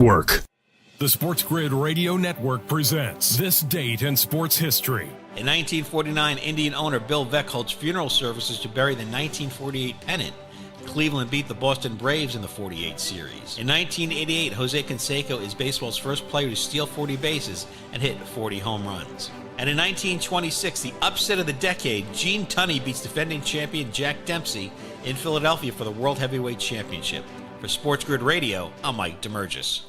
Work. The SportsGrid Radio Network presents This Date in Sports History. In 1949, Indian owner Bill Veeck holds funeral services to bury the 1948 pennant. Cleveland beat the Boston Braves in the 48 series. In 1988, Jose Canseco is baseball's first player to steal 40 bases and hit 40 home runs. And in 1926, the upset of the decade, Gene Tunney beats defending champion Jack Dempsey in Philadelphia for the World Heavyweight Championship. For SportsGrid Radio, I'm Mike Demergis.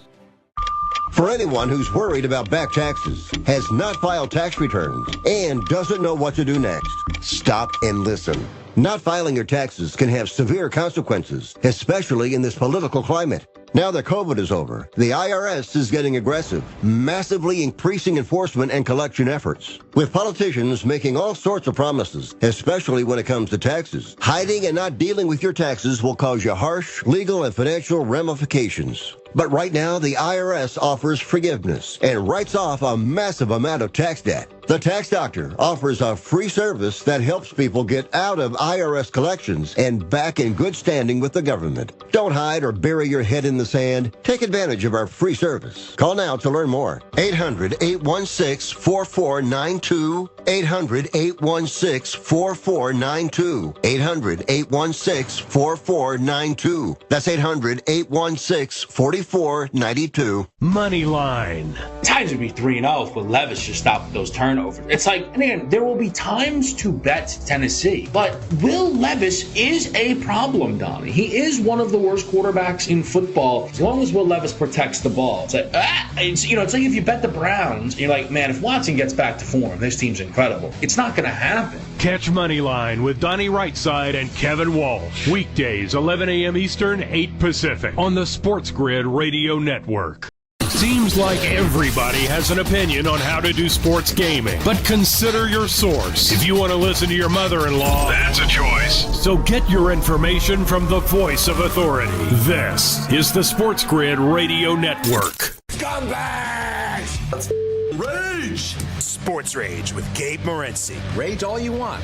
For anyone who's worried about back taxes, has not filed tax returns, and doesn't know what to do next, stop and listen. Not filing your taxes can have severe consequences, especially in this political climate. Now that COVID is over, the IRS is getting aggressive, massively increasing enforcement and collection efforts. With politicians making all sorts of promises, especially when it comes to taxes, hiding and not dealing with your taxes will cause you harsh legal and financial ramifications. But right now, the IRS offers forgiveness and writes off a massive amount of tax debt. The Tax Doctor offers a free service that helps people get out of IRS collections and back in good standing with the government. Don't hide or bury your head in the sand. Take advantage of our free service. Call now to learn more. 800-816-4492. 800-816-4492. 800-816-4492. That's 800-816-4492. Moneyline. Times would be 3-0 if Levis just stopped those turnovers. It's like, and again, there will be times to bet Tennessee, but Will Levis is a problem, Donnie. He is one of the worst quarterbacks in football as long as Will Levis protects the ball. It's like, it's like if you bet the Browns, you're like, man, if Watson gets back to form, this team's incredible. It's not going to happen. Catch Moneyline with Donnie Rightside and Kevin Walsh. Weekdays, 11 a.m. Eastern, 8 Pacific on the SportsGrid Radio Network. Seems like everybody has an opinion on how to do sports gaming, but consider your source. If you want to listen to your mother-in-law, that's a choice. So get your information from the voice of authority. This is the SportsGrid Radio Network. Scumbags! Rage! Sports Rage with Gabe Morency. Rage all you want.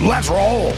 Let's roll!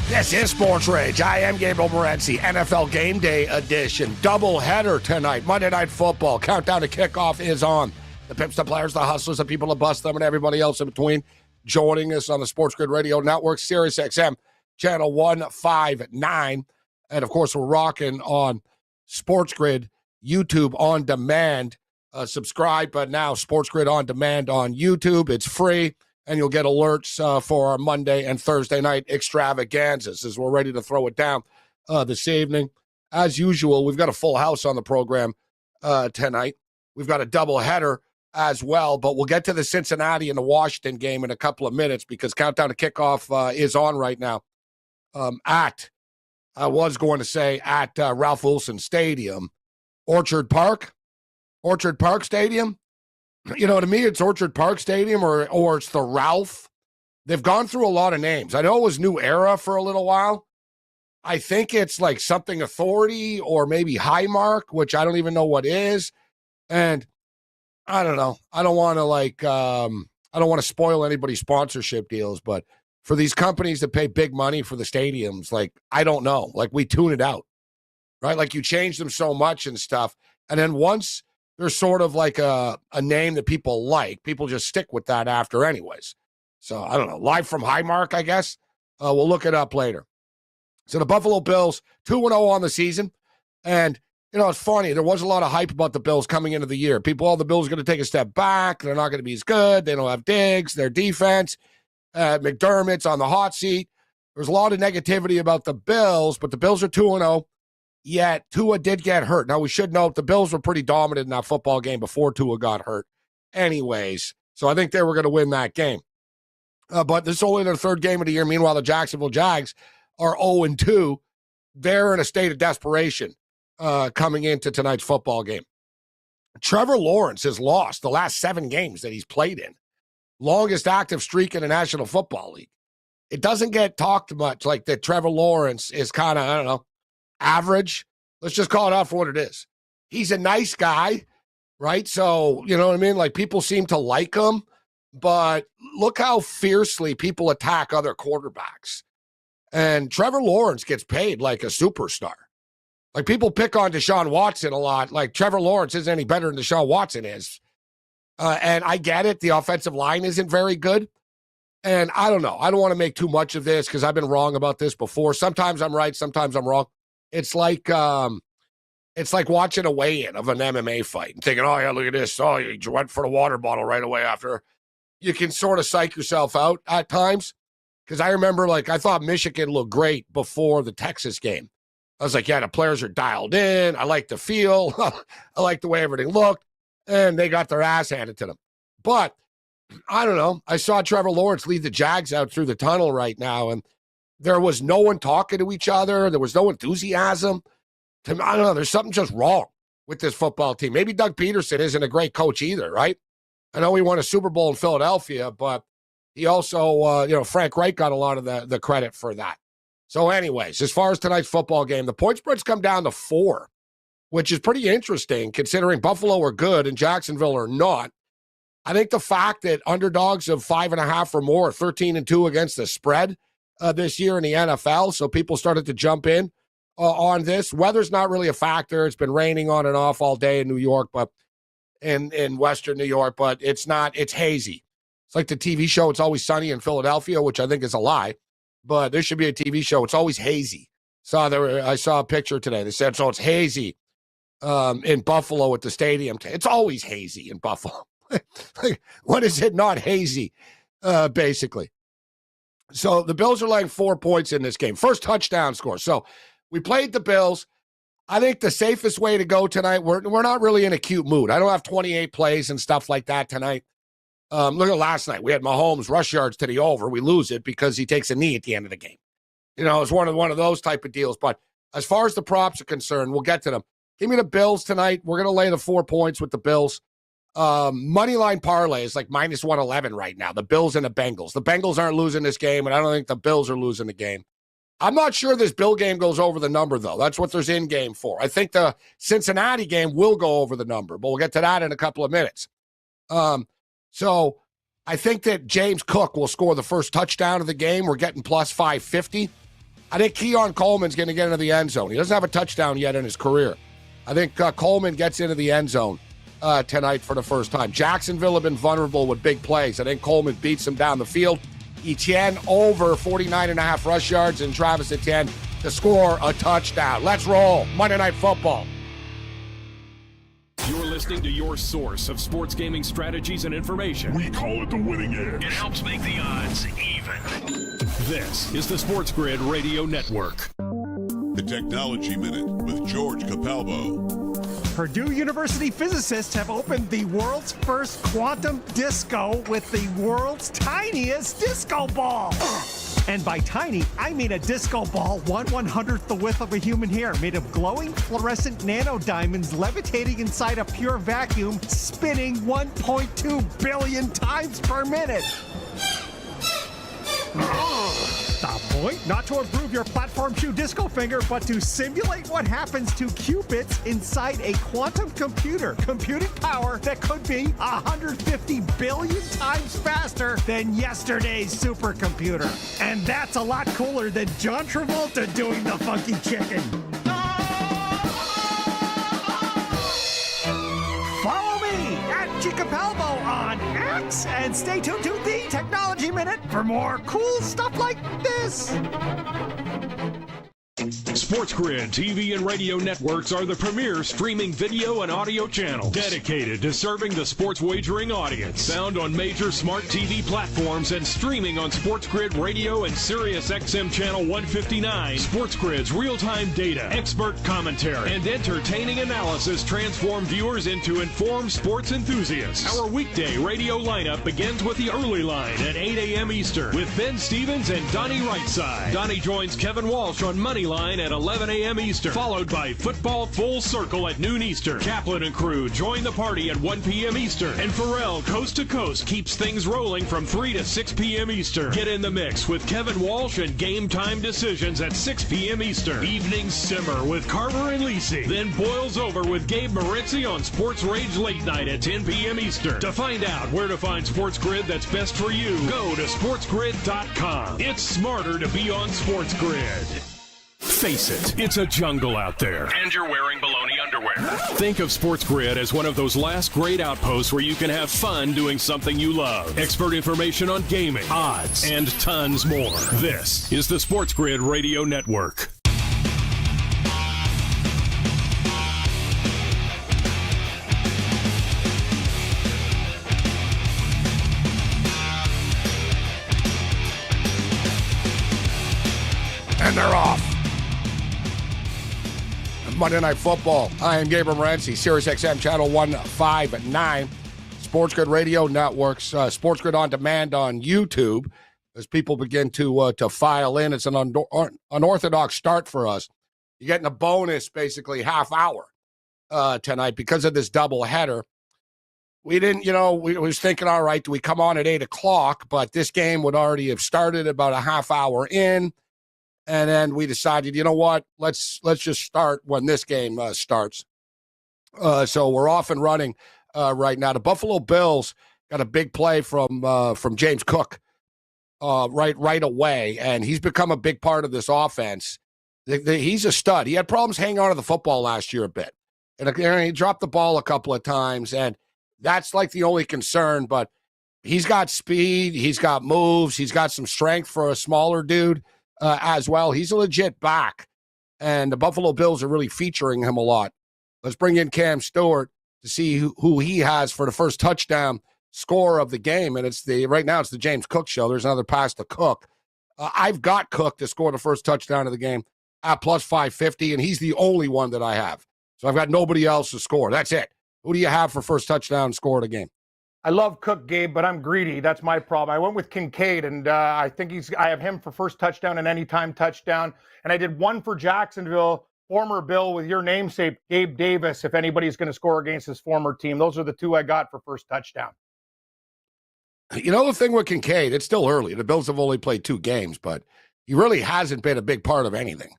This is Sports Rage. I am Gabriel Morency, NFL Game Day Edition. Double header tonight. Monday Night Football. Countdown to kickoff is on. The pimps, the players, the hustlers, the people that bust them, and everybody else in between joining us on the SportsGrid Radio Network, Sirius XM, channel 159. And, of course, we're rocking on SportsGrid, YouTube on demand. Subscribe, but now SportsGrid on demand on YouTube. It's free. And you'll get alerts for our Monday and Thursday night extravaganzas as we're ready to throw it down this evening. As usual, we've got a full house on the program tonight. We've got a doubleheader as well, but we'll get to the Cincinnati and the Washington game in a couple of minutes because countdown to kickoff is on right now at Ralph Wilson Stadium, Orchard Park Stadium. You know, to me, it's Orchard Park Stadium or it's the Ralph. They've gone through a lot of names. I know it was New Era for a little while. I think it's like something Authority or maybe Highmark, which I don't even know what is. And I don't know. I don't want to spoil anybody's sponsorship deals, but for these companies that pay big money for the stadiums, like, I don't know. Like, we tune it out, right? Like, you change them so much and stuff. And then once there's sort of like a name that people like, people just stick with that after anyways. So, I don't know. Live from Highmark, I guess. We'll look it up later. So, the Buffalo Bills, 2-0 on the season. And, you know, it's funny. There was a lot of hype about the Bills coming into the year. The Bills are going to take a step back. They're not going to be as good. They don't have Diggs. Their defense. McDermott's on the hot seat. There's a lot of negativity about the Bills, but the Bills are 2-0. Yet Tua did get hurt. Now, we should note the Bills were pretty dominant in that football game before Tua got hurt anyways. So I think they were going to win that game. But this is only their third game of the year. Meanwhile, the Jacksonville Jags are 0-2. They're in a state of desperation coming into tonight's football game. Trevor Lawrence has lost the last 7 games that he's played in. Longest active streak in the National Football League. It doesn't get talked much like that Trevor Lawrence is kind of, I don't know, average. Let's just call it out for what it is. He's a nice guy, right? So, you know what I mean? Like, people seem to like him, but look how fiercely people attack other quarterbacks. And Trevor Lawrence gets paid like a superstar. Like, people pick on Deshaun Watson a lot. Like, Trevor Lawrence isn't any better than Deshaun Watson is. And I get it. The offensive line isn't very good. And I don't know. I don't want to make too much of this because I've been wrong about this before. Sometimes I'm right. Sometimes I'm wrong. It's like watching a weigh-in of an MMA fight and thinking, oh, yeah, look at this. Oh, you went for the water bottle right away after. You can sort of psych yourself out at times. Because I remember, like, I thought Michigan looked great before the Texas game. I was like, yeah, the players are dialed in. I like the feel. I like the way everything looked. And they got their ass handed to them. But I don't know. I saw Trevor Lawrence lead the Jags out through the tunnel right now, and there was no one talking to each other. There was no enthusiasm. I don't know. There's something just wrong with this football team. Maybe Doug Peterson isn't a great coach either, right? I know he won a Super Bowl in Philadelphia, but he also, Frank Reich got a lot of the credit for that. So anyways, as far as tonight's football game, the point spread's come down to 4, which is pretty interesting considering Buffalo are good and Jacksonville are not. I think the fact that underdogs of 5.5 or more are 13-2 against the spread this year in the NFL, so people started to jump in on this. Weather's not really a factor. It's been raining on and off all day in New York, but in Western New York, but it's hazy. It's like the TV show It's Always Sunny in Philadelphia, which I think is a lie, but there should be a TV show. It's always hazy. I saw a picture today. They said, so it's hazy in Buffalo at the stadium. It's always hazy in Buffalo. When is it not hazy, basically? So the Bills are laying 4 points in this game. First touchdown score. So we played the Bills. I think the safest way to go tonight, we're not really in a cute mood. I don't have 28 plays and stuff like that tonight. Look at last night. We had Mahomes rush yards to the over. We lose it because he takes a knee at the end of the game. It's one of those type of deals. But as far as the props are concerned, we'll get to them. Give me the Bills tonight. We're going to lay the 4 points with the Bills. Moneyline parlay is like minus 111 right now. The Bills and the Bengals. The Bengals aren't losing this game, and I don't think the Bills are losing the game. I'm not sure this Bill game goes over the number, though. That's what there's in game for. I think the Cincinnati game will go over the number, but we'll get to that in a couple of minutes. So I think that James Cook will score the first touchdown of the game. We're getting plus 550. I think Keon Coleman's going to get into the end zone. He doesn't have a touchdown yet in his career. I think Coleman gets into the end zone tonight for the first time. Jacksonville have been vulnerable with big plays. I think Coleman beats them down the field. Etienne over 49.5 rush yards, and Travis Etienne to score a touchdown. Let's roll. Monday Night Football. You're listening to your source of sports gaming strategies and information. We call it the winning edge. It helps make the odds even. This is the SportsGrid Radio Network. The Technology Minute with George Capalbo. Purdue University physicists have opened the world's first quantum disco with the world's tiniest disco ball. And by tiny, I mean a disco ball 1/100th the width of a human hair, made of glowing fluorescent nanodiamonds levitating inside a pure vacuum, spinning 1.2 billion times per minute. The point? Not to improve your platform shoe disco finger, but to simulate what happens to qubits inside a quantum computer. Computing power that could be 150 billion times faster than yesterday's supercomputer. And that's a lot cooler than John Travolta doing the funky chicken. Follow me at Chicapalvo on X and stay tuned to the Technology Minute for more cool stuff like this. SportsGrid TV and radio networks are the premier streaming video and audio channels dedicated to serving the sports wagering audience. Found on major smart TV platforms and streaming on SportsGrid Radio and SiriusXM Channel 159. SportsGrid's real-time data, expert commentary, and entertaining analysis transform viewers into informed sports enthusiasts. Our weekday radio lineup begins with the early line at 8 a.m. Eastern with Ben Stevens and Donnie Rightside. Donnie joins Kevin Walsh on Moneyline Line at 11 a.m. Eastern, followed by Football Full Circle at noon Eastern. Kaplan and crew join the party at 1 p.m. Eastern. And Pharrell Coast to Coast keeps things rolling from 3 to 6 p.m. Eastern. Get in the mix with Kevin Walsh and Game Time Decisions at 6 p.m. Eastern. Evenings simmer with Carver and Lisi. Then boils over with Gabe Moritzi on Sports Rage Late Night at 10 p.m. Eastern. To find out where to find Sports Grid that's best for you, go to sportsgrid.com. It's smarter to be on Sports Grid. Face it, it's a jungle out there. And you're wearing baloney underwear. Think of SportsGrid as one of those last great outposts where you can have fun doing something you love. Expert information on gaming, odds, and tons more. This is the SportsGrid Radio Network. And they're off. Monday Night Football. I am Gabriel Morency, Sirius XM Channel 159, SportsGrid Radio Networks, SportsGrid On Demand on YouTube. As people begin to file in, it's an unorthodox start for us. You're getting a bonus, basically, half hour tonight because of this double header. We didn't, we was thinking, all right, do we come on at 8 o'clock? But this game would already have started about a half hour in. And then we decided, you know what? Let's just start when this game starts. So we're off and running right now. The Buffalo Bills got a big play from James Cook right away, and he's become a big part of this offense. He's a stud. He had problems hanging on to the football last year a bit, and he dropped the ball a couple of times, and that's like the only concern. But he's got speed, he's got moves, he's got some strength for a smaller dude. As well. He's a legit back, and the Buffalo Bills are really featuring him a lot. Let's bring in Cam Stewart to see who he has for the first touchdown score of the game, and right now it's the James Cook show. There's another pass to Cook. I've got Cook to score the first touchdown of the game at plus 550, and he's the only one that I have. So I've got nobody else to score. That's it. Who do you have for first touchdown score of the game? I love Cook, Gabe, but I'm greedy. That's my problem. I went with Kincaid, and I think I have him for first touchdown and anytime touchdown. And I did one for Jacksonville, former Bill, with your namesake, Gabe Davis, if anybody's going to score against his former team. Those are the two I got for first touchdown. You know, the thing with Kincaid, it's still early. The Bills have only played 2 games, but he really hasn't been a big part of anything.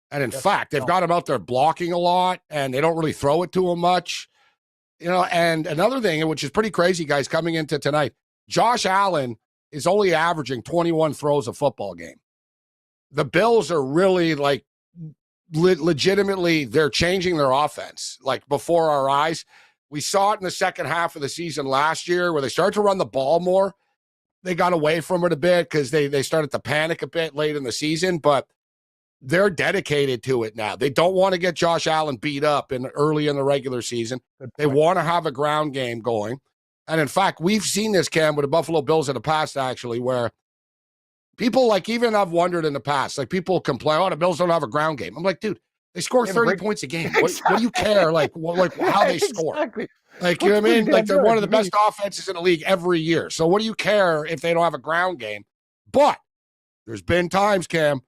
And in fact, they've got him out there blocking a lot, and they don't really throw it to him much. And another thing, which is pretty crazy, guys, coming into tonight, Josh Allen is only averaging 21 throws a football game. The Bills are really, legitimately, they're changing their offense, before our eyes. We saw it in the second half of the season last year where they started to run the ball more. They got away from it a bit because they started to panic a bit late in the season, but they're dedicated to it now. They don't want to get Josh Allen beat up early in the regular season. They want to have a ground game going. And in fact, we've seen this, Cam, with the Buffalo Bills in the past, actually, where people even I've wondered in the past, people complain, the Bills don't have a ground game. I'm like, dude, they score 30 points a game. Exactly. What do you care? How they score? Exactly. You know what I mean? They're one of the best offenses in the league every year. So what do you care if they don't have a ground game? But there's been times, Cam,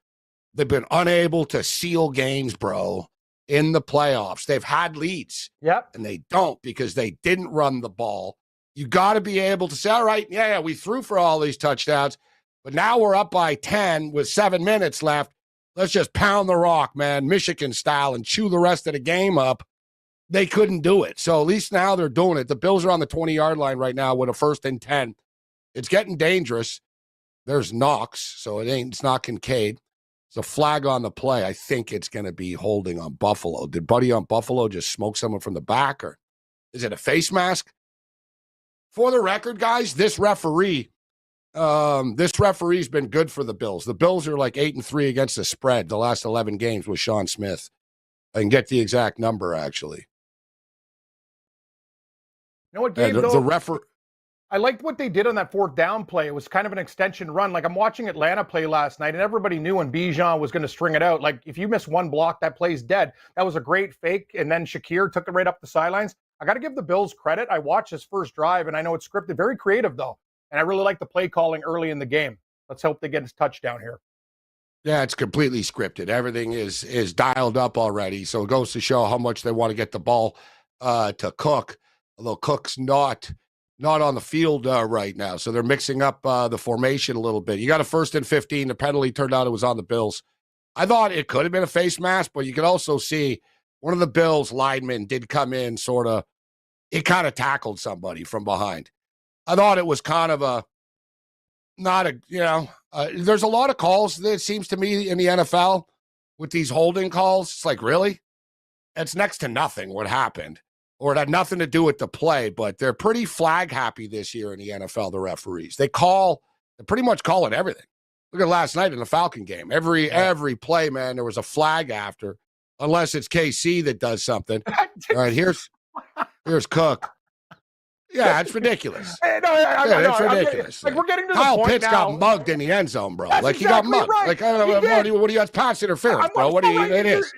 they've been unable to seal games, bro, in the playoffs. They've had leads. Yep. And they don't because they didn't run the ball. You got to be able to say, all right, yeah, we threw for all these touchdowns, but now we're up by 10 with 7 minutes left. Let's just pound the rock, man, Michigan style, and chew the rest of the game up. They couldn't do it. So at least now they're doing it. The Bills are on the 20-yard line right now with a 1st and 10. It's getting dangerous. There's Knox, so it's not Kincaid. It's a flag on the play. I think it's going to be holding on Buffalo. Did Buddy on Buffalo just smoke someone from the back, or is it a face mask? For the record, guys, this referee's been good for the Bills. The Bills are 8-3 against the spread the last 11 games with Sean Smith. I can get the exact number, actually. You know what, Gabe, I liked what they did on that 4th down play. It was kind of an extension run. I'm watching Atlanta play last night, and everybody knew when Bijan was going to string it out. If you miss one block, that play's dead. That was a great fake, and then Shakir took it right up the sidelines. I got to give the Bills credit. I watched his first drive, and I know it's scripted. Very creative, though. And I really like the play calling early in the game. Let's hope they get his touchdown here. Yeah, it's completely scripted. Everything is dialed up already. So it goes to show how much they want to get the ball to Cook. Although Cook's not on the field right now. So they're mixing up the formation a little bit. You got a 1st and 15. The penalty turned out it was on the Bills. I thought it could have been a face mask, but you could also see one of the Bills linemen did come in it kind of tackled somebody from behind. I thought it was kind of there's a lot of calls that it seems to me in the NFL with these holding calls. It's like, really? It's next to nothing what happened, or it had nothing to do with the play, but they're pretty flag happy this year in the NFL, the referees. They're pretty much calling everything. Look at last night in the Falcon game. Every play, man, there was a flag after, unless it's KC that does something. All right, here's Cook. Yeah, it's ridiculous. It's ridiculous. Like, we're getting to the Kyle point Pitts now. got mugged in the end zone, bro. That's Like, he got exactly mugged. right. Like, I don't know, what do you got? Pass interference, bro. What do you, it is.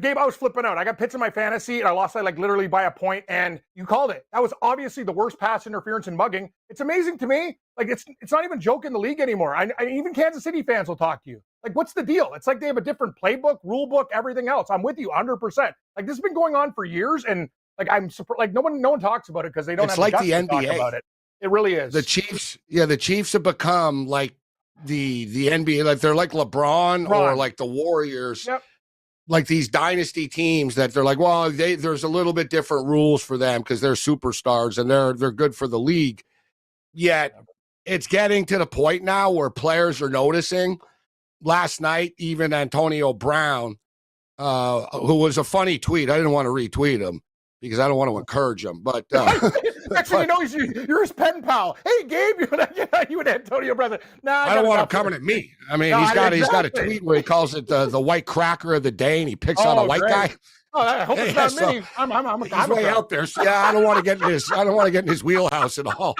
Gabe, I was flipping out. I got Pitts in my fantasy, and I lost like literally by a point, and you called it. That was obviously the worst pass interference in mugging. It's amazing to me. Like, it's not even joke in the league anymore. Even Kansas City fans will talk to you. Like, what's the deal? It's like they have a different playbook, rule book, everything else. I'm with you 100%. Like, this has been going on for years, and like, I'm surprised. Like, no one talks about it because they don't have like the the guts to NBA. talk about it. It really is. The Chiefs have become like the NBA. Like, they're like LeBron or like the Warriors. Yep. Like these dynasty teams that they're like, well, there's a little bit different rules for them because they're superstars and they're good for the league. Yet it's getting to the point now where players are noticing. Last night, even Antonio Brown, who was a funny tweet. I didn't want to retweet him because I don't want to encourage him. But next thing you know, you're his pen pal. Hey, Gabe, you and Antonio Brown. Nah, I don't want him coming at me. I mean, he's got a tweet where he calls it the white cracker of the day, and he picks on a white guy. Oh, I hope it's not me. I'm way out there. So, yeah, I don't want to get in his wheelhouse at all.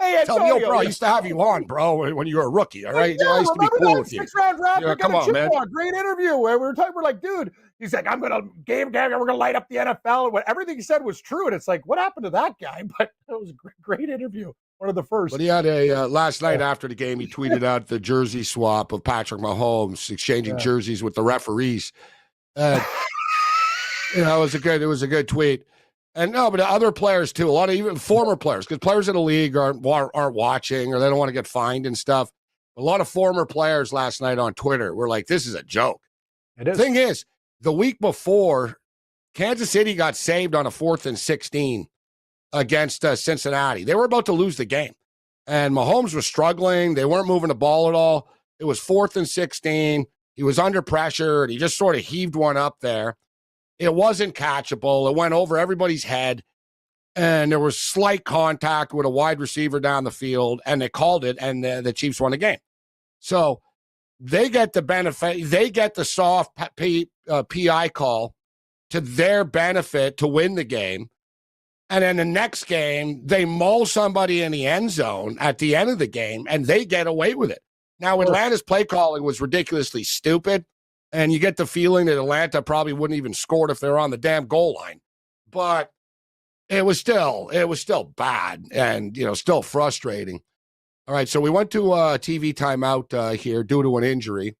Hey, tell me, bro, I used to have you on, bro, when you were a rookie. All right, yeah, I used to be cool with you. 6-round draft. Yeah, come on, man. Great interview. Where we're like, dude, he's like, Gabe, we're gonna light up the NFL. Everything he said was true, and it's like, what happened to that guy? But it was a great interview. One of the first. But he had a last night after the game, he tweeted out the jersey swap of Patrick Mahomes exchanging jerseys with the referees. It was a good tweet. And no, but other players too. A lot of even former players, because players in the league aren't watching or they don't want to get fined and stuff. A lot of former players last night on Twitter were like, "This is a joke." It is. The thing is, the week before, Kansas City got saved on a 4th and 16 against Cincinnati. They were about to lose the game, and Mahomes was struggling. They weren't moving the ball at all. It was 4th and 16. He was under pressure, and he just sort of heaved one up there. It wasn't catchable. It went over everybody's head, and there was slight contact with a wide receiver down the field, and they called it, and the Chiefs won the game. So they get the benefit. They get the soft PI call to their benefit to win the game. And then the next game, they maul somebody in the end zone at the end of the game, and they get away with it. Now, Atlanta's play calling was ridiculously stupid. And you get the feeling that Atlanta probably wouldn't even scored if they were on the damn goal line. But it was still bad and, still frustrating. All right, so we went to a TV timeout here due to an injury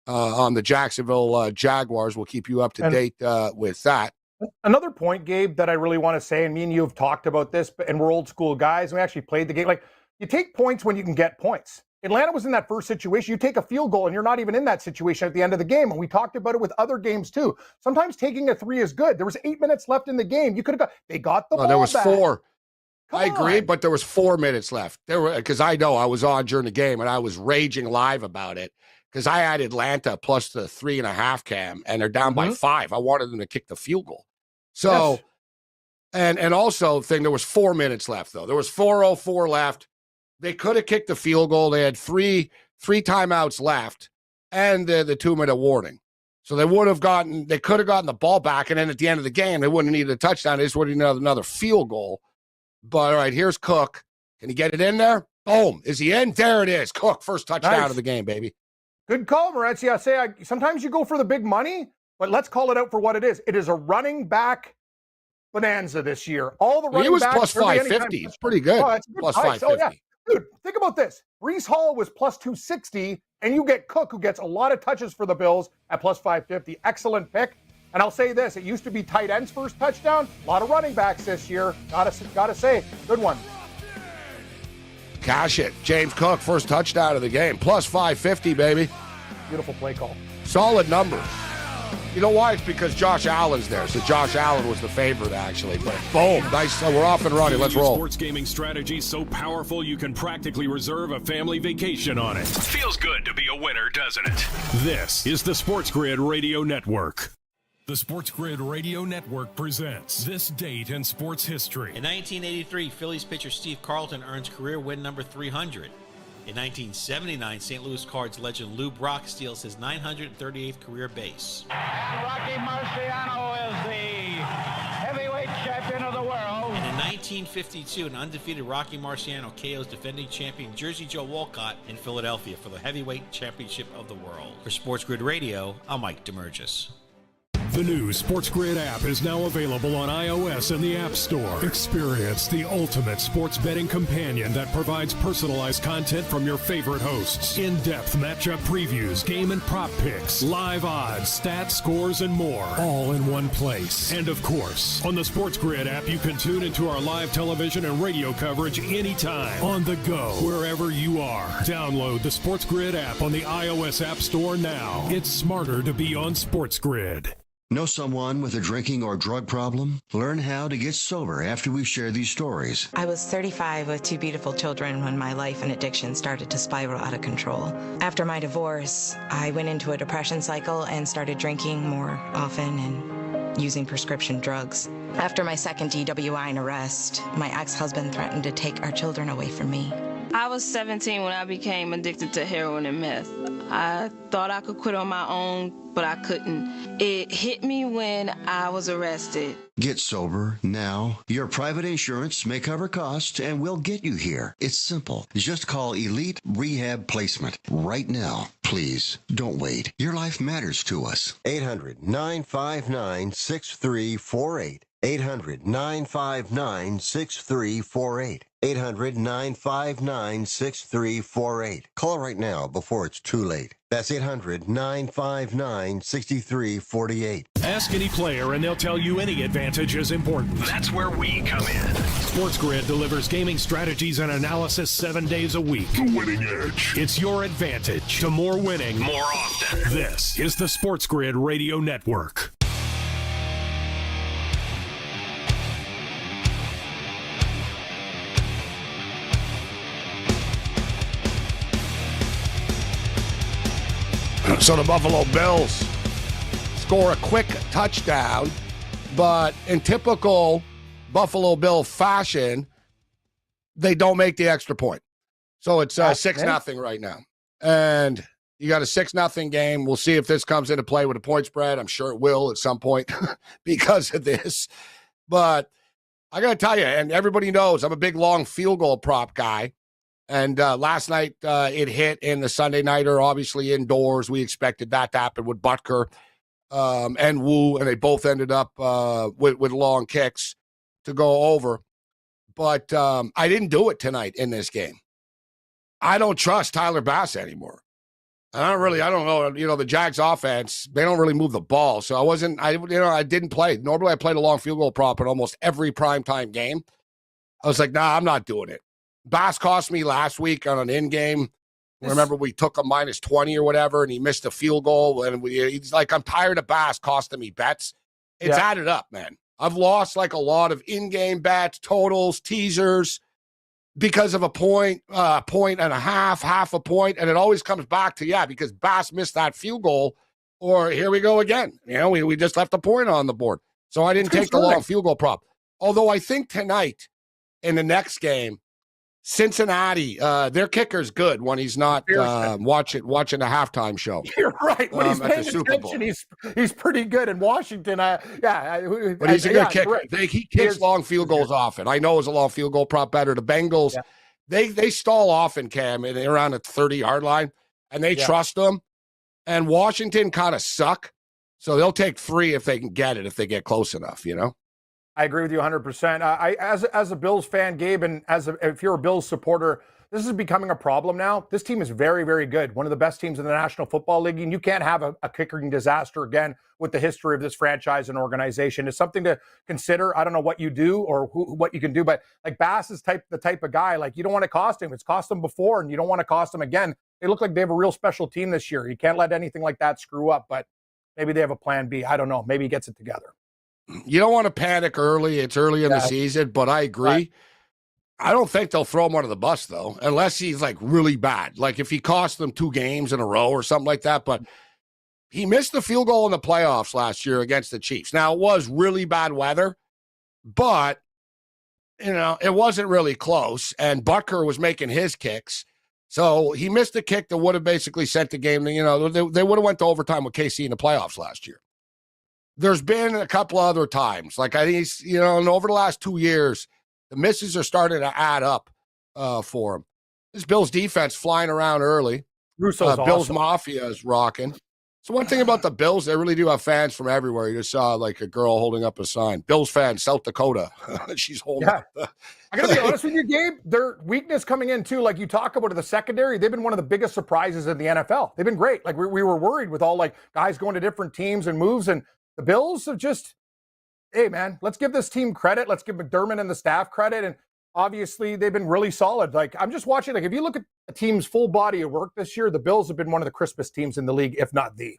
on the Jacksonville Jaguars. We'll keep you up to date with that. Another point, Gabe, that I really want to say, and me and you have talked about this, and we're old school guys. We actually played the game. Like, you take points when you can get points. Atlanta was in that first situation. You take a field goal and you're not even in that situation at the end of the game. And we talked about it with other games too. Sometimes taking a 3 is good. There was 8 minutes left in the game. You could have they got the ball there was back. 4. I Come agree, on. but there was 4 minutes left. Because I know I was on during the game and I was raging live about it because I had Atlanta plus the 3.5 cam and they're down by 5. I wanted them to kick the field goal. So, and also there was 4 minutes left though. There was 4:04 left. They could have kicked the field goal. They had three timeouts left and the 2-minute warning. So they could have gotten the ball back. And then at the end of the game, they wouldn't have needed a touchdown. They just would have needed another field goal. But all right, here's Cook. Can he get it in there? Boom. Is he in? There it is. Cook, first touchdown of the game, baby. Good call, Morency. Sometimes you go for the big money, but let's call it out for what it is. It is a running back bonanza this year. All the running backs. He was plus 550. It's pretty good. Oh, that's good plus price. 550. Oh, yeah. Dude, think about this. Brees Hall was plus 260, and you get Cook, who gets a lot of touches for the Bills at plus 550. Excellent pick. And I'll say this, it used to be tight ends first touchdown. A lot of running backs this year. Gotta say, good one. Cash it. James Cook, first touchdown of the game. Plus 550, baby. Beautiful play call. Solid number. You know why? It's because Josh Allen's there. So Josh Allen was the favorite, actually. But boom, nice. So we're off and running. Let's roll. Sports gaming strategy so powerful you can practically reserve a family vacation on it. Feels good to be a winner, doesn't it? This is the SportsGrid Radio Network. The SportsGrid Radio Network presents This Date in Sports History. In 1983, Phillies pitcher Steve Carlton earns career win number 300. In 1979, St. Louis Cards legend Lou Brock steals his 938th career base. And Rocky Marciano is the heavyweight champion of the world. And in 1952, an undefeated Rocky Marciano KOs defending champion Jersey Joe Walcott in Philadelphia for the heavyweight championship of the world. For SportsGrid Radio, I'm Mike DeMurgis. The new SportsGrid app is now available on iOS and the App Store. Experience the ultimate sports betting companion that provides personalized content from your favorite hosts. In-depth matchup previews, game and prop picks, live odds, stats, scores, and more. All in one place. And of course, on the SportsGrid app, you can tune into our live television and radio coverage anytime. On the go, wherever you are. Download the SportsGrid app on the iOS App Store now. It's smarter to be on SportsGrid. Know someone with a drinking or drug problem? Learn how to get sober after we share these stories. I was 35 with 2 beautiful children when my life and addiction started to spiral out of control. After my divorce, I went into a depression cycle and started drinking more often and using prescription drugs. After my second DWI and arrest, my ex-husband threatened to take our children away from me. I was 17 when I became addicted to heroin and meth. I thought I could quit on my own, but I couldn't. It hit me when I was arrested. Get sober now. Your private insurance may cover costs and we'll get you here. It's simple. Just call Elite Rehab Placement right now. Please, don't wait. Your life matters to us. 800-959-6348. 800-959-6348. 800-959-6348. Call right now before it's too late. That's 800-959-6348. Ask any player and they'll tell you any advantage is important. That's where we come in. SportsGrid delivers gaming strategies and analysis 7 days a week. The winning edge. It's your advantage to more winning more often. This is the SportsGrid Radio Network. So the Buffalo Bills score a quick touchdown, but in typical Buffalo Bill fashion, they don't make the extra point. So it's 6-0 right now. And you got a 6-0 game. We'll see if this comes into play with a point spread. I'm sure it will at some point because of this. But I got to tell you, and everybody knows I'm a big long field goal prop guy. And last night it hit in the Sunday nighter, obviously indoors. We expected that to happen with Butker and Wu, and they both ended up with long kicks to go over. But I didn't do it tonight in this game. I don't trust Tyler Bass anymore. I don't know. The Jags offense, they don't really move the ball. So I didn't play. Normally I played a long field goal prop in almost every primetime game. I was like, nah, I'm not doing it. Bass cost me last week on an in-game. Remember, we took a minus 20 or whatever, and he missed a field goal. And he's like, I'm tired of Bass costing me bets. It's added up, man. I've lost like a lot of in-game bets, totals, teasers, because of a point and a half a point. And it always comes back to, because Bass missed that field goal, or here we go again. We just left a point on the board. So I didn't take the long field goal prop. Although I think tonight in the next game, Cincinnati, their kicker's good when he's not watching the halftime show. You're right. When he's paying attention, he's pretty good. In Washington, but he's a good kicker. He kicks long field goals often. I know it's a long field goal prop better. The Bengals, they stall often, Cam, and they're around the 30-yard line, and they trust them. And Washington kind of suck, so they'll take 3 if they can get it, if they get close enough, I agree with you 100%. As a Bills fan, Gabe, and if you're a Bills supporter, this is becoming a problem now. This team is very, very good. One of the best teams in the National Football League. And you can't have a kicking disaster again with the history of this franchise and organization. It's something to consider. I don't know what you do or what you can do, but like Bass is the type of guy, like you don't want to cost him. It's cost him before and you don't want to cost him again. They look like they have a real special team this year. You can't let anything like that screw up, but maybe they have a plan B. I don't know. Maybe he gets it together. You don't want to panic early. It's early in the season, but I agree. Right. I don't think they'll throw him under the bus, though, unless he's like really bad. Like if he cost them 2 games in a row or something like that. But he missed the field goal in the playoffs last year against the Chiefs. Now, it was really bad weather, but, it wasn't really close. And Butker was making his kicks. So he missed a kick that would have basically sent the game. They would have went to overtime with KC in the playoffs last year. There's been a couple other times. Like I think, and over the last 2 years, the misses are starting to add up for him. This Bills defense flying around early. Russo's Bills awesome. Mafia is rocking. So one thing about the Bills, they really do have fans from everywhere. You just saw like a girl holding up a sign. Bills fan, South Dakota. She's holding up. I got to be honest with you, Gabe. Their weakness coming in, too, like you talk about the secondary, they've been one of the biggest surprises in the NFL. They've been great. Like we were worried with all like guys going to different teams and moves, and the Bills have just, hey, man, let's give this team credit. Let's give McDermott and the staff credit. And obviously, they've been really solid. Like, I'm just watching, like, if you look at the team's full body of work this year, the Bills have been one of the crispest teams in the league, if not the.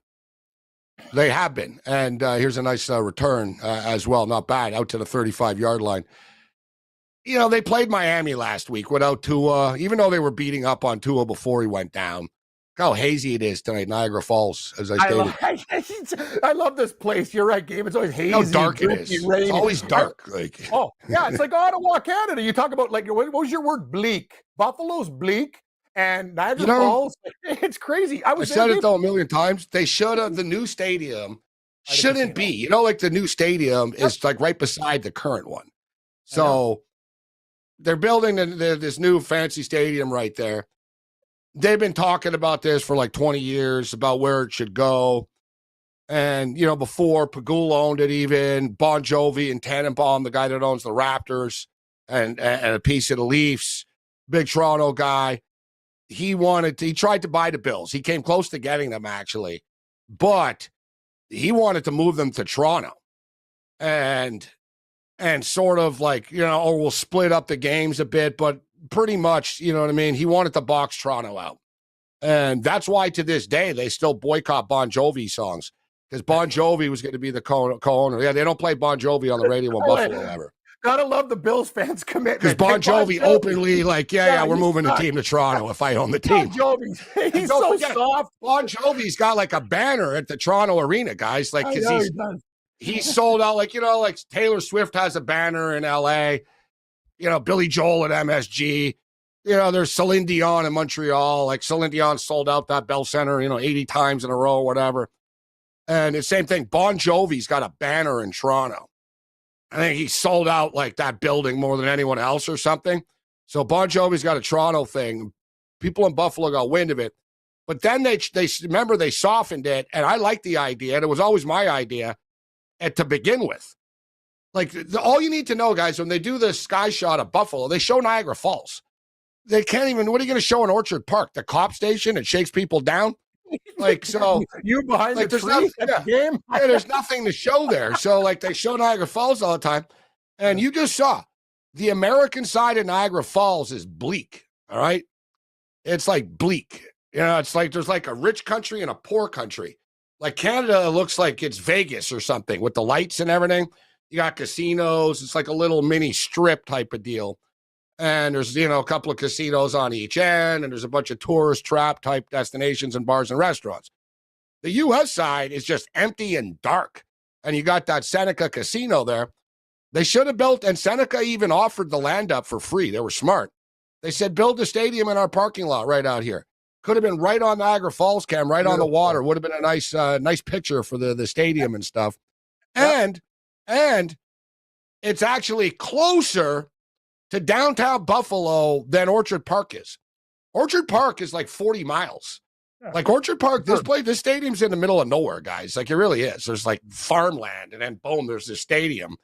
They have been. And here's a nice return as well. Not bad. Out to the 35-yard line. They played Miami last week without Tua, even though they were beating up on Tua before he went down. Look how hazy it is tonight, Niagara Falls, as I stated. I love this place. You're right, Gabe. It's always hazy. How dark it is. Rainy. It's always dark. It's like Ottawa, Canada. You talk about, like, what was your word? Bleak. Buffalo's bleak, and Niagara Falls, it's crazy. I said it, though, a million times. They should have, the new stadium shouldn't be. Like the new stadium is like right beside the current one. So they're building this new fancy stadium right there. They've been talking about this for like 20 years, about where it should go. And, before Pagula owned it even, Bon Jovi and Tannenbaum, the guy that owns the Raptors and a piece of the Leafs, big Toronto guy, he tried to buy the Bills. He came close to getting them, actually. But he wanted to move them to Toronto. And sort of like, or we'll split up the games a bit, but pretty much, you know what I mean? He wanted to box Toronto out. And that's why to this day, they still boycott Bon Jovi songs, because Bon Jovi was going to be the co-owner. Yeah, they don't play Bon Jovi on the radio in Buffalo ever. Gotta love the Bills fans' commitment. Because Bon Jovi openly, like, we're moving the team to Toronto if I own the team. Bon Jovi, he's so soft. Bon Jovi's got like a banner at the Toronto Arena, guys. Like, because he's sold out. Like, like Taylor Swift has a banner in LA. Billy Joel at MSG. There's Celine Dion in Montreal. Like Celine Dion sold out that Bell Center, 80 times in a row or whatever. And the same thing, Bon Jovi's got a banner in Toronto. I think he sold out like that building more than anyone else or something. So Bon Jovi's got a Toronto thing. People in Buffalo got wind of it. But then they remember they softened it, and I liked the idea, and it was always my idea to begin with. Like, all you need to know, guys, when they do the sky shot of Buffalo, they show Niagara Falls. They can't even, what are you going to show in Orchard Park? The cop station that shakes people down? Like, so. You behind the tree at the game? There's nothing to show there. So, like, they show Niagara Falls all the time. And you just saw, the American side of Niagara Falls is bleak, all right? It's like bleak. It's like there's like a rich country and a poor country. Like Canada looks like it's Vegas or something with the lights and everything. You got casinos. It's like a little mini strip type of deal. And there's, a couple of casinos on each end, and there's a bunch of tourist trap type destinations and bars and restaurants. The U.S. side is just empty and dark. And you got that Seneca casino there. They should have built, and Seneca even offered the land up for free. They were smart. They said, build a stadium in our parking lot right out here. Could have been right on Niagara Falls, Cam, right on the water. Would have been a nice picture for the stadium and stuff. And it's actually closer to downtown Buffalo than Orchard Park is. Orchard Park is like 40 miles. Like Orchard Park, this stadium's in the middle of nowhere, guys. Like, it really is. There's like farmland, and then boom, there's this stadium.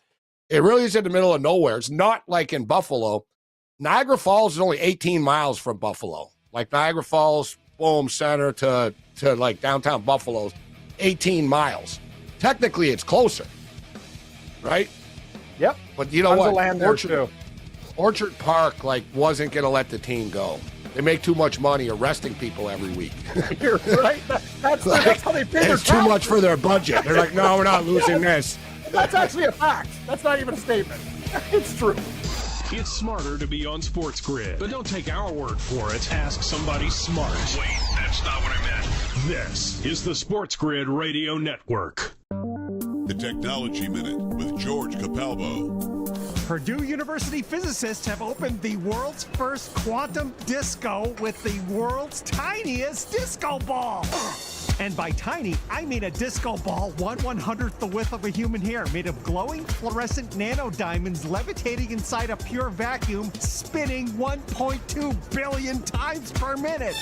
It really is in the middle of nowhere. It's not like in Buffalo. Niagara Falls is only 18 miles from Buffalo. Like Niagara Falls, boom, center to like downtown Buffalo, 18 miles. Technically, it's closer, right? Yep. But you know Tons what? of land there too. Orchard Park wasn't going to let the team go. They make too much money arresting people every week. You're right. That's how they pay their It's too much for their budget. They're like, no, we're not losing this. That's actually a fact. That's not even a statement. It's true. It's smarter to be on SportsGrid, but don't take our word for it. Ask somebody smart. Wait, that's not what I meant. This is the SportsGrid Radio Network. The Technology Minute with George Capalbo. Purdue University physicists have opened the world's first quantum disco with the world's tiniest disco ball. And by tiny, I mean a disco ball 1/100th the width of a human hair, made of glowing fluorescent nanodiamonds levitating inside a pure vacuum, spinning 1.2 billion times per minute.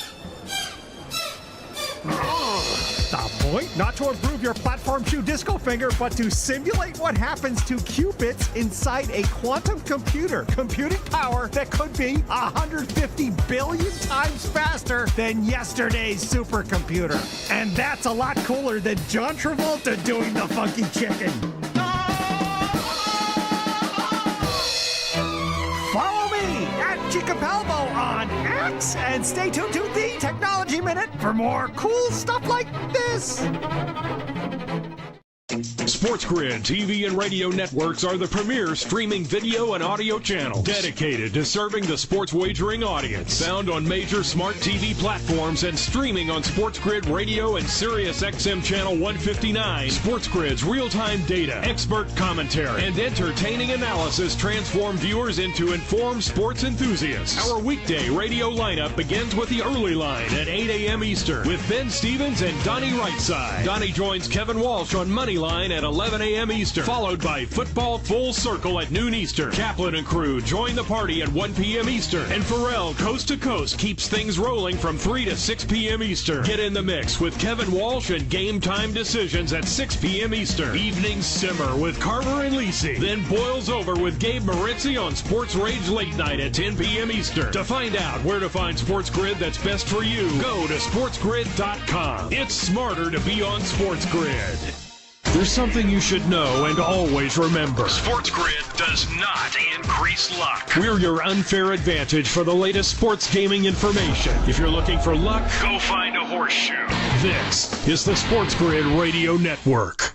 The point? Not to improve your platform shoe disco finger, but to simulate what happens to qubits inside a quantum computer. Computing power that could be 150 billion times faster than yesterday's supercomputer. And that's a lot cooler than John Travolta doing the funky chicken. Follow me at Chicapalvo on X and stay tuned to the Technology Minute for more cool stuff like this. SportsGrid TV and radio networks are the premier streaming video and audio channels dedicated to serving the sports wagering audience. Found on major smart TV platforms and streaming on SportsGrid Radio and Sirius XM Channel 159. SportsGrid's real-time data, expert commentary, and entertaining analysis transform viewers into informed sports enthusiasts. Our weekday radio lineup begins with the early line at 8 a.m. Eastern with Ben Stevens and Donnie Rightside. Donnie joins Kevin Walsh on Moneyline at 11 a.m. Eastern, followed by Football Full Circle at noon Eastern. Kaplan and crew join the party at 1 p.m. Eastern. And Pharrell Coast to Coast keeps things rolling from 3 to 6 p.m. Eastern. Get in the mix with Kevin Walsh and Game Time Decisions at 6 p.m. Eastern. Evenings simmer with Carver and Lisi. Then boils over with Gabe Moritzi on Sports Rage Late Night at 10 p.m. Eastern. To find out where to find SportsGrid that's best for you, go to sportsgrid.com. It's smarter to be on SportsGrid. There's something you should know and always remember. SportsGrid does not increase luck. We're your unfair advantage for the latest sports gaming information. If you're looking for luck, go find a horseshoe. This is the SportsGrid Radio Network.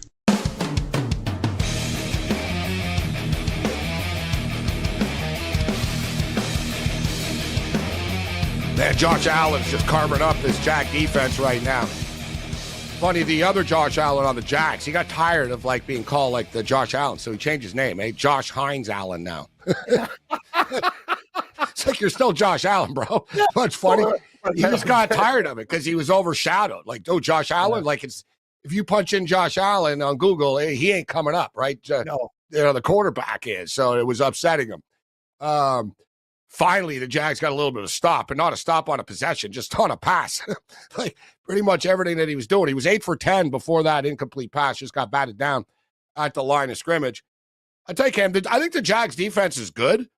Man, Josh Allen's just carving up this Jag defense right now. Funny, the other Josh Allen on the Jags, he got tired of being called the Josh Allen, so he changed his name. Josh Hines Allen now. It's like you're still Josh Allen, bro. What's funny? He just got tired of it because he was overshadowed. Josh Allen. It's if you punch in Josh Allen on Google, he ain't coming up, right? No, the quarterback is, so it was upsetting him. Finally, the Jags got a little bit of stop, and not a stop on a possession, just on a pass. Pretty much everything that he was doing. He was 8 for 10 before that incomplete pass, just got batted down at the line of scrimmage. I take him. I think the Jags defense is good,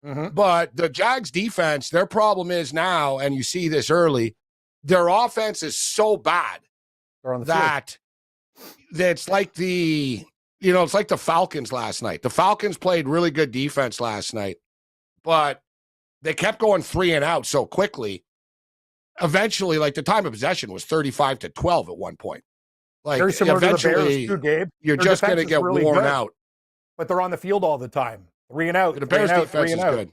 but the Jags defense, their problem is now, and you see this early, their offense is so bad that it's like it's like the Falcons last night. The Falcons played really good defense last night, but they kept going 3 and out so quickly. Eventually, the time of possession was 35-12 at one point. Very similar to the Bears too, Gabe. You're just going to get really worn out. But they're on the field all the time. 3 and out. The Bears defense is good.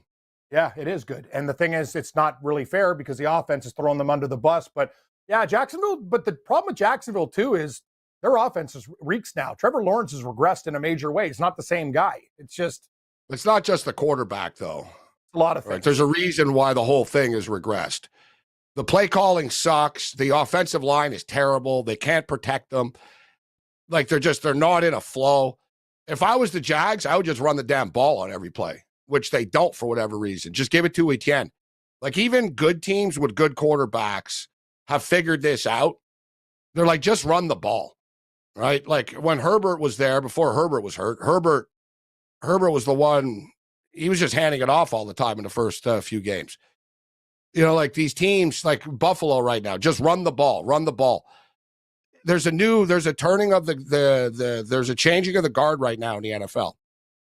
Yeah, it is good. And the thing is, it's not really fair because the offense is throwing them under the bus. But yeah, Jacksonville. But the problem with Jacksonville too is their offense is reeks now. Trevor Lawrence has regressed in a major way. He's not the same guy. It's not just the quarterback though. A lot of things. Right. There's a reason why the whole thing has regressed. The play calling sucks. The offensive line is terrible. They can't protect them. They're not in a flow. If I was the Jags, I would just run the damn ball on every play, which they don't for whatever reason. Just give it to Etienne. Even good teams with good quarterbacks have figured this out. They're just run the ball, right? When Herbert was there, before Herbert was hurt, Herbert was the one, He was just handing it off all the time in the first few games. You know, like these teams like Buffalo right now, just run the ball. There's a turning of there's a changing of the guard right now in the NFL.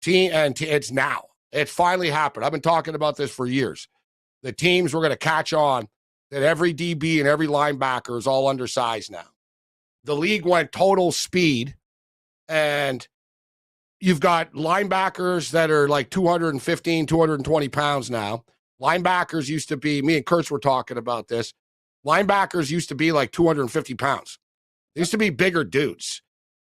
It's now. It finally happened. I've been talking about this for years. The teams were going to catch on that every DB and every linebacker is all undersized now. The league went total speed, and you've got linebackers that are like 215, 220 pounds now. Linebackers used to be, me and Kurtz were talking about this, linebackers used to be like 250 pounds. They used to be bigger dudes.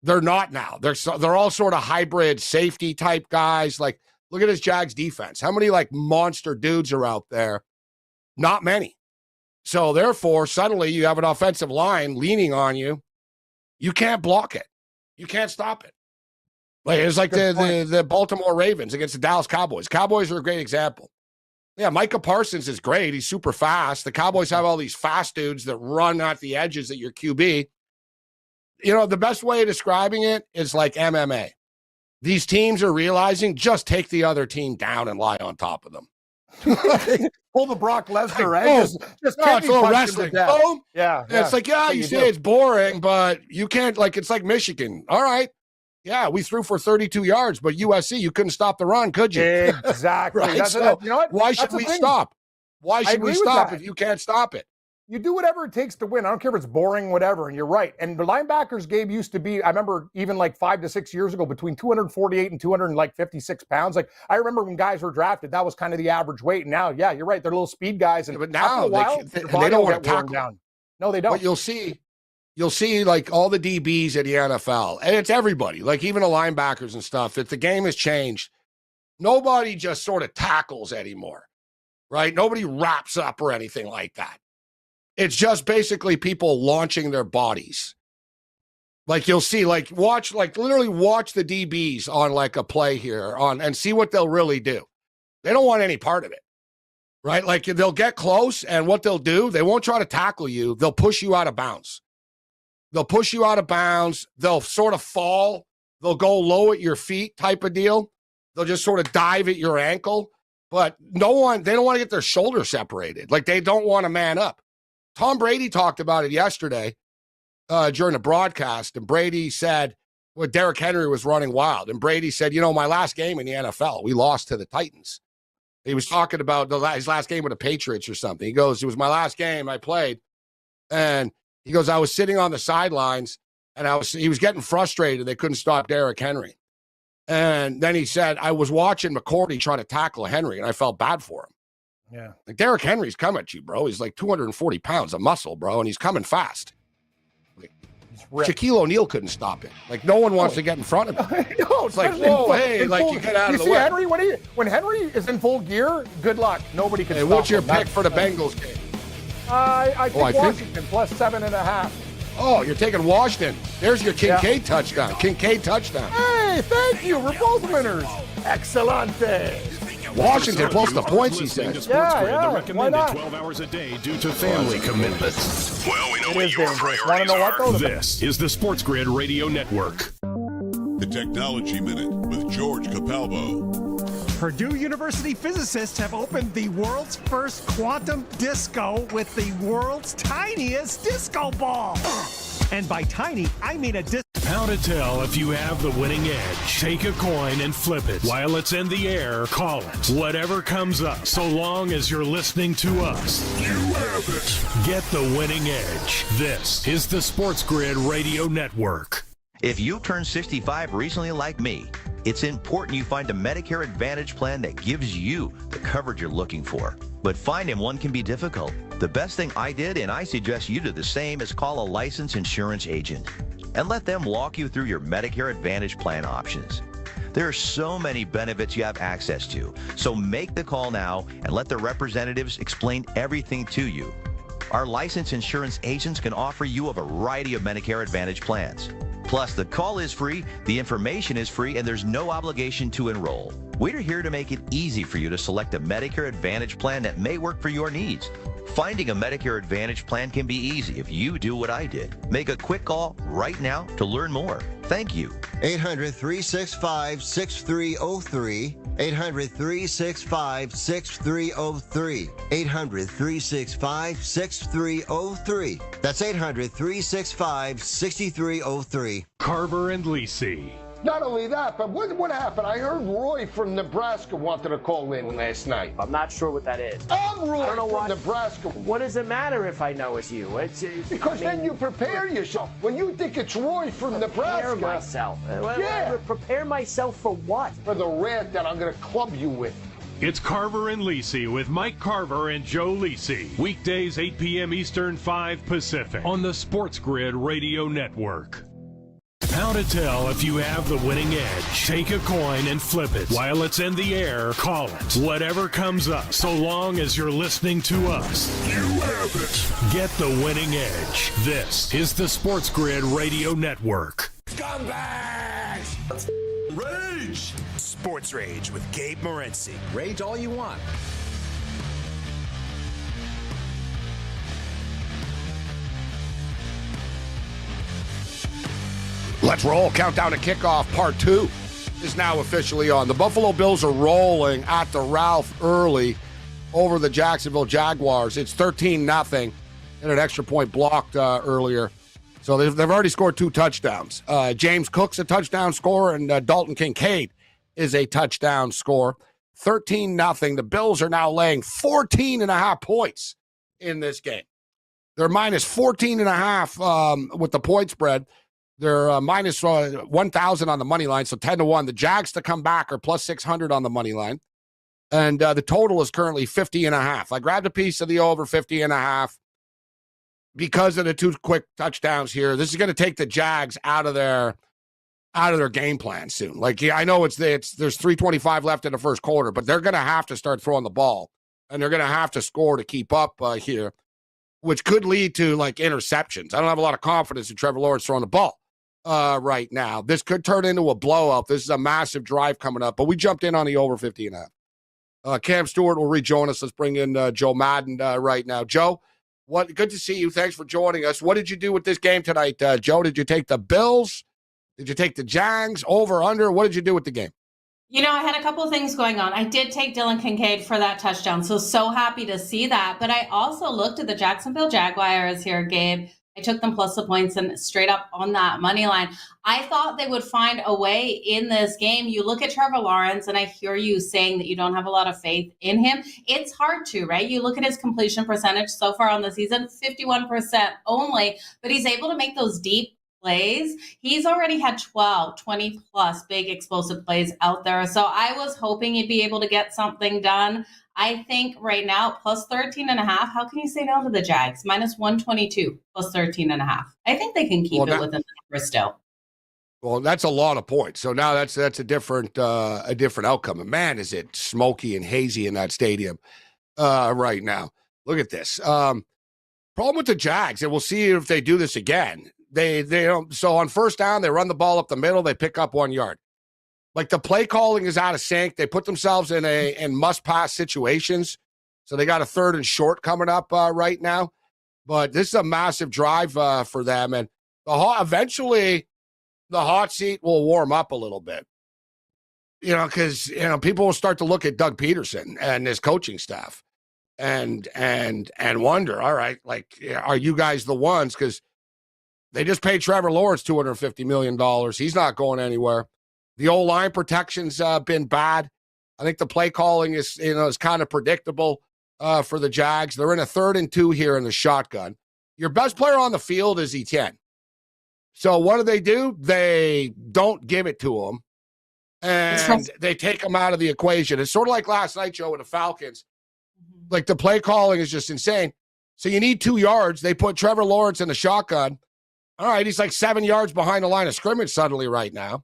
They're not now. They're all sort of hybrid safety type guys. Like, look at this Jags defense. How many like monster dudes are out there? Not many. So therefore, suddenly you have an offensive line leaning on you. You can't block it. You can't stop it. Like, it's like the Baltimore Ravens against the Dallas Cowboys. Cowboys are a great example. Yeah, Micah Parsons is great. He's super fast. The Cowboys have all these fast dudes that run at the edges at your QB. You know, the best way of describing it is like MMA. These teams are realizing just take the other team down and lie on top of them. Pull the Brock Lesnar, right? Just it's a little wrestling. Boom. Yeah. It's like, you say it's boring, but you can't, like, it's like Michigan. All right. Yeah, we threw for 32 yards, but USC, you couldn't stop the run, could you? Exactly. Right? So, you know what? Why should we stop? Why should we stop if you can't stop it? You do whatever it takes to win. I don't care if it's boring, whatever. And you're right. And the linebackers game used to be, I remember even like 5 to 6 years ago, between 248 and 256 pounds. Like, I remember when guys were drafted, that was kind of the average weight. And now, yeah, you're right. They're little speed guys. And but now they don't want to tackle down. No, they don't. But you'll see like all the DBs at the NFL, and it's everybody, like even the linebackers and stuff. If the game has changed, nobody just sort of tackles anymore, right? Nobody wraps up or anything like that. It's just basically people launching their bodies. Like you'll see, literally watch the DBs on like a play here and see what they'll really do. They don't want any part of it, right? Like they'll get close, and what they'll do, they won't try to tackle you. They'll push you out of bounds. They'll sort of fall. They'll go low at your feet type of deal. They'll just sort of dive at your ankle. But they don't want to get their shoulders separated. Like they don't want to man up. Tom Brady talked about it yesterday during the broadcast. And Brady said, well, Derrick Henry was running wild. And Brady said, my last game in the NFL, we lost to the Titans. He was talking about his last game with the Patriots or something. He goes, it was my last game I played. And he goes, I was sitting on the sidelines, and he was getting frustrated. They couldn't stop Derrick Henry. And then he said, I was watching McCourty trying to tackle Henry, and I felt bad for him. Yeah. Like, Derrick Henry's coming at you, bro. He's like 240 pounds of muscle, bro, and he's coming fast. Like, Shaquille O'Neal couldn't stop it. Like, no one wants to get in front of him. No, it's like, whoa, hey, like, you get out of the way. Henry, when Henry is in full gear, good luck. Nobody can stop him. What's your pick for the Bengals game? I think Washington plus 7.5. Oh, you're taking Washington. There's your Kincaid touchdown. Kincaid touchdown. Hey, thank you. We're both winners. Excellente. Washington plus the points, he said. The recommended 12 hours a day due to family commitments. Well, we know what your priorities are. This is the Sports Grid Radio Network. The Technology Minute with George Capalbo. Purdue University physicists have opened the world's first quantum disco with the world's tiniest disco ball. And by tiny, I mean a disco. How to tell if you have the winning edge. Take a coin and flip it. While it's in the air, call it. Whatever comes up, so long as you're listening to us. You have it. Get the winning edge. This is the Sports Grid Radio Network. If you turned 65 recently like me, it's important you find a Medicare Advantage plan that gives you the coverage you're looking for. But finding one can be difficult. The best thing I did, and I suggest you do the same, is call a licensed insurance agent and let them walk you through your Medicare Advantage plan options. There are so many benefits you have access to, so make the call now and let the representatives explain everything to you. Our licensed insurance agents can offer you a variety of Medicare Advantage plans. Plus, the call is free, the information is free, and there's no obligation to enroll. We're here to make it easy for you to select a Medicare Advantage plan that may work for your needs. Finding a Medicare Advantage plan can be easy if you do what I did. Make a quick call right now to learn more. Thank you. 800-365-6303. 800-365-6303. 800-365-6303. That's 800-365-6303. Carver and Lisi. Not only that, but what happened? I heard Roy from Nebraska wanted to call in last night. I'm not sure what that is. I'm Roy I don't know from Nebraska. What does it matter if I know it's you? Because then you prepare yourself. When you think it's Roy from Nebraska. Prepare myself. Yeah. Prepare myself for what? For the rant that I'm going to club you with. It's Carver and Lisi with Mike Carver and Joe Lisi. Weekdays 8 p.m. Eastern, 5 Pacific on the Sports Grid Radio Network. How to tell if you have the winning edge. Take a coin and flip it. While it's in the air, call it. Whatever comes up, so long as you're listening to us. You have it. Get the winning edge. This is the Sports Grid Radio Network. Scumbags! Rage! Sports Rage with Gabe Morency. Rage all you want. Let's roll. Countdown to kickoff. Part 2 is now officially on. The Buffalo Bills are rolling at the Ralph early over the Jacksonville Jaguars. It's 13-0 and an extra point blocked earlier. So they've already scored 2 touchdowns. James Cook's a touchdown scorer, and Dalton Kincaid is a touchdown scorer. 13-0. The Bills are now laying 14.5 points in this game. They're minus 14.5 with the point spread. They're minus 1,000 on the money line, so 10-1. The Jags to come back are plus 600 on the money line. And the total is currently 50.5. I grabbed a piece of the over 50.5 because of the 2 quick touchdowns here. This is going to take the Jags out of their game plan soon. Like, yeah, I know there's 3:25 left in the first quarter, but they're going to have to start throwing the ball, and they're going to have to score to keep up here, which could lead to like interceptions. I don't have a lot of confidence in Trevor Lawrence throwing the ball right now. This could turn into a blowout. This is a massive drive coming up, but we jumped in on the over 50.5. Cam Stewart will rejoin us. Let's bring in Joe Madden right now. Joe, good to see you. Thanks for joining us. What did you do with this game tonight, Joe? Did you take the Bills? Did you take the Jags? Over, under? What did you do with the game? You know, I had a couple of things going on. I did take Dylan Kincaid for that touchdown, so happy to see that. But I also looked at the Jacksonville Jaguars here, Gabe. I took them plus the points and straight up on that money line. I thought they would find a way in this game. You look at Trevor Lawrence, and I hear you saying that you don't have a lot of faith in him. It's hard to, right? You look at his completion percentage so far on the season, 51% only, but he's able to make those deep plays. He's already had 20 plus big explosive plays out there. So I was hoping he'd be able to get something done. I think right now, plus 13.5. How can you say no to the Jags? Minus 122, plus 13.5. I think they can keep it within the number still. Well, that's a lot of points. So now that's a different outcome. And man, is it smoky and hazy in that stadium right now. Look at this. Problem with the Jags, and we'll see if they do this again. They don't. So on first down, they run the ball up the middle. They pick up 1 yard. Like the play calling is out of sync. They put themselves in must pass situations. So they got a 3rd and short coming up right now. But this is a massive drive for them, and eventually the hot seat will warm up a little bit. You know, because people will start to look at Doug Peterson and his coaching staff, and wonder, all right, like, are you guys the ones? Because they just paid Trevor Lawrence $250 million. He's not going anywhere. The O-line protection's been bad. I think the play calling is kind of predictable for the Jags. They're in a 3rd and 2 here in the shotgun. Your best player on the field is Etienne. So what do? They don't give it to him, and they take him out of the equation. It's sort of like last night, Joe, with the Falcons. Like the play calling is just insane. So you need 2 yards. They put Trevor Lawrence in the shotgun. All right, he's like 7 yards behind the line of scrimmage suddenly right now.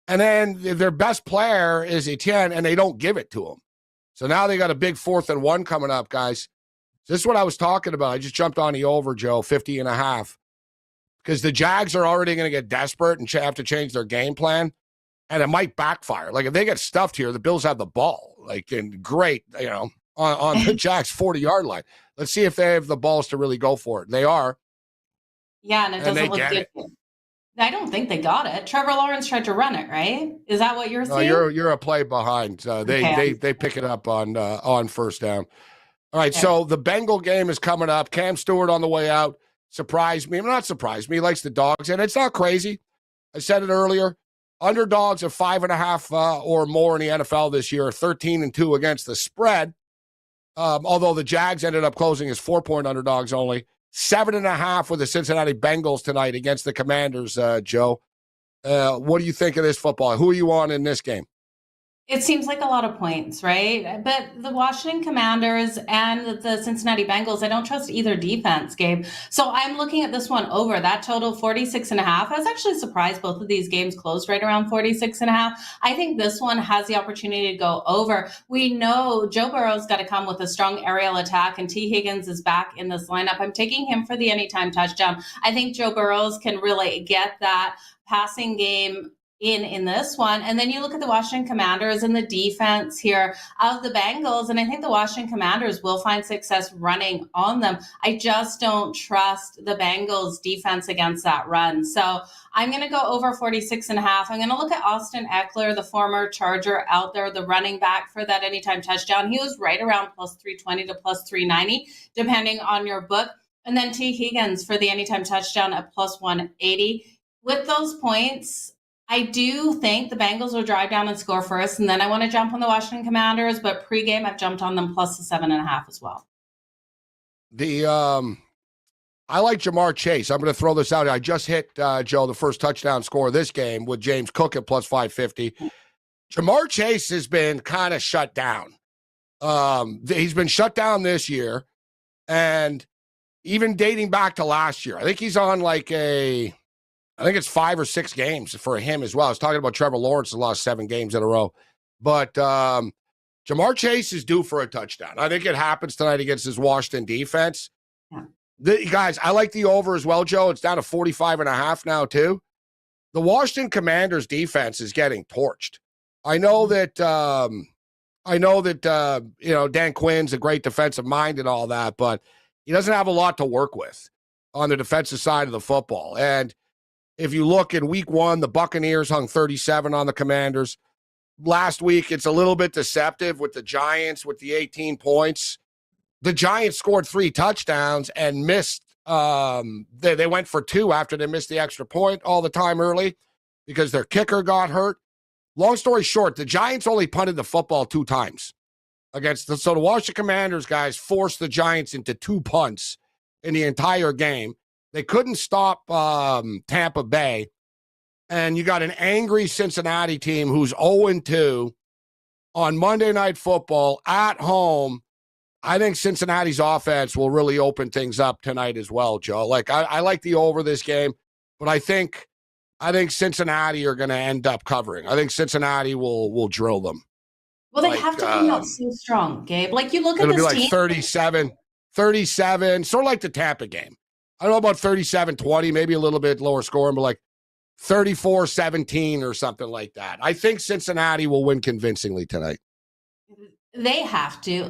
And then their best player is Etienne, and they don't give it to him. So now they got a big 4th and 1 coming up, guys. This is what I was talking about. I just jumped on the over, Joe, 50.5. Because the Jags are already going to get desperate and have to change their game plan, and it might backfire. Like, if they get stuffed here, the Bills have the ball. Like, and great, on the Jags' 40-yard line. Let's see if they have the balls to really go for it. They are. Yeah, and it doesn't look good. I don't think they got it. Trevor Lawrence tried to run it, right? Is that what you're seeing? You're a play behind. They pick it up on first down. All right, so the Bengal game is coming up. Cam Stewart on the way out surprised me. Not surprised me. He likes the dogs, and it's not crazy. I said it earlier. Underdogs of 5.5 or more in the NFL this year, 13-2 against the spread. Although the Jags ended up closing as 4-point underdogs only. 7.5 with the Cincinnati Bengals tonight against the Commanders, Joe. What do you think of this football? Who are you on in this game? It seems like a lot of points, right? But the Washington Commanders and the Cincinnati Bengals, I don't trust either defense, Gabe. So I'm looking at this one over. That total 46.5. I was actually surprised both of these games closed right around 46.5. I think this one has the opportunity to go over. We know Joe Burrow's got to come with a strong aerial attack, and T. Higgins is back in this lineup. I'm taking him for the anytime touchdown. I think Joe Burrows can really get that passing game in this one. And then you look at the Washington Commanders and the defense here of the Bengals, and I think the Washington Commanders will find success running on them. I just don't trust the Bengals defense against that run. So I'm going to go over 46.5. I'm going to look at Austin Eckler, the former Charger out there, the running back for that anytime touchdown. He was right around plus 320 to plus 390, depending on your book. And then T. Higgins for the anytime touchdown at plus 180. With those points, I do think the Bengals will drive down and score first, and then I want to jump on the Washington Commanders, but pregame I've jumped on them plus the 7.5 as well. I like Jamar Chase. I'm going to throw this out. I just hit, Joe, the first touchdown score of this game with James Cook at plus 550. Jamar Chase has been kind of shut down. He's been shut down this year, and even dating back to last year. I think he's on I think it's 5 or 6 games for him as well. I was talking about Trevor Lawrence, who lost 7 games in a row. But Jamar Chase is due for a touchdown. I think it happens tonight against his Washington defense. Yeah. Guys, I like the over as well, Joe. It's down to 45.5 now, too. The Washington Commanders defense is getting torched. I know that Dan Quinn's a great defensive mind and all that, but he doesn't have a lot to work with on the defensive side of the football. And if you look in week 1, the Buccaneers hung 37 on the Commanders. Last week, it's a little bit deceptive with the Giants with the 18 points. The Giants scored 3 touchdowns and missed. They went for 2 after they missed the extra point all the time early because their kicker got hurt. Long story short, the Giants only punted the football 2 times so the Washington Commanders, guys, forced the Giants into 2 punts in the entire game. They couldn't stop Tampa Bay. And you got an angry Cincinnati team who's 0-2 on Monday Night Football at home. I think Cincinnati's offense will really open things up tonight as well, Joe. I like the over this game, but I think Cincinnati are going to end up covering. I think Cincinnati will drill them. Well, they have to come out so strong, Gabe. You look at this team. It'll be 37, sort of like the Tampa game. I don't know about 37-20, maybe a little bit lower scoring, but 34-17 or something like that. I think Cincinnati will win convincingly tonight. They have to.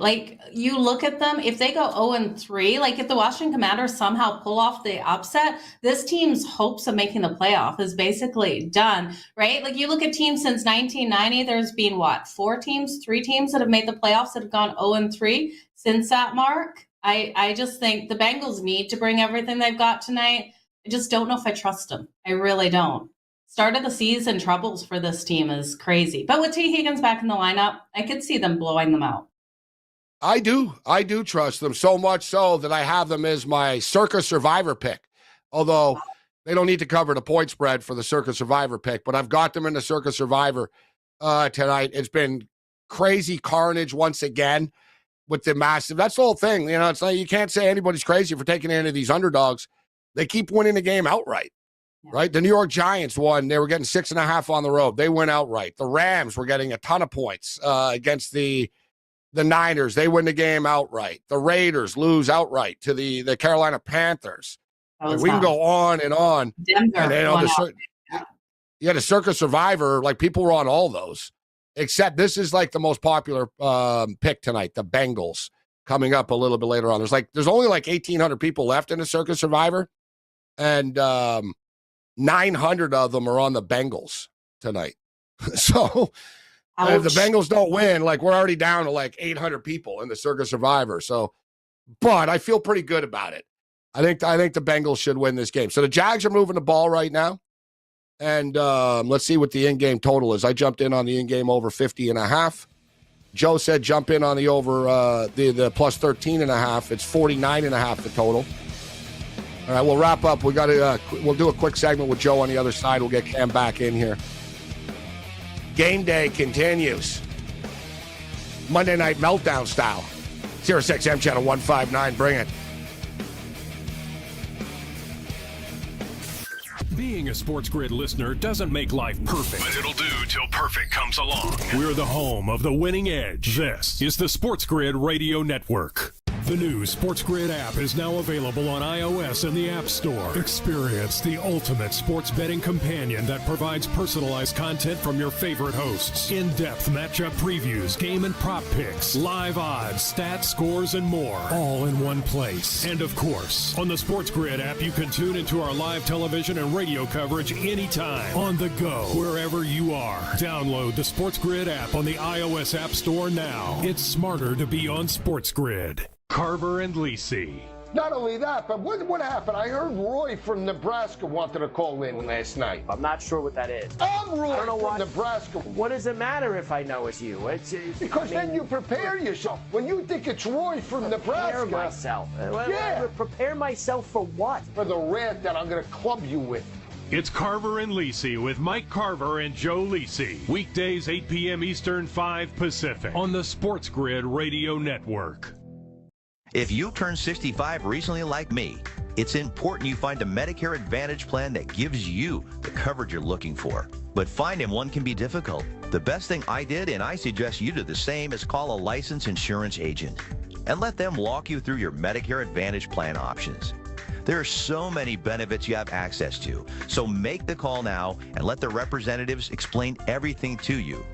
You look at them, if they go 0-3, if the Washington Commanders somehow pull off the upset, this team's hopes of making the playoff is basically done, right? You look at teams since 1990, there's been 3 teams that have made the playoffs that have gone 0-3 since that mark. I just think the Bengals need to bring everything they've got tonight. I just don't know if I trust them. I really don't. Start of the season troubles for this team is crazy. But with T. Higgins back in the lineup, I could see them blowing them out. I do trust them, so much so that I have them as my Circa Survivor pick. Although they don't need to cover the point spread for the Circa Survivor pick, but I've got them in the Circa Survivor tonight. It's been crazy carnage once again with the massive. That's the whole thing. It's you can't say anybody's crazy for taking any of these underdogs. They keep winning the game outright. Right? The New York Giants won. They were getting 6.5 on the road. They win outright. The Rams were getting a ton of points against the Niners. They win the game outright. The Raiders lose outright to the Carolina Panthers. We can go on and on. Denver and, the Circa Survivor, people were on all those. Except this is the most popular pick tonight, the Bengals coming up a little bit later on. There's only like 1,800 people left in the Circus Survivor, and 900 of them are on the Bengals tonight. So if the Bengals don't win, like we're already down to like 800 people in the Circus Survivor. So, but I feel pretty good about it. I think the Bengals should win this game. So the Jags are moving the ball right now. And let's see what the in-game total is. I jumped in on the in-game over 50.5. Joe said jump in on the over the plus 13.5. It's 49.5 the total. All right, we'll wrap up. We'll do a quick segment with Joe on the other side. We'll get Cam back in here. Game day continues. Monday Night Meltdown style. Sirius XM channel 159. Bring it. Being a SportsGrid listener doesn't make life perfect, but it'll do till perfect comes along. We're the home of the winning edge. This is the SportsGrid Radio Network. The new SportsGrid app is now available on iOS and the App Store. Experience the ultimate sports betting companion that provides personalized content from your favorite hosts. In-depth matchup previews, game and prop picks, live odds, stats, scores, and more. All in one place. And of course, on the SportsGrid app, you can tune into our live television and radio coverage anytime. On the go, wherever you are. Download the SportsGrid app on the iOS App Store now. It's smarter to be on SportsGrid. Carver and Lisi. Not only that, but what happened? I heard Roy from Nebraska wanted to call in last night. I'm not sure what that is. I'm Roy from Nebraska. What does it matter if I know it's you? Because then you prepare yourself. When you think it's Roy from Nebraska. Prepare myself. Yeah. Prepare myself for what? For the wrath that I'm going to club you with. It's Carver and Lisi with Mike Carver and Joe Lisi. Weekdays 8 p.m. Eastern, 5 Pacific on the SportsGrid Radio Network. If you turned 65 recently like me, it's important you find a Medicare Advantage plan that gives you the coverage you're looking for. But finding one can be difficult. The best thing I did, and I suggest you do the same, is call a licensed insurance agent and let them walk you through your Medicare Advantage plan options. There are so many benefits you have access to, so make the call now and let the representatives explain everything to you.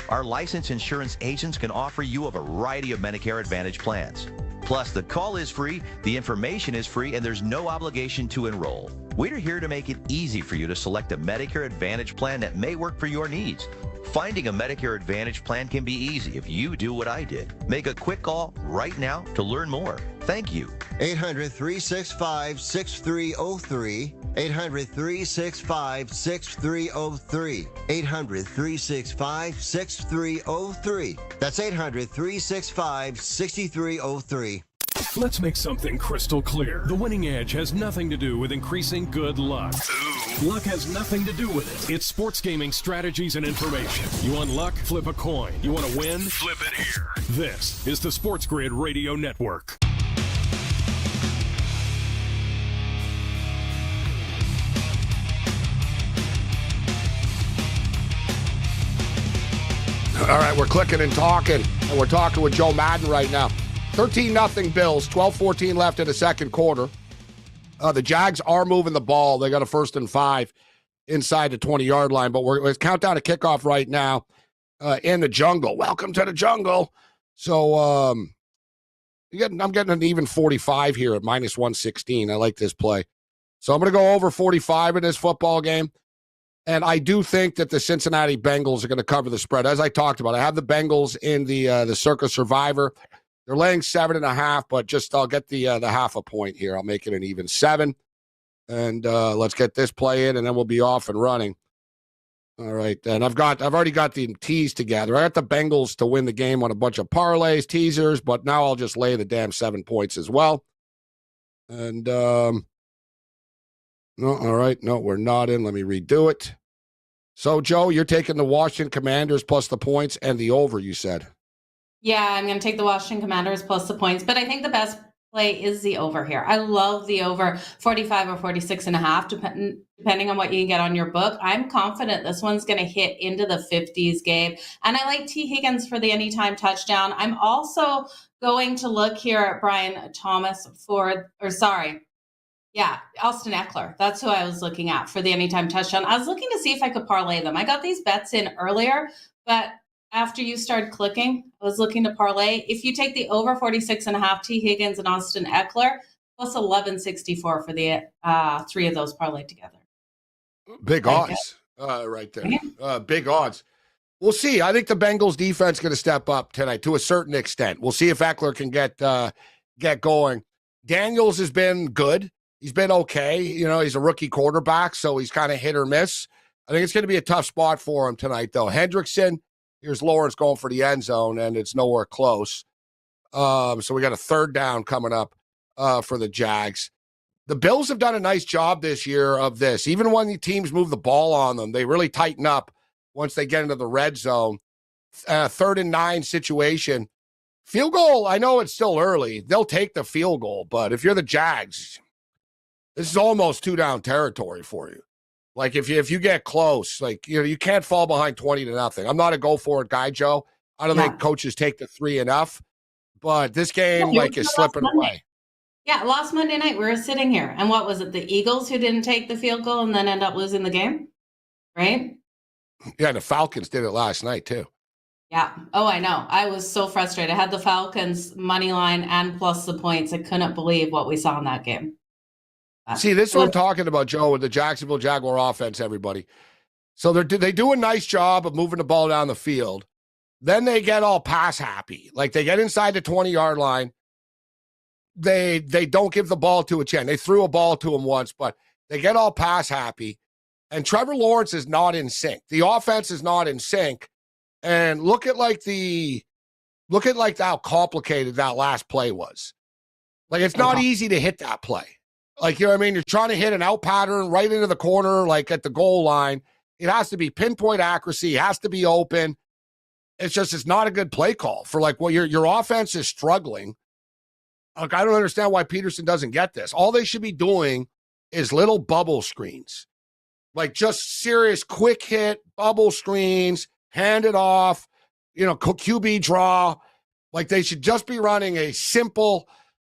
Our licensed insurance agents can offer you a variety of Medicare Advantage plans. Plus, the call is free, the information is free, and there's no obligation to enroll. We're here to make it easy for you to select a Medicare Advantage plan that may work for your needs. Finding a Medicare Advantage plan can be easy if you do what I did. Make a quick call right now to learn more. Thank you. 800-365-6303. 800-365-6303. 800-365-6303. That's 800-365-6303. Let's make something crystal clear. The winning edge has nothing to do with increasing good luck. Luck has nothing to do with it. It's sports gaming strategies and information. You want luck? Flip a coin. You want to win? Flip it here. This is the SportsGrid Radio Network. All right, we're clicking and talking, and we're talking with Joe Madden right now. 13-0 Bills, 12-14 left in the second quarter. The Jags are moving the ball. They got a 1st and 5 inside the 20-yard line, but we're countdown to kickoff right now in the jungle. Welcome to the jungle. So I'm getting an even 45 here at minus 116. I like this play. So I'm going to go over 45 in this football game. And I do think that the Cincinnati Bengals are going to cover the spread. As I talked about, I have the Bengals in the Circus Survivor. They're laying 7.5, but I'll get the half a point here. I'll make it an even 7. And let's get this play in, and then we'll be off and running. All right, and I've already got the teas together. I got the Bengals to win the game on a bunch of parlays, teasers, but now I'll just lay the damn 7 points as well. And no, all right, no, we're not in. Let me redo it. So, Joe, you're taking the Washington Commanders plus the points and the over, you said. Yeah, I'm going to take the Washington Commanders plus the points, but I think the best play is the over here. I love the over 45 or 46.5, depending on what you can get on your book. I'm confident this one's going to hit into the 50s, Gabe. And I like T. Higgins for the anytime touchdown. I'm also going to look here at Brian Thomas Austin Eckler. That's who I was looking at for the anytime touchdown. I was looking to see if I could parlay them. I got these bets in earlier, but after you started clicking, I was looking to parlay. If you take the over 46.5, T. Higgins and Austin Eckler, plus 1164 for the three of those parlayed together. Big odds right there. Big odds. We'll see. I think the Bengals defense going to step up tonight to a certain extent. We'll see if Eckler can get going. Daniels has been good. He's been okay. He's a rookie quarterback, so he's kind of hit or miss. I think it's going to be a tough spot for him tonight, though. Hendrickson, here's Lawrence going for the end zone, and it's nowhere close. So we got a third down coming up for the Jags. The Bills have done a nice job this year of this. Even when the teams move the ball on them, they really tighten up once they get into the red zone. 3rd and 9 situation. Field goal, I know it's still early. They'll take the field goal, but if you're the Jags, this is almost 2-down territory for you. Like if you get close, you can't fall behind 20-0. I'm not a go for it guy, Joe. I don't think coaches take the 3 enough, but this game is slipping away. Yeah, last Monday night we were sitting here, and what was it? The Eagles who didn't take the field goal and then end up losing the game, right? Yeah, the Falcons did it last night too. Yeah. Oh, I know. I was so frustrated. I had the Falcons money line and plus the points. I couldn't believe what we saw in that game. See, this is what I'm talking about, Joe, with the Jacksonville Jaguar offense, everybody. So they do a nice job of moving the ball down the field. Then they get all pass happy. Like they get inside the 20-yard line. They don't give the ball to a Chen. They threw a ball to him once, but they get all pass happy. And Trevor Lawrence is not in sync. The offense is not in sync. And look at how complicated that last play was. Like it's not easy to hit that play. Like, you know what I mean? You're trying to hit an out pattern right into the corner, like at the goal line. It has to be pinpoint accuracy. It has to be open. It's not a good play call for your offense is struggling. Like, I don't understand why Peterson doesn't get this. All they should be doing is little bubble screens. Like just serious quick hit bubble screens, hand it off, QB draw. Like they should just be running a simple,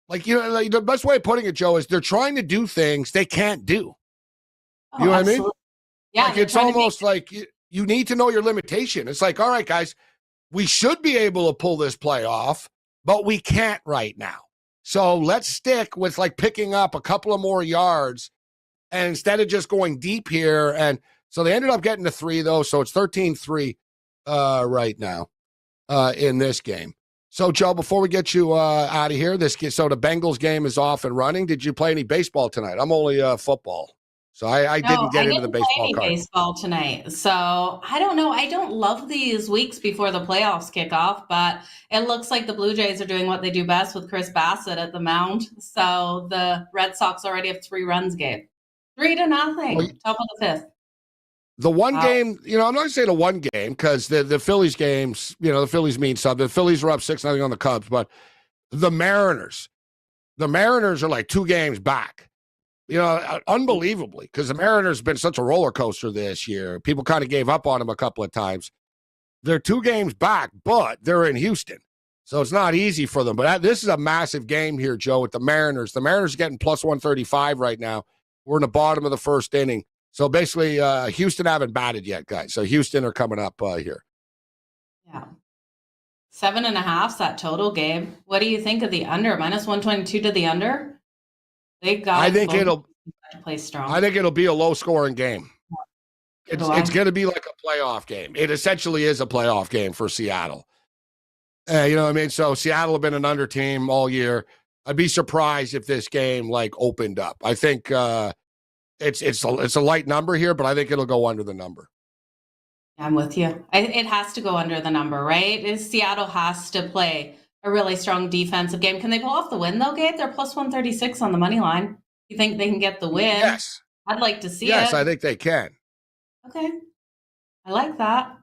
the best way of putting it, Joe, is they're trying to do things they can't do. You know what I mean? Yeah. Like it's almost like you need to know your limitation. It's like, all right, guys, we should be able to pull this play off, but we can't right now. So let's stick with picking up a couple of more yards and instead of just going deep here. And so they ended up getting to 3 though. So it's 13-3 right now in this game. So Joe, before we get you out of here, the Bengals game is off and running. Did you play any baseball tonight? I'm only football. So I didn't get into the baseball card. Baseball tonight. So I don't know. I don't love these weeks before the playoffs kick off, but it looks like the Blue Jays are doing what they do best with Chris Bassett at the mound. So the Red Sox already have 3 runs, Gabe. 3-0, top of the 5th. The one game, I'm not going to say the one game because the Phillies games, the Phillies mean something. The Phillies are up 6-0 on the Cubs, but the Mariners are like 2 games back. Unbelievably, because the Mariners have been such a roller coaster this year. People kind of gave up on them a couple of times. They're 2 games back, but they're in Houston. So it's not easy for them. But this is a massive game here, Joe, with the Mariners. The Mariners are getting plus 135 right now. We're in the bottom of the 1st inning. So basically, Houston haven't batted yet, guys. So Houston are coming up here. Yeah. 7.5's that total, Gabe. What do you think of the under? Minus 122 to the under? I think it'll play strong. I think it'll be a low-scoring game. It's going to be like a playoff game. It essentially is a playoff game for Seattle. You know what I mean? So Seattle have been an under team all year. I'd be surprised if this game opened up. I think it's a light number here, but I think it'll go under the number. I'm with you. It has to go under the number, right? Seattle has to play a really strong defensive game. Can they pull off the win, though, Gabe? They're plus 136 on the money line. You think they can get the win? Yes. I'd like to see it. Yes, I think they can. Okay. I like that.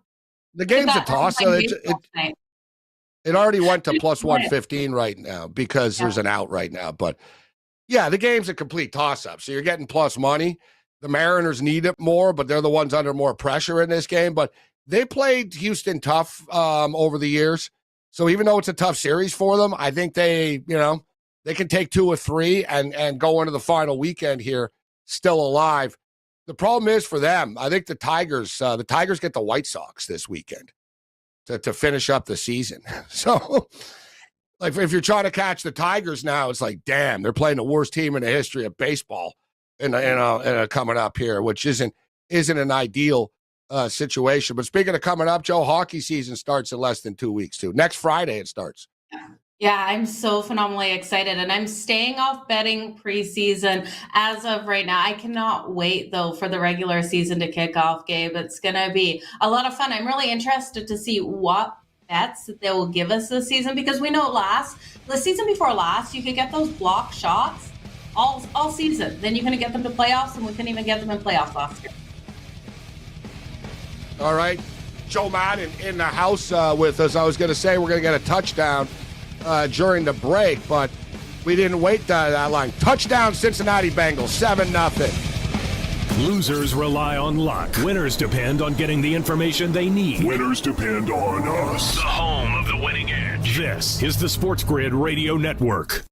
The game's a toss. So it already went to plus 115 right now because there's an out right now. But, yeah, the game's a complete toss-up. So you're getting plus money. The Mariners need it more, but they're the ones under more pressure in this game. But they played Houston tough over the years. So even though it's a tough series for them, I think they can take 2 or 3 and go into the final weekend here still alive. The problem is for them, I think the Tigers get the White Sox this weekend. to finish up the season. So, like, if you're trying to catch the Tigers now, it's like, damn, they're playing the worst team in the history of baseball coming up here, which isn't an ideal situation. But speaking of coming up, Joe, hockey season starts in less than 2 weeks, too. Next Friday it starts. Yeah, I'm so phenomenally excited, and I'm staying off betting preseason as of right now. I cannot wait, though, for the regular season to kick off, Gabe. It's going to be a lot of fun. I'm really interested to see what bets that they will give us this season, because we know the season before last, you could get those block shots all season. Then you couldn't get them to playoffs, and we couldn't even get them in playoffs last year. All right. Joe Madden in the house with us. I was going to say we're going to get a touchdown during the break, but we didn't wait that long. Touchdown Cincinnati Bengals, 7-0. Losers rely on luck. Winners depend on getting the information they need. Winners depend on us. The home of the winning edge. This is the SportsGrid Radio Network.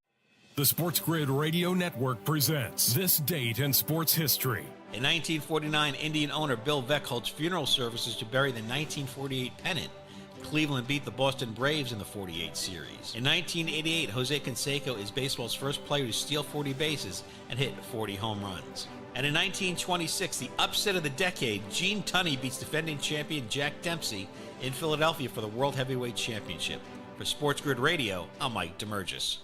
The SportsGrid Radio Network presents This Date in Sports History. In 1949, Indian owner Bill Veckholt's funeral services to bury the 1948 pennant. Cleveland beat the Boston Braves in the 48 series. In 1988, Jose Canseco is baseball's first player to steal 40 bases and hit 40 home runs. And in 1926, the upset of the decade, Gene Tunney beats defending champion Jack Dempsey in Philadelphia for the World Heavyweight Championship. For SportsGrid Radio, I'm Mike DeMurgis.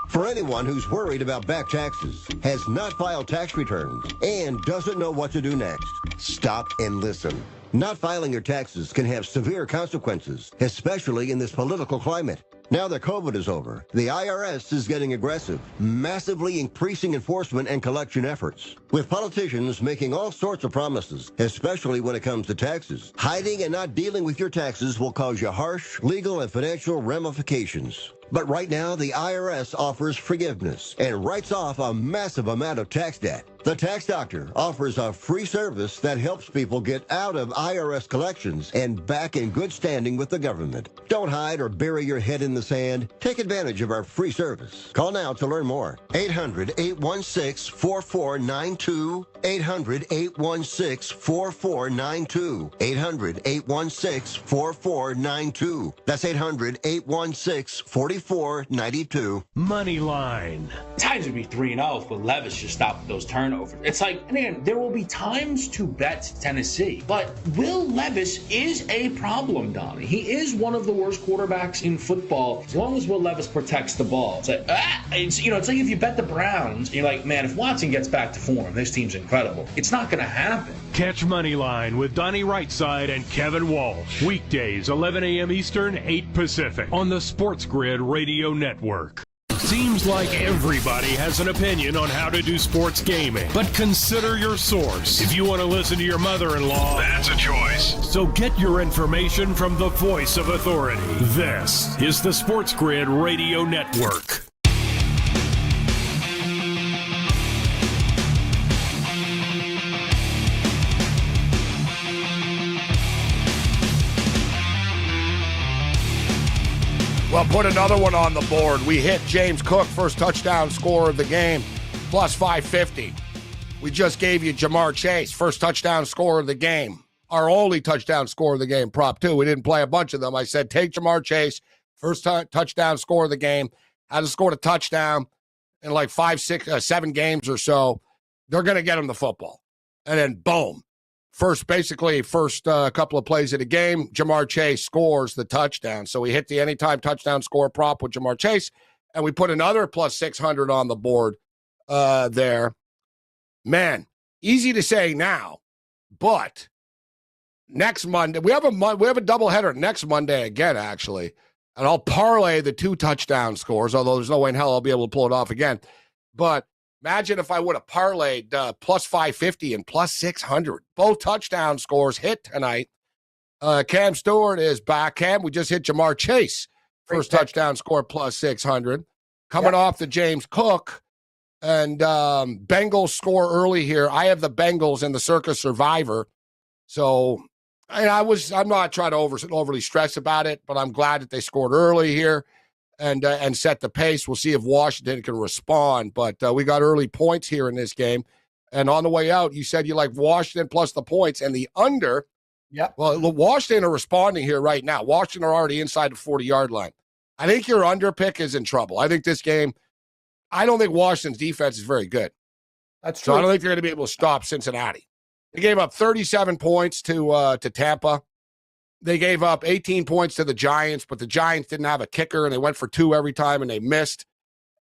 For anyone who's worried about back taxes, has not filed tax returns, and doesn't know what to do next, stop and listen. Not filing your taxes can have severe consequences, especially in this political climate. Now that COVID is over, the IRS is getting aggressive, massively increasing enforcement and collection efforts. With politicians making all sorts of promises, especially when it comes to taxes, hiding and not dealing with your taxes will cause you harsh legal and financial ramifications. But right now, the IRS offers forgiveness and writes off a massive amount of tax debt. The Tax Doctor offers a free service that helps people get out of IRS collections and back in good standing with the government. Don't hide or bury your head in the sand. Take advantage of our free service. Call now to learn more. 800-816-4492. 800-816-4492. 800-816-4492. That's 800-816-4492. Money line. Times would be 3-0 if Levis just stopped those turnovers. It's like, and again, there will be times to bet Tennessee, but Will Levis is a problem, Donnie. He is one of the worst quarterbacks in football as long as Will Levis protects the ball. It's like, it's like if you bet the Browns, you're like, man, if Watson gets back to form, this team's incredible. It's not going to happen. Catch Money Line with Donnie Rightside and Kevin Walsh. Weekdays, 11 a.m. Eastern, 8 Pacific on the SportsGrid Radio Network. Seems like everybody has an opinion on how to do sports gaming, but consider your source. If you want to listen to your mother-in-law, that's a choice. So get your information from the voice of authority. This is the SportsGrid Radio Network. Well, put another one on the board. We hit James Cook, first touchdown scorer of the game, plus 550. We just gave you Jamar Chase, first touchdown scorer of the game. Our only touchdown scorer of the game, prop 2. We didn't play a bunch of them. I said, take Jamar Chase, first touchdown scorer of the game. Hasn't scored a touchdown in like 7 games or so. They're going to get him the football. And then, boom. First couple of plays of the game, Jamar Chase scores the touchdown. So we hit the anytime touchdown score prop with Jamar Chase, and we put another plus 600 on the board there. Man, easy to say now, but next Monday, we have a doubleheader next Monday again, actually, and I'll parlay the 2 touchdown scores, although there's no way in hell I'll be able to pull it off again. But imagine if I would have parlayed plus 550 and plus 600. Both touchdown scores hit tonight. Cam Stewart is back. Cam, we just hit Jamar Chase. First touchdown score plus 600. Coming off the James Cook. And Bengals score early here. I have the Bengals in the Circus Survivor. So I'm not trying to overly stress about it, but I'm glad that they scored early here. And set the pace. We'll see if Washington can respond. But we got early points here in this game. And on the way out, you said you like Washington plus the points and the under Yeah. Well, Washington are responding here right now. Washington are already inside the 40-yard line. I think your under pick is in trouble. I think this game, I don't think Washington's defense is very good. That's true. So I don't think they're going to be able to stop Cincinnati. They gave up 37 points to Tampa. They gave up 18 points to the Giants, but the Giants didn't have a kicker, and they went for 2 every time, and they missed.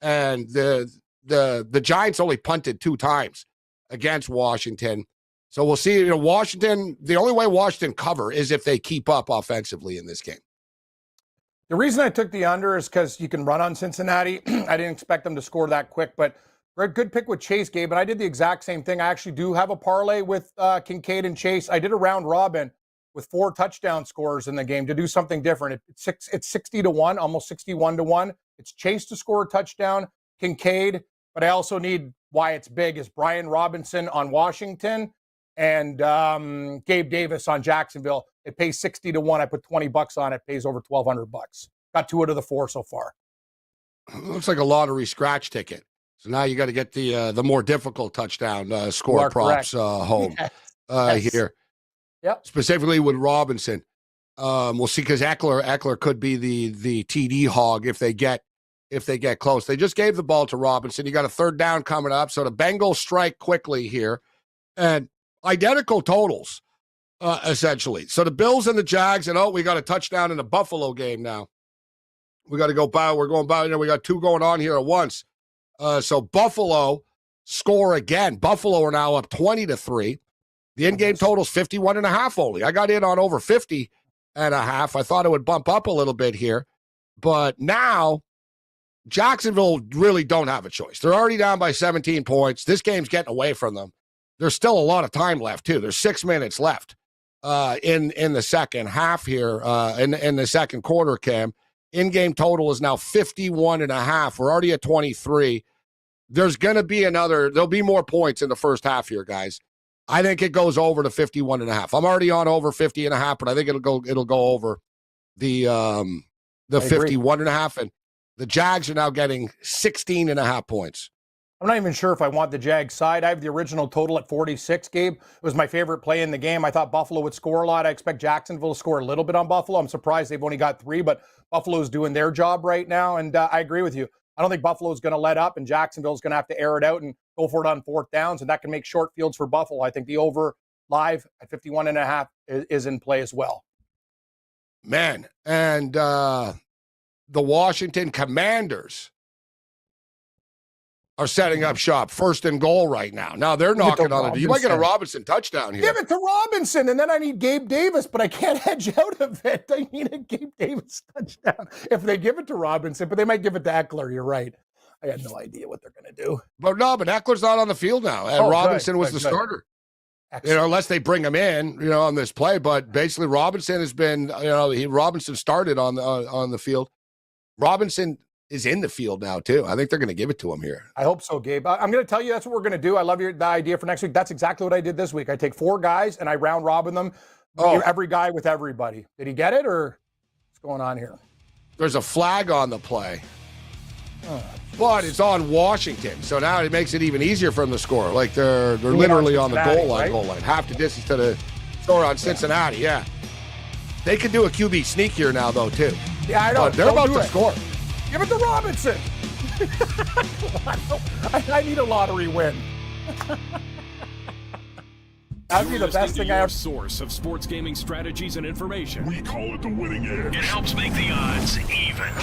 And the Giants only punted 2 times against Washington. So we'll see. Washington, the only way Washington cover is if they keep up offensively in this game. The reason I took the under is because you can run on Cincinnati. I didn't expect them to score that quick, but good pick with Chase, Gabe. And I did the exact same thing. I actually do have a parlay with Kincaid and Chase. I did a round robin with 4 touchdown scores in the game to do something different. It's 60-1, almost 61-1. It's Chase to score a touchdown, Kincaid, but I also need why it's big is Brian Robinson on Washington and Gabe Davis on Jacksonville. It pays 60-1. I put $20 on it. Pays over $1,200. Got 2 out of the 4 so far. Looks like a lottery scratch ticket. So now you got to get the more difficult touchdown score props home here. Yep. Specifically with Robinson. We'll see because Eckler could be the TD hog if they get close. They just gave the ball to Robinson. You got a 3rd down coming up. So the Bengals strike quickly here. And identical totals, essentially. So the Bills and the Jags, and we got a touchdown in the Buffalo game now. We got to go by. We're going by. We got 2 going on here at once. So Buffalo score again. Buffalo are now up 20-3. The in-game total's 51.5 only. I got in on over 50.5. I thought it would bump up a little bit here. But now Jacksonville really don't have a choice. They're already down by 17 points. This game's getting away from them. There's still a lot of time left, too. There's 6 minutes left in the second half here, in the second quarter, Cam. In-game total is now 51.5. We're already at 23. There's going to be there'll be more points in the first half here, guys. I think it goes over to 51.5. I'm already on over 50.5, but I think it'll go over the 51.5. And the Jags are now getting 16.5 points. I'm not even sure if I want the Jags side. I have the original total at 46, Gabe. It was my favorite play in the game. I thought Buffalo would score a lot. I expect Jacksonville to score a little bit on Buffalo. I'm surprised they've only got 3, but Buffalo's doing their job right now, and I agree with you. I don't think Buffalo's going to let up, and Jacksonville's going to have to air it out and go for it on 4th downs, and that can make short fields for Buffalo. I think the over live at 51.5 is in play as well. Man, and the Washington Commanders are setting up shop 1st and goal right now. Now they're knocking on it. You might get a Robinson touchdown here. Give it to Robinson, and then I need Gabe Davis, but I can't hedge out of it. I need a Gabe Davis touchdown if they give it to Robinson, but they might give it to Eckler. You're right. I had no idea what they're going to do. But Eckler's not on the field now, and Robinson was the starter. Unless they bring him in, on this play. But basically, Robinson has been, Robinson started on the field. Robinson is in the field now, too. I think they're going to give it to him here. I hope so, Gabe. I'm going to tell you that's what we're going to do. I love the idea for next week. That's exactly what I did this week. I take 4 guys, and I round robin them. Every guy with everybody. Did he get it, or what's going on here? There's a flag on the play. But it's on Washington, so now it makes it even easier for them to score. Like they're literally on the goal line. Half the distance to the score on Cincinnati, yeah. They could do a QB sneak here now, though, too. Yeah, I know. But they're about to score. Give it to Robinson. I need a lottery win. That'd be the best thing I ever. Source of sports gaming strategies and information. We call it the winning edge. It helps make the odds even.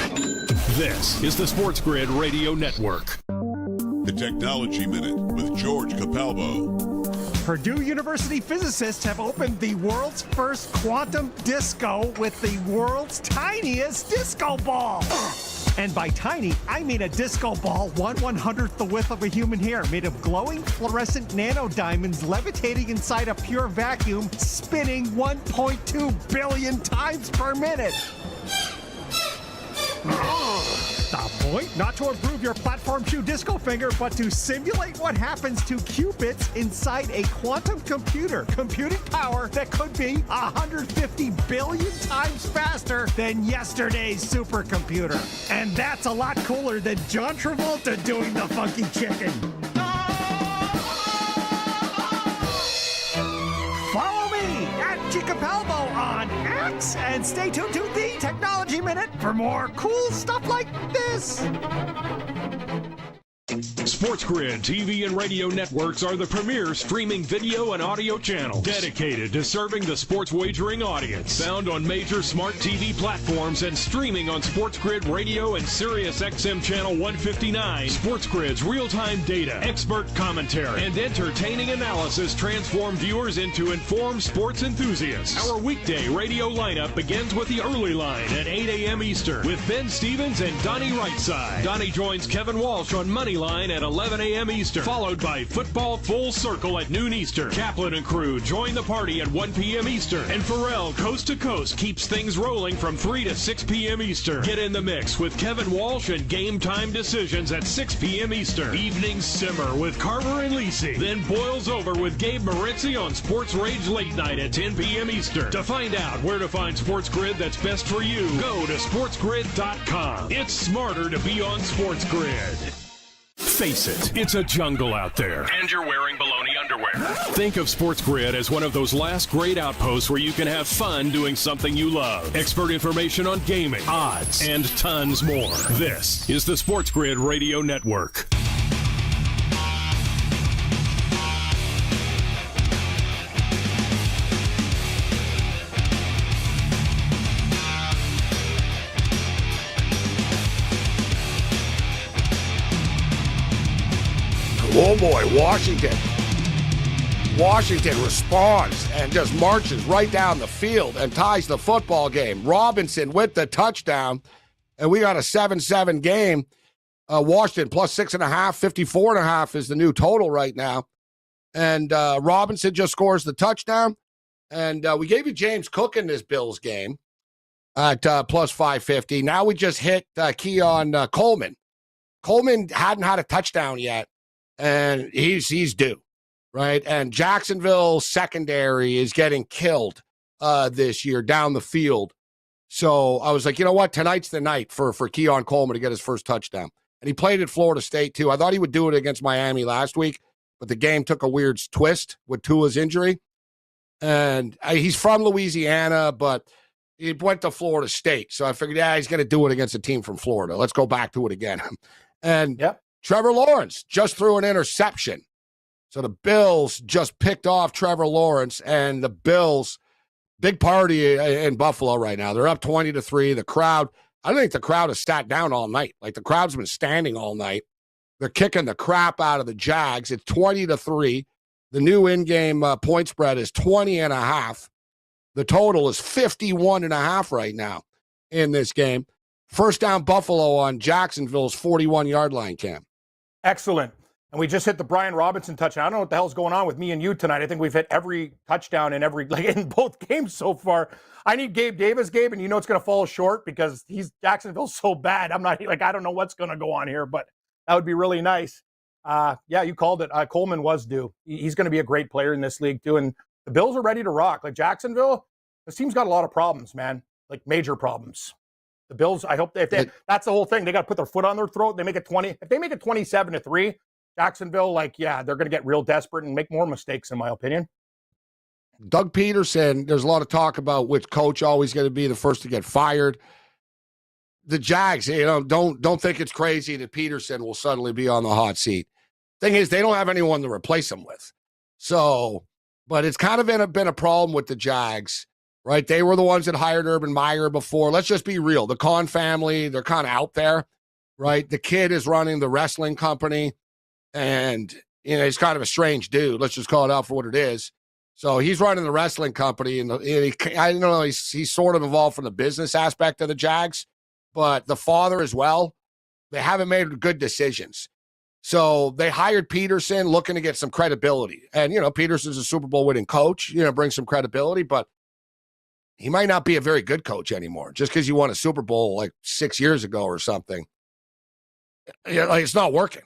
This is the SportsGrid Radio Network. The Technology Minute with George Capalbo. Purdue University physicists have opened the world's first quantum disco with the world's tiniest disco ball. And by tiny, I mean a disco ball 1/100th the width of a human hair, made of glowing fluorescent nanodiamonds levitating inside a pure vacuum, spinning 1.2 billion times per minute. The point? Not to improve your platform shoe disco finger, but to simulate what happens to qubits inside a quantum computer. Computing power that could be 150 billion times faster than yesterday's supercomputer. And that's a lot cooler than John Travolta doing the funky chicken. Follow me at Georgie Capalbo on X, and stay tuned to the Technology Minute for more cool stuff like this. SportsGrid TV and radio networks are the premier streaming video and audio channels dedicated to serving the sports wagering audience. Found on major smart TV platforms and streaming on SportsGrid Radio and Sirius XM Channel 159. SportsGrid's real-time data, expert commentary, and entertaining analysis transform viewers into informed sports enthusiasts. Our weekday radio lineup begins with the early line at 8 a.m. Eastern with Ben Stevens and Donnie Rightside. Donnie joins Kevin Walsh on Moneyline at 11 a.m. Eastern, followed by Football Full Circle at noon Eastern. Kaplan and crew join the party at 1 p.m. Eastern, and Pharrell Coast to Coast keeps things rolling from 3 to 6 p.m. Eastern. Get in the mix with Kevin Walsh and Game Time Decisions at 6 p.m. Eastern. Evenings simmer with Carver and Lisi, then boils over with Gabe Morency on Sports Rage Late Night at 10 p.m. Eastern. To find out where to find SportsGrid that's best for you, go to sportsgrid.com. It's smarter to be on SportsGrid. Face it, it's a jungle out there. And you're wearing baloney underwear. Think of SportsGrid as one of those last great outposts where you can have fun doing something you love. Expert information on gaming, odds, and tons more. This is the SportsGrid Radio Network. Oh boy, Washington. Washington responds and just marches right down the field and ties the football game. Robinson with the touchdown, and we got a 7-7 game. Washington plus 6.5, 54.5 is the new total right now. And Robinson just scores the touchdown. And we gave you James Cook in this Bills game at plus 550. Now we just hit Keon Coleman. Coleman hadn't had a touchdown yet. And he's due, right? And Jacksonville secondary is getting killed this year down the field. So I was like, you know what? Tonight's the night for Keon Coleman to get his first touchdown. And he played at Florida State, too. I thought he would do it against Miami last week, but the game took a weird twist with Tua's injury. And he's from Louisiana, but he went to Florida State. So I figured, he's going to do it against a team from Florida. Let's go back to it again. And Trevor Lawrence just threw an interception. So the Bills just picked off Trevor Lawrence, and the Bills, big party in Buffalo right now. They're up 20-3. The crowd, I don't think the crowd has sat down all night. Like, the crowd's been standing all night. They're kicking the crap out of the Jags. It's 20-3. The new in-game point spread is 20.5. The total is 51.5 right now in this game. First down Buffalo on Jacksonville's 41-yard line, Cam. Excellent. And we just hit the Brian Robinson touchdown. I don't know what the hell's going on with me and you tonight. I think we've hit every touchdown in in both games so far. I need Gabe Davis, Gabe, and you know it's going to fall short because Jacksonville's so bad. I'm not I don't know what's going to go on here, but that would be really nice. You called it. Coleman was due. He's going to be a great player in this league too. And the Bills are ready to rock. Like Jacksonville, this team's got a lot of problems, man. Like major problems. The Bills, I hope that's the whole thing. They got to put their foot on their throat. They make it 20. If they make it 27-3, Jacksonville, they're going to get real desperate and make more mistakes, in my opinion. Doug Peterson, there's a lot of talk about which coach always going to be the first to get fired. The Jags, don't think it's crazy that Peterson will suddenly be on the hot seat. Thing is, they don't have anyone to replace him with. So, but it's kind of been a problem with the Jags. Right, they were the ones that hired Urban Meyer before. Let's just be real. The Khan family, they're kind of out there, right? The kid is running the wrestling company, and he's kind of a strange dude. Let's just call it out for what it is. So he's running the wrestling company, and I don't know, he's sort of involved from the business aspect of the Jags, but the father as well. They haven't made good decisions. So they hired Peterson, looking to get some credibility, and Peterson's a Super Bowl winning coach. Brings some credibility, but he might not be a very good coach anymore just because you won a Super Bowl like 6 years ago or something. It's not working.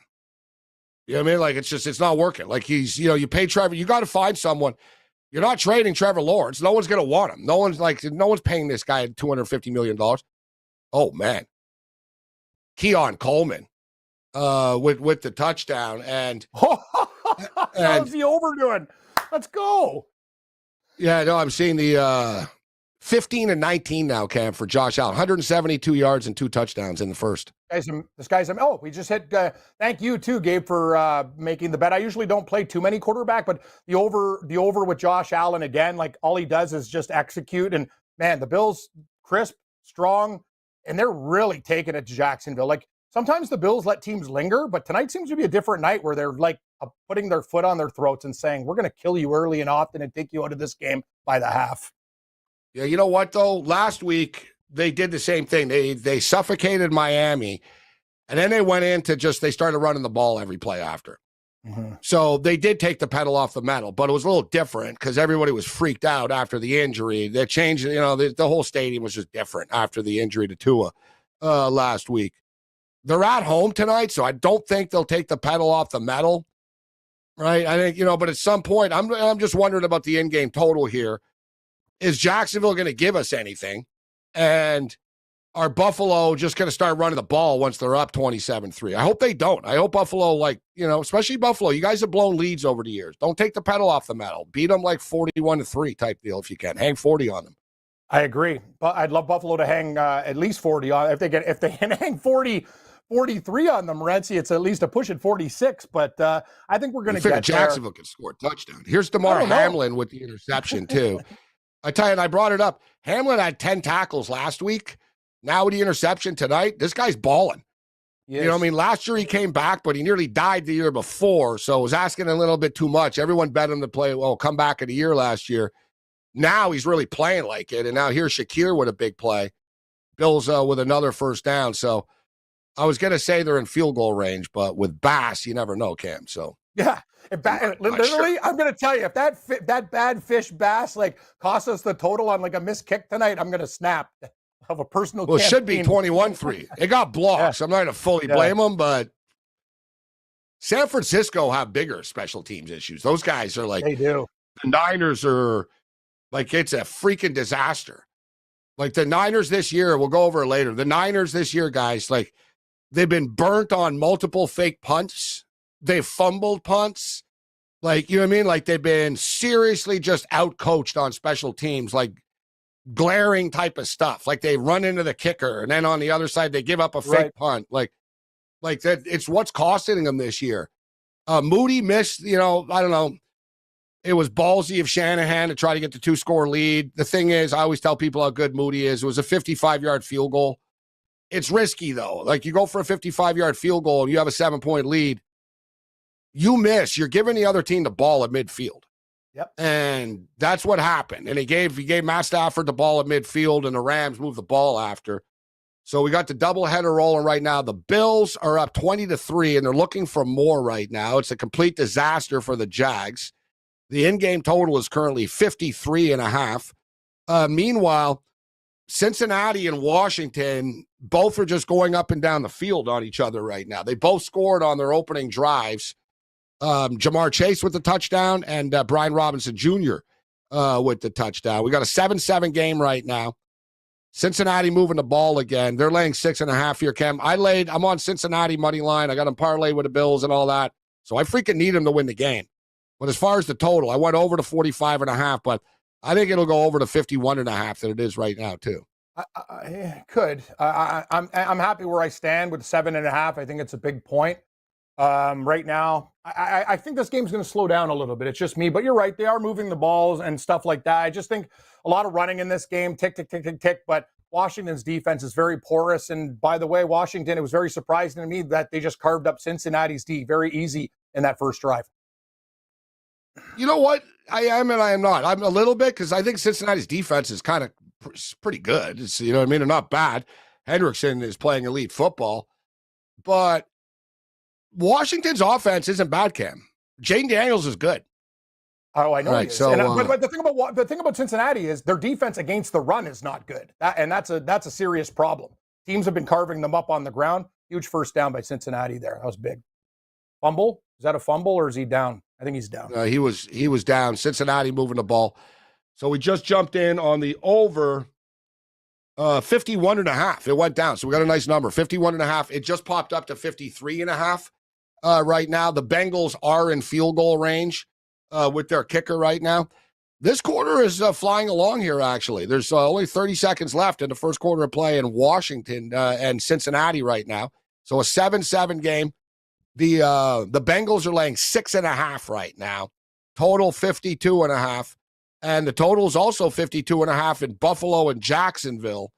You know what I mean? It's not working. Like you pay Trevor, you got to find someone. You're not trading Trevor Lawrence. No one's going to want him. No one's paying this guy $250 million. Oh, man. Keon Coleman with the touchdown. And how's the over doing? Let's go. Yeah, no, I'm seeing the 15 and 19 now, Cam, for Josh Allen. 172 yards and 2 touchdowns in the first. We just hit, thank you too, Gabe, for making the bet. I usually don't play too many quarterback, but the over with Josh Allen again, like all he does is just execute. And man, the Bills, crisp, strong, and they're really taking it to Jacksonville. Like sometimes the Bills let teams linger, but tonight seems to be a different night where they're like putting their foot on their throats and saying, we're going to kill you early and often and take you out of this game by the half. Yeah, you know what, though? Last week, they did the same thing. They suffocated Miami, and then they went into they started running the ball every play after. Mm-hmm. So they did take the pedal off the metal, but it was a little different because everybody was freaked out after the injury. They changed, the whole stadium was just different after the injury to Tua last week. They're at home tonight, so I don't think they'll take the pedal off the metal, right? I think, but at some point, I'm just wondering about the in-game total here. Is Jacksonville going to give us anything? And are Buffalo just going to start running the ball once they're up 27-3? I hope they don't. I hope Buffalo, especially Buffalo, you guys have blown leads over the years. Don't take the pedal off the metal. Beat them like 41-3 type deal if you can. Hang 40 on them. I agree. But I'd love Buffalo to hang at least 40 on. If they can hang 43 on them, Renzi, it's at least a push at 46. But I think we're going to get Jacksonville can score a touchdown. Here's DeMar Hamlin with the interception too. I tell you, and I brought it up. Hamlin had 10 tackles last week. Now with the interception tonight, this guy's balling. Yes. You know what I mean? Last year he came back, but he nearly died the year before, so it was asking a little bit too much. Everyone bet him to come back of the year last year. Now he's really playing like it, and now here's Shakir with a big play. Bills with another first down. So I was going to say they're in field goal range, but with Bass, you never know, Cam. So yeah. Literally, I'm going to tell you, if that bad fish Bass cost us the total on a missed kick tonight, I'm going to snap. Have a personal. Well, it should be 21-3. It got blocked. So I'm not going to fully blame them, but San Francisco have bigger special teams issues. Those guys are they do. The Niners are it's a freaking disaster. Like the Niners this year, we'll go over it later. The Niners this year, guys, they've been burnt on multiple fake punts. They've fumbled punts. You know what I mean? They've been seriously just out-coached on special teams, glaring type of stuff. They run into the kicker, and then on the other side, they give up a fake punt. That. It's what's costing them this year. Moody missed, I don't know. It was ballsy of Shanahan to try to get the 2-score lead. The thing is, I always tell people how good Moody is. It was a 55-yard field goal. It's risky, though. You go for a 55-yard field goal, and you have a 7-point lead. You miss. You're giving the other team the ball at midfield. Yep. And that's what happened. And he gave Matt Stafford the ball at midfield, and the Rams moved the ball after. So we got the doubleheader rolling right now. The Bills are up 20-3, and they're looking for more right now. It's a complete disaster for the Jags. The in-game total is currently 53.5. Meanwhile, Cincinnati and Washington both are just going up and down the field on each other right now. They both scored on their opening drives. Jamar Chase with the touchdown and Brian Robinson Jr. With the touchdown. We got a 7-7 game right now. Cincinnati moving the ball again. They're laying 6.5 here, Cam. I'm on Cincinnati money line. I got them parlayed with the Bills and all that. So I freaking need them to win the game. But as far as the total, I went over to 45.5, but I think it'll go over to 51.5 that it is right now too. Could. I'm happy where I stand with 7.5. I think it's a big point. Right now, I think this game's going to slow down a little bit. It's just me, but you're right. They are moving the balls and stuff like that. I just think a lot of running in this game, tick, tick, tick, tick, tick. But Washington's defense is very porous. And by the way, Washington, it was very surprising to me that they just carved up Cincinnati's D very easy in that first drive. You know what? I am and I am not. I'm a little bit because I think Cincinnati's defense is kind of pretty good. It's, you know what I mean? They're not bad. Hendrickson is playing elite football. But Washington's offense isn't bad, Cam. Jane Daniels is good. Oh, I know. Right, he is. So, but the thing about Cincinnati is their defense against the run is not good, and that's a serious problem. Teams have been carving them up on the ground. Huge first down by Cincinnati there. That was big. Fumble? Is that a fumble or is he down? I think he's down. He was down. Cincinnati moving the ball. So we just jumped in on the over 51.5. It went down. So we got a nice number, 51.5. It just popped up to 53.5 right now. The Bengals are in field goal range with their kicker right now. This quarter is flying along here, actually. There's only 30 seconds left in the first quarter of play in Washington and Cincinnati right now. So a 7-7 game. The Bengals are laying 6.5 right now. Total 52.5. And the total is also 52.5 in Buffalo and Jacksonville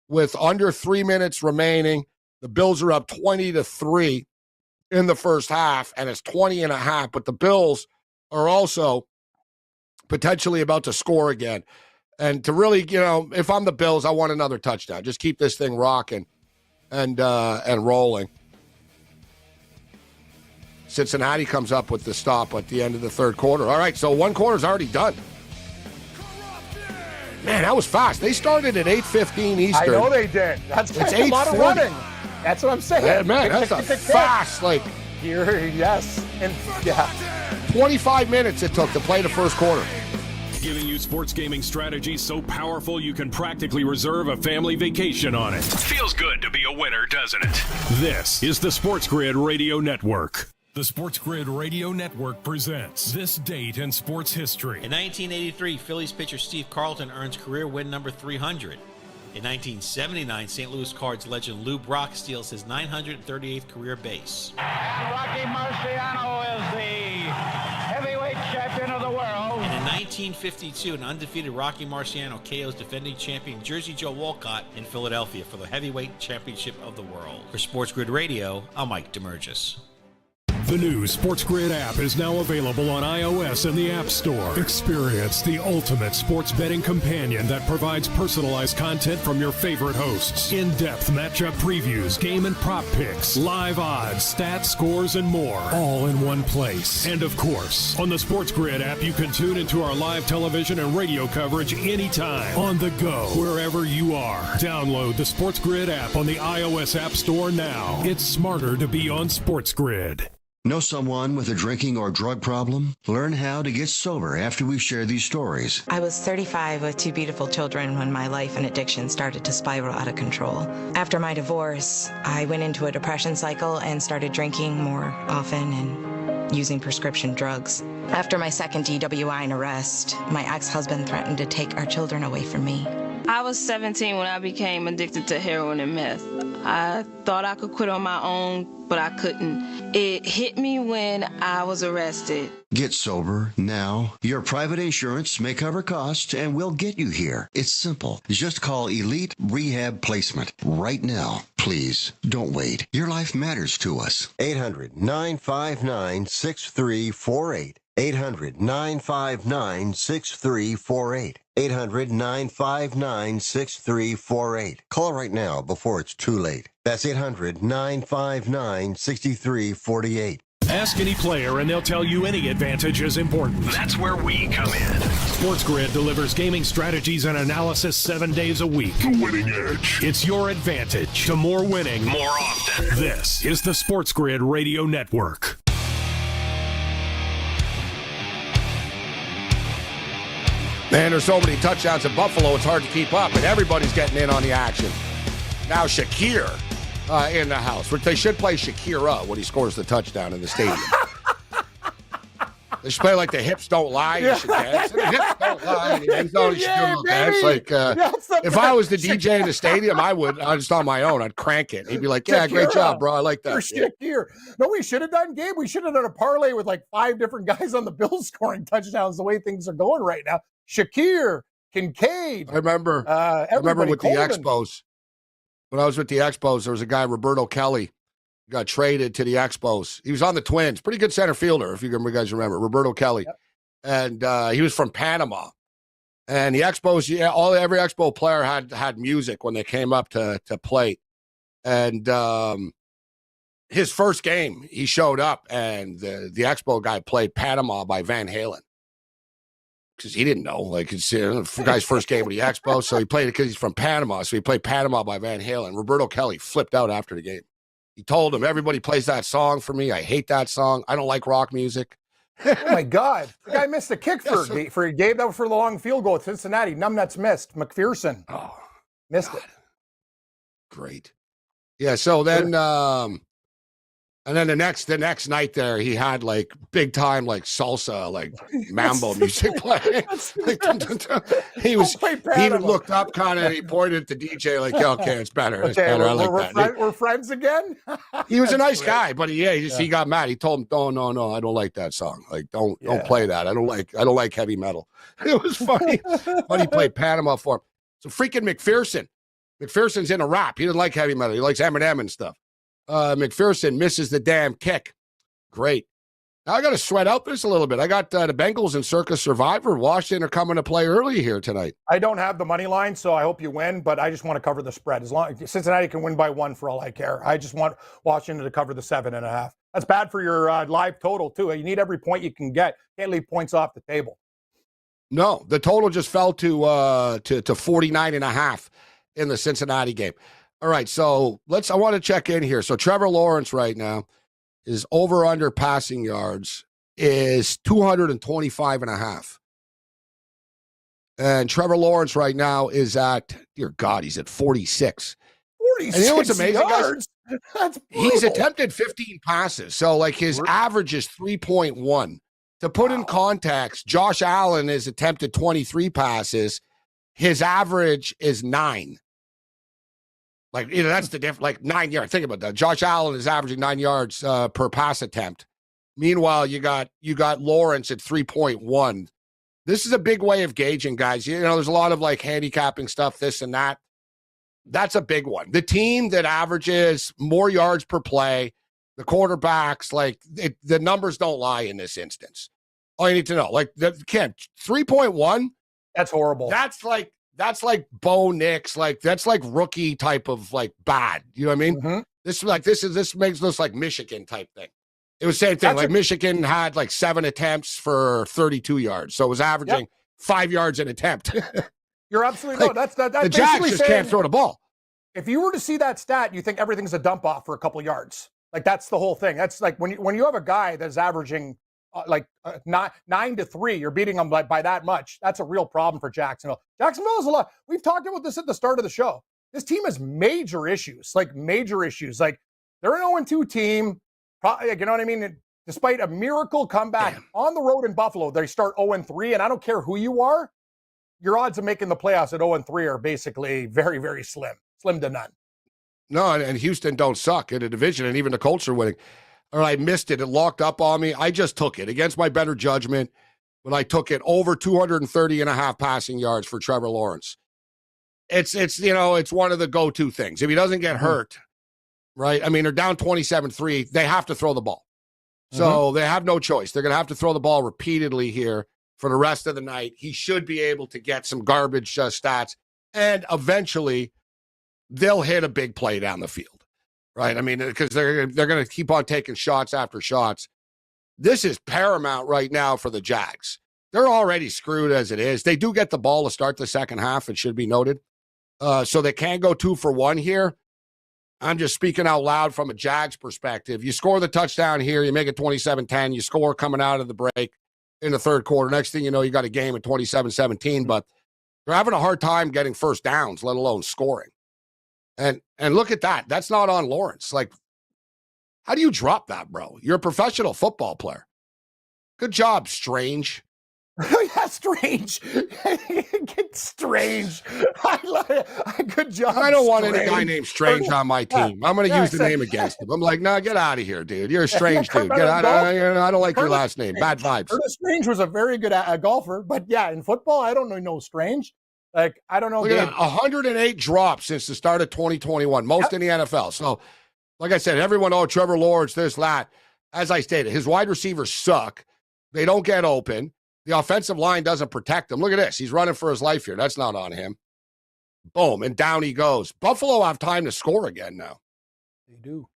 with under 3 minutes remaining. The Bills are up 20-3 in the first half, and it's 20.5. But the Bills are also potentially about to score again. And to really, if I'm the Bills, I want another touchdown. Just keep this thing rocking and rolling. Cincinnati comes up with the stop at the end of the third quarter. All right, so one quarter's already done. Man, that was fast. They started at 8:15 Eastern. I know they did. That's a lot of running. That's what I'm saying. Yeah, man, that's a fast, Here, yes. And yeah. 25 minutes it took to play the first quarter. Giving you sports gaming strategies so powerful you can practically reserve a family vacation on it. Feels good to be a winner, doesn't it? This is the SportsGrid Radio Network. The SportsGrid Radio Network presents This Date in Sports History. In 1983, Phillies pitcher Steve Carlton earns career win number 300. In 1979, St. Louis Cards legend Lou Brock steals his 938th career base. Rocky Marciano is the heavyweight champion of the world. And in 1952, an undefeated Rocky Marciano KOs defending champion Jersey Joe Walcott in Philadelphia for the heavyweight championship of the world. For SportsGrid Radio, I'm Mike DeMurgis. The new SportsGrid app is now available on iOS and the App Store. Experience the ultimate sports betting companion that provides personalized content from your favorite hosts. In-depth matchup previews, game and prop picks, live odds, stats, scores, and more. All in one place. And of course, on the SportsGrid app, you can tune into our live television and radio coverage anytime. On the go, wherever you are. Download the SportsGrid app on the iOS App Store now. It's smarter to be on SportsGrid. Know someone with a drinking or drug problem? Learn how to get sober after we've shared these stories. I was 35 with 2 beautiful children when my life and addiction started to spiral out of control. After my divorce, I went into a depression cycle and started drinking more often and using prescription drugs. After my second DWI and arrest, my ex-husband threatened to take our children away from me. I was 17 when I became addicted to heroin and meth. I thought I could quit on my own, but I couldn't. It hit me when I was arrested. Get sober now. Your private insurance may cover costs and we'll get you here. It's simple. Just call Elite Rehab Placement right now. Please, don't wait. Your life matters to us. 800-959-6348. 800-959-6348. 800-959-6348. Call right now before it's too late. That's 800-959-6348. Ask any player and they'll tell you any advantage is important. That's where we come in. SportsGrid delivers gaming strategies and analysis 7 days a week. The winning edge. It's your advantage to more winning more often. This is the SportsGrid Radio Network. Man, there's so many touchdowns at Buffalo, it's hard to keep up, and everybody's getting in on the action. Now Shakir in the house. They should play Shakira when he scores the touchdown in the stadium. They should play like the hips don't lie. You should dance. The hips don't lie. You should do a little dance. Like, if I was the DJ in the stadium, I would. Just on my own, I'd crank it. He'd be like, yeah, great job, bro. I like that. Shakir. No, we should have done, Gabe. We should have done a parlay with like 5 different guys on the Bills scoring touchdowns the way things are going right now. Shakir, Kincaid. I remember with the Expos. When I was with the Expos, there was a guy, Roberto Kelly, got traded to the Expos. He was on the Twins. Pretty good center fielder, if you guys remember. Roberto Kelly. Yep. And he was from Panama. And the Expos, every Expo player had music when they came up to play. And his first game, he showed up, and the Expo guy played Panama by Van Halen. Because he didn't know, like, it's the guy's first game with the Expo, so he played it because he's from Panama, so he played Panama by Van Halen. Roberto Kelly flipped out after the game. He told him, everybody plays that song for me. I hate that song. I don't like rock music. Oh, my God. The guy missed a kick for Gabe. That was for the long field goal at Cincinnati. Numbnuts missed. McPherson missed it. Great. Yeah, so then And then the next night there, he had like big time like salsa, like mambo music playing. He looked up kind of, he pointed at the DJ like, yeah, okay, it's better. It's better. I like that. We're friends again. He was a nice guy, but he got mad. He told him, no, I don't like that song. Like, don't play that. I don't like heavy metal. It was funny. But he played Panama for him. So freaking McPherson's in a rap. He doesn't like heavy metal. He likes Eminem and stuff. McPherson misses the damn kick. Great. Now I got to sweat out this a little bit. I got the Bengals and Circus Survivor. Washington are coming to play early here tonight. I don't have the money line, so I hope you win, but I just want to cover the spread. As long as Cincinnati can win by 1 for all I care. I just want Washington to cover the 7.5. That's bad for your live total, too. You need every point you can get. Can't leave points off the table. No, the total just fell to 49.5 in the Cincinnati game. All right, so I want to check in here. So Trevor Lawrence right now is over under passing yards is 225.5. And Trevor Lawrence right now is at, dear God, he's at 46. 46 and you know what's amazing, yards? guys? That's he's attempted 15 passes. So like his average is 3.1. To put in context, Josh Allen has attempted 23 passes. His average is 9. Like, that's the difference. Like 9 yards. Think about that. Josh Allen is averaging 9 yards per pass attempt. Meanwhile, you got Lawrence at 3.1. This is a big way of gauging, guys. There's a lot of like handicapping stuff, this and that. That's a big one. The team that averages more yards per play, the quarterbacks, the numbers don't lie in this instance. All you need to know, 3.1. That's horrible. That's like Bo Nix, that's like rookie type of bad. You know what I mean? Mm-hmm. This makes this like Michigan type thing. It was the same thing. Michigan had 7 attempts for 32 yards, so it was averaging 5 yards an attempt. You're absolutely that's the Jags just can't throw the ball. If you were to see that stat, you think everything's a dump off for a couple yards. That's the whole thing. That's like when you have a guy that's averaging 9 to 3, you're beating them by that much. That's a real problem for Jacksonville. Jacksonville is a lot. We've talked about this at the start of the show. This team has major issues. They're an 0-2 team. You know what I mean? Despite a miracle comeback on the road in Buffalo, they start 0-3, and I don't care who you are, your odds of making the playoffs at 0-3 are basically very, very slim to none. No, and Houston don't suck in a division, and even the Colts are winning. Or I missed it. It locked up on me. I just took it against my better judgment when I took it over 230.5 passing yards for Trevor Lawrence. It's one of the go-to things. If he doesn't get hurt, right? I mean, they're down 27-3. They have to throw the ball. So they have no choice. They're going to have to throw the ball repeatedly here for the rest of the night. He should be able to get some garbage stats, and eventually they'll hit a big play down the field. Right, I mean, because they're going to keep on taking shots after shots. This is paramount right now for the Jags. They're already screwed as it is. They do get the ball to start the second half, it should be noted. So they can go 2 for 1 here. I'm just speaking out loud from a Jags perspective. You score the touchdown here, you make it 27-10. You score coming out of the break in the third quarter. Next thing you know, you got a game at 27-17. But they're having a hard time getting first downs, let alone scoring. And look at that. That's not on Lawrence. How do you drop that, bro? You're a professional football player. Good job, Strange. Yeah, Strange. Strange. Good job. I don't want any guy named Strange on my team. I'm going to use the name against him. I'm like, no, get out of here, dude. You're a strange dude. Get out. I don't like your last name. Bad vibes. Curtis Strange was a very good golfer, but yeah, in football, I don't know Strange. I don't know. Look at that. 108 drops since the start of 2021, most in the NFL. So, like I said, everyone, Trevor Lawrence, this, that. As I stated, his wide receivers suck. They don't get open. The offensive line doesn't protect him. Look at this. He's running for his life here. That's not on him. Boom, and down he goes. Buffalo have time to score again now. They do.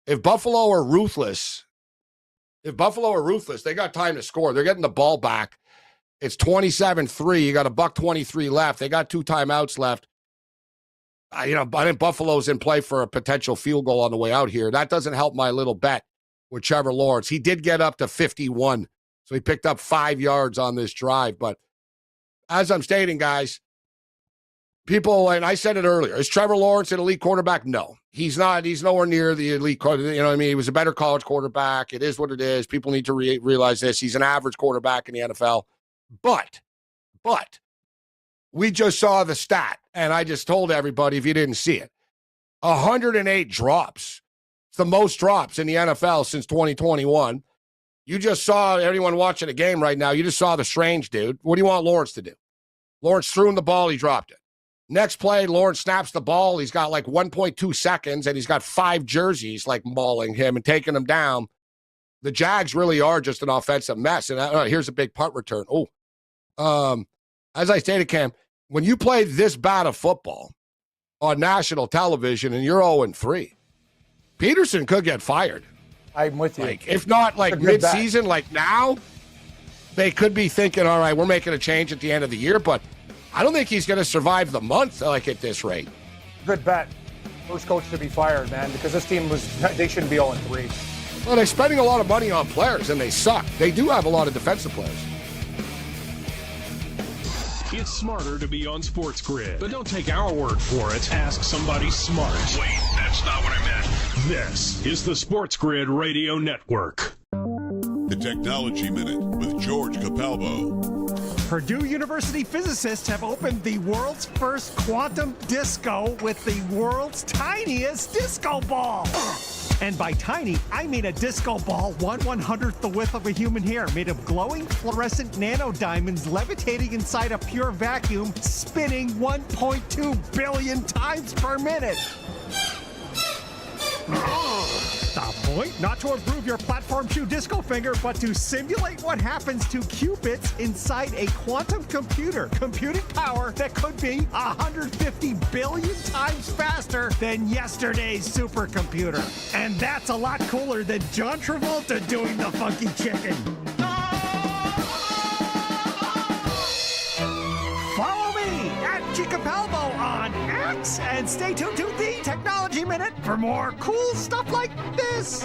If Buffalo are ruthless, they got time to score. They're getting the ball back. It's 27-3. You got a $1:23 left. They got 2 timeouts left. I think Buffalo's in play for a potential field goal on the way out here. That doesn't help my little bet with Trevor Lawrence. He did get up to 51, so he picked up 5 yards on this drive. But as I'm stating, guys, people, and I said it earlier, is Trevor Lawrence an elite quarterback? No, he's not. He's nowhere near the elite quarterback. You know what I mean? He was a better college quarterback. It is what it is. People need to realize this. He's an average quarterback in the NFL. But we just saw the stat, and I just told everybody if you didn't see it, 108 drops. It's the most drops in the NFL since 2021. You just saw anyone watching a game right now, you just saw the strange dude. What do you want Lawrence to do? Lawrence threw him the ball, he dropped it. Next play, Lawrence snaps the ball. He's got like 1.2 seconds, and he's got 5 jerseys like mauling him and taking him down. The Jags really are just an offensive mess. And here's a big punt return. As I stated, Cam, when you play this bad of football on national television and you're 0-3, Peterson could get fired. I'm with you. Like, if not like mid-season, like now, they could be thinking, all right, we're making a change at the end of the year, but I don't think he's going to survive the month like at this rate. Good bet. First coach to be fired, man, because this team they shouldn't be 0-3. Well, they're spending a lot of money on players, and they suck. They do have a lot of defensive players. It's smarter to be on SportsGrid, but don't take our word for it. Ask somebody smart. Wait, that's not what I meant. This is the SportsGrid Radio Network. The Technology Minute with George Capalbo. Purdue University physicists have opened the world's first quantum disco with the world's tiniest disco ball. And by tiny, I mean a disco ball 1/100th the width of a human hair, made of glowing fluorescent nanodiamonds levitating inside a pure vacuum, spinning 1.2 billion times per minute. The point? Not to improve your platform shoe disco finger, but to simulate what happens to qubits inside a quantum computer. Computing power that could be 150 billion times faster than yesterday's supercomputer. And that's a lot cooler than John Travolta doing the funky chicken. Follow me at Capalbo on X and stay tuned to the Technology Minute for more cool stuff like this.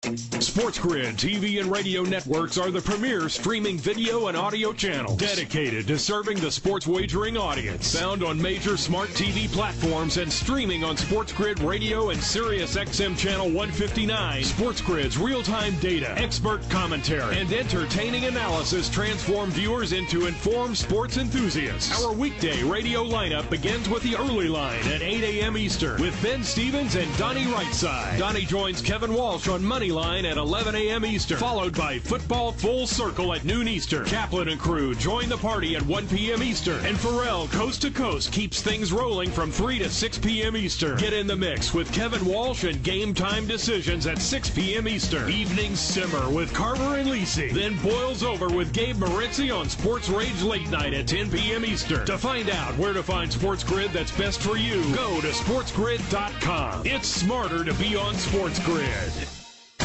SportsGrid TV and radio networks are the premier streaming video and audio channel dedicated to serving the sports wagering audience. Found on major smart TV platforms and streaming on SportsGrid Radio and Sirius XM Channel 159. SportsGrid's real-time data, expert commentary, and entertaining analysis transform viewers into informed sports enthusiasts. Our weekday radio lineup begins with the early line at 8 a.m. Eastern with Ben Stevens and Donnie Rightside. Donnie joins Kevin Walsh on Moneyline at 11 a.m. Eastern, followed by Football Full Circle at noon Eastern. Kaplan and crew join the party at 1 p.m. Eastern, and Pharrell Coast to Coast keeps things rolling from 3 to 6 p.m. Eastern. Get in the mix with Kevin Walsh and Game Time Decisions at 6 p.m. Eastern. Evenings simmer with Carver and Lisi, then boils over with Gabe Moritzi on Sports Rage Late Night at 10 p.m. Eastern. To find out where to find SportsGrid that's best for you, go to sportsgrid.com. It's smarter to be on SportsGrid.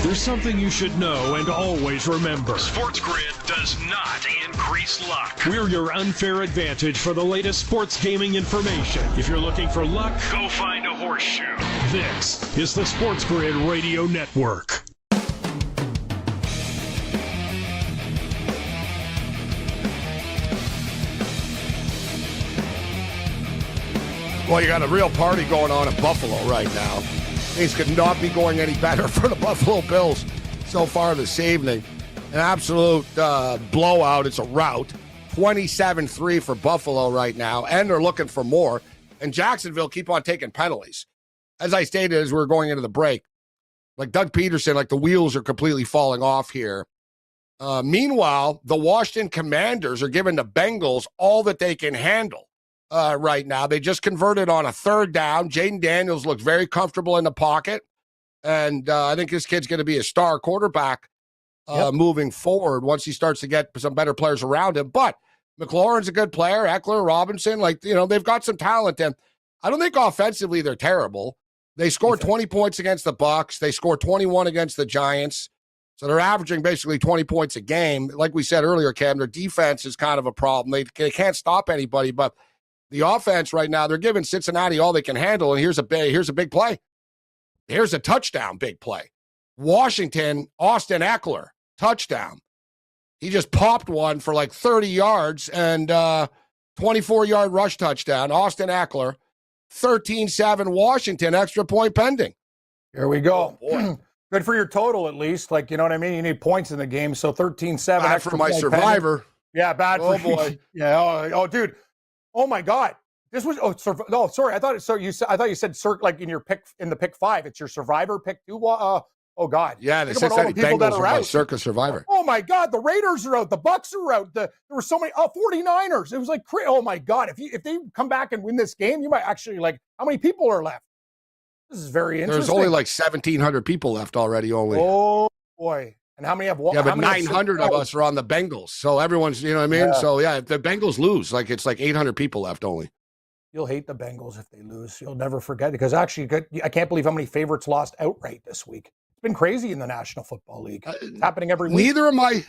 There's something you should know and always remember. SportsGrid does not increase luck. We're your unfair advantage for the latest sports gaming information. If you're looking for luck, go find a horseshoe. This is the SportsGrid Radio Network. Well, you got a real party going on in Buffalo right now. Things could not be going any better for the Buffalo Bills so far this evening. An absolute blowout. It's a rout. 27-3 for Buffalo right now, and they're looking for more. And Jacksonville keep on taking penalties. As I stated as we were going into the break, like Doug Peterson, like the wheels are completely falling off here. Meanwhile, the Washington Commanders are giving the Bengals all that they can handle. Right now. They just converted on a third down. Jaden Daniels looks very comfortable in the pocket, and I think this kid's going to be a star quarterback moving forward once he starts to get some better players around him. But McLaurin's a good player. Eckler, Robinson, they've got some talent, and I don't think offensively they're terrible. They scored 20 points against the Bucs. They scored 21 against the Giants. So they're averaging basically 20 points a game. Like we said earlier, Cam, their defense is kind of a problem. They can't stop anybody, but the offense right now, they're giving Cincinnati all they can handle, and here's a big play. Here's a touchdown big play. Washington, Austin Eckler, touchdown. He just popped one for like 30 yards, and 24-yard rush touchdown. Austin Eckler, 13-7 Washington, extra point pending. Here we go. Oh, boy. Good for your total, at least. Like, you know what I mean? You need points in the game. So 13-7. Bad for my survivor. Pending. Yeah, bad for boy. Yeah. Oh, dude. Oh my God. This was sorry. I thought you said like in your pick in the pick 5. It's your survivor pick 2. Oh God. Yeah, the Cincinnati Bengals are my circus survivor. Oh my God, the Raiders are out, the Bucks are out. There were so many 49ers. It was like, oh my God, if they come back and win this game, you might actually how many people are left? This is very interesting. There's only like 1,700 people left already. Oh boy. And how many have? Yeah, but 900 of us are on the Bengals, so everyone's, you know what I mean. Yeah. So yeah, if the Bengals lose, it's like 800 people left only. You'll hate the Bengals if they lose. You'll never forget it, because actually, I can't believe how many favorites lost outright this week. It's been crazy in the National Football League. It's happening every week. Neither am I.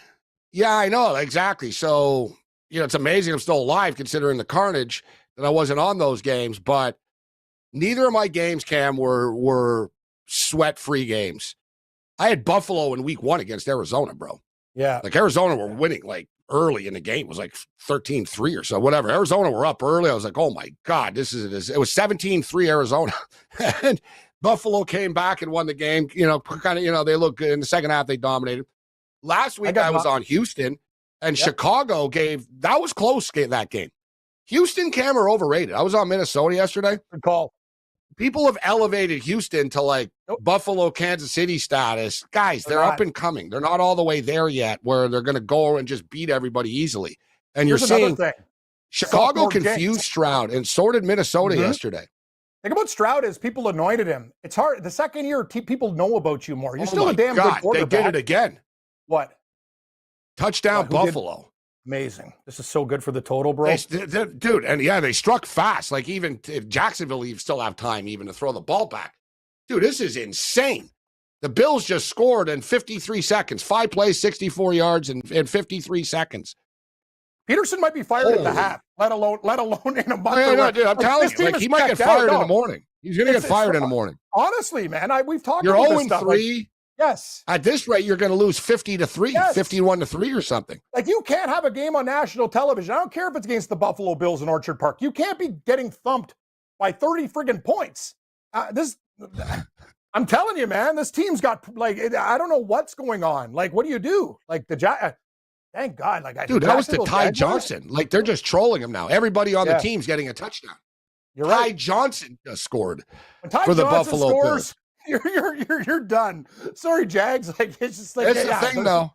Yeah, I know exactly. So it's amazing I'm still alive considering the carnage that I wasn't on those games. But neither of my games, Cam, were sweat-free games. I had Buffalo in week 1 against Arizona, bro. Yeah. Like Arizona were winning early in the game. It was 13-3 or so, whatever. Arizona were up early. I was like, oh my God, it was 17-3 Arizona. And Buffalo came back and won the game. They look good. In the second half, they dominated. Last week I was on Houston, and Chicago that was close, that game. Houston, Cam, are overrated. I was on Minnesota yesterday. Good call. People have elevated Houston to Buffalo, Kansas City status. Guys, they're up and coming. They're not all the way there yet where they're going to go and just beat everybody easily. And you're seeing Chicago confused Stroud, and so did Minnesota yesterday. The thing about Stroud is people anointed him. It's hard. The second year, people know about you more. You're still a damn good quarterback. They did it again. What? Touchdown Buffalo. Amazing. This is so good for the total, bro. Dude, and they struck fast. Like, even if Jacksonville still have time even to throw the ball back. Dude, this is insane. The Bills just scored in 53 seconds. 5 plays, 64 yards in 53 seconds. Peterson might be fired at the half, let alone in a month. No, dude, I'm telling you, he might get fired in the morning. He's going to get fired in the morning. Honestly, man, we've talked about this stuff. You're 0-3. Yes. At this rate, you're going to lose 50-3, 51-3 or something. You can't have a game on national television. I don't care if it's against the Buffalo Bills in Orchard Park. You can't be getting thumped by 30 friggin' points. I'm telling you, man, this team's got, I don't know what's going on. What do you do? Thank God. Dude, that was to Ty Johnson. They're just trolling him now. Everybody on the team's getting a touchdown. You're right. Ty Johnson just scored for the Buffalo Bills. You're done. Sorry, Jags. It's just that's the thing, though.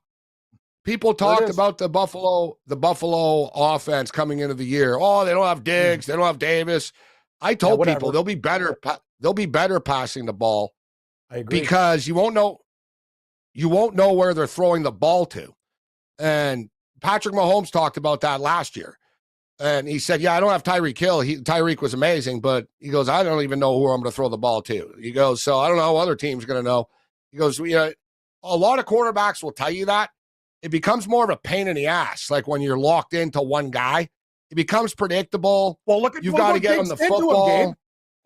People talked about the Buffalo offense coming into the year. Oh, they don't have Diggs. They don't have Davis. I told people they'll be better. They'll be better passing the ball. I agree. Because you won't know where they're throwing the ball to. And Patrick Mahomes talked about that last year. And he said, I don't have Tyreek Hill. Tyreek was amazing, but he goes, I don't even know who I'm going to throw the ball to. He goes, so I don't know how other teams are going to know. He goes, a lot of quarterbacks will tell you that. It becomes more of a pain in the ass. When you're locked into one guy, it becomes predictable. Well, look at you've got to get on the football.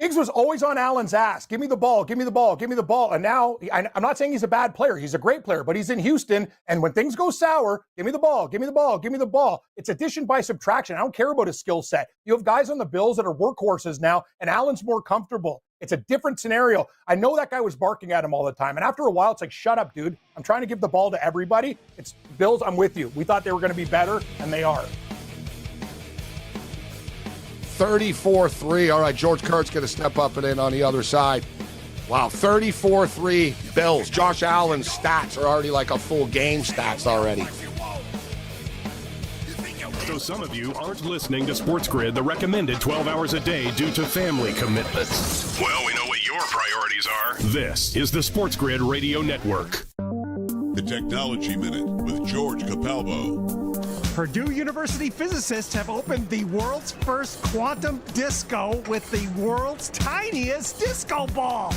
Higgs was always on Allen's ass. Give me the ball, give me the ball, give me the ball. And now, I'm not saying he's a bad player. He's a great player, but he's in Houston. And when things go sour, give me the ball, give me the ball, give me the ball. It's addition by subtraction. I don't care about his skill set. You have guys on the Bills that are workhorses now, and Allen's more comfortable. It's a different scenario. I know that guy was barking at him all the time. And after a while, it's like, shut up, dude. I'm trying to give the ball to everybody. It's Bills, I'm with you. We thought they were going to be better, and they are. 34-3. All right, George Kurt's going to step up and in on the other side. Wow, 34-3 Bills. Josh Allen's stats are already like a full game stats already. So some of you aren't listening to SportsGrid the recommended 12 hours a day due to family commitments. Well, we know what your priorities are. This is the SportsGrid Radio Network. The Technology Minute with George Capalbo. Purdue University physicists have opened the world's first quantum disco with the world's tiniest disco ball.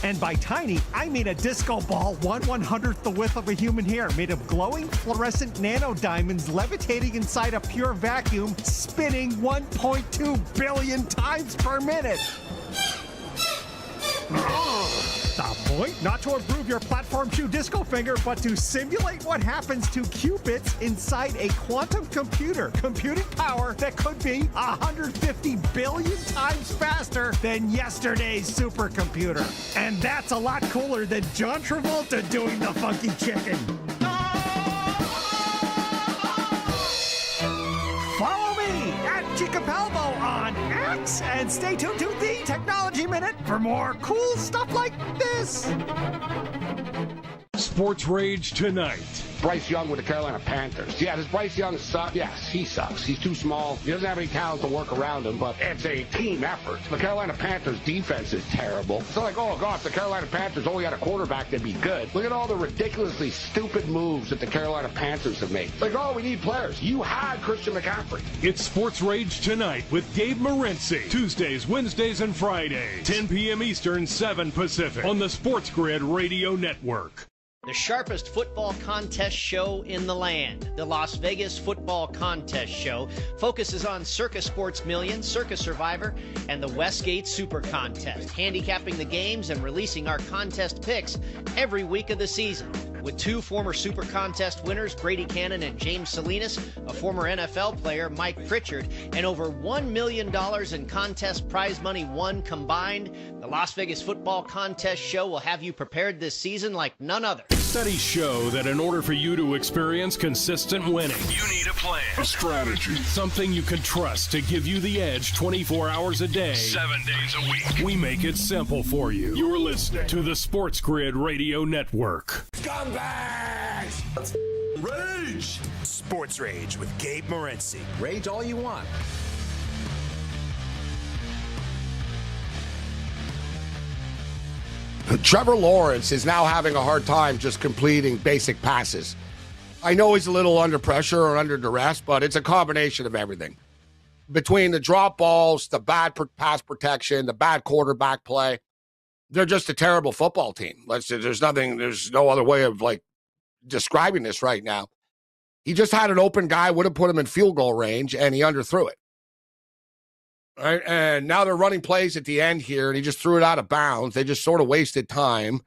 And by tiny, I mean a disco ball 1/100th the width of a human hair, made of glowing fluorescent nanodiamonds levitating inside a pure vacuum, spinning 1.2 billion times per minute. The point? Not to improve your platform shoe disco finger, but to simulate what happens to qubits inside a quantum computer. Computing power that could be 150 billion times faster than yesterday's supercomputer. And that's a lot cooler than John Travolta doing the funky chicken. Follow me at Chicapalvo on X and stay tuned to the Technology Minute for more cool stuff like this. Sports Rage tonight. Bryce Young with the Carolina Panthers. Yeah, does Bryce Young suck? Yes, he sucks. He's too small. He doesn't have any talent to work around him, but it's a team effort. The Carolina Panthers defense is terrible. It's not like, oh, gosh, the Carolina Panthers only had a quarterback to be good. Look at all the ridiculously stupid moves that the Carolina Panthers have made. Like, oh, we need players. You had Christian McCaffrey. It's Sports Rage tonight with Gabe Morency. Tuesdays, Wednesdays, and Fridays. 10 p.m. Eastern, 7 Pacific. On the SportsGrid Radio Network. The sharpest football contest show in the land, the Las Vegas Football Contest Show, focuses on Circus Sports Million, Circus Survivor, and the Westgate Super Contest, handicapping the games and releasing our contest picks every week of the season. With two former Super Contest winners, Brady Cannon and James Salinas, a former NFL player, Mike Pritchard, and over $1 million in contest prize money won combined, the Las Vegas Football Contest Show will have you prepared this season like none other. Studies show that in order for you to experience consistent winning, you need a plan, a strategy, something you can trust to give you the edge 24 hours a day, 7 days a week. We make it simple for you. You're listening to the SportsGrid Radio Network. Scumbags! Let's rage! Sports Rage with Gabe Morency. Rage all you want. Trevor Lawrence is now having a hard time just completing basic passes. I know he's a little under pressure or under duress, but it's a combination of everything. Between the drop balls, the bad pass protection, the bad quarterback play, they're just a terrible football team. There's no other way of describing this right now. He just had an open guy, would have put him in field goal range, and he underthrew it. Right, and now they're running plays at the end here, and he just threw it out of bounds. They just sort of wasted time.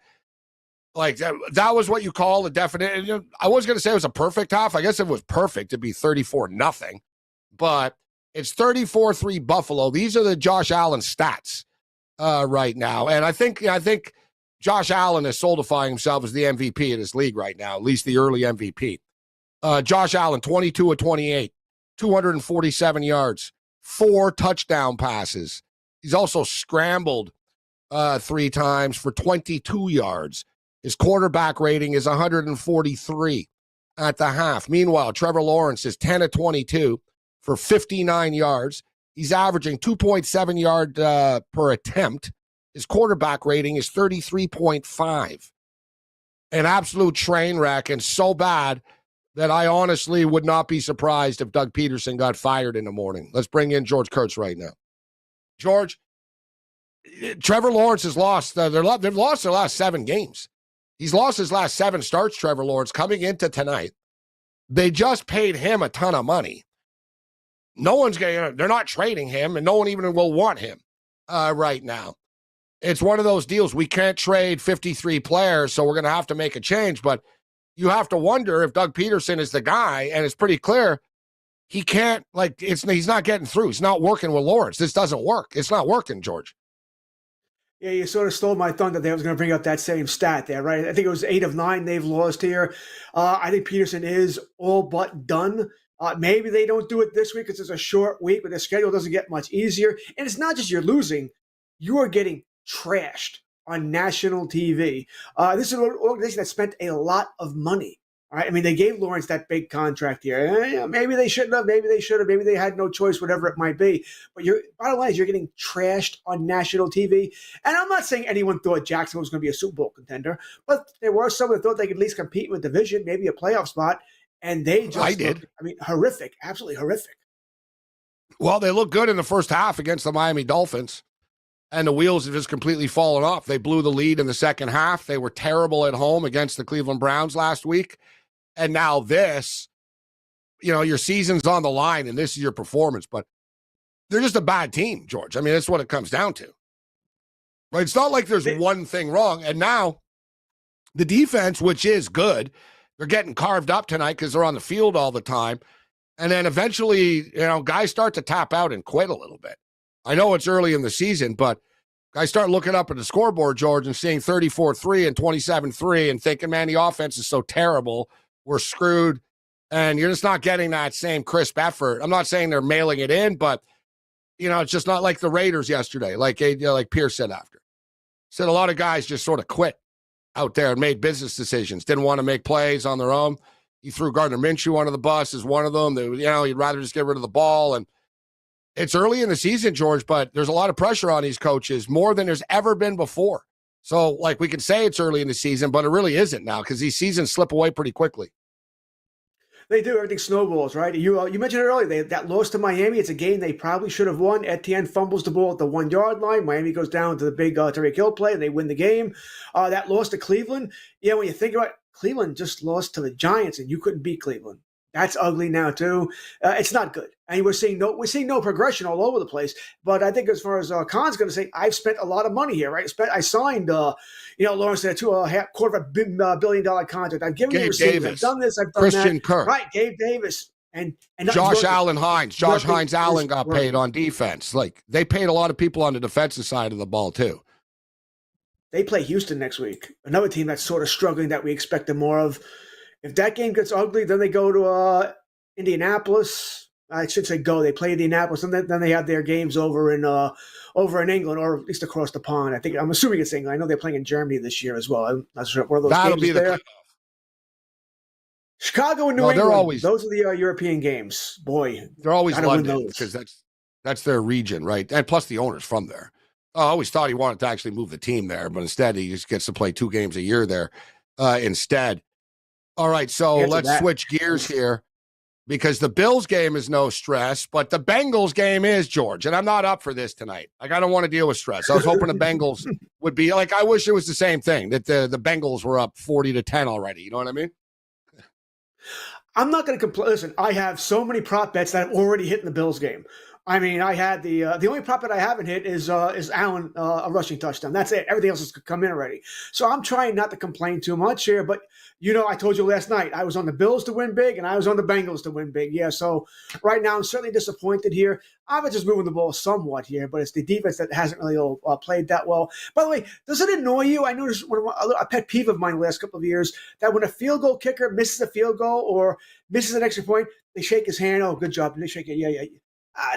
That was what you call a definite. I was going to say it was a perfect half. I guess it was perfect to be 34-0, but it's 34-3 Buffalo. These are the Josh Allen stats right now, and I think Josh Allen is solidifying himself as the MVP of this league right now, at least the early MVP. Josh Allen, 22 of 28, 247 yards. 4 touchdown passes. He's also scrambled 3 times for 22 yards. His quarterback rating is 143 at the half. Meanwhile, Trevor Lawrence is 10 of 22 for 59 yards. He's averaging 2.7 yards per attempt. His quarterback rating is 33.5. An absolute train wreck, and so bad that I honestly would not be surprised if Doug Peterson got fired in the morning. Let's bring in George Kurtz right now. George, Trevor Lawrence has lost. They've lost their last 7 games. He's lost his last 7 starts, Trevor Lawrence, coming into tonight. They just paid him a ton of money. They're not trading him, and no one even will want him right now. It's one of those deals. We can't trade 53 players, so we're going to have to make a change, but you have to wonder if Doug Peterson is the guy, and it's pretty clear he can't, he's not getting through. He's not working with Lawrence. This doesn't work. It's not working, George. Yeah, you sort of stole my thunder there. I was going to bring up that same stat there, right? I think it was 8 of 9 they've lost here. I think Peterson is all but done. Maybe they don't do it this week because it's a short week, but the schedule doesn't get much easier. And it's not just you're losing. You are getting trashed on national TV. This is an organization that spent a lot of money. All right, I mean, they gave Lawrence that big contract here. Maybe they shouldn't have. Maybe they should have. Maybe they had no choice, whatever it might be. But bottom line is you're getting trashed on national TV. And I'm not saying anyone thought Jacksonville was going to be a Super Bowl contender, but there were some that thought they could at least compete in the division, maybe a playoff spot. And they just looked, horrific, absolutely horrific. Well, they looked good in the first half against the Miami Dolphins. And the wheels have just completely fallen off. They blew the lead in the second half. They were terrible at home against the Cleveland Browns last week. And now this, your season's on the line and this is your performance. But they're just a bad team, George. I mean, that's what it comes down to. Right? It's not like there's one thing wrong. And now the defense, which is good, they're getting carved up tonight because they're on the field all the time. And then eventually, guys start to tap out and quit a little bit. I know it's early in the season, but guys start looking up at the scoreboard, George, and seeing 34-3 and 27-3 and thinking, man, the offense is so terrible. We're screwed. And you're just not getting that same crisp effort. I'm not saying they're mailing it in, but, it's just not like the Raiders yesterday, like Pierce said after. Said a lot of guys just sort of quit out there and made business decisions, didn't want to make plays on their own. He threw Gardner Minshew under the bus as one of them. He'd rather just get rid of the ball. And it's early in the season, George, but there's a lot of pressure on these coaches, more than there's ever been before. So, we can say it's early in the season, but it really isn't now because these seasons slip away pretty quickly. They do. Everything snowballs, right? You mentioned it earlier. That loss to Miami, it's a game they probably should have won. Etienne fumbles the ball at the 1-yard line. Miami goes down to the big Tyreek Hill play, and they win the game. That loss to Cleveland, when you think about it, Cleveland just lost to the Giants, and you couldn't beat Cleveland. That's ugly now too. It's not good, and we're seeing no progression all over the place. But I think as far as Khan's going to say, I've spent a lot of money here, right? I signed, Lawrence, a $250 million contract. I've given you receipts. I've done this. I've done Christian that. Kirk, right? Gabe Davis and Josh Allen Hines. Josh Hines Allen got paid on defense. They paid a lot of people on the defensive side of the ball too. They play Houston next week, another team that's sort of struggling that we expected more of. If that game gets ugly, then they go to Indianapolis. I should say go. They play Indianapolis, and then they have their games over in England, or at least across the pond. I'm assuming it's England. I know they're playing in Germany this year as well. I'm not sure where those That'll games be there. Chicago and New England. Those are the European games. Boy, they're always London because that's their region, right? And plus the owner's from there. I always thought he wanted to actually move the team there, but instead he just gets to play 2 games a year there instead. All right, so let's switch gears here because the Bills game is no stress, but the Bengals game is, George, and I'm not up for this tonight. I don't want to deal with stress. I was hoping the Bengals would be I wish it was the same thing, that the Bengals were up 40-10 already. You know what I mean? I'm not going to complain. Listen, I have so many prop bets that have already hit in the Bills game. I mean, I had the only prop bet I haven't hit is Allen a rushing touchdown. That's it. Everything else has come in already. So I'm trying not to complain too much here. But I told you last night I was on the Bills to win big and I was on the Bengals to win big. Yeah. So right now I'm certainly disappointed here. I'm just moving the ball somewhat here, but it's the defense that hasn't really played that well. By the way, does it annoy you? I noticed a pet peeve of mine the last couple of years that when a field goal kicker misses a field goal or misses an extra point, they shake his hand. Oh, good job. And they shake it. Yeah.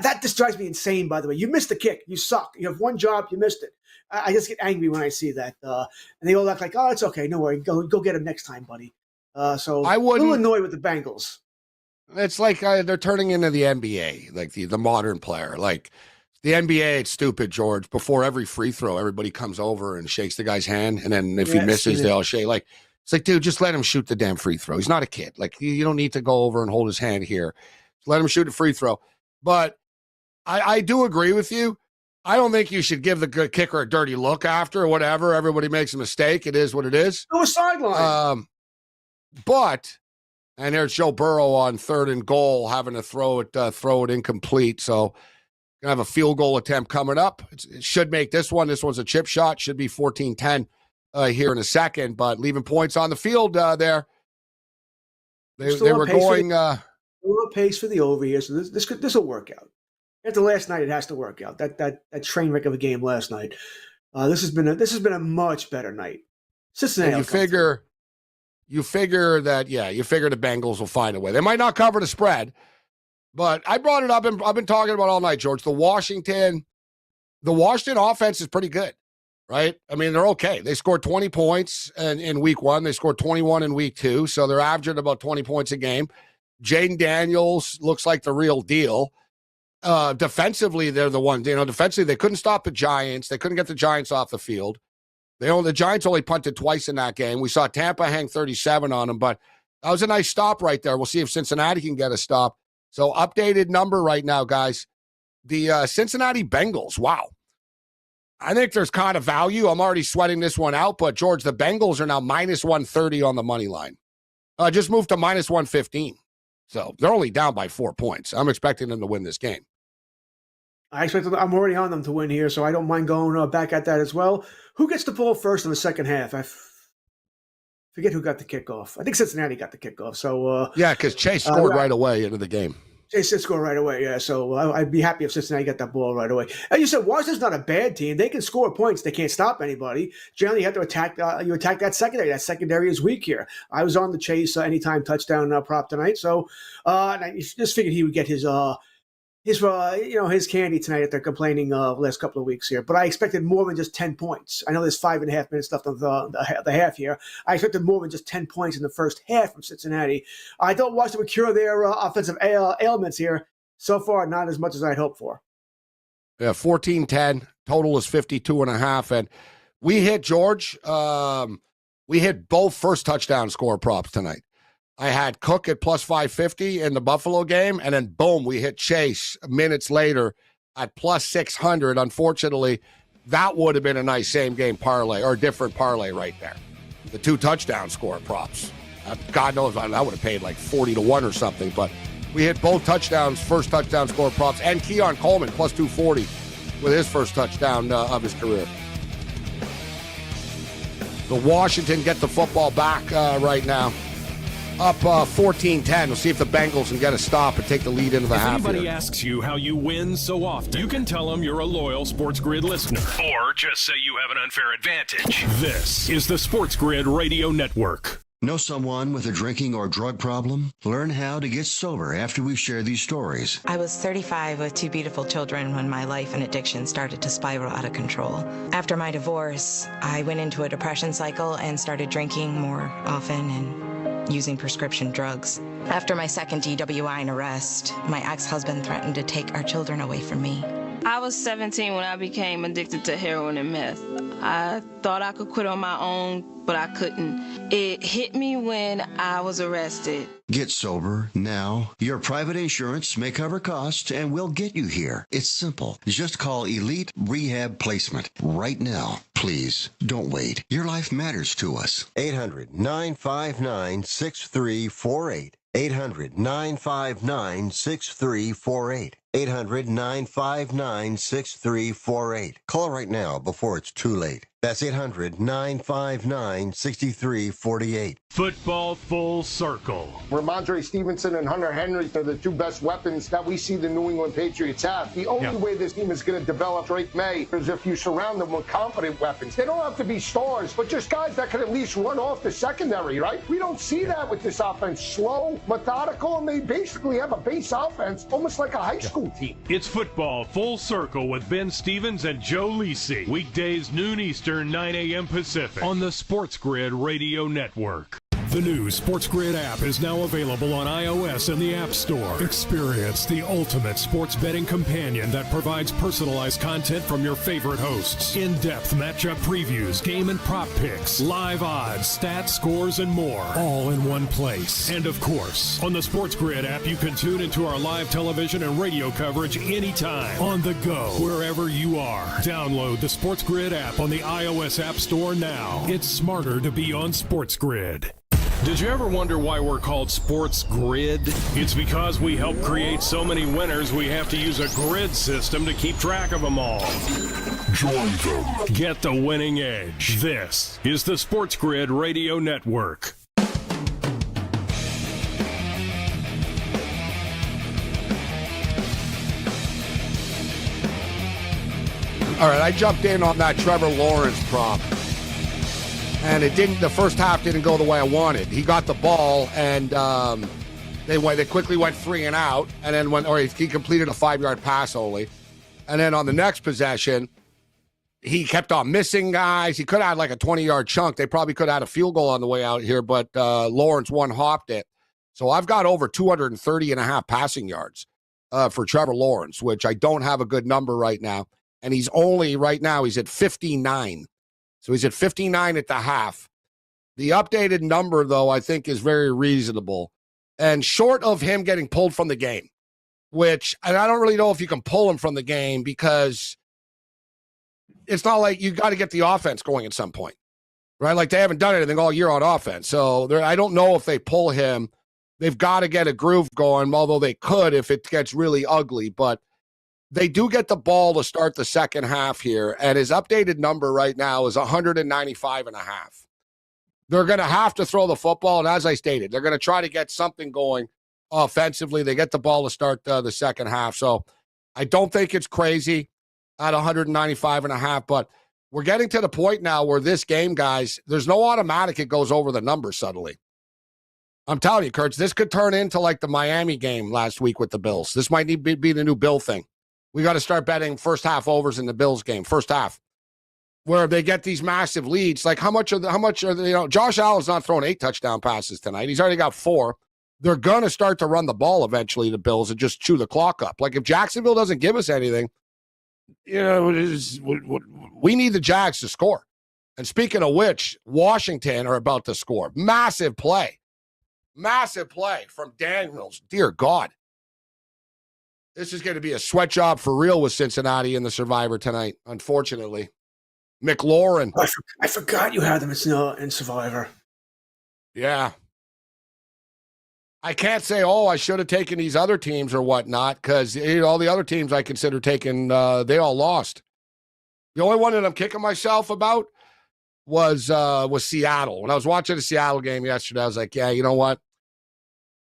That just drives me insane, by the way. You missed the kick. You suck. You have one job. You missed it. I just get angry when I see that. And they all act like, oh, it's okay. No worry. Go get him next time, buddy. So I'm a little annoyed with the Bengals. It's like they're turning into the NBA, like the modern player. Like the NBA, it's stupid, George. Before every free throw, everybody comes over and shakes the guy's hand. And then if he misses, they all shake. It's like, dude, just let him shoot the damn free throw. He's not a kid. You don't need to go over and hold his hand here. Just let him shoot a free throw. But I do agree with you. I don't think you should give the kicker a dirty look after or whatever. Everybody makes a mistake. It is what it is. Go a sideline. And there's Joe Burrow on 3rd and goal, having to throw it incomplete. So gonna have a field goal attempt coming up. It should make this one. This one's a chip shot. Should be 14-10 here in a second. But leaving points on the field there. They were going. We're on pace for the over here, so this will work out. After last night, it has to work out. That train wreck of a game last night. This has been a much better night. Cincinnati. You figure the Bengals will find a way. They might not cover the spread, but I brought it up and I've been talking about all night, George. The Washington offense is pretty good, right? I mean, they're okay. They scored 20 points in week 1. They scored 21 in week 2, so they're averaging about 20 points a game. Jaden Daniels looks like the real deal. Defensively, they're the ones. Defensively, they couldn't stop the Giants. They couldn't get the Giants off the field. The Giants only punted twice in that game. We saw Tampa hang 37 on them, but that was a nice stop right there. We'll see if Cincinnati can get a stop. So updated number right now, guys. The Cincinnati Bengals, wow. I think there's kind of value. I'm already sweating this one out, but, George, the Bengals are now minus 130 on the money line. Just moved to minus 115. So they're only down by 4 points. I'm expecting them to win this game. I'm already on them to win here, so I don't mind going back at that as well. Who gets the ball first in the second half? I forget who got the kickoff. I think Cincinnati got the kickoff. So yeah, because Chase scored right away into the game. Chase did score right away, yeah. So I'd be happy if Cincinnati got that ball right away. And you said Washington's not a bad team. They can score points. They can't stop anybody. Generally, you have to attack. You attack that secondary. That secondary is weak here. I was on the Chase anytime touchdown prop tonight. So I just figured he would get his candy tonight that they're complaining the last couple of weeks here. But I expected more than just 10 points. I know there's 5.5 minutes left of the half here. I expected more than just 10 points in the first half from Cincinnati. I thought Washington would cure their offensive ailments here. So far, not as much as I'd hoped for. Yeah, 14-10. Total is 52.5. And we hit, George, we hit both first touchdown score props tonight. I had Cook at plus 550 in the Buffalo game, and then boom, we hit Chase minutes later at plus 600. Unfortunately, that would have been a nice same-game parlay or different parlay right there. The 2 touchdown score props. God knows, I would have paid like 40-1 or something, but we hit both touchdowns, first touchdown score props, and Keon Coleman plus 240 with his first touchdown of his career. The Washington get the football back right now. Up 14-10. We'll see if the Bengals can get a stop and take the lead into the half. If anybody here. asks you how you win so often, you can tell them you're a loyal SportsGrid listener. Or just say you have an unfair advantage. This is the SportsGrid Radio Network. Know someone with a drinking or drug problem? Learn how to get sober after we share these stories. I was 35 with 2 beautiful children when my life and addiction started to spiral out of control. After my divorce, I went into a depression cycle and started drinking more often and using prescription drugs. After my second DWI and arrest, my ex-husband threatened to take our children away from me. I was 17 when I became addicted to heroin and meth. I thought I could quit on my own, but I couldn't. It hit me when I was arrested. Get sober now. Your private insurance may cover costs and we'll get you here. It's simple. Just call Elite Rehab Placement right now. Please, don't wait. Your life matters to us. 800-959-6348. 800-959-6348. 800-959-6348. Call right now before it's too late. That's 800-959-6348. Football full circle. Ramondre Stevenson and Hunter Henry are the 2 best weapons that we see the New England Patriots have. The only way this team is going to develop Drake May is if you surround them with competent weapons. They don't have to be stars, but just guys that can at least run off the secondary, right? We don't see that with this offense. Slow, methodical, and they basically have a base offense, almost like a high school team. It's football full circle with Ben Stevens and Joe Lisi. Weekdays noon Eastern, 9 a.m. Pacific on the SportsGrid Radio Network. The new SportsGrid app is now available on iOS and the App Store. Experience the ultimate sports betting companion that provides personalized content from your favorite hosts. In-depth matchup previews, game and prop picks, live odds, stats, scores, and more. All in one place. And of course, on the SportsGrid app, you can tune into our live television and radio coverage anytime. On the go, wherever you are. Download the SportsGrid app on the iOS App Store now. It's smarter to be on SportsGrid. Did you ever wonder why we're called Sports Grid? It's because we help create so many winners we have to use a grid system to keep track of them all. Join them. Get the winning edge. This is the Sports Grid Radio Network. All right, I jumped in on that Trevor Lawrence prop. And it didn't. The first half didn't go the way I wanted. He got the ball, and they quickly went 3 and out, and then he completed a 5-yard pass only, and then on the next possession, he kept on missing guys. He could have had like a 20-yard chunk. They probably could have had a field goal on the way out here, but Lawrence one-hopped it. So I've got over 230.5 passing yards for Trevor Lawrence, which I don't have a good number right now, and he's at 59. So he's at 59 at the half. The updated number, though, I think is very reasonable. And short of him getting pulled from the game, and I don't really know if you can pull him from the game because it's not like you got to get the offense going at some point, right? Like they haven't done anything all year on offense. So I don't know if they pull him. They've got to get a groove going, although they could if it gets really ugly. But They do get the ball to start the second half here, and his updated number right now is 195 and a half. They're going to have to throw the football, and as I stated, they're going to try to get something going offensively. They get the ball to start the second half, so I don't think it's crazy at 195 and a half, but we're getting to the point now where this game, guys, there's no automatic it goes over the number suddenly. I'm telling you, Kurtz, this could turn into like the Miami game last week with the Bills. This might need to be the new Bill thing. We got to start betting first half overs in the Bills game, first half, where they get these massive leads. Like how much are they, Josh Allen's not throwing 8 touchdown passes tonight. He's already got 4. They're going to start to run the ball eventually, the Bills, and just chew the clock up. Like if Jacksonville doesn't give us anything, we need the Jags to score. And speaking of which, Washington are about to score. Massive play from Daniels. Dear God. This is going to be a sweat job for real with Cincinnati in the Survivor tonight, unfortunately. McLaurin. I forgot you had them in Survivor. Yeah. I can't say, I should have taken these other teams or whatnot, because all the other teams I consider taking, they all lost. The only one that I'm kicking myself about was Seattle. When I was watching the Seattle game yesterday, I was like, yeah, you know what?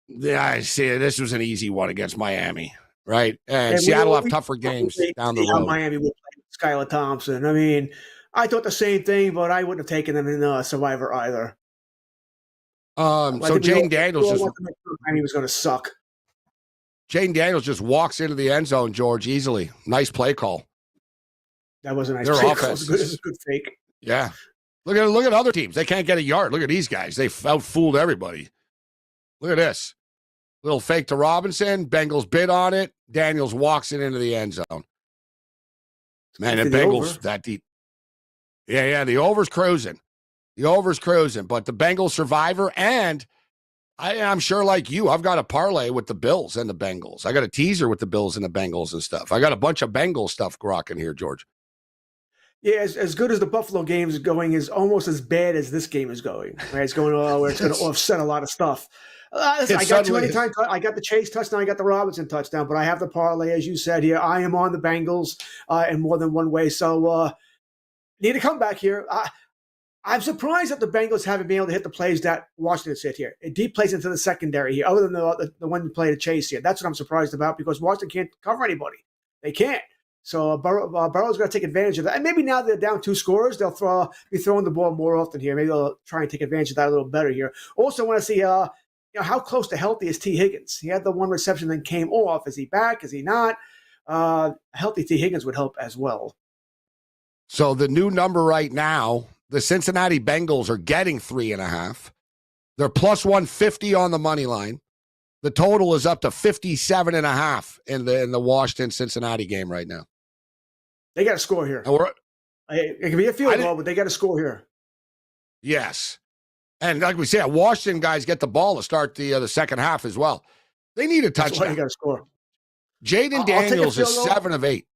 Yeah, I see. This was an easy one against Miami. Right, and Seattle have tougher games down the road. Miami will play Skylar Thompson. I mean, I thought the same thing, but I wouldn't have taken them in Survivor either. So Jaden Daniels Miami was going to suck. Jaden Daniels just walks into the end zone, George, easily. Nice play call. That was a nice play call. It was a good fake. Yeah, look at other teams. They can't get a yard. Look at these guys. They out-fooled everybody. Look at this. Little fake to Robinson. Bengals bid on it. Daniels walks it into the end zone. Man, the Bengals, that deep. Yeah, the over's cruising. But the Bengals Survivor, and I'm sure like you, I've got a parlay with the Bills and the Bengals. I got a teaser with the Bills and the Bengals and stuff. I got a bunch of Bengals stuff rocking here, George. Yeah, as good as the Buffalo game is going, is almost as bad as this game is going. Right? It's going where it's going to offset a lot of stuff. I got too many times. I got the Chase touchdown. I got the Robinson touchdown. But I have the parlay, as you said here. I am on the Bengals in more than one way. So need a comeback here. I'm surprised that the Bengals haven't been able to hit the plays that Washington hit here. Deep plays into the secondary here, other than the one you played at Chase here. That's what I'm surprised about, because Washington can't cover anybody. They can't. So Burrow's going to take advantage of that. And maybe now they're down 2 scores, they'll be throwing the ball more often here. Maybe they'll try and take advantage of that a little better here. Also want to see how close to healthy is T. Higgins? He had the one reception, then came off. Is he back? Is he not? Healthy T. Higgins would help as well. So the new number right now, the Cincinnati Bengals are getting 3.5. They're plus 150 on the money line. The total is up to 57.5 in the Washington-Cincinnati game right now. They got to score here. It can be a field goal, but they got to score here. Yes. And like we said, Washington guys get the ball to start the second half as well. They need a touchdown. That's why you got to score. Jaden Daniels is 7 of 8.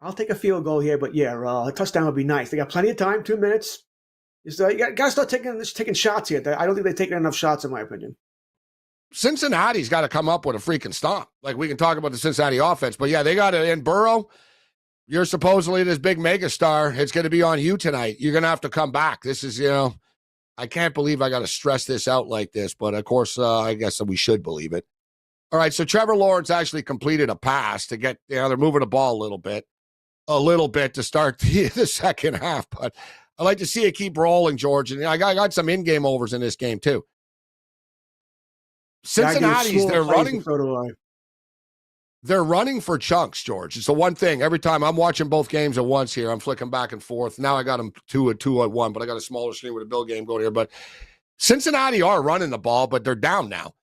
I'll take a field goal here, but yeah, a touchdown would be nice. They got plenty of time, 2 minutes. You got to start taking shots here. I don't think they're taking enough shots, in my opinion. Cincinnati's got to come up with a freaking stomp. Like, we can talk about the Cincinnati offense, but yeah, they got to. And Burrow, you're supposedly this big megastar. It's going to be on you tonight. You're going to have to come back. This is, I can't believe I got to stress this out like this, but of course, I guess we should believe it. All right, so Trevor Lawrence actually completed a pass to get, they're moving the ball a little bit to start the second half, but I like to see it keep rolling, George. And I got some in-game overs in this game too. Cincinnati's, they're running for chunks, George. It's the one thing. Every time I'm watching both games at once here, I'm flicking back and forth. Now I got them 2 at 1, but I got a smaller screen with a Bill game going here. But Cincinnati are running the ball, but they're down now.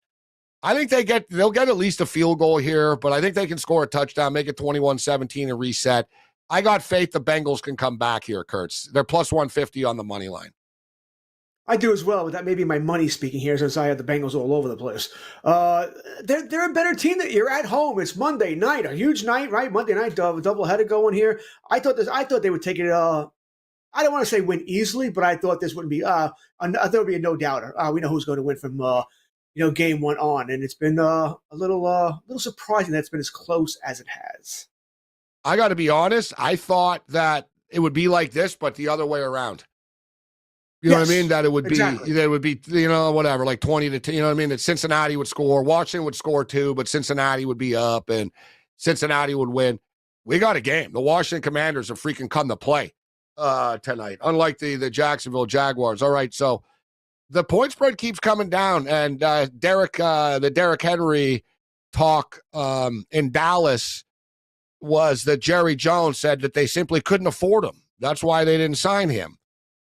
I think they'll get at least a field goal here, but I think they can score a touchdown, make it 21-17 and reset. I got faith the Bengals can come back here, Kurtz. They're plus 150 on the money line. I do as well, but that may be my money speaking here, since I had the Bengals all over the place. They're a better team. That you're at home. It's Monday night, a huge night, right? Monday night, doubleheader going here. I thought they would take it. I don't want to say win easily, but I thought this wouldn't be. I thought it would be a no doubter. We know who's going to win from game went on, and it's been a little surprising that it's been as close as it has. I got to be honest. I thought that it would be like this, but the other way around. You know what I mean? That it would be, whatever, like 20 to 10. You know what I mean? That Cincinnati would score, Washington would score 2, but Cincinnati would be up, and Cincinnati would win. We got a game. The Washington Commanders are freaking come to play tonight, unlike the Jacksonville Jaguars. All right, so the point spread keeps coming down, and the Derrick Henry talk in Dallas was that Jerry Jones said that they simply couldn't afford him. That's why they didn't sign him,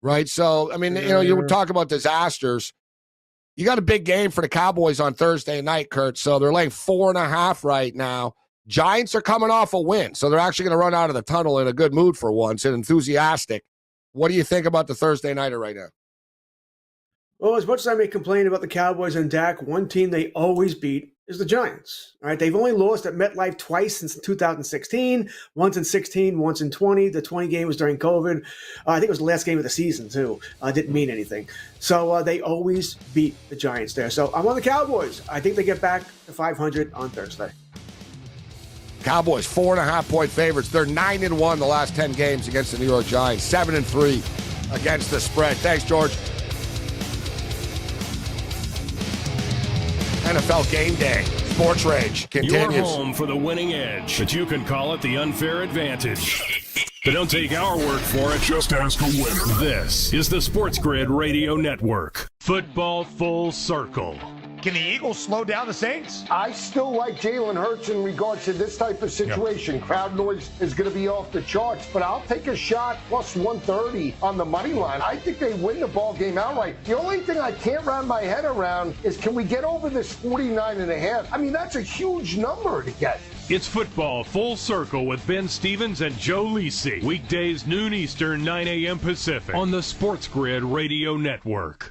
right? So, I mean, you would talk about disasters. You got a big game for the Cowboys on Thursday night, Kurt, so they're laying 4.5 right now. Giants are coming off a win, so they're actually going to run out of the tunnel in a good mood for once and enthusiastic. What do you think about the Thursday nighter right now? Well, as much as I may complain about the Cowboys and Dak, one team they always beat is the Giants. All right, they've only lost at MetLife twice since 2016, once in 16, once in 20. The 20 game was during COVID. I think it was the last game of the season, too. Didn't mean anything. So they always beat the Giants there. So I'm on the Cowboys. I think they get back to 500 on Thursday. Cowboys, 4.5-point favorites. They're 9-1 the last 10 games against the New York Giants, 7-3 against the spread. Thanks, George. NFL Game Day. Sports Rage continues. You're home for the winning edge, but you can call it the unfair advantage. But don't take our word for it. Just ask a winner. This is the SportsGrid Radio Network. Football Full Circle. Can the Eagles slow down the Saints? I still like Jalen Hurts in regards to this type of situation. Yep. Crowd noise is going to be off the charts, but I'll take a shot plus 130 on the money line. I think they win the ball game outright. The only thing I can't wrap my head around is, can we get over this 49.5? I mean, that's a huge number to get. It's Football Full Circle with Ben Stevens and Joe Lisi. Weekdays noon Eastern, 9 a.m. Pacific on the SportsGrid Radio Network.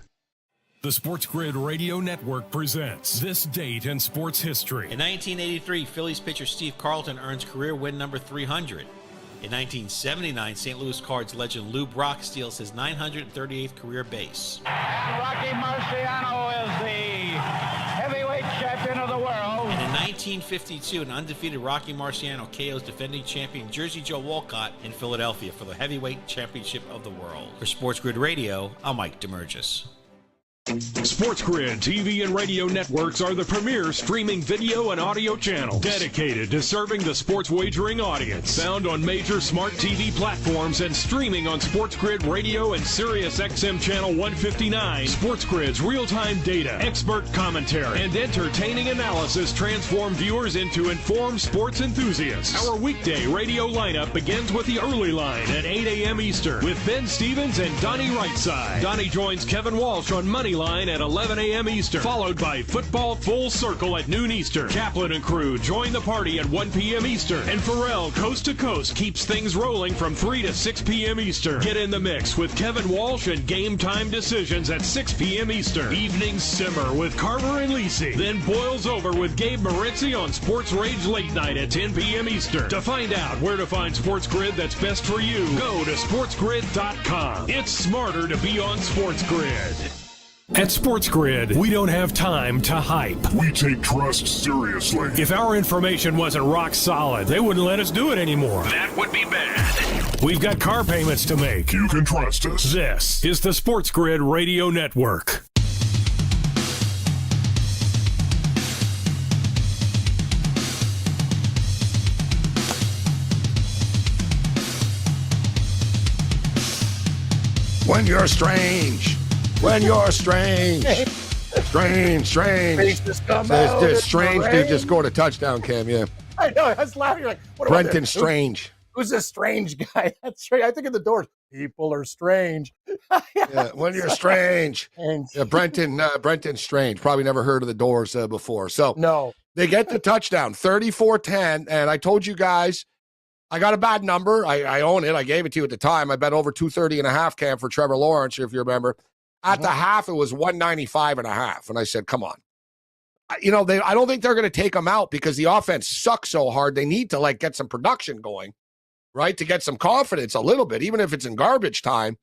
The SportsGrid Radio Network presents This Date in Sports History. In 1983, Phillies pitcher Steve Carlton earns career win number 300. In 1979, St. Louis Cards legend Lou Brock steals his 938th career base. And Rocky Marciano is the heavyweight champion of the world. And in 1952, an undefeated Rocky Marciano KOs defending champion Jersey Joe Walcott in Philadelphia for the heavyweight championship of the world. For SportsGrid Radio, I'm Mike DeMurgis. SportsGrid TV and radio networks are the premier streaming video and audio channels dedicated to serving the sports wagering audience. Found on major smart TV platforms and streaming on SportsGrid Radio and Sirius XM Channel 159. SportsGrid's real-time data, expert commentary, and entertaining analysis transform viewers into informed sports enthusiasts. Our weekday radio lineup begins with the early line at 8 a.m. Eastern with Ben Stevens and Donnie Rightside. Donnie joins Kevin Walsh on Money Line at 11 a.m. Eastern, followed by Football Full Circle at noon Eastern. Kaplan and crew join the party at 1 p.m. Eastern, and Pharrell Coast to Coast keeps things rolling from 3 to 6 p.m. Eastern. Get in the mix with Kevin Walsh and Game Time Decisions at 6 p.m. Eastern. Evenings simmer with Carver and Lisi, then boils over with Gabe Morency on Sports Rage Late Night at 10 p.m. Eastern. To find out where to find SportsGrid that's best for you, go to sportsgrid.com. It's smarter to be on SportsGrid. At SportsGrid, we don't have time to hype. We take trust seriously. If our information wasn't rock solid, they wouldn't let us do it anymore. That would be bad. We've got car payments to make. You can trust us. This is the SportsGrid Radio Network. When you're strange. When you're strange. Strange. This strange dude just scored a touchdown, Cam, yeah. I know, I was laughing like, what Brenton Strange. Who's this strange guy? That's strange. I think in the doors, people are strange. Yeah, when you're strange. Yeah, Brenton Strange. Probably never heard of the Doors before. So no, they get the touchdown, 34-10, and I told you guys, I got a bad number. I own it. I gave it to you at the time. I bet over 230.5, Cam, for Trevor Lawrence, if you remember. At the half, it was 195.5, and I said, come on. I don't think they're going to take him out because the offense sucks so hard. They need to, get some production going, right, to get some confidence a little bit, even if it's in garbage time,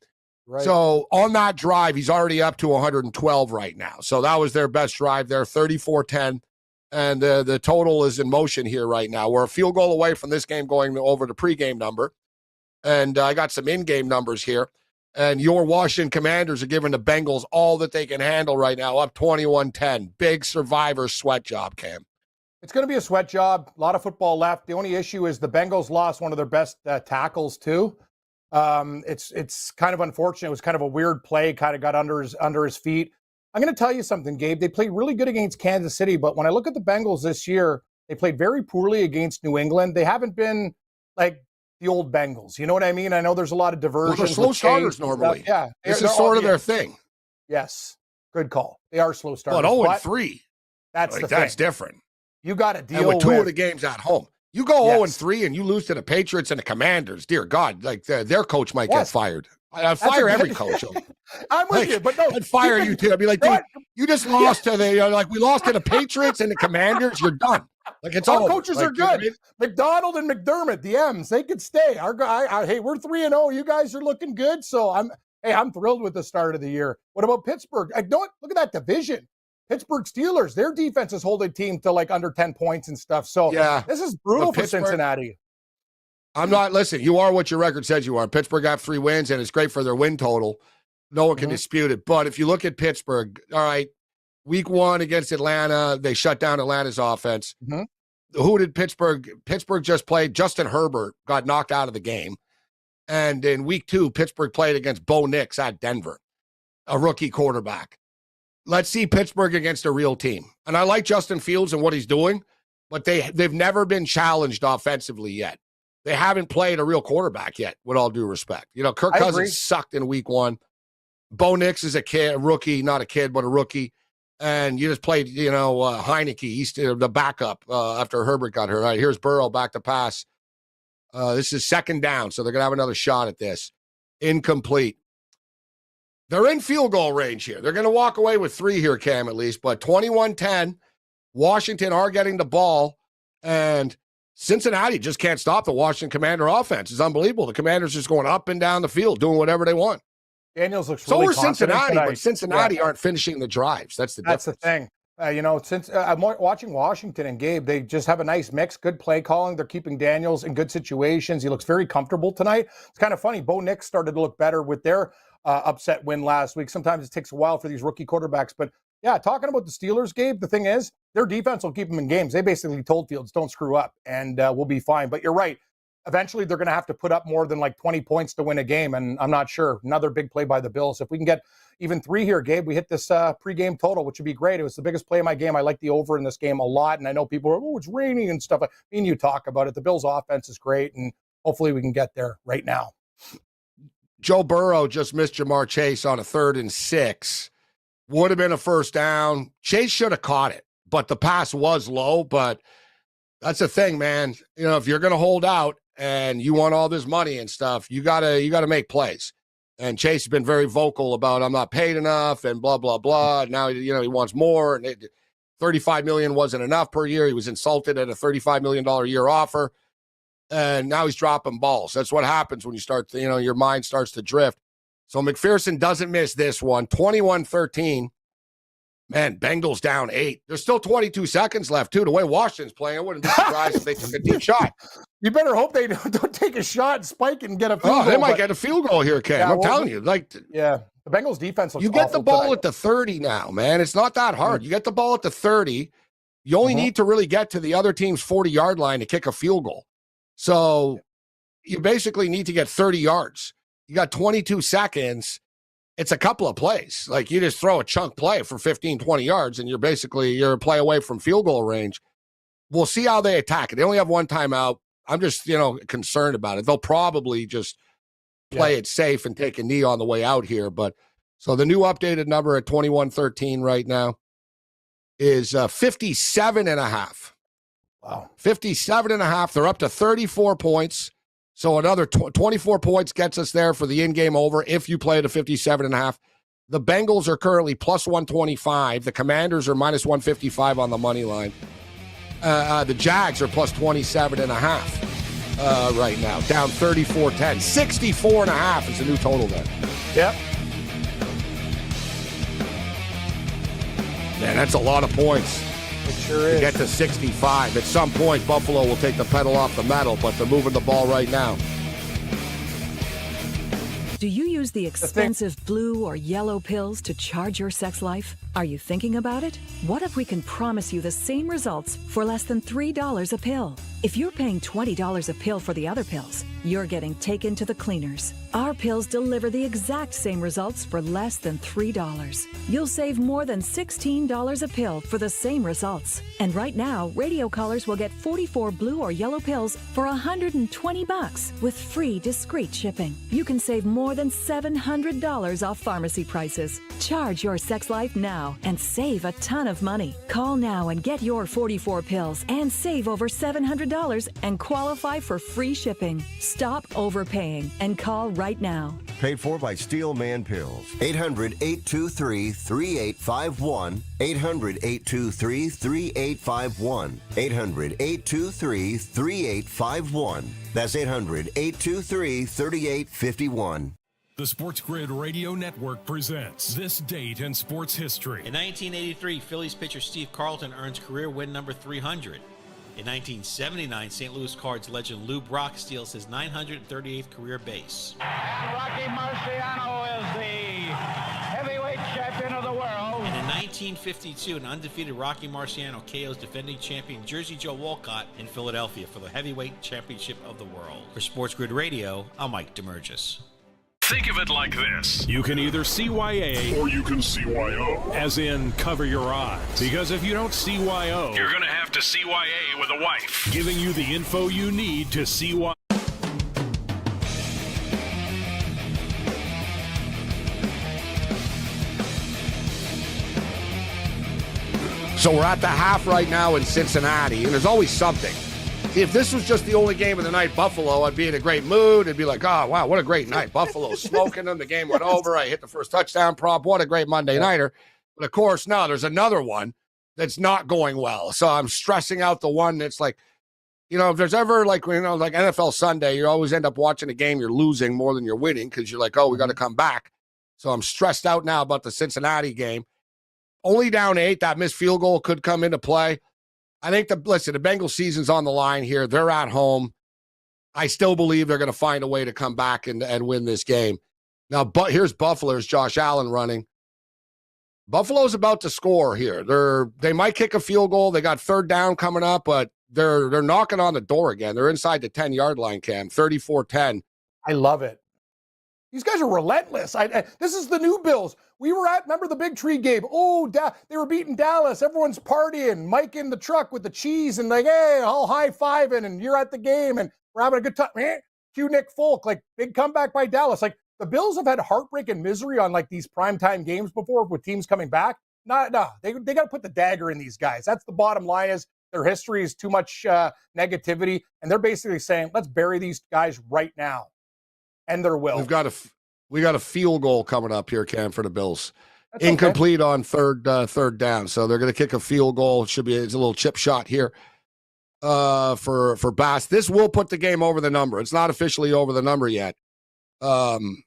Right. So on that drive, he's already up to 112 right now. So that was their best drive there, 34-10. And the total is in motion here right now. We're a field goal away from this game going over to pregame number. And I got some in-game numbers here. And your Washington Commanders are giving the Bengals all that they can handle right now, up 21-10. Big survivor sweat job, Cam. It's going to be a sweat job. A lot of football left. The only issue is the Bengals lost one of their best tackles, too. It's kind of unfortunate. It was kind of a weird play, kind of got under his feet. I'm going to tell you something, Gabe. They played really good against Kansas City, but when I look at the Bengals this year, they played very poorly against New England. They haven't been like the old Bengals. You know what I mean? I know there's a lot of diversions. Well, they're slow starters normally. Yeah. This is sort of their thing. Yes. Good call. They are slow starters. But 0-3. That's the thing. That's different. You got to deal and with two with of the games at home. You go 0-3 and you lose to the Patriots and the Commanders. Dear God, like their coach might get fired. I'd fire every coach. I'm with you, but no. I'd fire you too. I'd be like, dude, you just lost to the we lost to the Patriots and the Commanders. You're done. Like it's all coaches are good. McDonald and McDermott, the M's, they could stay. Our guy, hey, we're 3-0. You guys are looking good. So I'm thrilled with the start of the year. What about Pittsburgh? Look at that division. Pittsburgh Steelers, their defense is holding team to like under 10 points and stuff. So this is brutal for Cincinnati. Listen, you are what your record says you are. Pittsburgh got 3 wins, and it's great for their win total. No one can dispute it. But if you look at Pittsburgh, all right, week 1 against Atlanta, they shut down Atlanta's offense. Who did Pittsburgh just play? Justin Herbert got knocked out of the game. And in week 2, Pittsburgh played against Bo Nix at Denver, a rookie quarterback. Let's see Pittsburgh against a real team. And I like Justin Fields and what he's doing, but they've never been challenged offensively yet. They haven't played a real quarterback yet, with all due respect. You know, Kirk Cousins sucked in week 1. Bo Nix is a rookie, not a kid, but a rookie. And you just played, Heineke. He's the backup after Herbert got hurt. All right, here's Burrow back to pass. This is 2nd down, so they're going to have another shot at this. Incomplete. They're in field goal range here. They're going to walk away with 3 here, Cam, at least. But 21-10, Washington are getting the ball. And Cincinnati just can't stop the Washington Commander offense. It's unbelievable. The Commanders just going up and down the field, doing whatever they want. Daniels looks really confident Cincinnati, tonight. but Cincinnati aren't finishing the drives. That's the difference. That's the thing. Since I'm watching Washington and Gabe, they just have a nice mix, good play calling. They're keeping Daniels in good situations. He looks very comfortable tonight. It's kind of funny. Bo Nix started to look better with their upset win last week. Sometimes it takes a while for these rookie quarterbacks. But, yeah, talking about the Steelers, Gabe, the thing is their defense will keep them in games. They basically told Fields, don't screw up, and we'll be fine. But you're right. Eventually, they're going to have to put up more than like 20 points to win a game, and I'm not sure. Another big play by the Bills. If we can get even 3 here, Gabe, we hit this pregame total, which would be great. It was the biggest play of my game. I like the over in this game a lot, and I know people are, it's raining and stuff. Me and you talk about it. The Bills' offense is great, and hopefully we can get there right now. Joe Burrow just missed Jamar Chase on a 3rd and 6. Would have been a first down. Chase should have caught it, but the pass was low. But that's the thing, man. If you're going to hold out and you want all this money and stuff, you gotta make plays. And Chase has been very vocal about I'm not paid enough and blah blah blah. Now he wants more, and $35 million wasn't enough per year. He was insulted at a $35 million a year offer. And now he's dropping balls. That's what happens when you start to, your mind starts to drift. So McPherson doesn't miss this one. 21-13. Man, Bengals down 8. There's still 22 seconds left, too. The way Washington's playing, I wouldn't be surprised if they took a deep shot. You better hope they don't take a shot and spike and get a field goal. They might get a field goal here, Cam. I'm telling you. The Bengals defense looks You get the ball tonight. at the 30 now, man. It's not that hard. You get the ball at the 30. You only need to really get to the other team's 40-yard line to kick a field goal. So you basically need to get 30 yards. You got 22 seconds. It's a couple of plays. Like you just throw a chunk play for 15, 20 yards, and you're a play away from field goal range. We'll see how they attack it. They only have one timeout. I'm just, concerned about it. They'll probably just play it safe and take a knee on the way out here. But so the new updated number at 21-13 right now is 57.5. Wow. 57.5. They're up to 34 points. So another 24 points gets us there for the in-game over if you play at a 57.5. The Bengals are currently plus 125. The Commanders are minus 155 on the money line. The Jags are plus 27.5 right now, down 34-10. 64.5 is the new total there. Yep. Man, that's a lot of points. It sure To is. get to 65. At some point, Buffalo will take the pedal off the metal, but they're moving the ball right now. Do you use the expensive blue or yellow pills to charge your sex life? Are you thinking about it? What if we can promise you the same results for less than $3 a pill? If you're paying $20 a pill for the other pills, you're getting taken to the cleaners. Our pills deliver the exact same results for less than $3. You'll save more than $16 a pill for the same results. And right now, radio callers will get 44 blue or yellow pills for $120 with free discreet shipping. You can save more than $700 off pharmacy prices. Charge your sex life now and save a ton of money. Call now and get your 44 pills and save over $700 and qualify for free shipping. Stop overpaying and call right now. Paid for by Steel Man Pills. 800-823-3851. 800-823-3851. 800-823-3851. That's 800-823-3851. The Sports Grid Radio Network presents This Date in Sports History. In 1983, Phillies pitcher Steve Carlton earns career win number 300. In 1979, St. Louis Cards legend Lou Brock steals his 938th career base. Rocky Marciano is the heavyweight champion of the world. And in 1952, an undefeated Rocky Marciano KOs defending champion Jersey Joe Walcott in Philadelphia for the heavyweight championship of the world. For Sports Grid Radio, I'm Mike DeMurgis. Think of it like this. You can either CYA or you can CYO. As in, cover your eyes. Because if you don't CYO, you're going to have to CYA with a wife. Giving you the info you need to CYO. So we're at the half right now in Cincinnati, and there's always something. See, if this was just the only game of the night, Buffalo, I'd be in a great mood. It'd be like, oh, wow, what a great night. Buffalo smoking them. The game went over. I hit the first touchdown prop. What a great Monday nighter. But, of course, no, there's another one that's not going well. So I'm stressing out the one that's like, you know, if there's ever like, you know, like NFL Sunday, you always end up watching a game you're losing more than you're winning because you're like, oh, we got to come back. So I'm stressed out now about the Cincinnati game. Only down 8. That missed field goal could come into play. I think the Bengals season's on the line here. They're at home. I still believe they're going to find a way to come back and win this game. Now, but here's Buffalo's Josh Allen running. Buffalo's about to score here. They might kick a field goal. They got third down coming up, but they're knocking on the door again. They're inside the 10-yard line, Cam, 34-10. I love it. These guys are relentless. This is the new Bills. We were remember the Big Tree game? Oh, they were beating Dallas. Everyone's partying. Mike in the truck with the cheese and like, hey, all high-fiving, and you're at the game, and we're having a good time. Cue Nick Folk, like, big comeback by Dallas. Like, the Bills have had heartbreak and misery on, like, these primetime games before with teams coming back. No, they got to put the dagger in these guys. That's the bottom line is their history is too much negativity, and they're basically saying, let's bury these guys right now. And there will. We got a field goal coming up here, Cam, for the Bills. That's incomplete on third down. So they're going to kick a field goal. It's a little chip shot here for Bass. This will put the game over the number. It's not officially over the number yet. It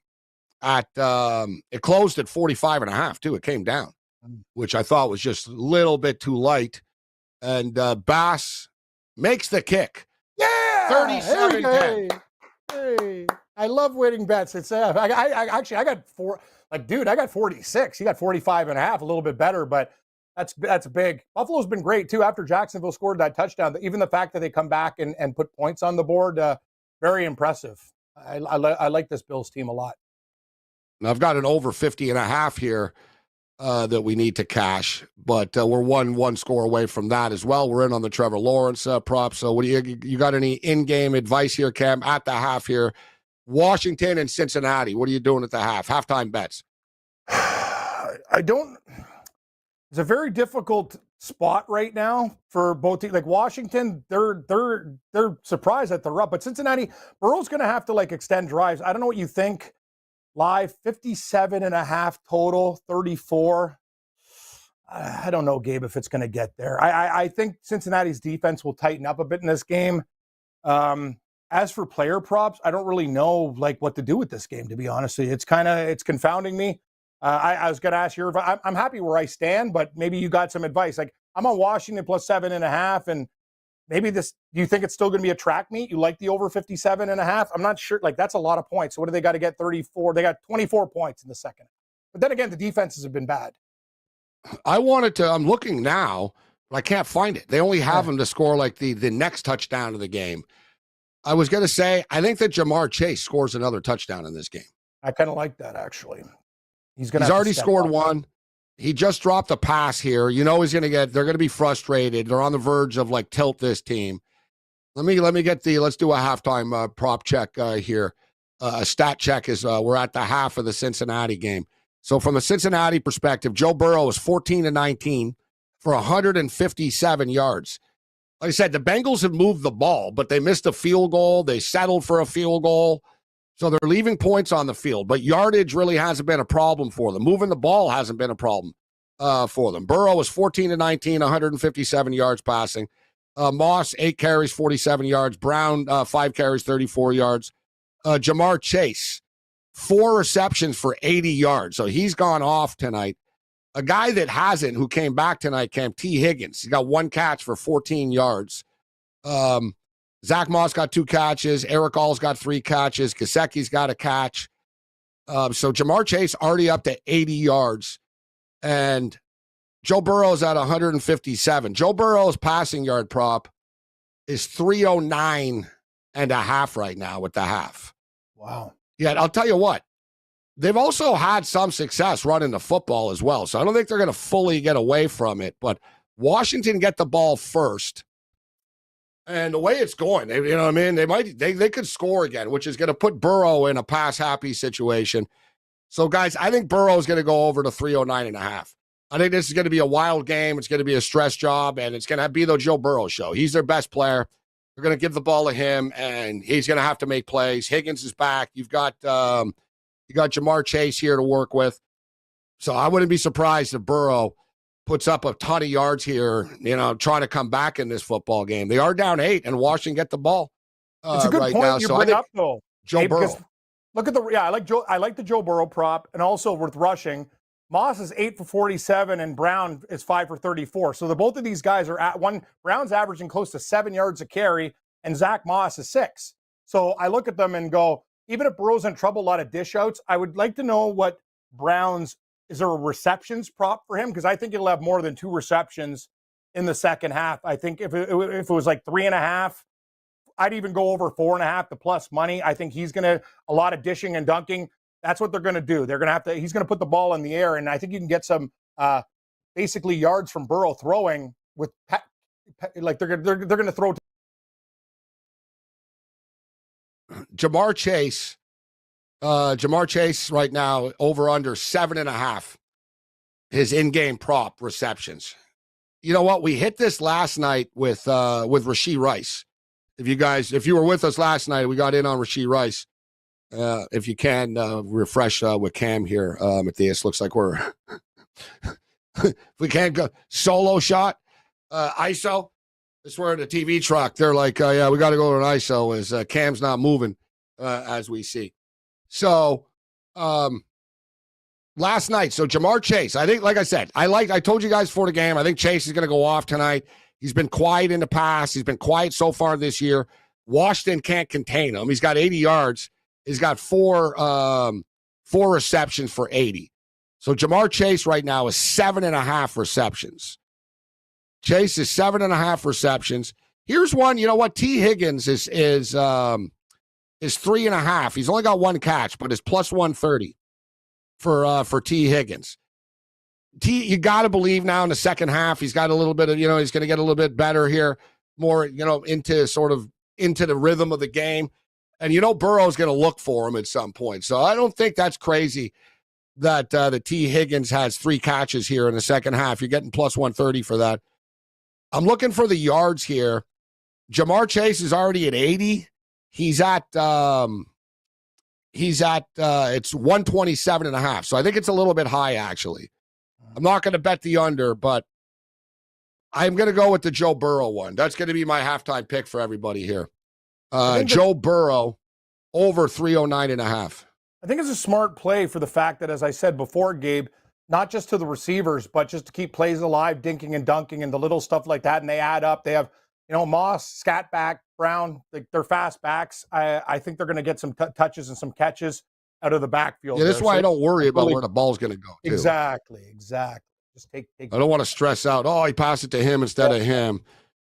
closed at 45.5 too. It came down, which I thought was just a little bit too light. And Bass makes the kick. Yeah, 37-10. Hey. I love winning bets. It's I got 4. Like, dude, I got 46. He got 45.5, a little bit better, but that's big. Buffalo's been great too after Jacksonville scored that touchdown. Even the fact that they come back and put points on the board, very impressive. I like this Bills team a lot. And I've got an over 50.5 here that we need to cash, but we're one score away from that as well. We're in on the Trevor Lawrence prop. So what do you got any in-game advice here, Cam, at the half here? Washington and Cincinnati. What are you doing at the half? Halftime bets. It's a very difficult spot right now for both teams. Like Washington, they're surprised that they're up, but Cincinnati, Burrow's going to have to like extend drives. I don't know what you think. Live 57.5 total, 34. I don't know, Gabe, if it's going to get there. I think Cincinnati's defense will tighten up a bit in this game. as for player props, I don't really know like what to do with this game, to be honest. It's confounding me. I was going to ask your advice. I'm happy where I stand, but maybe you got some advice. Like I'm on Washington plus 7.5, and maybe do you think it's still going to be a track meet? You like the over 57.5? I'm not sure. Like that's a lot of points. So what do they got to get? 34. They got 24 points in the second. But then again, the defenses have been bad. I'm looking now, but I can't find it. They only have them to score like the next touchdown of the game. I was going to say, I think that Jamar Chase scores another touchdown in this game. I kind of like that, actually. He's already scored one. He just dropped a pass here. You know they're going to be frustrated. They're on the verge of like tilt this team. Let's do a halftime prop check here. A stat check is we're at the half of the Cincinnati game. So from the Cincinnati perspective, Joe Burrow is 14-19 for 157 yards. Like I said, the Bengals have moved the ball, but they missed a field goal. They settled for a field goal. So they're leaving points on the field, but yardage really hasn't been a problem for them. Moving the ball hasn't been a problem for them. Burrow was 14-19, 157 yards passing. Moss, 8 carries, 47 yards. Brown, 5 carries, 34 yards. Jamar Chase, 4 receptions for 80 yards. So he's gone off tonight. A guy that hasn't, who came back tonight, T. Higgins. He got 1 catch for 14 yards. Zach Moss got 2 catches. Eric All's got 3 catches. Gesicki's got a catch. So Jamar Chase already up to 80 yards. And Joe Burrow's at 157. Joe Burrow's passing yard prop is 309.5 right now with the half. Wow. Yeah, I'll tell you what. They've also had some success running the football as well. So I don't think they're going to fully get away from it. But Washington get the ball first. And the way it's going, you know what I mean? They could score again, which is going to put Burrow in a pass-happy situation. So, guys, I think Burrow is going to go over to 309.5. I think this is going to be a wild game. It's going to be a stress job, and it's going to be the Joe Burrow show. He's their best player. They're going to give the ball to him, and he's going to have to make plays. Higgins is back. You got Jamar Chase here to work with. So I wouldn't be surprised if Burrow puts up a ton of yards here, trying to come back in this football game. They are down 8, and Washington get the ball it's a good right point now. you So bring up, though. Joe Burrow. Look at I like the Joe Burrow prop, and also with rushing. Moss is 8 for 47, and Brown is 5 for 34. So both of these guys are at one. Brown's averaging close to 7 yards a carry, and Zach Moss is 6. So I look at them and go, even if Burrow's in trouble, a lot of dish outs, I would like to know what Brown's. Is there a receptions prop for him? Because I think he'll have more than 2 receptions in the second half. I think if it was like 3.5, I'd even go over 4.5 to plus money. I think he's going to a lot of dishing and dunking. That's what they're going to do. They're going to he's going to put the ball in the air, and I think you can get some basically yards from Burrow throwing with like they're going to throw. Jamar Chase right now over under 7.5. His in-game prop receptions. You know what? We hit this last night with Rashee Rice. If you were with us last night, we got in on Rashee Rice. If you can refresh with Cam here, Matthias. Looks like we're if we can't go solo shot, ISO. This we're in a TV truck. They're like, yeah, we got to go to an ISO as Cam's not moving as we see. So, last night, so Jamar Chase, I think, like I said, I told you guys before the game, I think Chase is going to go off tonight. He's been quiet in the past. He's been quiet so far this year. Washington can't contain him. He's got 80 yards. He's got 4 receptions for 80. So Jamar Chase right now is 7.5 receptions. Chase is 7.5 receptions. Here's one. You know what? T. Higgins is 3.5. He's only got 1 catch, but it's plus 130 for T. Higgins. You got to believe now in the second half he's got a little bit of, he's going to get a little bit better here, more, into the rhythm of the game. And Burrow's going to look for him at some point. So I don't think that's crazy that the T. Higgins has 3 catches here in the second half. You're getting plus 130 for that. I'm looking for the yards here. Jamar Chase is already at 80. It's 127.5. So I think it's a little bit high, actually. I'm not going to bet the under, but I'm going to go with the Joe Burrow one. That's going to be my halftime pick for everybody here. Joe Burrow over 309.5. I think it's a smart play for the fact that, as I said before, Gabe, not just to the receivers, but just to keep plays alive, dinking and dunking and the little stuff like that. And they add up. They have, Moss, Scatback, Brown, they're fast backs. I think they're going to get some touches and some catches out of the backfield. Yeah, that's why I don't worry about where the ball's going to go. Too. Exactly. Just take. I don't want to stress out. Oh, he passed it to him instead of him.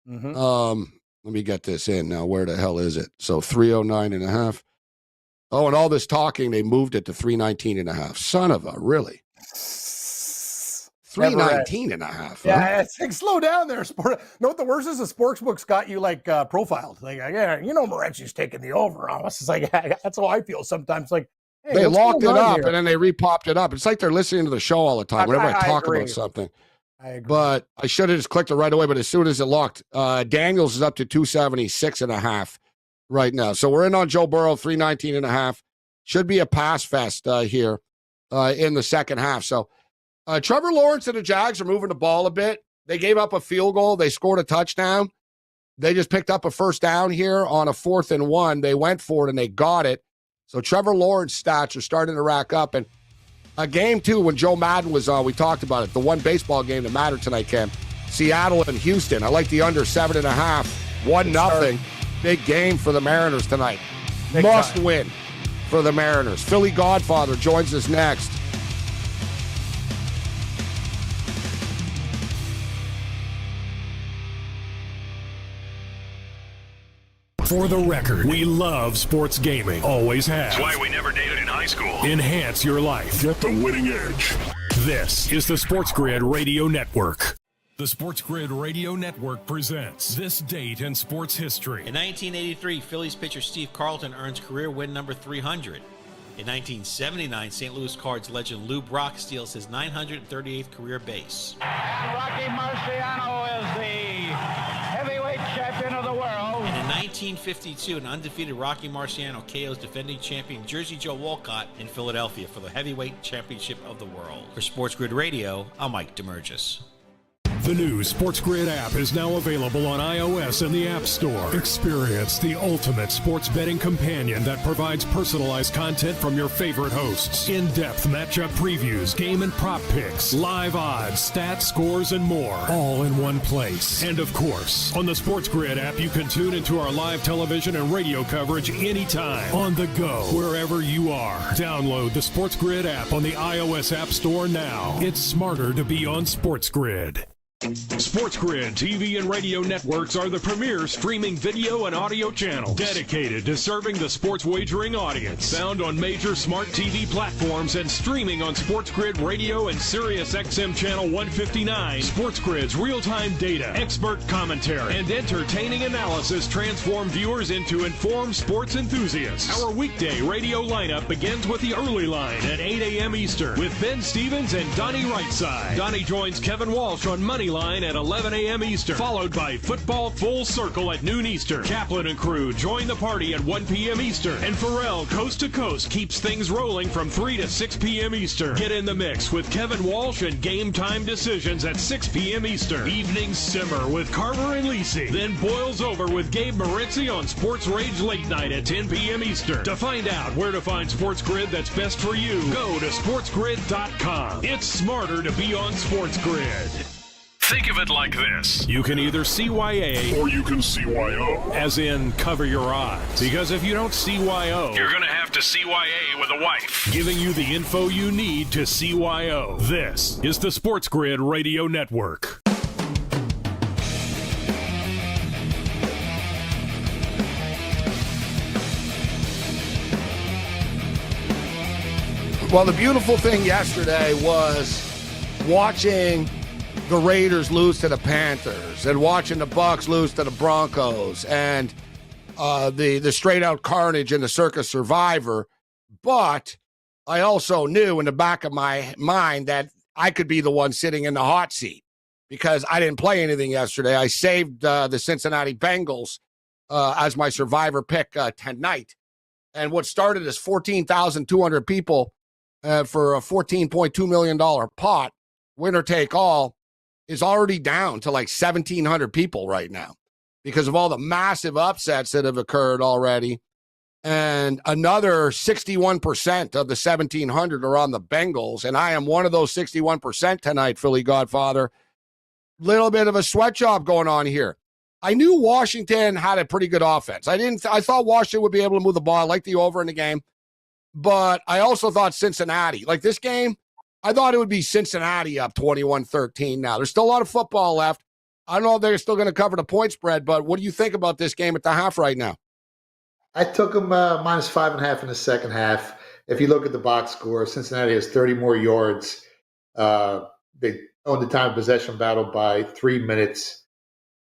Mm-hmm. Let me get this in now. Where the hell is it? So 309.5. Oh, and all this talking, they moved it to 319.5. Son of a, really? 319.5. Huh? Yeah, it's slow down there. Sport. No, what the worst is the sportsbook's got you profiled. Like, yeah, Morenci's taking the over on us. It's like, yeah, that's how I feel sometimes. Like, hey, they locked it up and then they repopped it up. It's like they're listening to the show all the time. Whenever I talk about something. I agree. But I should have just clicked it right away. But as soon as it locked, Daniels is up to 276.5 right now. So we're in on Joe Burrow, 319.5. Should be a pass fest here in the second half. So Trevor Lawrence and the Jags are moving the ball a bit. They gave up a field goal. They scored a touchdown. They just picked up a first down here on a 4th and 1. They went for it and they got it. So Trevor Lawrence stats are starting to rack up. And a game, too, when Joe Madden was on, we talked about it. The one baseball game that mattered tonight, Cam. Seattle and Houston. I like the under 7.5. 1-0. Big game for the Mariners tonight. Must win for the Mariners. Philly Godfather joins us next. For the record, we love sports gaming. Always have. That's why we never dated in high school. Enhance your life. Get the winning edge. This is the SportsGrid Radio Network. The SportsGrid Radio Network presents This Date in Sports History. In 1983, Phillies pitcher Steve Carlton earns career win number 300. In 1979, St. Louis Cards legend Lou Brock steals his 938th career base. And Rocky Marciano is the heavyweight champion of the world. And in 1952, an undefeated Rocky Marciano KOs defending champion Jersey Joe Walcott in Philadelphia for the heavyweight championship of the world. For SportsGrid Radio, I'm Mike Demergis. The new SportsGrid app is now available on iOS and the App Store. Experience the ultimate sports betting companion that provides personalized content from your favorite hosts. In-depth matchup previews, game and prop picks, live odds, stats, scores, and more. All in one place. And of course, on the SportsGrid app, you can tune into our live television and radio coverage anytime. On the go, wherever you are. Download the SportsGrid app on the iOS App Store now. It's smarter to be on SportsGrid. SportsGrid TV and radio networks are the premier streaming video and audio channels dedicated to serving the sports wagering audience. Found on major smart TV platforms and streaming on SportsGrid Radio and SiriusXM Channel 159. SportsGrid's real-time data, expert commentary, and entertaining analysis transform viewers into informed sports enthusiasts. Our weekday radio lineup begins with the early line at 8 a.m. Eastern with Ben Stevens and Donnie Rightside. Donnie joins Kevin Walsh on Money Line at 11 a.m. Eastern, followed by Football Full Circle at noon Eastern. Kaplan and crew join the party at 1 p.m. Eastern. And Pharrell Coast to Coast keeps things rolling from 3 to 6 p.m. Eastern. Get in the mix with Kevin Walsh and Game Time Decisions at 6 p.m. Eastern. Evenings simmer with Carver and Lisi. Then boils over with Gabe Morency on Sports Rage Late Night at 10 p.m. Eastern. To find out where to find SportsGrid that's best for you, go to sportsgrid.com. It's smarter to be on SportsGrid. Think of it like this. You can either CYA or you can CYO. As in cover your odds. Because if you don't CYO, you're going to have to CYA with a wife. Giving you the info you need to CYO. This is the SportsGrid Radio Network. Well, the beautiful thing yesterday was watching the Raiders lose to the Panthers and watching the Bucs lose to the Broncos and the straight-out carnage in the Circus Survivor. But I also knew in the back of my mind that I could be the one sitting in the hot seat because I didn't play anything yesterday. I saved the Cincinnati Bengals as my Survivor pick tonight. And what started as 14,200 people for a $14.2 million pot, winner take all, is already down to like 1,700 people right now. because of all the massive upsets that have occurred already. And another 61% of the 1,700 are on the Bengals. And I am one of those 61% tonight, Philly Godfather. Little bit of a sweat job going on here. I knew Washington had a pretty good offense. I thought Washington would be able to move the ball. I liked the over in the game. But I also thought Cincinnati, like this game, I thought it would be Cincinnati up 21-13 now. There's still a lot of football left. I don't know if they're still going to cover the point spread, but what do you think about this game at the half right now? I took them minus 5.5 in the second half. If you look at the box score, Cincinnati has 30 more yards. They own the time of possession battle by 3 minutes.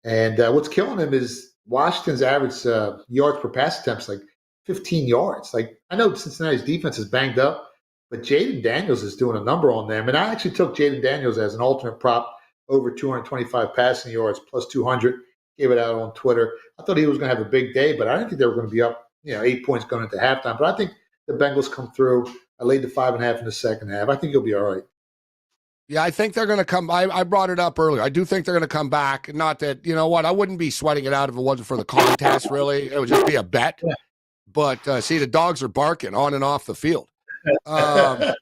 And what's killing them is Washington's average yards per pass attempts like 15 yards. Like, I know Cincinnati's defense is banged up, but Jaden Daniels is doing a number on them. And I actually took Jaden Daniels as an alternate prop over 225 passing yards plus 200. Gave it out on Twitter. I thought he was going to have a big day, but I didn't think they were going to be up, 8 points going into halftime. But I think the Bengals come through. I laid the 5.5 in the second half. I think he'll be all right. Yeah, I think they're going to come. I brought it up earlier. I do think they're going to come back. Not that, you know what, I wouldn't be sweating it out if it wasn't for the contest, really. It would just be a bet. Yeah. But, see, the dogs are barking on and off the field. Like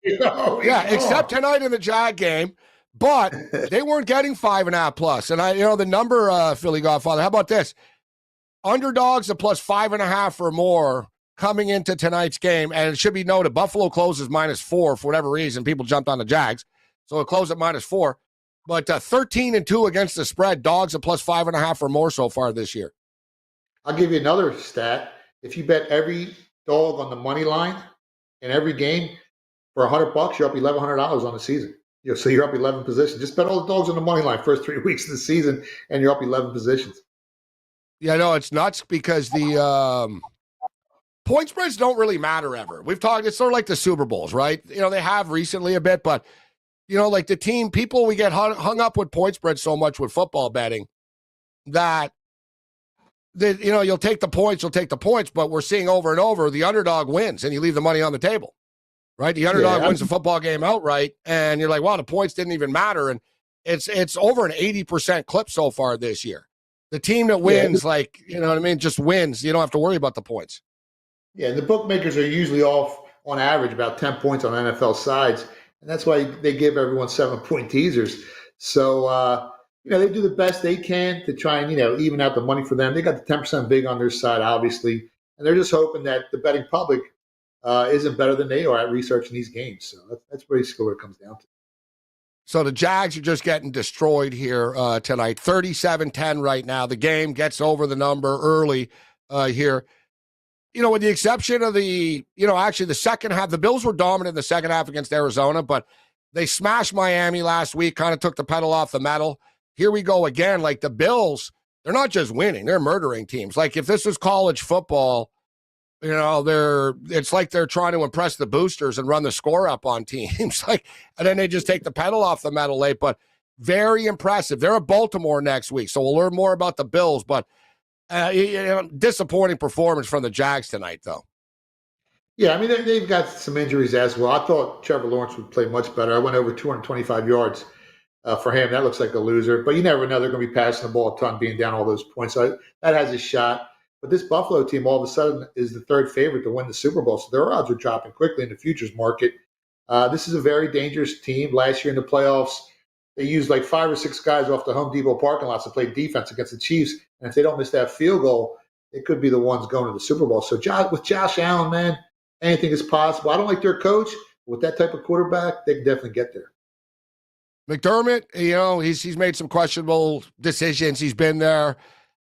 except tonight in the Jag game. But they weren't getting 5.5 plus. And the number, Philly Godfather, how about this? Underdogs at plus 5.5 or more coming into tonight's game. And it should be noted, Buffalo closes -4 for whatever reason. People jumped on the Jags. So it closed at -4. But 13-2 against the spread. Dogs at plus 5.5 or more so far this year. I'll give you another stat. If you bet every dog on the money line in every game for $100, you're up $1,100 on the season. So you're up 11 positions. Just bet all the dogs on the money line first 3 weeks of the season, and you're up 11 positions. Yeah, no, it's nuts because the point spreads don't really matter ever. We've talked, it's sort of like the Super Bowls, right? They have recently a bit, but, like the team, people, we get hung up with point spreads so much with football betting that you'll take the points, but we're seeing over and over the underdog wins, and you leave the money on the table. Right, the underdog wins the football game outright, and you're like, "Wow, the points didn't even matter." And it's over an 80% clip so far this year. The team that wins, just wins. You don't have to worry about the points. Yeah, and the bookmakers are usually off on average about 10 points on NFL sides, and that's why they give everyone 7-point teasers. So they do the best they can to try and even out the money for them. They got the 10% big on their side, obviously, and they're just hoping that the betting public isn't better than they are at researching these games. So that's basically what it comes down to. So the Jags are just getting destroyed here tonight. 37-10 right now. The game gets over the number early here. With the exception of the second half, the Bills were dominant in the second half against Arizona, but they smashed Miami last week, kind of took the pedal off the metal. Here we go again. Like the Bills, they're not just winning, they're murdering teams. Like if this was college football, it's like they're trying to impress the boosters and run the score up on teams. And then they just take the pedal off the metal late, but very impressive. They're at Baltimore next week, so we'll learn more about the Bills, but disappointing performance from the Jags tonight, though. Yeah, I mean, they've got some injuries as well. I thought Trevor Lawrence would play much better. I went over 225 yards for him. That looks like a loser, but you never know. They're going to be passing the ball a ton, being down all those points. So that has a shot. But this Buffalo team all of a sudden is the third favorite to win the Super Bowl. So their odds are dropping quickly in the futures market. This is a very dangerous team. Last year in the playoffs, they used like 5 or 6 guys off the Home Depot parking lots to play defense against the Chiefs. And if they don't miss that field goal, it could be the ones going to the Super Bowl. So with Josh Allen, man, anything is possible. I don't like their coach. But with that type of quarterback, they can definitely get there. McDermott, he's made some questionable decisions. He's been there.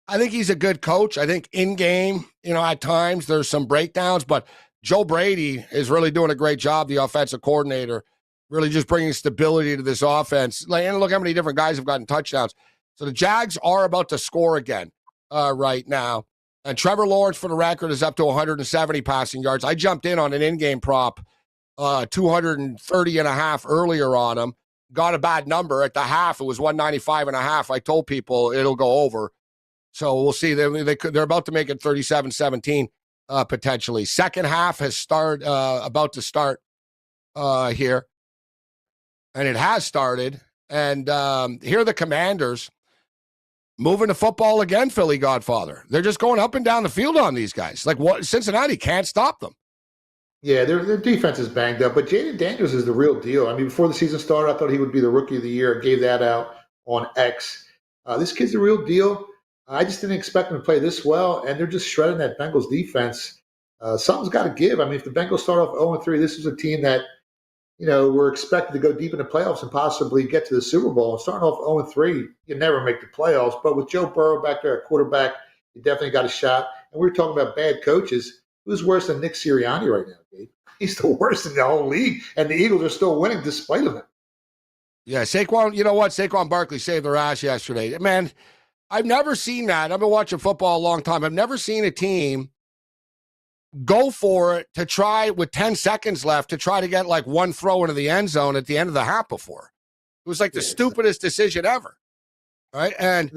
I think he's a good coach. I think in game, at times there's some breakdowns, but Joe Brady is really doing a great job, the offensive coordinator, really just bringing stability to this offense. And look how many different guys have gotten touchdowns. So the Jags are about to score again right now. And Trevor Lawrence, for the record, is up to 170 passing yards. I jumped in on an in-game prop, 230.5 earlier on him. Got a bad number. At the half, it was 195.5. I told people it'll go over. So we'll see. They're about to make it 37-17 potentially. Second half has about to start here. And it has started. And here are the Commanders. moving the football again, Philly Godfather. They're just going up and down the field on these guys. Like, what? Cincinnati can't stop them. Yeah, their defense is banged up, but Jaden Daniels is the real deal. I mean, before the season started, I thought he would be the rookie of the year. I gave that out on X. This kid's the real deal. I just didn't expect him to play this well, and they're just shredding that Bengals defense. Something's got to give. I mean, if the Bengals start off 0-3, this is a team that, we're expected to go deep in the playoffs and possibly get to the Super Bowl. And starting off 0-3, you never make the playoffs. But with Joe Burrow back there at quarterback, you definitely got a shot. And we were talking about bad coaches. Who's worse than Nick Sirianni right now, Gabe? He's the worst in the whole league, and the Eagles are still winning despite of it. Yeah, Saquon, you know what? Saquon Barkley saved their ass yesterday. Man, I've never seen that. I've been watching football a long time. I've never seen a team go for it to try with 10 seconds left to try to get like one throw into the end zone at the end of the half before. It was like the stupidest decision ever. All right. And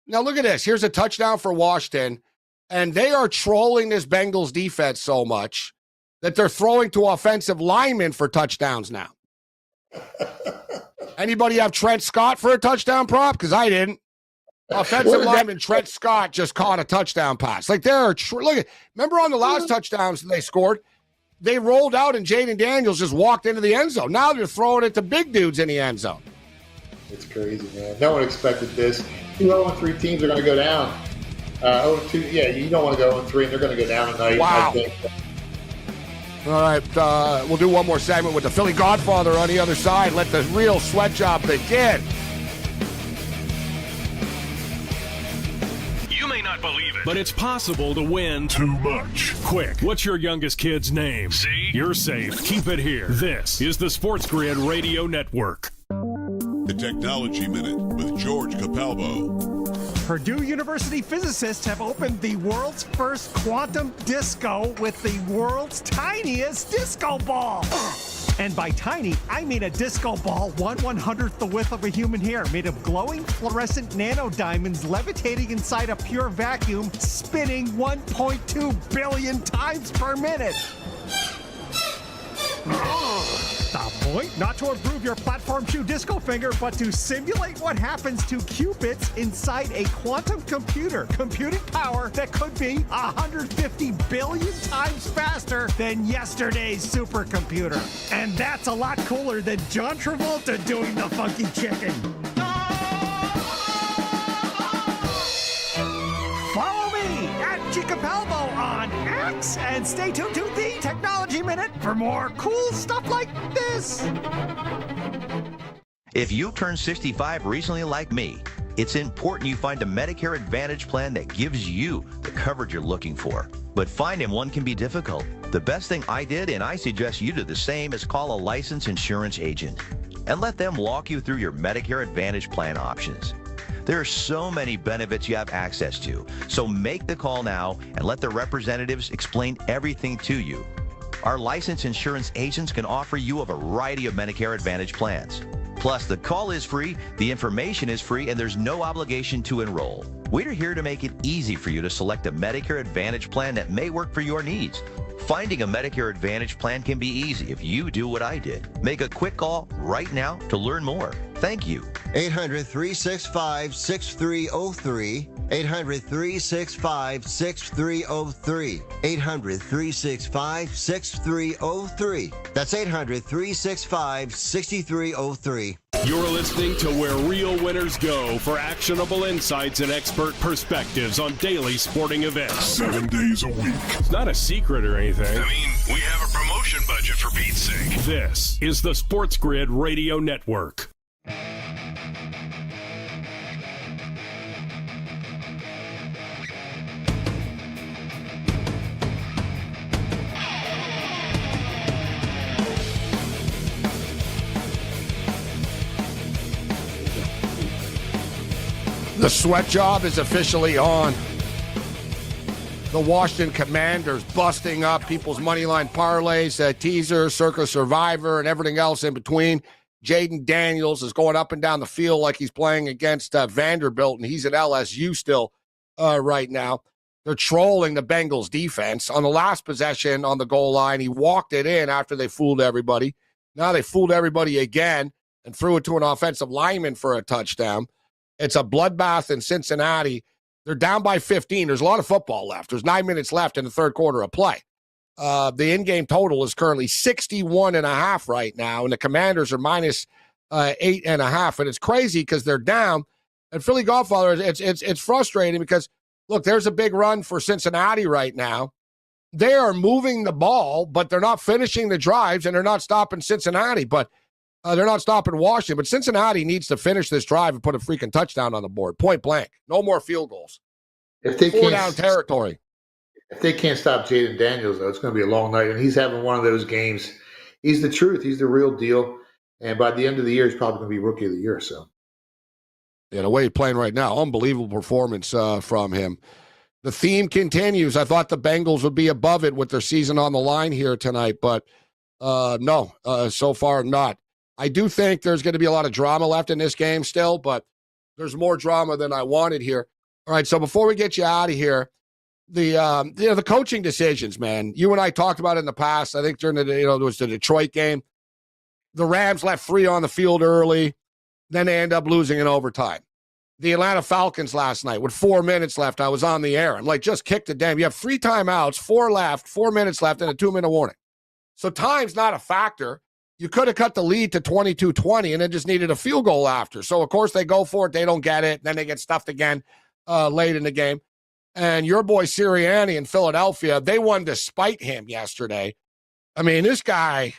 now look at this. Here's a touchdown for Washington. And they are trolling this Bengals defense so much that they're throwing to offensive linemen for touchdowns now. Anybody have Trent Scott for a touchdown prop? Because I didn't. Offensive lineman Trent Scott just caught a touchdown pass. Like look at, remember on the last touchdowns they scored, they rolled out and Jaden Daniels just walked into the end zone. Now they're throwing it to big dudes in the end zone. It's crazy, man. No one expected this. 2 0-3 teams are going to go down. 0-2, yeah, you don't want to go 0-3, and they're going to go down tonight. Wow. I think. All right, we'll do one more segment with the Philly Godfather on the other side. Let the real sweat job begin. You may not believe it, but it's possible to win too much. Quick, what's your youngest kid's name? See? You're safe. Keep it here. This is the SportsGrid Radio Network. The Technology Minute with George Capalbo. Purdue University physicists have opened the world's first quantum disco with the world's tiniest disco ball. And by tiny, I mean a disco ball 1/100th the width of a human hair, made of glowing fluorescent nanodiamonds levitating inside a pure vacuum, spinning 1.2 billion times per minute. The point? Not to improve your platform shoe disco finger, but to simulate what happens to qubits inside a quantum computer. Computing power that could be 150 billion times faster than yesterday's supercomputer. And that's a lot cooler than John Travolta doing the funky chicken. Follow me at Chicapalvo on X and stay tuned to the Technology Minute for more cool stuff like this. If you turned 65 recently like me, it's important you find a Medicare Advantage plan that gives you the coverage you're looking for. But finding one can be difficult. The best thing I did, and I suggest you do the same, is call a licensed insurance agent and let them walk you through your Medicare Advantage plan options. There are so many benefits you have access to, so make the call now and let the representatives explain everything to you. Our licensed insurance agents can offer you a variety of Medicare Advantage plans. Plus, the call is free, the information is free, and there's no obligation to enroll. We're here to make it easy for you to select a Medicare Advantage plan that may work for your needs. Finding a Medicare Advantage plan can be easy if you do what I did. Make a quick call right now to learn more. Thank you. 800-365-6303. 800-365-6303. 800-365-6303. That's 800-365-6303. You're listening to where real winners go for actionable insights and expert perspectives on daily sporting events. 7 days a week. It's not a secret or anything. I mean, we have a promotion budget for Pete's sake. This is the SportsGrid Radio Network. The sweat job is officially on. The Washington Commanders busting up people's moneyline parlays, teaser, Circa Survivor, and everything else in between. Jaden Daniels is going up and down the field like he's playing against Vanderbilt, and he's at LSU still right now. They're trolling the Bengals defense. On the last possession on the goal line, he walked it in after they fooled everybody. Now they fooled everybody again and threw it to an offensive lineman for a touchdown. It's a bloodbath in Cincinnati. They're down by 15. There's a lot of football left. There's 9 minutes left in the third quarter of play. The in-game total is currently 61.5 right now, and the Commanders are minus 8.5. And it's crazy because they're down. And Philly Godfather, it's frustrating because, look, there's a big run for Cincinnati right now. They are moving the ball, but they're not finishing the drives, and they're not stopping Cincinnati, but they're not stopping Washington. But Cincinnati needs to finish this drive and put a freaking touchdown on the board, point blank. No more field goals. If they Four down territory. If they can't stop Jaden Daniels, though, it's going to be a long night. And he's having one of those games. He's the truth. He's the real deal. And by the end of the year, he's probably going to be Rookie of the Year. So, yeah, the way he's playing right now, unbelievable performance from him. The theme continues. I thought the Bengals would be above it with their season on the line here tonight, but no, so far not. I do think there's going to be a lot of drama left in this game still, but there's more drama than I wanted here. All right, so before we get you out of here, the coaching decisions, man. You and I talked about it in the past. I think during the there was the Detroit game. The Rams left 3 on the field early, then they end up losing in overtime. The Atlanta Falcons last night with 4 minutes left. I was on the air. I'm like, just kick the damn. You have 3 timeouts, 4 left, 4 minutes left, and a 2-minute warning. So time's not a factor. You could have cut the lead to 22-20 and then just needed a field goal after. So, of course, they go for it. They don't get it. Then they get stuffed again late in the game. And your boy Sirianni in Philadelphia, they won despite him yesterday. I mean, this guy,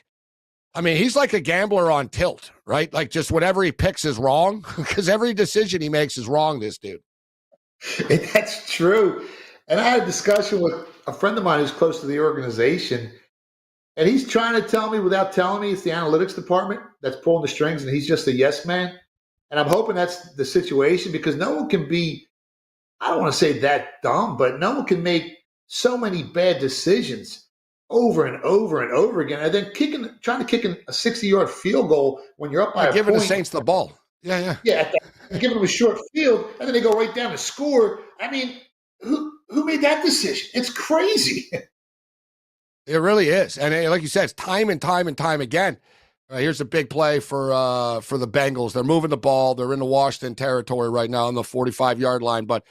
he's like a gambler on tilt, right? Like just whatever he picks is wrong because every decision he makes is wrong, this dude. That's true. And I had a discussion with a friend of mine who's close to the organization, and he's trying to tell me without telling me it's the analytics department that's pulling the strings, and he's just a yes man. And I'm hoping that's the situation because no one can be, I don't want to say that dumb, but no one can make so many bad decisions over and over and over again. And then trying to kick a 60-yard field goal when you're up by a point. Giving the Saints the ball. Yeah. Yeah, giving them a short field, and then they go right down to score. I mean, who made that decision? It's crazy. It really is. And like you said, it's time and time and time again. Here's a big play for the Bengals. They're moving the ball. They're in the Washington territory right now on the 45-yard line. But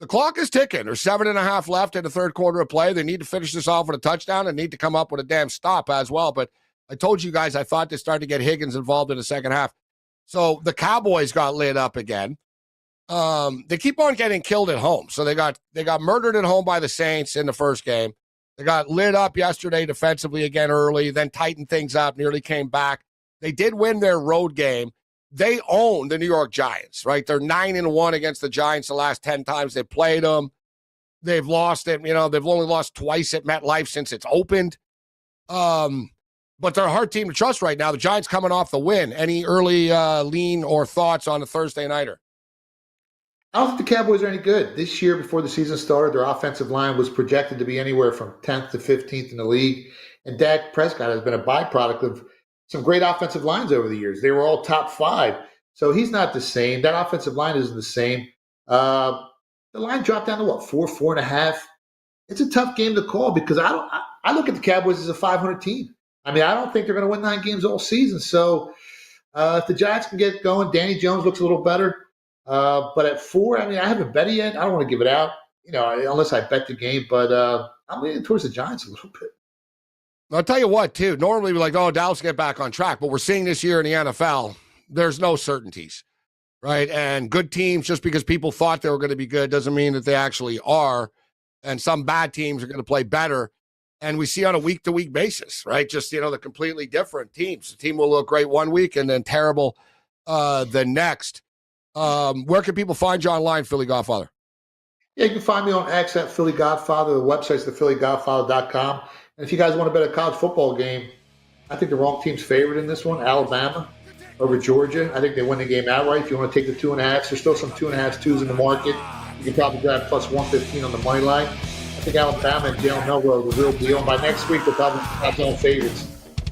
the clock is ticking. There's 7.5 left in the third quarter of play. They need to finish this off with a touchdown and need to come up with a damn stop as well. But I told you guys I thought they started to get Higgins involved in the second half. So the Cowboys got lit up again. They keep on getting killed at home. So they got murdered at home by the Saints in the first game. They got lit up yesterday defensively again early, then tightened things up, nearly came back. They did win their road game. They own the New York Giants, right? They're 9-1 against the Giants the last 10 times they played them. They've lost it. They've only lost twice at MetLife since it's opened. But they're a hard team to trust right now. The Giants coming off the win. Any early lean or thoughts on a Thursday nighter? I don't think the Cowboys are any good. This year, before the season started, their offensive line was projected to be anywhere from 10th to 15th in the league. And Dak Prescott has been a byproduct of some great offensive lines over the years. They were all top 5. So he's not the same. That offensive line isn't the same. The line dropped down to 4.5. It's a tough game to call because I look at the Cowboys as a 500 team. I don't think they're going to win 9 games all season. So if the Giants can get going, Danny Jones looks a little better. But at 4, I haven't bet it yet. I don't want to give it out, unless I bet the game. But I'm leaning towards the Giants a little bit. I'll tell you what, too. Normally, we're like, Dallas get back on track. But we're seeing this year in the NFL, there's no certainties, right? And good teams, just because people thought they were going to be good, doesn't mean that they actually are. And some bad teams are going to play better. And we see on a week-to-week basis, right? Just, the completely different teams. The team will look great one week and then terrible the next. Where can people find you online, Philly Godfather? Yeah, you can find me on X at Philly Godfather. The website's thephillygodfather.com. And if you guys want to bet a college football game, I think the wrong team's favored in this one, Alabama over Georgia. I think they win the game outright. If you want to take the 2.5, there's still some 2.5s, 2s in the market. You can probably grab plus 115 on the money line. I think Alabama and Jalen Milroe are the real deal. And by next week, they'll probably have their own favorites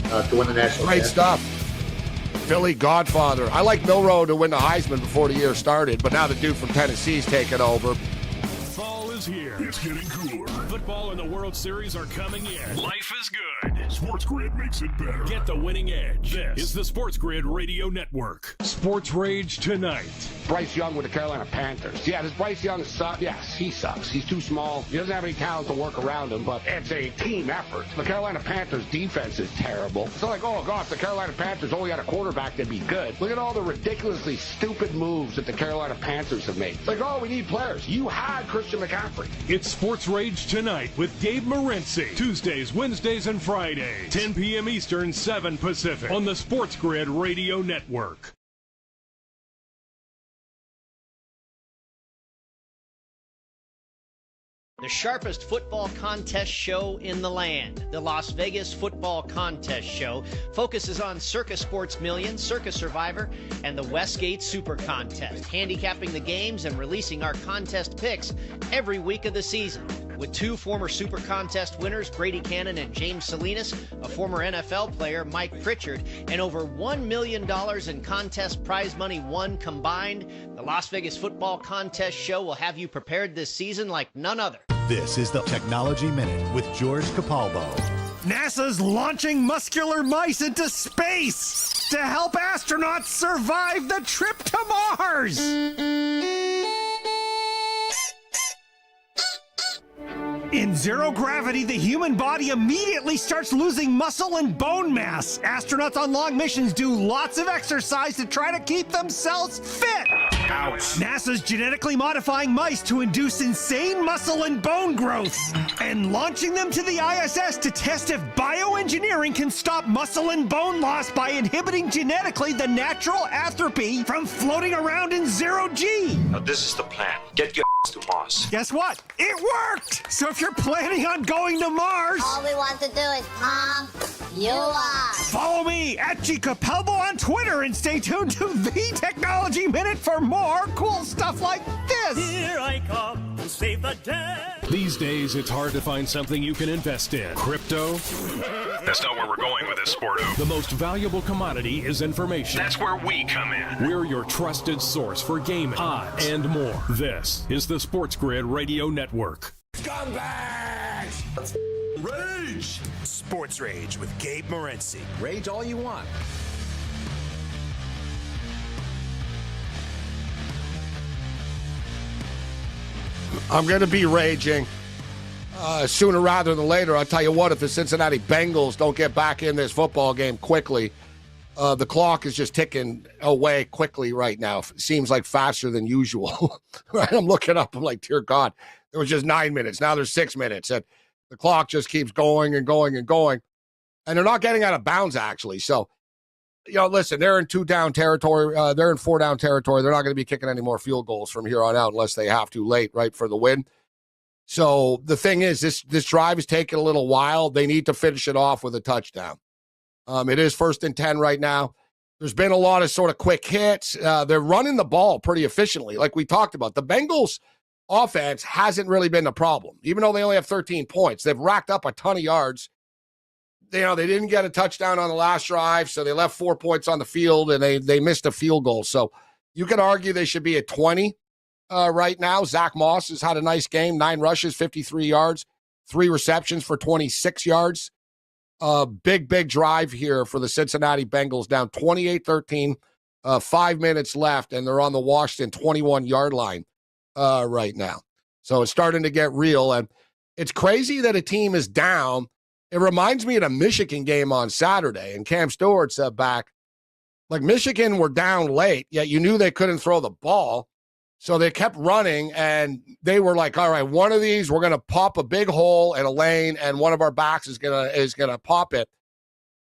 to win the national Great championship. Stuff. Philly Godfather. I like Milroe to win the Heisman before the year started, but now the dude from Tennessee's taking over. Fall is is here. It's getting cooler. Football and the World Series are coming in. Life is good. SportsGrid makes it better. Get the winning edge. This is the SportsGrid Radio Network. Sports Rage tonight. Bryce Young with the Carolina Panthers. Yeah, does Bryce Young suck? Yes, he sucks. He's too small. He doesn't have any talent to work around him, but it's a team effort. The Carolina Panthers defense is terrible. It's not like, oh gosh, the Carolina Panthers only had a quarterback to be good. Look at all the ridiculously stupid moves that the Carolina Panthers have made. It's like, oh, we need players. You had Christian McCaffrey. It's Sports Rage tonight with Gabe Morency. Tuesdays, Wednesdays, and Fridays. 10 p.m. Eastern, 7 Pacific. On the SportsGrid Radio Network. The sharpest football contest show in the land, the Las Vegas Football Contest Show, focuses on Circus Sports Million, Circus Survivor, and the Westgate Super Contest, handicapping the games and releasing our contest picks every week of the season. With two former Super Contest winners, Brady Cannon and James Salinas, a former NFL player, Mike Pritchard, and over $1 million in contest prize money won combined, the Las Vegas Football Contest Show will have you prepared this season like none other. This is the Technology Minute with George Capalbo. NASA's launching muscular mice into space to help astronauts survive the trip to Mars. In zero gravity, the human body immediately starts losing muscle and bone mass. Astronauts on long missions do lots of exercise to try to keep themselves fit. Ouch. NASA's genetically modifying mice to induce insane muscle and bone growth and launching them to the ISS to test if bioengineering can stop muscle and bone loss by inhibiting genetically the natural atrophy from floating around in zero G. Now this is the plan. Get your to Mars. Guess what? It worked! So if you're planning on going to Mars, all we want to do is pump you up. Follow me at G Capalbo on Twitter and stay tuned to the Technology Minute for more cool stuff like this. Here I come to save the day. These days, it's hard to find something you can invest in. Crypto? That's not where we're going with this, Sporto. The most valuable commodity is information. That's where we come in. We're your trusted source for gaming, odds, and more. This is the SportsGrid Radio Network. Scumbags! Rage! Sports Rage with Gabe Morency. Rage all you want. I'm going to be raging sooner rather than later. I'll tell you what, if the Cincinnati Bengals don't get back in this football game quickly, the clock is just ticking away quickly right now. It seems like faster than usual. Right? I'm looking up. I'm like, dear God, there was just 9 minutes. Now there's 6 minutes. And the clock just keeps going and going and going. And they're not getting out of bounds, actually. So, listen, they're in 2-down territory. They're in 4-down territory. They're not going to be kicking any more field goals from here on out unless they have to late, right, for the win. So the thing is, this drive is taking a little while. They need to finish it off with a touchdown. It is 1st and 10 right now. There's been a lot of sort of quick hits. They're running the ball pretty efficiently, like we talked about. The Bengals offense hasn't really been the problem. Even though they only have 13 points, they've racked up a ton of yards. They didn't get a touchdown on the last drive, so they left 4 points on the field, and they missed a field goal. So you could argue they should be at 20 right now. Zach Moss has had a nice game, 9 rushes, 53 yards, 3 receptions for 26 yards. Big drive here for the Cincinnati Bengals, down 28-13, 5 minutes left, and they're on the Washington 21-yard line right now. So it's starting to get real, and it's crazy that a team is down. It reminds me of the Michigan game on Saturday, and Cam Stewart's back. Like, Michigan were down late, yet you knew they couldn't throw the ball, so they kept running, and they were like, all right, one of these, we're going to pop a big hole in a lane, and one of our backs is gonna pop it.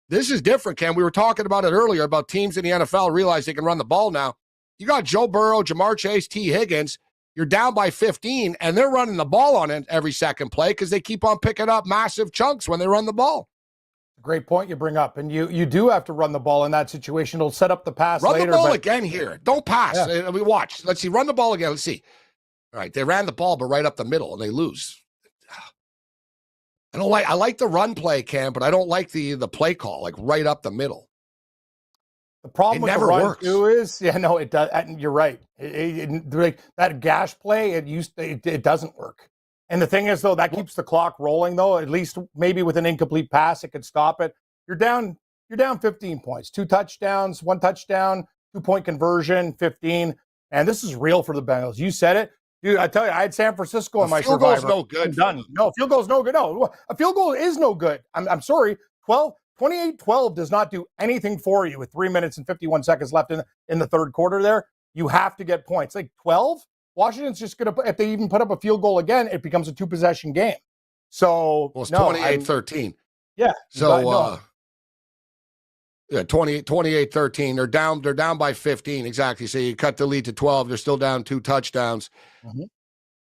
This is different, Cam. We were talking about it earlier, about teams in the NFL realize they can run the ball now. You got Joe Burrow, Jamar Chase, T. Higgins. You're down by 15, and they're running the ball on it every second play because they keep on picking up massive chunks when they run the ball. Great point you bring up, and you do have to run the ball in that situation. It'll set up the pass later. Run the ball again here. Don't pass. Yeah. We watch. Let's see. Run the ball again. Let's see. All right, they ran the ball, but right up the middle, and they lose. I like the run play, Cam, but I don't like the play call, like right up the middle. The problem it with never the run works. too is, it does. You're right. That gash play, it doesn't work. And the thing is, though, that keeps the clock rolling, though. At least maybe with an incomplete pass, it could stop it. You're down 15 points. 2 touchdowns, 1 touchdown, 2-point conversion, 15. And this is real for the Bengals. You said it. Dude, I tell you, I had San Francisco in my survivor. Field goal's no good. I'm done. No, field goal's no good. No, a field goal is no good. I'm sorry. 28-12 does not do anything for you with 3 minutes and 51 seconds left in the third quarter there. You have to get points. Like 12, Washington's just going to, if they even put up a field goal again, it becomes a 2-possession game. So, well, it's 28-13. Yeah. So, yeah, 28-13. They're down by 15, exactly. So you cut the lead to 12. They're still down 2 touchdowns. Mm-hmm.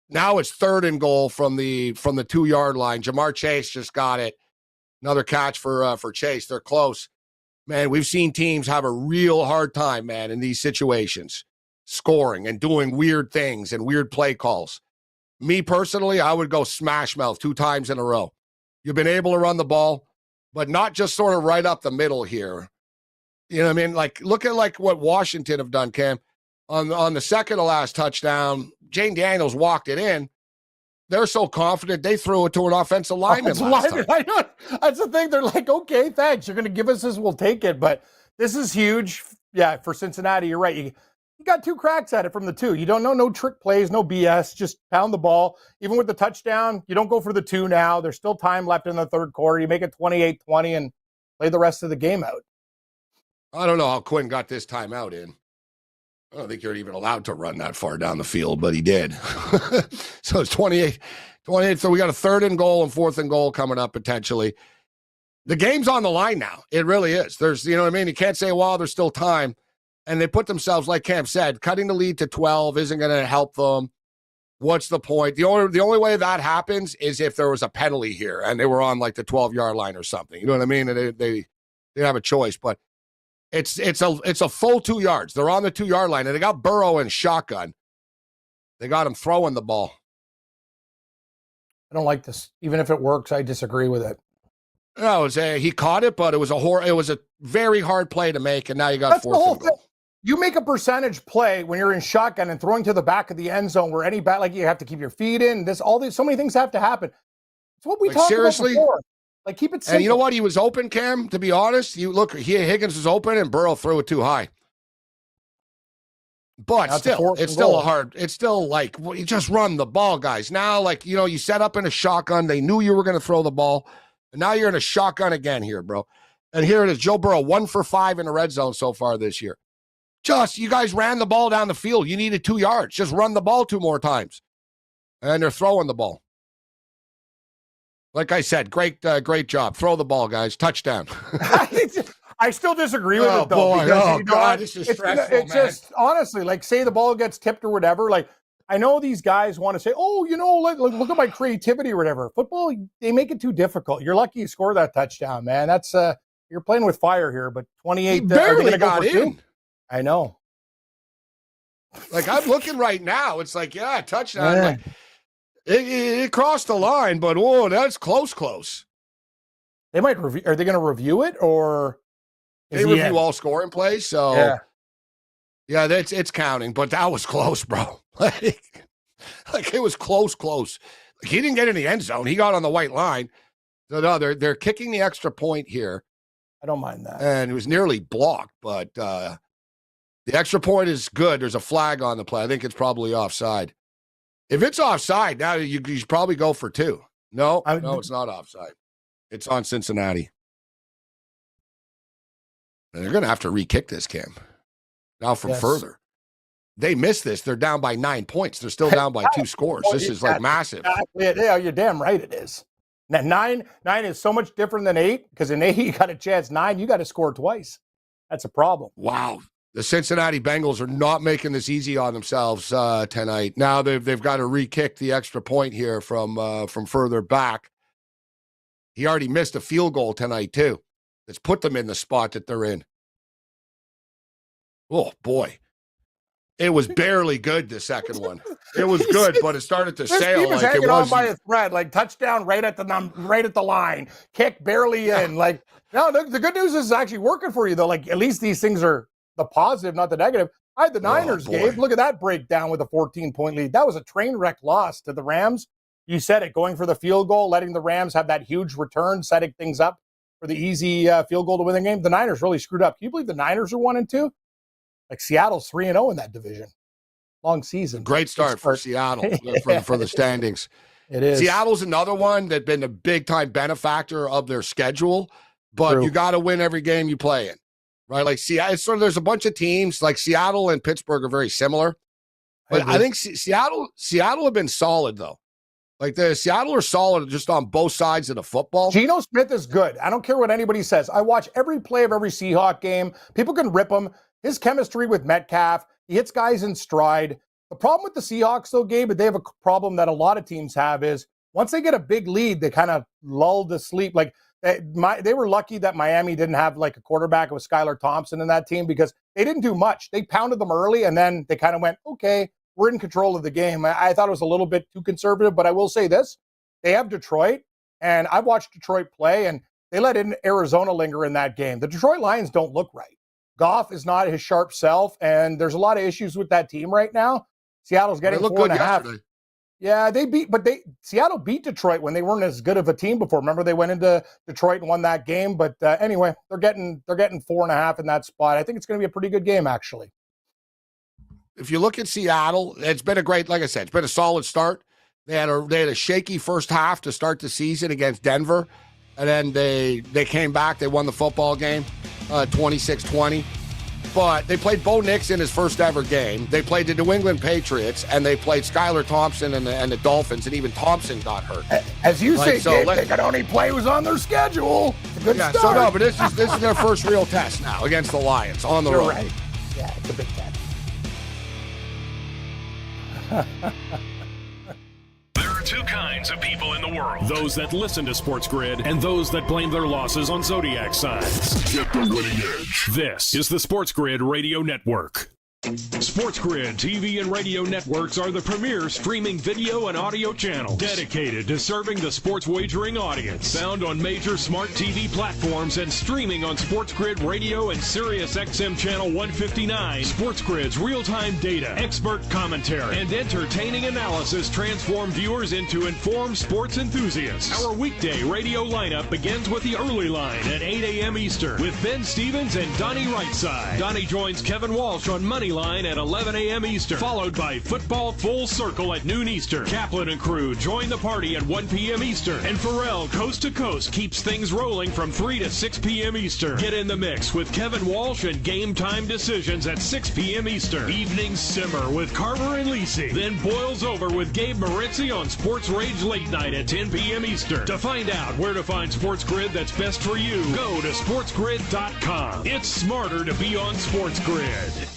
Now it's 3rd and goal from the 2-yard line. Jamar Chase just got it. Another catch for Chase. They're close. Man, we've seen teams have a real hard time, man, in these situations, scoring and doing weird things and weird play calls. Me personally, I would go smash mouth 2 times in a row. You've been able to run the ball, but not just sort of right up the middle here. You know what I mean? Like, look at like what Washington have done, Cam. On the second to last touchdown, Jane Daniels walked it in. They're so confident they threw it to an offensive lineman last time. I know. That's the thing. They're like, okay, thanks. You're going to give us this. We'll take it. But this is huge. Yeah, for Cincinnati, you're right. You got 2 cracks at it from the 2. You don't know, no trick plays, no BS. Just pound the ball. Even with the touchdown, you don't go for the 2 now. There's still time left in the third quarter. You make it 28-20 and play the rest of the game out. I don't know how Quinn got this timeout in. I don't think you're even allowed to run that far down the field, but he did. So it's 28. So we got a 3rd and goal and 4th and goal coming up potentially. The game's on the line now. It really is. There's, you know what I mean? You can't say, well, there's still time. And they put themselves, like Cam said, cutting the lead to 12 isn't going to help them. What's the point? The only way that happens is if there was a penalty here and they were on like the 12-yard line or something. You know what I mean? And they have a choice, but it's a full 2 yards. They're on the 2-yard line, and they got Burrow in shotgun. They got him throwing the ball. I don't like this. Even if it works, I disagree with it. No, he caught it, but it was a very hard play to make, and now you got That's 4th the whole and goal. thing. You make a percentage play when you're in shotgun and throwing to the back of the end zone where any bat, like you have to keep your feet in. So many things have to happen. It's what we talked about before. Like, keep it simple. And you know what? He was open, Cam, to be honest. Higgins was open, and Burrow threw it too high. But still, it's still like, well, you just run the ball, guys. Now, like, you know, you set up in a shotgun. They knew you were going to throw the ball. And now you're in a shotgun again here, bro. And here it is. Joe Burrow, 1 for 5 in the red zone so far this year. You guys ran the ball down the field. You needed 2 yards. Just run the ball 2 more times. And they're throwing the ball. Like I said, great job. Throw the ball, guys. Touchdown. I still disagree with it, though. Boy. Because, God, this is stressful, it's just, honestly, like, say the ball gets tipped or whatever. Like, I know these guys want to say, oh, you know, look at my creativity or whatever. Football, they make it too difficult. You're lucky you score that touchdown, man. That's you're playing with fire here. But 28, he barely got in. 2? I know. Like, I'm looking right now. It's like, yeah, touchdown. Yeah. Like, it crossed the line, but whoa, that's close. They might review. Are they going to review it, or they review all scoring plays? So yeah, it's counting. But that was close, bro. like it was close. Like, he didn't get in the end zone. He got on the white line. No, they're kicking the extra point here. I don't mind that. And it was nearly blocked, but the extra point is good. There's a flag on the play. I think it's probably offside. If it's offside, now you should probably go for 2. No, it's not offside. It's on Cincinnati. And they're going to have to re-kick this, Cam. Now from further. They missed this. They're down by 9 points. They're still down by 2 scores. This is like massive. Yeah, you're damn right it is. Now, 9 is so much different than 8, because in 8 you got a chance. 9, you got to score twice. That's a problem. Wow. The Cincinnati Bengals are not making this easy on themselves tonight. Now they've got to re-kick the extra point here from further back. He already missed a field goal tonight too. It's put them in the spot that they're in. Oh boy, it was barely good. The second one, it was good, but it started to sail. He was like hanging on by a thread, like touchdown right at the line, kick barely in. Like, no, the good news is it's actually working for you though. Like, at least these things are the positive, not the negative. I had the Niners, Gabe. Look at that breakdown with a 14-point lead. That was a train wreck loss to the Rams. You said it, going for the field goal, letting the Rams have that huge return, setting things up for the easy field goal to win the game. The Niners really screwed up. Can you believe the Niners are 1-2? Like Seattle's 3-0 in that division. Long season. Great start for Seattle for the standings. It is. Seattle's another one that's been a big-time benefactor of their schedule, but you got to win every game you play in, right? Like Seattle, there's a bunch of teams, like Seattle and Pittsburgh are very similar. But I think Seattle have been solid, though. Like the Seattle are solid just on both sides of the football. Geno Smith is good. I don't care what anybody says. I watch every play of every Seahawk game. People can rip him. His chemistry with Metcalf, he hits guys in stride. The problem with the Seahawks, though, Gabe, they have a problem that a lot of teams have is once they get a big lead, they kind of lull to sleep. Like they were lucky that Miami didn't have like a quarterback with Skylar Thompson in that team because they didn't do much. They pounded them early, and then they kind of went, okay, we're in control of the game. I thought it was a little bit too conservative, but I will say this. They have Detroit, and I've watched Detroit play, and they let in Arizona linger in that game. The Detroit Lions don't look right. Goff is not his sharp self, and there's a lot of issues with that team right now. Seattle's getting 4.5. Yesterday. Yeah, Seattle beat Detroit when they weren't as good of a team before. Remember, they went into Detroit and won that game. But anyway, they're getting 4.5 in that spot. I think it's going to be a pretty good game, actually. If you look at Seattle, it's been a great, like I said, it's been a solid start. They had a shaky first half to start the season against Denver, and then they came back. They won the football game, 26-20. But they played Bo Nix in his first ever game. They played the New England Patriots, and they played Skylar Thompson and the Dolphins, and even Thompson got hurt. As you say, Gabe, they could only play who's on their schedule. It's a good start. So no, but this is their first real test now against the Lions on the road. You're right. Yeah, it's a big test. There are two kinds of people in the world. Those that listen to SportsGrid and those that blame their losses on zodiac signs. Get the winning edge. This is the SportsGrid Radio Network. SportsGrid TV and radio networks are the premier streaming video and audio channel dedicated to serving the sports wagering audience. Found on major smart TV platforms and streaming on SportsGrid Radio and Sirius XM Channel 159. SportsGrid's real-time data, expert commentary, and entertaining analysis transform viewers into informed sports enthusiasts. Our weekday radio lineup begins with the early line at 8 a.m. Eastern with Ben Stevens and Donnie Rightside. Donnie joins Kevin Walsh on Money Line at 11 a.m. Eastern, followed by Football Full Circle at noon Eastern. Kaplan and crew join the party at 1 p.m. Eastern, and Pharrell Coast to Coast keeps things rolling from 3 to 6 p.m. Eastern. Get in the mix with Kevin Walsh and Game Time Decisions at 6 p.m. Eastern. Evenings simmer with Carver and Lisi, then boils over with Gabe Morency on Sports Rage Late Night at 10 p.m. Eastern. To find out where to find SportsGrid that's best for you, go to sportsgrid.com. It's smarter to be on SportsGrid.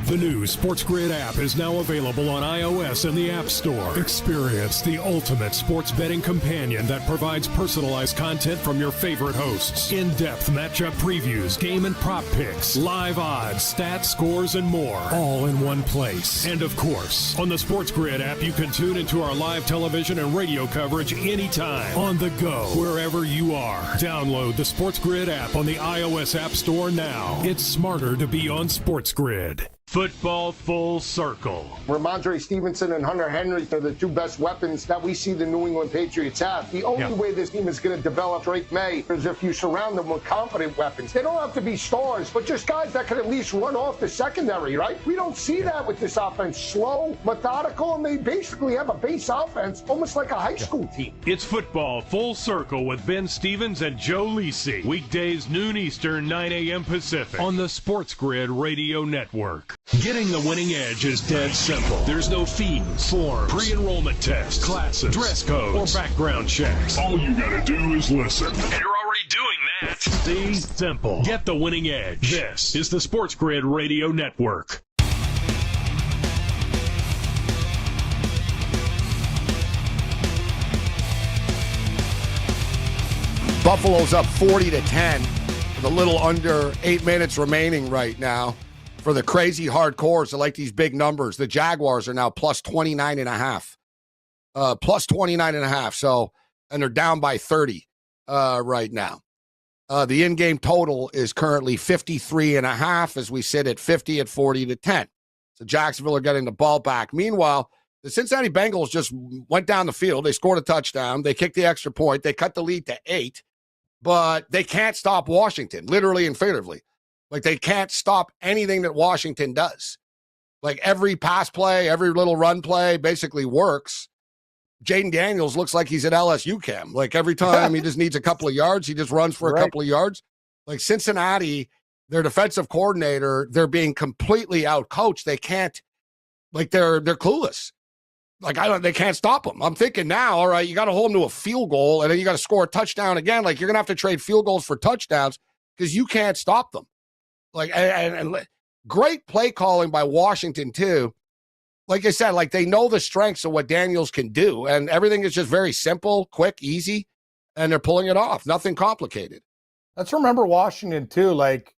The new SportsGrid app is now available on iOS and the App Store. Experience the ultimate sports betting companion that provides personalized content from your favorite hosts. In-depth matchup previews, game and prop picks, live odds, stats, scores, and more. All in one place. And of course, on the SportsGrid app, you can tune into our live television and radio coverage anytime. On the go, wherever you are. Download the SportsGrid app on the iOS App Store now. It's smarter to be on SportsGrid. Football Full Circle. Ramondre Stevenson and Hunter Henry are the two best weapons that we see the New England Patriots have. The only way this team is going to develop Drake May is if you surround them with competent weapons. They don't have to be stars, but just guys that can at least run off the secondary, right? We don't see that with this offense. Slow, methodical, and they basically have a base offense, almost like a high school team. It's Football Full Circle with Ben Stevens and Joe Lisi. Weekdays noon Eastern, 9 a.m. Pacific on the SportsGrid Radio Network. Getting the winning edge is dead simple. There's no fees, forms, pre-enrollment tests, classes, dress codes, or background checks. All you gotta do is listen. And you're already doing that. See? Simple. Get the winning edge. This is the SportsGrid Radio Network. Buffalo's up 40-10 with a little under 8 minutes remaining right now. For the crazy hardcores that like these big numbers, the Jaguars are now plus 29.5. Plus 29.5. So, and they're down by 30 right now. The in-game total is currently 53.5 as we sit at 50 at 40-10. So Jacksonville are getting the ball back. Meanwhile, The Cincinnati Bengals just went down the field. They scored a touchdown. They kicked the extra point. They cut the lead to 8, but they can't stop Washington, literally and figuratively. Like, they can't stop anything that Washington does. Like, every pass play, every little run play basically works. Jaden Daniels looks like he's at LSU camp. Like, every time he just needs a couple of yards, he just runs for a couple of yards. Like, Cincinnati, their defensive coordinator, they're being completely out-coached. They can't, like, they're clueless. Like, they can't stop them. I'm thinking now, all right, you got to hold them to a field goal, and then you got to score a touchdown again. Like, you're going to have to trade field goals for touchdowns because you can't stop them. Like, and great play calling by Washington, too. Like I said, like, they know the strengths of what Daniels can do, and everything is just very simple, quick, easy, and they're pulling it off. Nothing complicated. Let's remember Washington, too. Like,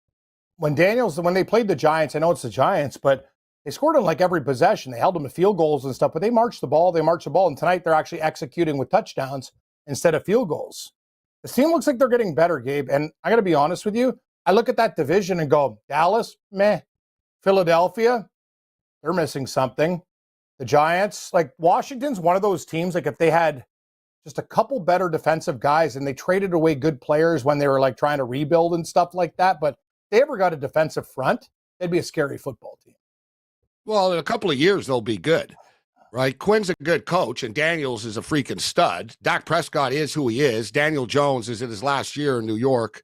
when they played the Giants, I know it's the Giants, but they scored on like every possession. They held them to field goals and stuff, but they marched the ball. And tonight they're actually executing with touchdowns instead of field goals. The team looks like they're getting better, Gabe. And I got to be honest with you. I look at that division and go, Dallas, meh. Philadelphia, they're missing something. The Giants, like, Washington's one of those teams, like, if they had just a couple better defensive guys and they traded away good players when they were like trying to rebuild and stuff like that, but if they ever got a defensive front, they'd be a scary football team. Well, in a couple of years, they'll be good, right? Quinn's a good coach, and Daniels is a freaking stud. Dak Prescott is who he is. Daniel Jones is in his last year in New York.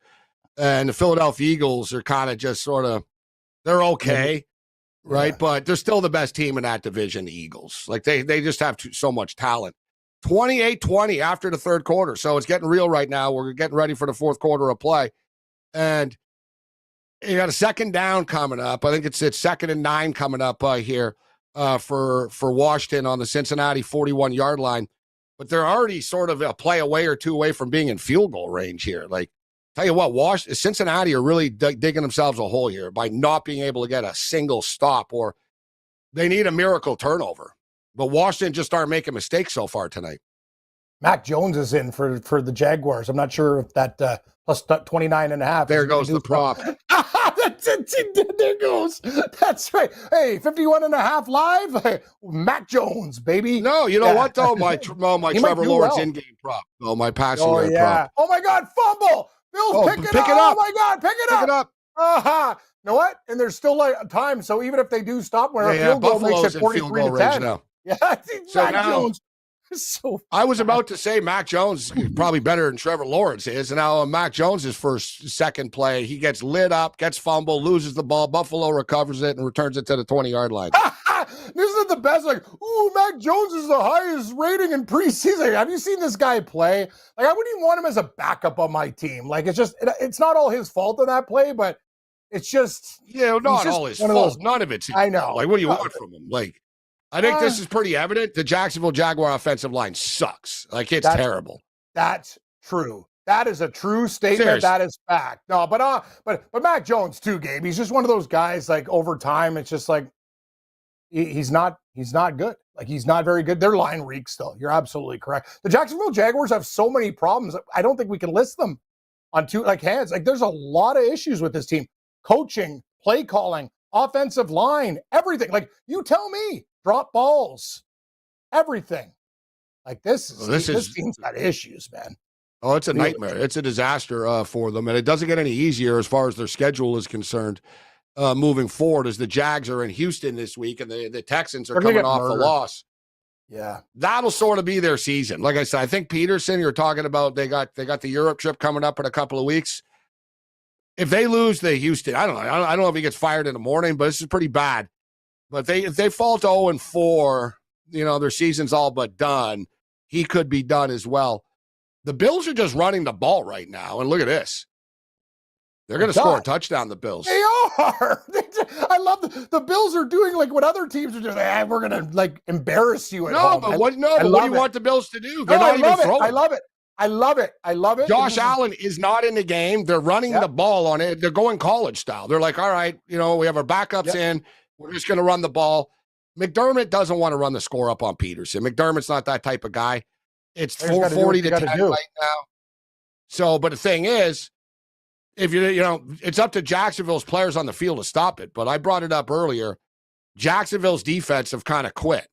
And the Philadelphia Eagles are kind of just sort of, they're okay, right? Yeah. But they're still the best team in that division, the Eagles. Like, they just have so much talent. 28-20 after the third quarter. So it's getting real right now. We're getting ready for the fourth quarter of play. And you got a second down coming up. I think it's 2nd and 9 coming up here for Washington on the Cincinnati 41-yard line. But they're already sort of a play away or two away from being in field goal range here. Like, tell you what, Cincinnati are really digging themselves a hole here by not being able to get a single stop, or they need a miracle turnover. But Washington just aren't making mistakes so far tonight. Mac Jones is in for the Jaguars. I'm not sure if that plus 29.5. There goes the prop. There goes. That's right. Hey, 51.5 live. Hey, Mac Jones, baby. No, you know what though? My Trevor Lawrence in-game prop. Oh, my passing prop. Oh my God, fumble. Bill's pick it up. Oh my God, pick it up. Uh-huh. You know what? And there's still time. So even if they do stop, where a field goal makes it 43-10. Now. Yeah, so Mac now, Jones. I was about to say Mac Jones is probably better than Trevor Lawrence is. And now Mac Jones' second play, he gets lit up, gets fumbled, loses the ball. Buffalo recovers it and returns it to the 20-yard line. This is the best. Like, ooh, Mac Jones is the highest rating in preseason. Have you seen this guy play? Like, I wouldn't even want him as a backup on my team. Like, it's not all his fault on that play, but it's just. Yeah, not all his fault. None of it's his fault. Like, what do you want from him? Like, I think this is pretty evident. The Jacksonville Jaguar offensive line sucks. Like, it's terrible. That's true. That is a true statement. Seriously. That is fact. No, but Mac Jones too, Gabe. He's just one of those guys. Like, over time, it's just like he's not good. Like, he's not very good. Their line reeks, though. You're absolutely correct. The Jacksonville Jaguars have so many problems. I don't think we can list them on two hands. Like, there's a lot of issues with this team: coaching, play calling, offensive line, everything. Like, you tell me. Drop balls, everything. Like, this team's got issues, man. Oh, it's a nightmare. It's a disaster for them, and it doesn't get any easier as far as their schedule is concerned moving forward, as the Jags are in Houston this week, and the Texans are coming off the loss. Yeah, that'll sort of be their season. Like I said, I think Peterson, you're talking about, they got the Europe trip coming up in a couple of weeks. If they lose the Houston, I don't know. I don't know if he gets fired in the morning, but this is pretty bad. But if they fall to 0-4, their season's all but done. He could be done as well. The Bills are just running the ball right now, and look at this. They're going to score a touchdown, the Bills. They are. I love the Bills are doing like what other teams are doing. We're going to like embarrass you at home. But what do you want the Bills to do? They're not even throwing. I love it. Josh Allen is not in the game. They're running the ball on it. They're going college style. They're like, all right, we have our backups in. We're just going to run the ball. McDermott doesn't want to run the score up on Peterson. McDermott's not that type of guy. It's 440 to 10 right now. So, but the thing is, if it's up to Jacksonville's players on the field to stop it. But I brought it up earlier. Jacksonville's defense have kind of quit.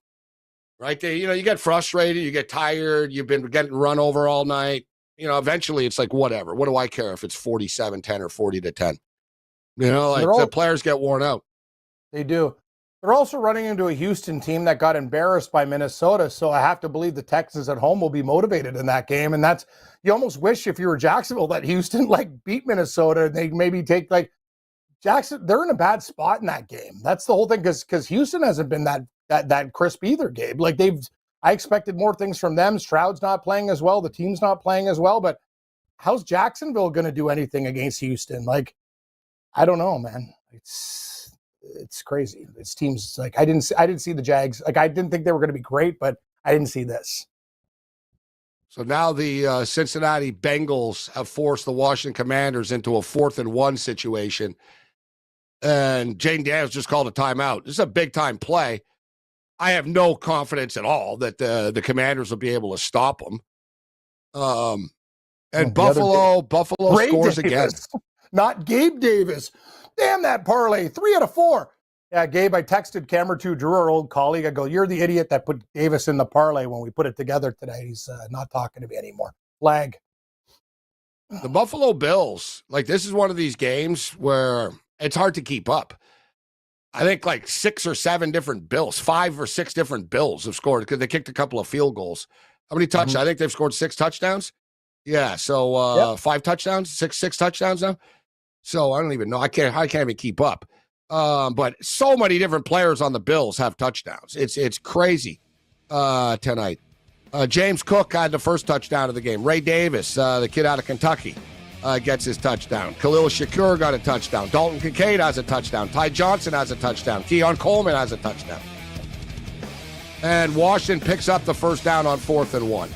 right? You get frustrated, you get tired, you've been getting run over all night. Eventually it's like, whatever. What do I care if it's 47-10 or 40-10? The players get worn out. They do. They're also running into a Houston team that got embarrassed by Minnesota, so I have to believe the Texans at home will be motivated in that game. And you almost wish if you were Jacksonville that Houston beat Minnesota and they maybe take Jackson. They're in a bad spot in that game. That's the whole thing because Houston hasn't been that crisp either, Gabe. I expected more things from them. Stroud's not playing as well. The team's not playing as well. But how's Jacksonville going to do anything against Houston? I don't know, man. It's crazy. This team's I didn't see the Jags. I didn't think they were going to be great, but I didn't see this. So now the Cincinnati Bengals have forced the Washington Commanders into a 4th-and-1 situation. And Jane Daniels just called a timeout. This is a big-time play. I have no confidence at all that the Commanders will be able to stop them. And Buffalo scores again. Not Gabe Davis. Damn that parlay. 3 out of 4. Yeah, Gabe, I texted Camera 2 Drew, our old colleague. I go, you're the idiot that put Davis in the parlay when we put it together today. He's not talking to me anymore. Flag. The Buffalo Bills, this is one of these games where it's hard to keep up. I think 6 or 7 different Bills, 5 or 6 different Bills have scored because they kicked a couple of field goals. How many touchdowns? I think they've scored 6 touchdowns. Yeah, so 5 touchdowns, six touchdowns now. So I don't even know. I can't even keep up. But so many different players on the Bills have touchdowns. It's crazy tonight. James Cook had the first touchdown of the game. Ray Davis, the kid out of Kentucky, gets his touchdown. Khalil Shakur got a touchdown. Dalton Kincaid has a touchdown. Ty Johnson has a touchdown. Keon Coleman has a touchdown. And Washington picks up the first down on 4th-and-1.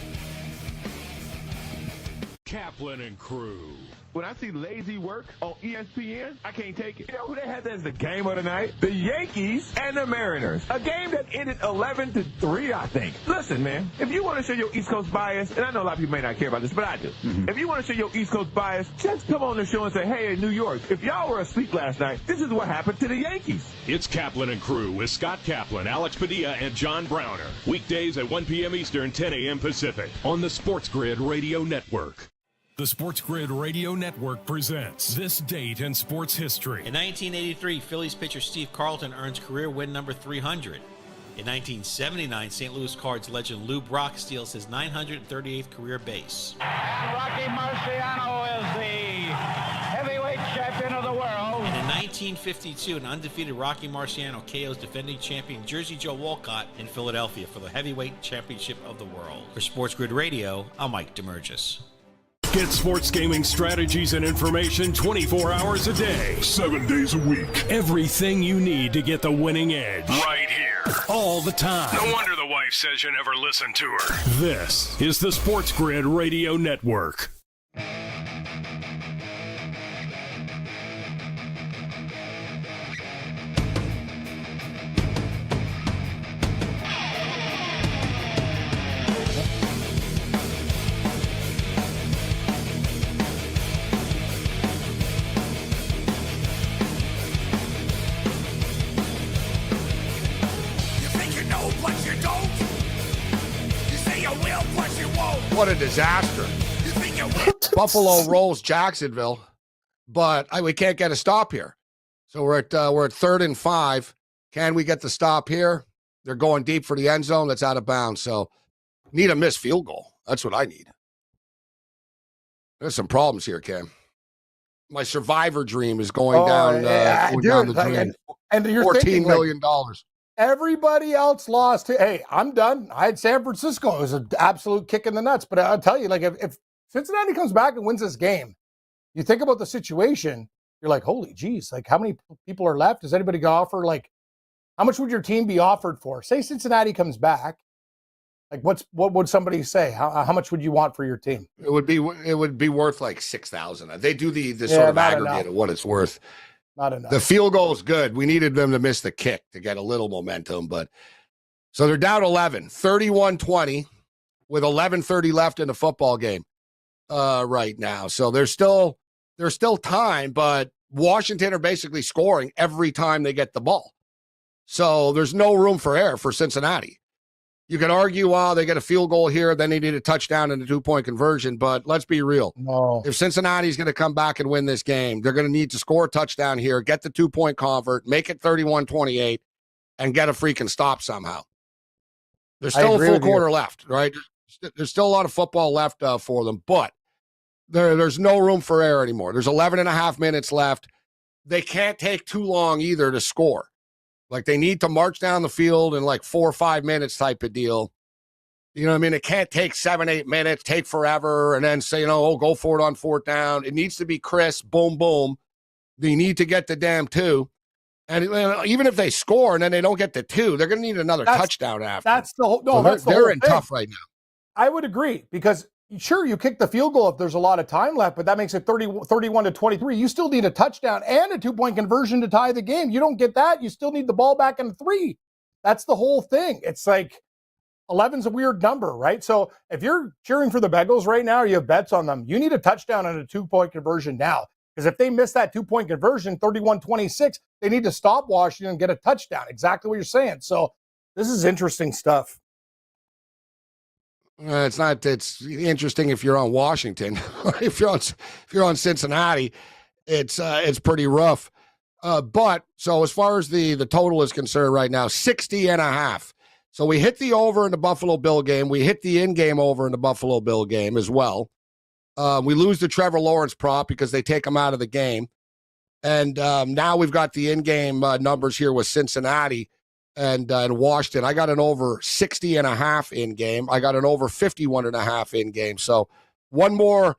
Kaplan and crew. When I see lazy work on ESPN, I can't take it. You know who they had as the game of the night? The Yankees and the Mariners. A game that ended 11-3, I think. Listen, man, if you want to show your East Coast bias, and I know a lot of people may not care about this, but I do. If you want to show your East Coast bias, just come on the show and say, hey, in New York, if y'all were asleep last night, this is what happened to the Yankees. It's Kaplan and crew with Scott Kaplan, Alex Padilla, and John Browner. Weekdays at 1 p.m. Eastern, 10 a.m. Pacific on the SportsGrid Radio Network. The SportsGrid Radio Network presents This Date in Sports History. In 1983, Phillies pitcher Steve Carlton earns career win number 300. In 1979, St. Louis Cards legend Lou Brock steals his 938th career base. Rocky Marciano is the heavyweight champion of the world. And in 1952, an undefeated Rocky Marciano KOs defending champion Jersey Joe Walcott in Philadelphia for the heavyweight championship of the world. For SportsGrid Radio, I'm Mike DeMurgis. Get sports gaming strategies and information 24 hours a day, 7 days a week. Everything you need to get the winning edge. Right here. All the time. No wonder the wife says you never listen to her. This is the SportsGrid Radio Network. What a disaster. Buffalo rolls Jacksonville, but we can't get a stop here. So we're at 3rd and 5. Can we get the stop here? They're going deep for the end zone. That's out of bounds. So need a missed field goal. That's what I need. There's some problems here, Cam. My survivor dream is going down the drain. And you're $14 thinking, million. Everybody else lost. Hey, I'm done. I had San Francisco. It was an absolute kick in the nuts. But I'll tell you, if Cincinnati comes back and wins this game, you think about the situation, you're like, holy geez, how many people are left? Does anybody offer, how much would your team be offered for? Say Cincinnati comes back. What would somebody say? How much would you want for your team? It would be worth $6,000. They do the sort of aggregate of what it's worth. Not enough. The field goal is good. We needed them to miss the kick to get a little momentum, so they're down 11, 31-20 with 11:30 left in the football game right now. So there's still time, but Washington are basically scoring every time they get the ball. So there's no room for error for Cincinnati. You could argue, well, they get a field goal here, then they need a touchdown and a 2-point conversion. But let's be real. No. If Cincinnati's going to come back and win this game, they're going to need to score a touchdown here, get the 2-point convert, make it 31-28, and get a freaking stop somehow. There's still a full quarter left, right? There's still a lot of football left for them, but there's no room for error anymore. There's 11 and a half minutes left. They can't take too long either to score. Like, they need to march down the field in like 4 or 5 minutes type of deal. You know what I mean? It can't take 7, 8 minutes, take forever, and then say, go for it on 4th down. It needs to be crisp, boom, boom. They need to get the damn 2. And even if they score and then they don't get the 2, they're going to need another touchdown after. That's the whole. No, so that's the they're whole in thing. tough right now. I would agree, because sure, you kick the field goal if there's a lot of time left, but that makes it 31-23. You still need a touchdown and a 2-point conversion to tie the game. You don't get that, you still need the ball back in 3. That's the whole thing. It's like 11's a weird number, right? So if you're cheering for the Bengals right now, or you have bets on them, you need a touchdown and a 2-point conversion now. Because if they miss that 2-point conversion, 31-26, they need to stop Washington and get a touchdown. Exactly what you're saying. So this is interesting stuff. It's interesting if you're on Washington. if you're on Cincinnati, it's pretty rough. But so as far as the total is concerned right now, 60.5. So we hit the over in the Buffalo Bill game. We hit the in-game over in the Buffalo Bill game as well. We lose the Trevor Lawrence prop because they take him out of the game. And now we've got the in-game numbers here with Cincinnati and Washington. I got an over 60.5 in game. I got an over 51.5 in game. So one more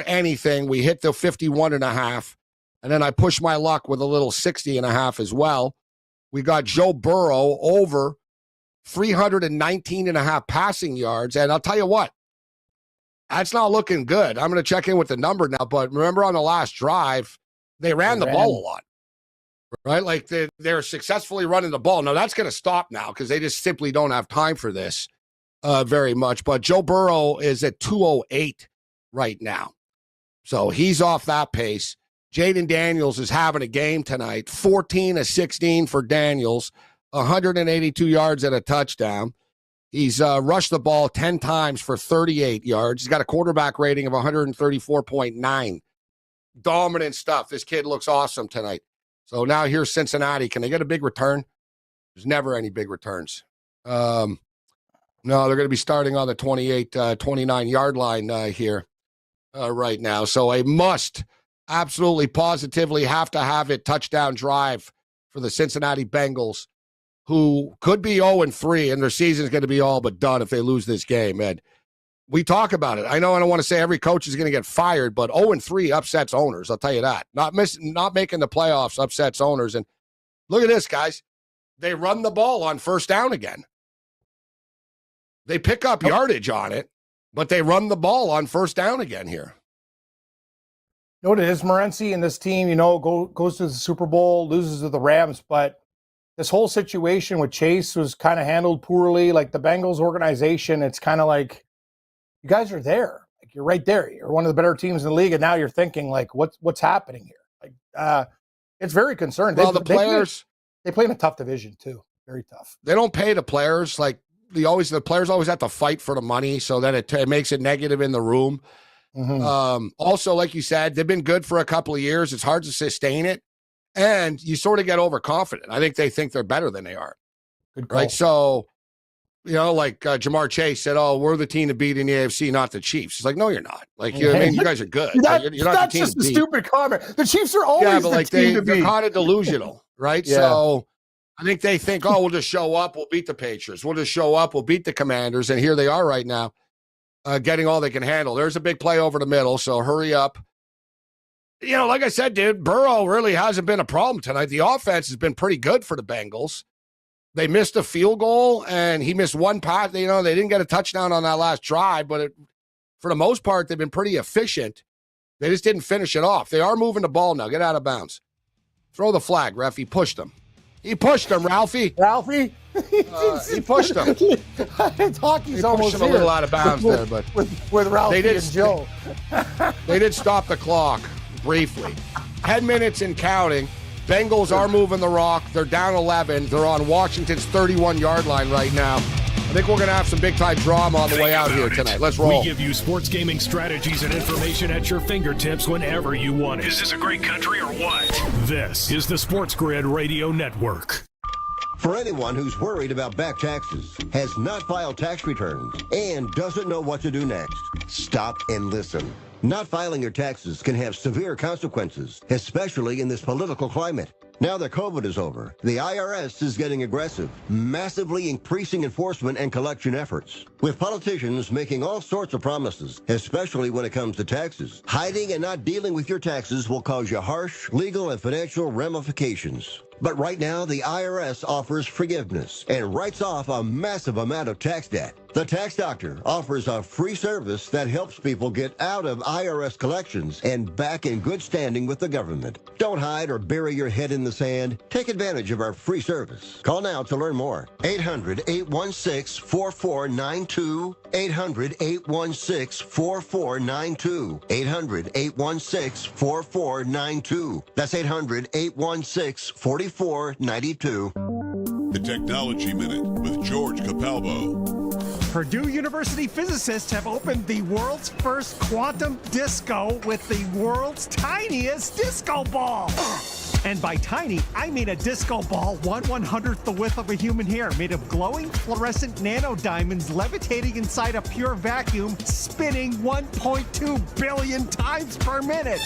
anything. We hit the 51.5, and then I push my luck with a little 60.5 as well. We got Joe Burrow over 319.5 passing yards, and I'll tell you what, that's not looking good. I'm going to check in with the number now, but remember on the last drive, they ran the ball a lot. Right? Like they're successfully running the ball. Now that's going to stop now because they just simply don't have time for this very much. But Joe Burrow is at 208 right now. So he's off that pace. Jaden Daniels is having a game tonight. 14 of 16 for Daniels, 182 yards and a touchdown. He's rushed the ball 10 times for 38 yards. He's got a quarterback rating of 134.9. Dominant stuff. This kid looks awesome tonight. So now here's Cincinnati. Can they get a big return? There's never any big returns. No, they're going to be starting on the 29-yard line here right now. So a must, absolutely, positively have to have it touchdown drive for the Cincinnati Bengals, who could be 0-3, and their season is going to be all but done if they lose this game. And we talk about it. I know I don't want to say every coach is going to get fired, but 0-3 upsets owners. I'll tell you that. Not making the playoffs upsets owners. And look at this, guys. They run the ball on 1st down again. They pick up yardage on it, but they run the ball on 1st down again here. You know what it is, Morency, and this team, goes to the Super Bowl, loses to the Rams, but this whole situation with Chase was kind of handled poorly. Like the Bengals organization, it's kind of like, you guys are there. Like you're right there. You're one of the better teams in the league, and now you're thinking like, what's happening here? Like, it's very concerning. Well, the players they play in a tough division too. Very tough. They don't pay the players. Like the players always have to fight for the money, so that it makes it negative in the room. Mm-hmm. Also, like you said, they've been good for a couple of years. It's hard to sustain it, and you sort of get overconfident. I think they think they're better than they are. Good call. Right? So. Like Jamar Chase said, "Oh, we're the team to beat in the AFC, not the Chiefs." It's like, no, you're not. Like, you guys are good. You're not that's the team just to a beat. Stupid comment. The Chiefs are always but like team to beat. They're kind of delusional, right? Yeah. So I think they think, oh, we'll just show up, we'll beat the Patriots. We'll just show up, we'll beat the Commanders, and here they are right now, getting all they can handle. There's a big play over the middle, so hurry up. Like I said, dude, Burrow really hasn't been a problem tonight. The offense has been pretty good for the Bengals. They missed a field goal, and he missed one pass. They didn't get a touchdown on that last drive, but for the most part, they've been pretty efficient. They just didn't finish it off. They are moving the ball now. Get out of bounds. Throw the flag, ref. He pushed him. Ralphie. Ralphie? He pushed him. Hockey's almost him a little out of bounds there, but with Ralphie and Joe. They did stop the clock briefly. 10 minutes and counting. Bengals are moving the rock. They're down 11. They're on Washington's 31-yard line right now. I think we're going to have some big-time drama on the way out here tonight. Let's roll. We give you sports gaming strategies and information at your fingertips whenever you want it. Is this a great country or what? This is the SportsGrid Radio Network. For anyone who's worried about back taxes, has not filed tax returns, and doesn't know what to do next, stop and listen. Not filing your taxes can have severe consequences, especially in this political climate. Now that COVID is over, the IRS is getting aggressive, massively increasing enforcement and collection efforts. With politicians making all sorts of promises, especially when it comes to taxes, hiding and not dealing with your taxes will cause you harsh legal and financial ramifications. But right now, the IRS offers forgiveness and writes off a massive amount of tax debt. The Tax Doctor offers a free service that helps people get out of IRS collections and back in good standing with the government. Don't hide or bury your head in the sand. Take advantage of our free service. Call now to learn more. 800-816-4492. 800-816-4492. 800-816-4492. That's 800-816-4492. The Technology Minute with George Capalbo. Purdue University physicists have opened the world's first quantum disco with the world's tiniest disco ball. And by tiny, I mean a disco ball 1/100th the width of a human hair, made of glowing fluorescent nanodiamonds levitating inside a pure vacuum, spinning 1.2 billion times per minute.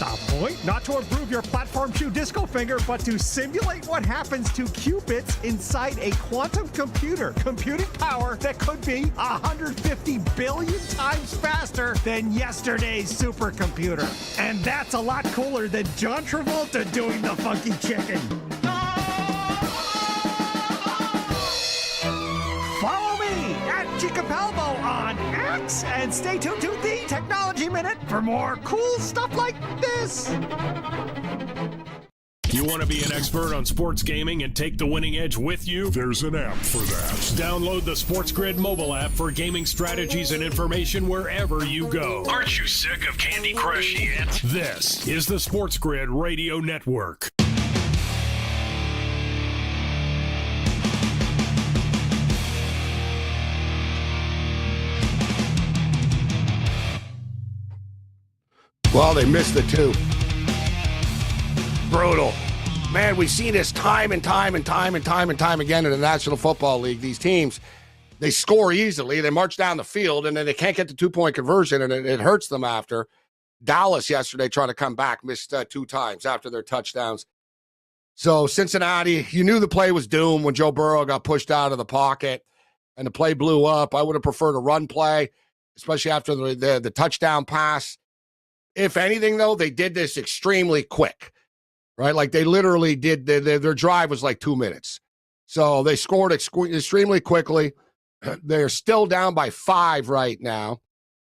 The point? Not to improve your platform shoe disco finger, but to simulate what happens to qubits inside a quantum computer. Computing power that could be 150 billion times faster than yesterday's supercomputer. And that's a lot cooler than John Travolta doing the funky chicken. Follow me at Chicapalbo on X and stay tuned to the Technology Minute for more cool stuff like this. You want to be an expert on sports gaming and take the winning edge with you? There's an app for that. Download the SportsGrid mobile app for gaming strategies and information wherever you go. Aren't you sick of Candy Crush yet? This is the SportsGrid Radio Network. Well, they missed the two. Brutal. Man, we've seen this time and time again in the National Football League. These teams, they score easily. They march down the field, and then they can't get the two-point conversion, and it hurts them after. Dallas yesterday trying to come back, missed 2 times after their touchdowns. So Cincinnati, you knew the play was doomed when Joe Burrow got pushed out of the pocket, and the play blew up. I would have preferred a run play, especially after the touchdown pass. If anything, though, they did this extremely quick, right? Like they literally did, their drive was like 2 minutes. So they scored extremely quickly. They're still down by 5 right now.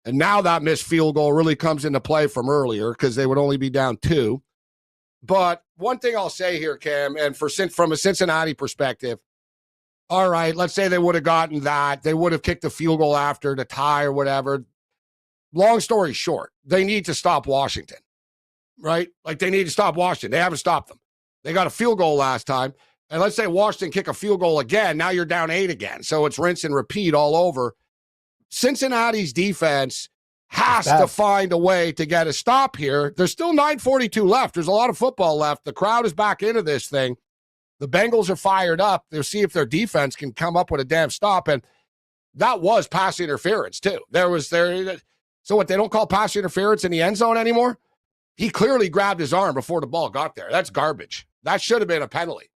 And now that missed field goal really comes into play from earlier because they would only be down 2. But one thing I'll say here, Cam, and from a Cincinnati perspective, all right, let's say they would have gotten that. They would have kicked the field goal after the tie or whatever. Long story short, they need to stop Washington, right? Like they need to stop Washington. They haven't stopped them. They got a field goal last time. And let's say Washington kick a field goal again. Now you're down 8 again. So it's rinse and repeat all over. Cincinnati's defense has to find a way to get a stop here. There's still 9:42 left. There's a lot of football left. The crowd is back into this thing. The Bengals are fired up. They'll see if their defense can come up with a damn stop. And that was pass interference, too. So what, they don't call pass interference in the end zone anymore? He clearly grabbed his arm before the ball got there. That's garbage. That should have been a penalty.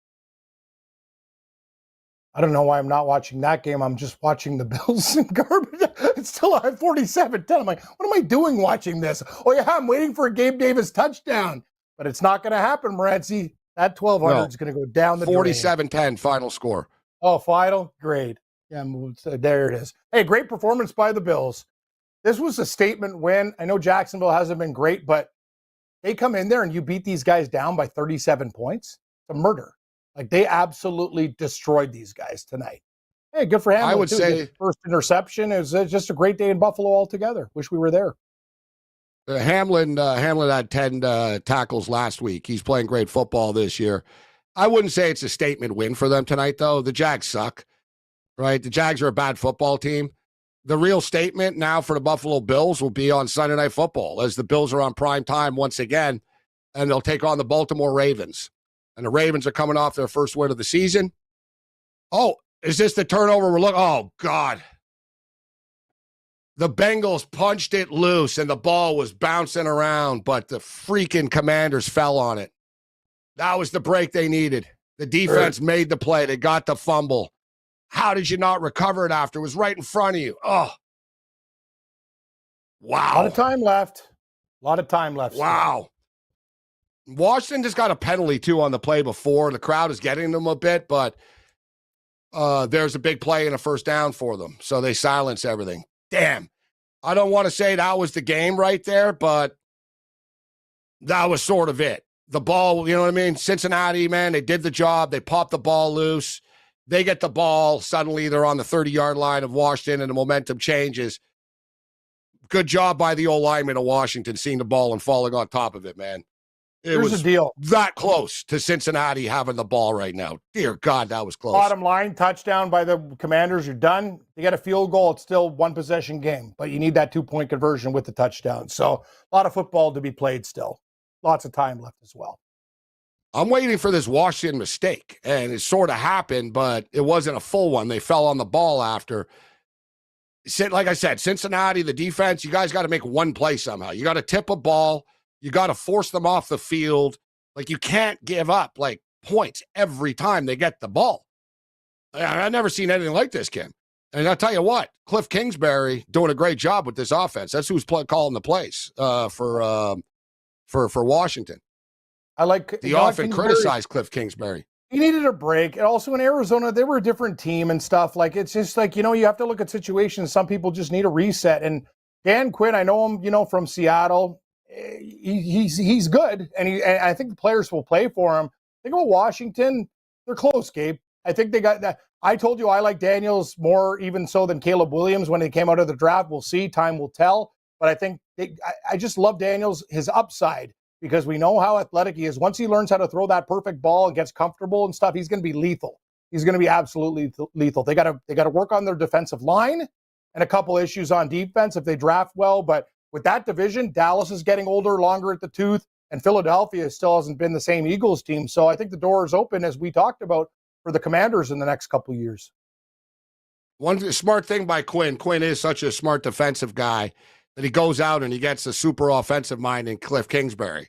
I don't know why I'm not watching that game. I'm just watching the Bills and garbage. It's still at 47-10. I'm like, what am I doing watching this? Oh, yeah, I'm waiting for a Gabe Davis touchdown. But it's not going to happen, Morency. That 1,200 is going to go down the 47-10 final score. Oh, final? Great. Yeah, there it is. Hey, great performance by the Bills. This was a statement win. I know Jacksonville hasn't been great, but they come in there and you beat these guys down by 37 points. It's a murder. Like, they absolutely destroyed these guys tonight. Hey, good for Hamlin. I would say his first interception. It was just a great day in Buffalo altogether. Wish we were there. Hamlin had 10 tackles last week. He's playing great football this year. I wouldn't say it's a statement win for them tonight, though. The Jags suck, right? The Jags are a bad football team. The real statement now for the Buffalo Bills will be on Sunday Night Football, as the Bills are on prime time once again, and they'll take on the Baltimore Ravens. And the Ravens are coming off their first win of the season. Oh, is this the turnover we're looking? Oh, God. The Bengals punched it loose, and the ball was bouncing around, but the freaking Commanders fell on it. That was the break they needed. The defense made the play. They got the fumble. How did you not recover it after? It was right in front of you. Oh. Wow. A lot of time left. Wow. Washington just got a penalty, too, on the play before. The crowd is getting them a bit, but there's a big play and a first down for them. So they silence everything. Damn. I don't want to say that was the game right there, but that was sort of it. The ball, you know what I mean? Cincinnati, man, they did the job. They popped the ball loose. They get the ball. Suddenly they're on the 30-yard line of Washington, and the momentum changes. Good job by the old lineman of Washington seeing the ball and falling on top of it, man. Here's the deal. That close to Cincinnati having the ball right now. Dear God, that was close. Bottom line, touchdown by the Commanders, you're done. You get a field goal, it's still one possession game, but you need that 2-point conversion with the touchdown. So a lot of football to be played still. Lots of time left as well. I'm waiting for this Washington mistake, and it sort of happened, but it wasn't a full one. They fell on the ball after. Like I said, Cincinnati, the defense, you guys got to make one play somehow. You got to tip a ball. You got to force them off the field. Like, you can't give up, like, points every time they get the ball. I've never seen anything like this, Kim. And I'll tell you what, Cliff Kingsbury doing a great job with this offense. That's who's calling the plays for Washington. I like the often criticized Cliff Kingsbury. He needed a break. And also in Arizona, they were a different team and stuff. Like, it's just like, you have to look at situations. Some people just need a reset. And Dan Quinn, I know him, from Seattle. He's good. And I think the players will play for him. Think about Washington. They're close, Gabe. I think they got that. I told you I like Daniels more even so than Caleb Williams when they came out of the draft. We'll see. Time will tell. But I think I just love Daniels, his upside, because we know how athletic he is. Once he learns how to throw that perfect ball and gets comfortable and stuff, he's going to be lethal. He's going to be absolutely lethal. They got to work on their defensive line and a couple issues on defense if they draft well. But with that division, Dallas is getting older, longer at the tooth, and Philadelphia still hasn't been the same Eagles team. So I think the door is open, as we talked about, for the Commanders in the next couple of years. One smart thing by Quinn. Quinn is such a smart defensive guy that he goes out and he gets a super offensive mind in Cliff Kingsbury.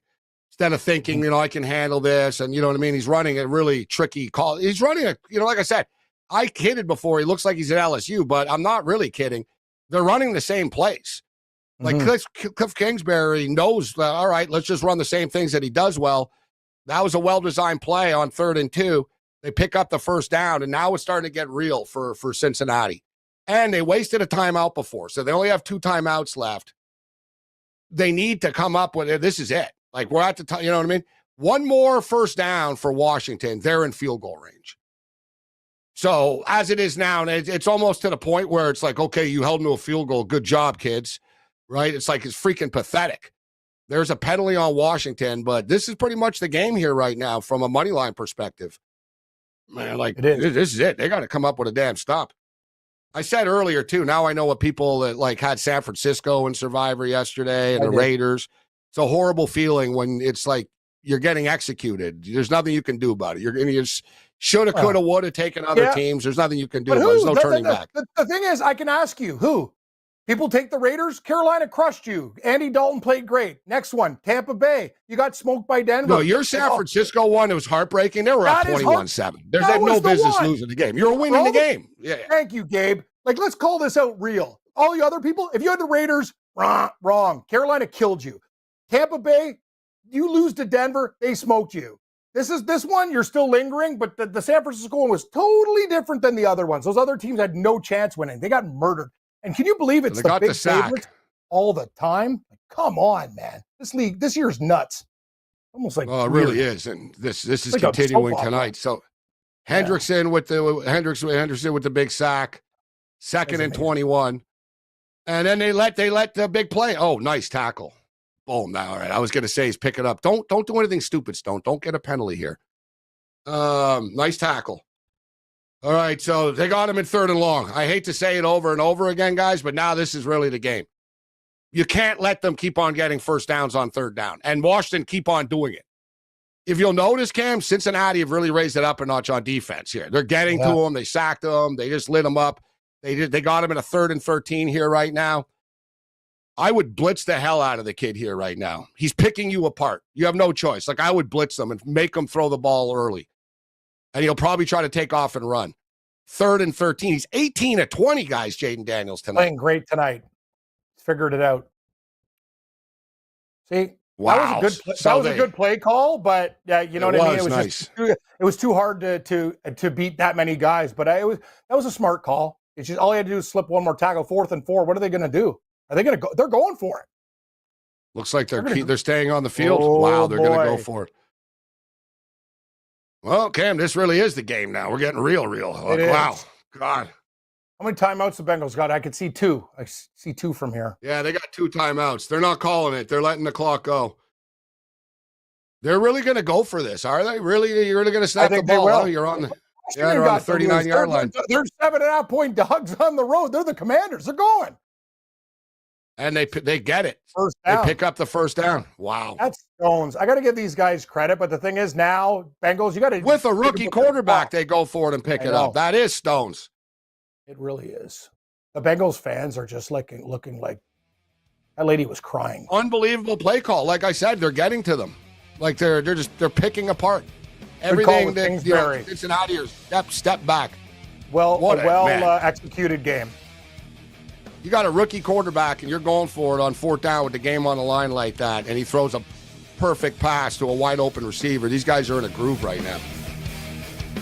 Instead of thinking, I can handle this, and you know what I mean? He's running a really tricky call. He's running like I said, I kidded before. He looks like he's at LSU, but I'm not really kidding. They're running the same plays. Like Cliff Kingsbury knows, all right, let's just run the same things that he does well. That was a well-designed play on 3rd and 2. They pick up the first down, and now it's starting to get real for Cincinnati. And they wasted a timeout before, so they only have 2 timeouts left. They need to come up with it. This is it. Like, we're at the time, you know what I mean? One more first down for Washington. They're in field goal range. So as it is now, and it's almost to the point where it's like, okay, you held them to a field goal. Good job, kids. Right? It's like, it's freaking pathetic. There's a penalty on Washington, but this is pretty much the game here right now from a money line perspective. Man, like, this is it. They got to come up with a damn stop. I said earlier, too, now I know what people that, like, had San Francisco and Survivor yesterday and the Raiders. It's a horrible feeling when it's like you're getting executed. There's nothing you can do about it. You shoulda, coulda, woulda taken other teams. There's nothing you can do. There's no turning back. The thing is, I can ask you, who? People take the Raiders. Carolina crushed you. Andy Dalton played great. Next one, Tampa Bay. You got smoked by Denver. No, your San Francisco one, it was heartbreaking. They were up 21-7. They have no business losing the game. You're winning the game. Yeah. Thank you, Gabe. Like, let's call this out real. All the other people, if you had the Raiders, wrong. Carolina killed you. Tampa Bay, you lose to Denver, they smoked you. This one, you're still lingering, but the San Francisco one was totally different than the other ones. Those other teams had no chance winning. They got murdered. And can you believe it's the big favorites all the time? Like, come on, man. This league, this year's nuts. Almost like it really is. And this is like continuing tonight. So Hendrickson with the big sack, 2nd and 21. And then they let the big play. Oh, nice tackle. Boom. Now, all right. I was going to say he's picking up. Don't do anything stupid, Stone. Don't get a penalty here. Nice tackle. All right, so they got him in 3rd and long. I hate to say it over and over again, guys, but now this is really the game. You can't let them keep on getting first downs on 3rd down, and Washington keep on doing it. If you'll notice, Cam, Cincinnati have really raised it up a notch on defense here. They're getting to him. They sacked him. They just lit him up. They got him in a 3rd and 13 here right now. I would blitz the hell out of the kid here right now. He's picking you apart. You have no choice. Like, I would blitz them and make them throw the ball early. And he'll probably try to take off and run. 3rd and 13. He's 18 of 20, guys, Jaden Daniels tonight. Playing great tonight. Figured it out. See, wow. That was a good play call, but you know what I mean? It was nice. It was too hard to beat that many guys, but that was a smart call. It's just all you had to do is slip one more tackle, 4th and 4. What are they going to do? Are they going to go? They're going for it. Looks like they're staying on the field. Oh, wow, they're going to go for it. Well, Cam, this really is the game now. We're getting real. Wow. God. How many timeouts the Bengals got? I could see 2. I see 2 from here. Yeah, they got 2 timeouts. They're not calling it. They're letting the clock go. They're really going to go for this, are they? Really? You're really going to snap the ball? Oh, you're on the 39-yard line. They're 7.5-point dogs on the road. They're the Commanders. They're going. And they get it. First down. They pick up the first down. Wow. That's stones. I got to give these guys credit, but the thing is now, Bengals, you got to... With a rookie quarterback, they go for it and pick it up. That is stones. It really is. The Bengals fans are just looking like that lady was crying. Unbelievable play call. Like I said, they're getting to them. Like they're picking apart everything that Cincinnati step back. Executed game. You got a rookie quarterback and you're going for it on 4th down with the game on the line like that, and he throws a perfect pass to a wide open receiver. These guys are in a groove right now.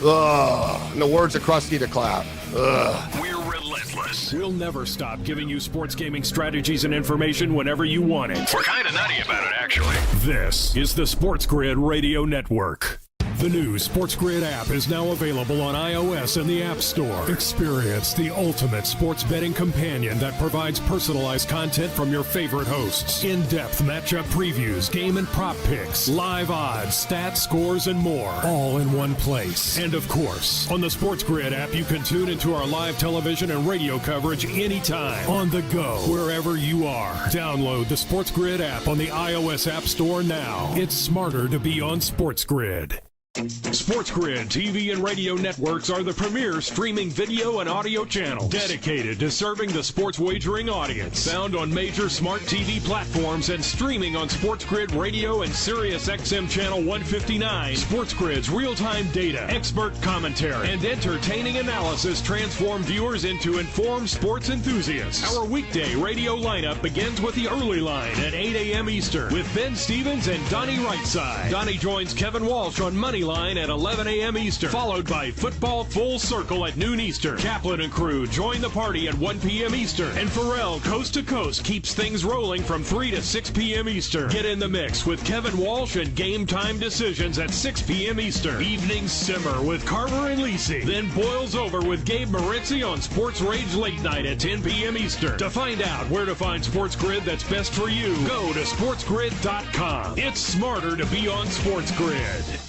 Ugh. In the words of Krusty the Clown. Ugh. We're relentless. We'll never stop giving you sports gaming strategies and information whenever you want it. We're kind of nutty about it, actually. This is the SportsGrid Radio Network. The new SportsGrid app is now available on iOS and the App Store. Experience the ultimate sports betting companion that provides personalized content from your favorite hosts. In-depth matchup previews, game and prop picks, live odds, stats, scores, and more. All in one place. And of course, on the SportsGrid app, you can tune into our live television and radio coverage anytime. On the go, wherever you are. Download the SportsGrid app on the iOS App Store now. It's smarter to be on SportsGrid. SportsGrid TV and radio networks are the premier streaming video and audio channels dedicated to serving the sports wagering audience. Found on major smart TV platforms and streaming on SportsGrid Radio and Sirius XM Channel 159. SportsGrid's real-time data, expert commentary, and entertaining analysis transform viewers into informed sports enthusiasts. Our weekday radio lineup begins with the early line at 8 a.m. Eastern with Ben Stevens and Donnie Rightside. Donnie joins Kevin Walsh on Money Line at 11 a.m. Eastern, followed by Football Full Circle at noon Eastern. Kaplan and crew join the party at 1 p.m. Eastern, and Pharrell Coast to Coast keeps things rolling from 3 to 6 p.m. Eastern. Get in the mix with Kevin Walsh and Game Time Decisions at 6 p.m. Eastern. Evenings simmer with Carver and Lisi, then boils over with Gabe Morency on Sports Rage Late Night at 10 p.m. Eastern. To find out where to find SportsGrid that's best for you, go to sportsgrid.com. It's smarter to be on SportsGrid.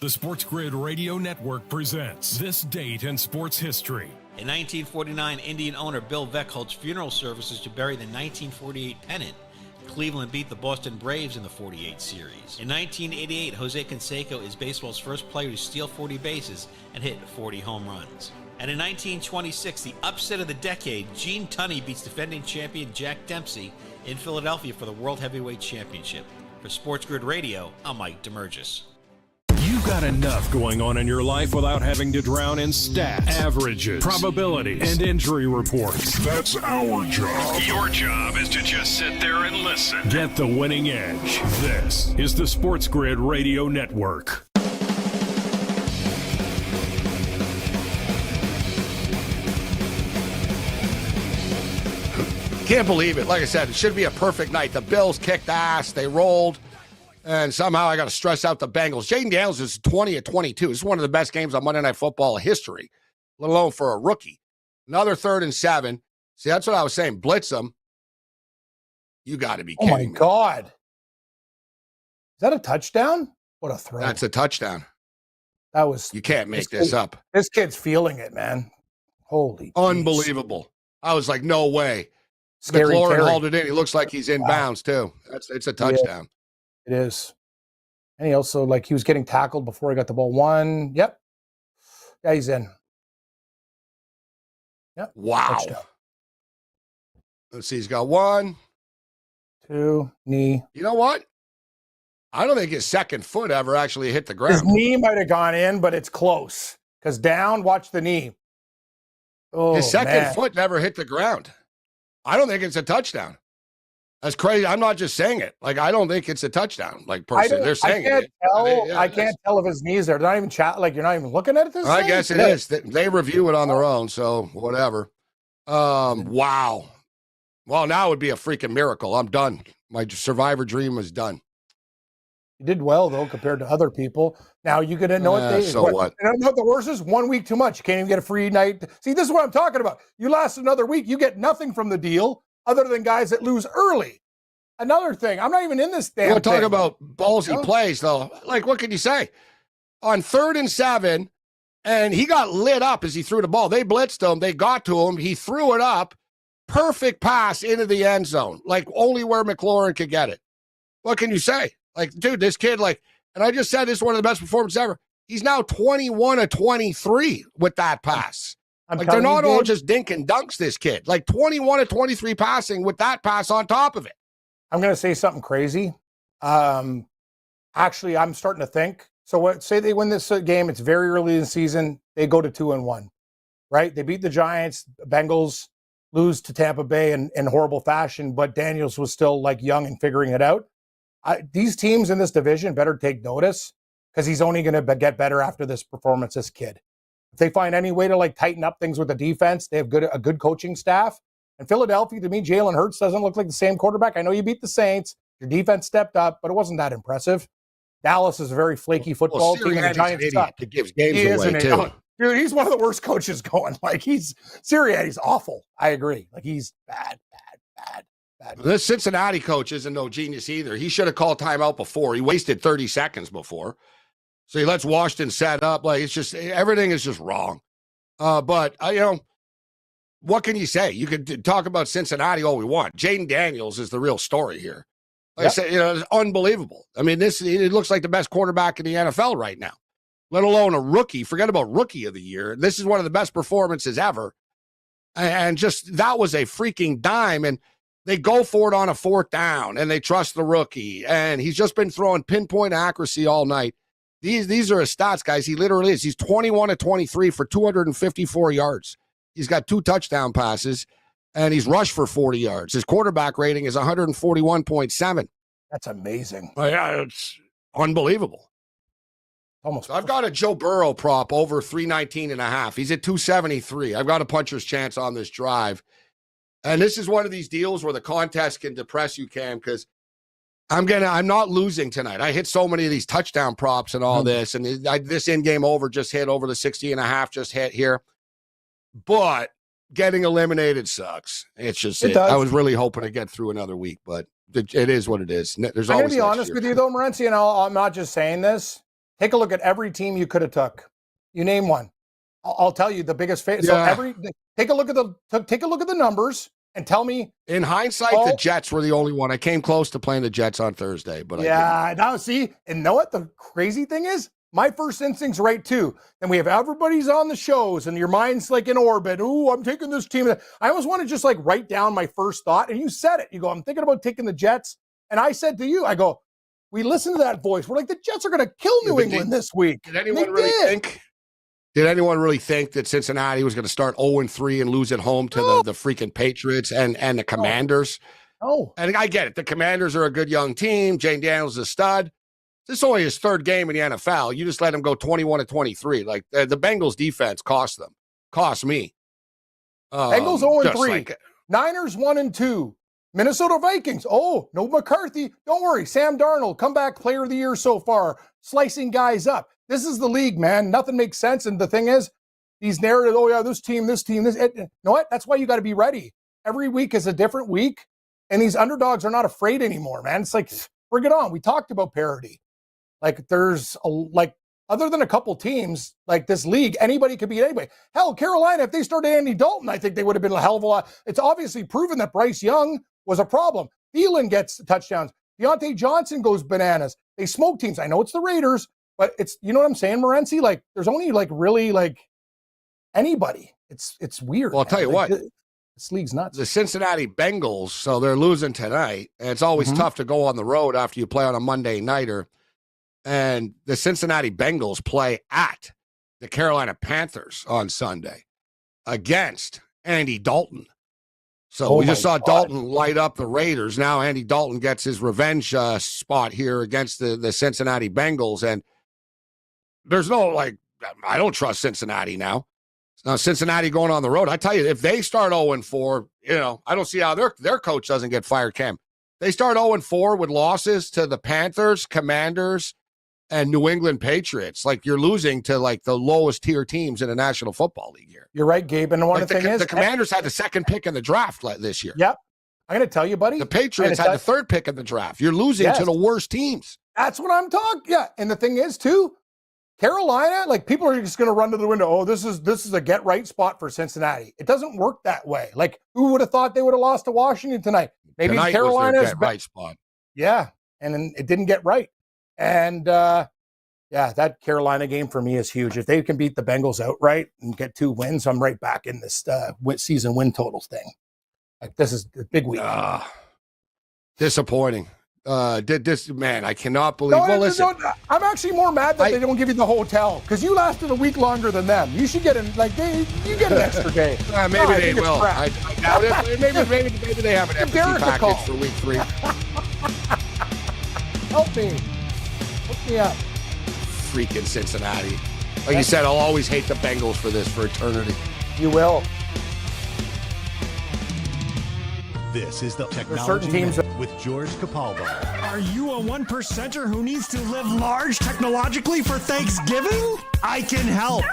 The SportsGrid Radio Network presents This Date in Sports History. In 1949, Indian owner Bill Veck holds funeral services to bury the 1948 pennant. Cleveland beat the Boston Braves in the 48 series. In 1988, Jose Canseco is baseball's first player to steal 40 bases and hit 40 home runs. And in 1926, the upset of the decade, Gene Tunney beats defending champion Jack Dempsey in Philadelphia for the World Heavyweight Championship. For SportsGrid Radio, I'm Mike DeMurgis. You've got enough going on in your life without having to drown in stats, averages, probabilities, and injury reports. That's our job. Your job is to just sit there and listen. Get the winning edge. This is the SportsGrid Radio Network. Can't believe it. Like I said, it should be a perfect night. The Bills kicked ass. They rolled. And somehow I got to stress out the Bengals. Jaden Daniels is 20 of 22. This is one of the best games on Monday Night Football in history, let alone for a rookie. Another 3rd and 7. See, that's what I was saying. Blitz them. You got to be kidding me. Oh, my God. Is that a touchdown? What a throw. That's a touchdown. That was you can't make this up. This kid's feeling it, man. Holy unbelievable! Geez. I was like, no way. Scary McLaurin hauled it in. He looks like he's in bounds too. It's a touchdown. Yeah, it is. And he also he was getting tackled before he got the ball. One. Yep. Yeah, he's in. Yep. Wow. Touchdown. Let's see. He's got 1, 2, knee. You know what? I don't think his second foot ever actually hit the ground. His knee might have gone in, but it's close. Because down, watch the knee. Oh, his second foot never hit the ground. I don't think it's a touchdown. That's crazy. I'm not just saying it. I don't think it's a touchdown. They're saying it. I can't tell if his knees are. They're not even you're not even looking at it. I guess it is. They review it on their own, so whatever. Wow. Well, now it would be a freaking miracle. I'm done. My survivor dream is done. You did well, though, compared to other people. Now you could know what they. So what? You know what the worst is? 1 week too much. You can't even get a free night. See, this is what I'm talking about. You last another week, you get nothing from the deal other than guys that lose early. Another thing, I'm not even in this damn We're talking thing. about ballsy plays, though. What can you say? On 3rd and 7, and he got lit up as he threw the ball. They blitzed him. They got to him. He threw it up. Perfect pass into the end zone, only where McLaurin could get it. What can you say? Dude, this kid, and I just said this is one of the best performances ever. He's now 21 of 23 with that pass. They're not all just dink and dunks, this kid. 21 of 23 passing with that pass on top of it. I'm going to say something crazy. Actually, I'm starting to think. So say they win this game, it's very early in the season, they go to 2-1, right? They beat the Giants, Bengals lose to Tampa Bay in horrible fashion, but Daniels was still young and figuring it out. These teams in this division better take notice because he's only going to get better after this performance, this kid. If they find any way to tighten up things with the defense, they have a good coaching staff. And Philadelphia, to me, Jalen Hurts doesn't look like the same quarterback. I know you beat the Saints. Your defense stepped up, but it wasn't that impressive. Dallas is a very flaky football team, and the Giants suck. It gives games away, too. Dude, he's one of the worst coaches going. Sirianni's awful. I agree. He's bad. This Cincinnati coach isn't no genius either. He should have called timeout before. He wasted 30 seconds before. So he lets Washington set up. It's just, everything is just wrong. But, what can you say? You could talk about Cincinnati all we want. Jaden Daniels is the real story here. I said, it's unbelievable. I mean, it looks like the best quarterback in the NFL right now, let alone a rookie. Forget about rookie of the year. This is one of the best performances ever. And just, that was a freaking dime. And they go for it on a 4th down, and they trust the rookie. And he's just been throwing pinpoint accuracy all night. These are his stats, guys. He literally is. He's 21 of 23 for 254 yards. He's got 2 touchdown passes, and he's rushed for 40 yards. His quarterback rating is 141.7. That's amazing. Yeah, it's unbelievable. Almost. I've got a Joe Burrow prop over 319.5. He's at 273. I've got a puncher's chance on this drive. And this is one of these deals where the contest can depress you, Cam, because I'm not losing tonight. I hit so many of these touchdown props and all this, and this in-game over just hit over the 60.5 just hit here. But getting eliminated sucks. It's just I was really hoping to get through another week, but it is what it is. There's I'm always going to be honest with you, though, Morency, and I'm not just saying this. Take a look at every team you could have took. You name one. I'll tell you the biggest favorite. Yeah. So take a look at the numbers and tell me. In hindsight, the Jets were the only one. I came close to playing the Jets on Thursday, but now see, and know what the crazy thing is? My first instinct's right too. And we have everybody's on the shows, and your mind's in orbit. Ooh, I'm taking this team. I almost want to just write down my first thought, and you said it. You go, I'm thinking about taking the Jets, and I said to you, I go, we listen to that voice. We're like, the Jets are going to kill New England this week. Did anyone really think that Cincinnati was going to start 0-3 and lose at home to the freaking Patriots and the Commanders? No. And I get it. The Commanders are a good young team. Jane Daniels is a stud. This is only his 3rd game in the NFL. You just let him go 21 of 23. The Bengals defense cost me. Bengals 0-3. Niners 1-2. Minnesota Vikings. Oh, no McCarthy. Don't worry. Sam Darnold, comeback player of the year so far, slicing guys up. This is the league, man. Nothing makes sense. And the thing is, these narratives, this team. You know what? That's why you got to be ready. Every week is a different week. And these underdogs are not afraid anymore, man. It's bring it on. We talked about parity. There's other than a couple teams, like this league, anybody could beat anybody. Hell, Carolina, if they started Andy Dalton, I think they would have been a hell of a lot. It's obviously proven that Bryce Young was a problem. Thielen gets touchdowns. Deontay Johnson goes bananas. They smoke teams. I know it's the Raiders, but it's, you know what I'm saying, Morency? Like, there's only like really like anybody. It's weird. Well, I'll tell you what. This league's nuts. The Cincinnati Bengals, so they're losing tonight, and it's always tough to go on the road after you play on a Monday nighter. And the Cincinnati Bengals play at the Carolina Panthers on Sunday against Andy Dalton. So we just saw Dalton light up the Raiders. Now Andy Dalton gets his revenge spot here against the Cincinnati Bengals. And there's no, like, I don't trust Cincinnati now. Cincinnati going on the road. I tell you, if they start 0-4, you know, I don't see how their coach doesn't get fired, Cam. They start 0-4 with losses to the Panthers, Commanders, and New England Patriots. Like, you're losing to, like, the lowest tier teams in the National Football League here. You're right, Gabe. And one thing is, the Commanders had the second pick in the draft this year. Yep. I'm going to tell you, buddy. The Patriots had the third pick in the draft. You're losing to the worst teams. That's what I'm talking. Yeah. And the thing is, too, Carolina, like, people are just going to run to the window. Oh, this is a get right spot for Cincinnati. It doesn't work that way. Like, who would have thought they would have lost to Washington tonight? Maybe tonight Carolina's was their get right spot. Yeah. And then it didn't get right. And, yeah, that Carolina game for me is huge. If they can beat the Bengals outright and get 2 wins, I'm right back in this season win totals thing. Like, this is a big week. Disappointing. Man, I cannot believe. Listen, I'm actually more mad that they don't give you the hotel because you lasted a week longer than them. You should get you get an extra day. Maybe they will. I doubt it. Maybe they have an empty package for week 3. Help me. Hook me up. Freaking Cincinnati. Like you said, I'll always hate the Bengals for this for eternity. You will. This is the Technology Minute with George Capalbo. Are you a 1%er who needs to live large technologically for Thanksgiving? I can help.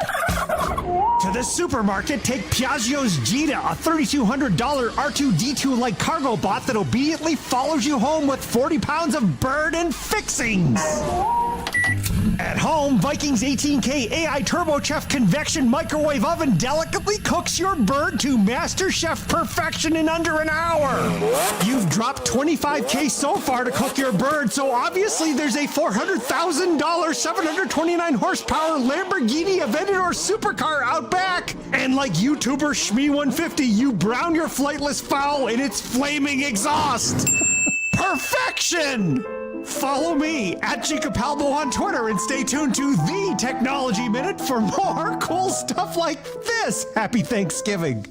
To the supermarket, take Piaggio's Gita, a $3,200 R2-D2-like cargo bot that obediently follows you home with 40 pounds of bird and fixings. At home, Viking's 18K AI Turbo Chef convection microwave oven delicately cooks your bird to master chef perfection in under an hour. You've dropped $25K so far to cook your bird, so obviously there's a $400,000 729 horsepower Lamborghini Aventador supercar out back. And like YouTuber Shmee150, you brown your flightless fowl in its flaming exhaust. Perfection! Follow me at G Capalbo on Twitter and stay tuned to The Technology Minute for more cool stuff like this. Happy Thanksgiving.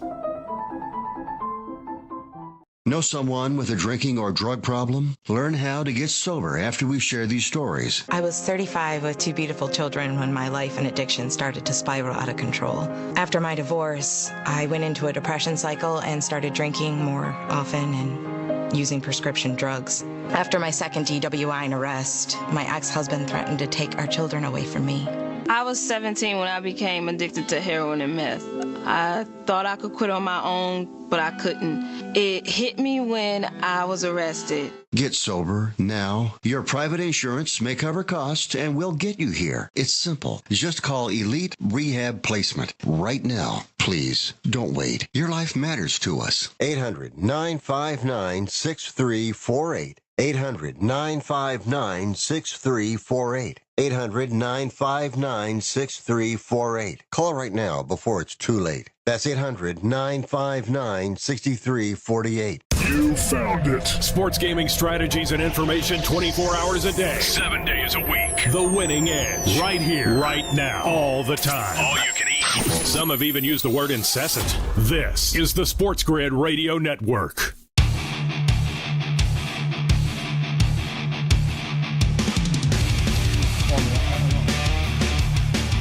Know someone with a drinking or drug problem? Learn how to get sober after we share these stories. I was 35 with 2 beautiful children when my life and addiction started to spiral out of control. After my divorce, I went into a depression cycle and started drinking more often and using prescription drugs. After my second DWI and arrest, my ex-husband threatened to take our children away from me. I was 17 when I became addicted to heroin and meth. I thought I could quit on my own, but I couldn't. It hit me when I was arrested. Get sober now. Your private insurance may cover costs and we'll get you here. It's simple. Just call Elite Rehab Placement right now. Please, don't wait. Your life matters to us. 800-959-6348. 800-959-6348. 800-959-6348. Call right now before it's too late. That's 800-959-6348. You found it. Sports gaming strategies and information 24 hours a day, 7 days a week. The winning edge. Right here, right now, all the time. All you can eat. Some have even used the word incessant. This is the SportsGrid Radio Network.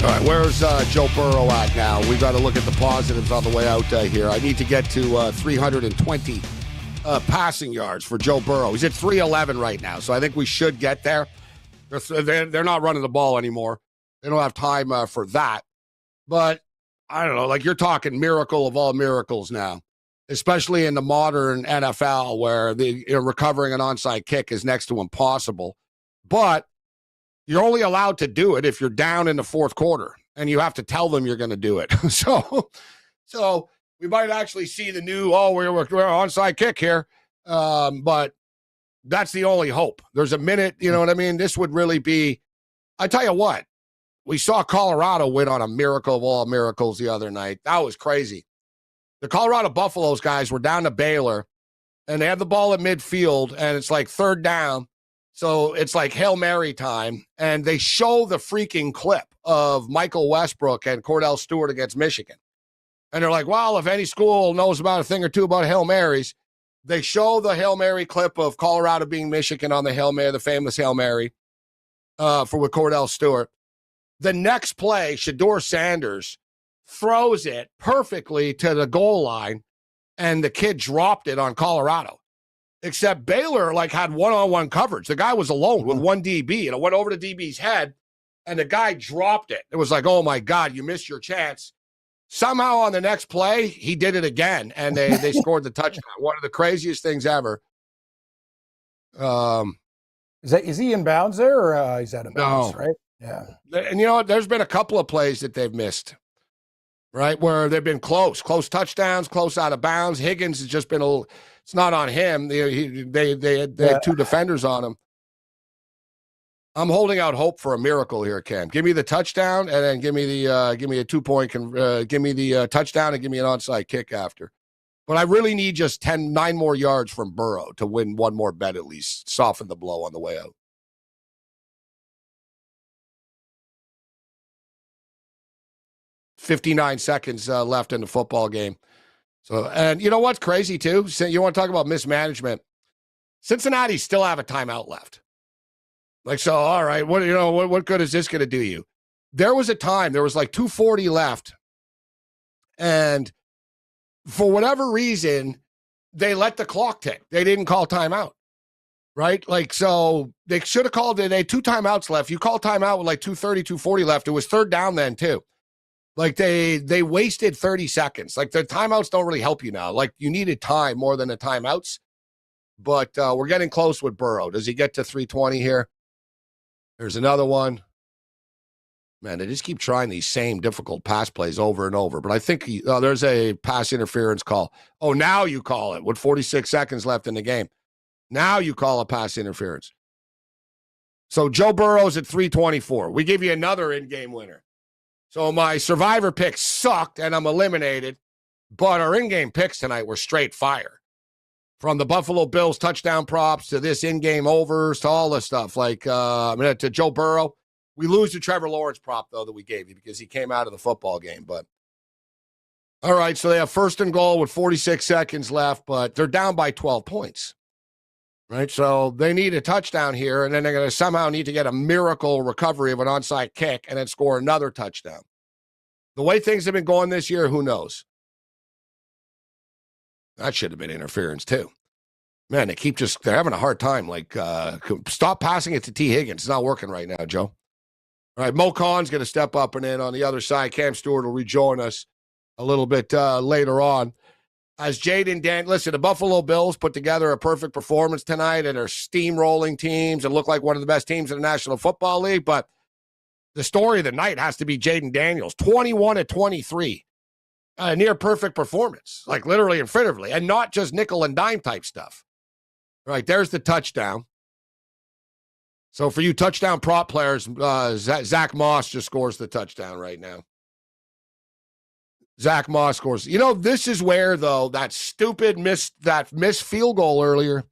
All right, where's Joe Burrow at now? We've got to look at the positives on the way out here. I need to get to 320 passing yards for Joe Burrow. He's at 311 right now, so I think we should get there. They're not running the ball anymore. They don't have time for that. But, I don't know, like you're talking miracle of all miracles now, especially in the modern NFL where recovering an onside kick is next to impossible. But You're only allowed to do it if you're down in the fourth quarter, and you have to tell them you're going to do it. So we might actually see the new, we're onside kick here. But that's the only hope. There's a minute, you know what I mean? This would really be, I tell you what, we saw Colorado win on a miracle of all miracles the other night. That was crazy. The Colorado Buffaloes guys were down to Baylor, and they have the ball at midfield, and it's like third down. So it's like Hail Mary time, and they show the freaking clip of Michael Westbrook and Cordell Stewart against Michigan. And they're like, well, if any school knows about a thing or two about Hail Marys, they show the Hail Mary clip of Colorado being Michigan on the Hail Mary, the famous Hail Mary with Cordell Stewart. The next play, Shedeur Sanders throws it perfectly to the goal line, and the kid dropped it on Colorado. Except Baylor had one-on-one coverage. The guy was alone with one DB, and it went over the DB's head, and the guy dropped it. It was like, oh, my God, you missed your chance. Somehow on the next play, he did it again, and they scored the touchdown. One of the craziest things ever. Is he in bounds there, or he's out of bounds, right? Yeah. And you know what? There's been a couple of plays that they've missed, right, where they've been close touchdowns, close out of bounds. Higgins has just been it's not on him. They had two defenders on him. I'm holding out hope for a miracle here, Cam. Give me the touchdown, and then give me a 2-point. Give me the touchdown, and give me an onside kick after. But I really need just 9 more yards from Burrow to win one more bet at least, soften the blow on the way out. $59 seconds left in the football game. So, and you know what's crazy too? You want to talk about mismanagement? Cincinnati still have a timeout left. So, all right, what good is this going to do you? There was a time, there was 2:40 left, and for whatever reason, they let the clock tick. They didn't call timeout, right? So they should have called it. They had 2 timeouts left. You call timeout with 2:30, 2:40 left. It was third down then too. They wasted 30 seconds. The timeouts don't really help you now. You needed time more than the timeouts. But we're getting close with Burrow. Does he get to 320 here? There's another one. Man, they just keep trying these same difficult pass plays over and over. But I think there's a pass interference call. Oh, now you call it with 46 seconds left in the game. Now you call a pass interference. So Joe Burrow's at 324. We give you another in-game winner. So my survivor picks sucked, and I'm eliminated. But our in-game picks tonight were straight fire. From the Buffalo Bills touchdown props to this in-game overs to all this stuff. To Joe Burrow. We lose the Trevor Lawrence prop, though, that we gave you because he came out of the football game. But all right, so they have first and goal with 46 seconds left, but they're down by 12 points. Right, so they need a touchdown here, and then they're going to somehow need to get a miracle recovery of an onside kick and then score another touchdown. The way things have been going this year, who knows? That should have been interference, too. Man, they're having a hard time. Stop passing it to T. Higgins. It's not working right now, Joe. All right, Mo Khan's going to step up and in on the other side. Cam Stewart will rejoin us a little bit later on. As Jaden Dan, listen, the Buffalo Bills put together a perfect performance tonight and are steamrolling teams and look like one of the best teams in the National Football League. But the story of the night has to be Jaden Daniels, 21-23. Near perfect performance, literally and figuratively, and not just nickel and dime type stuff. Right, there's the touchdown. So for you touchdown prop players, Zach Moss just scores the touchdown right now. Zach Moss scores. This is where, though, that missed field goal earlier.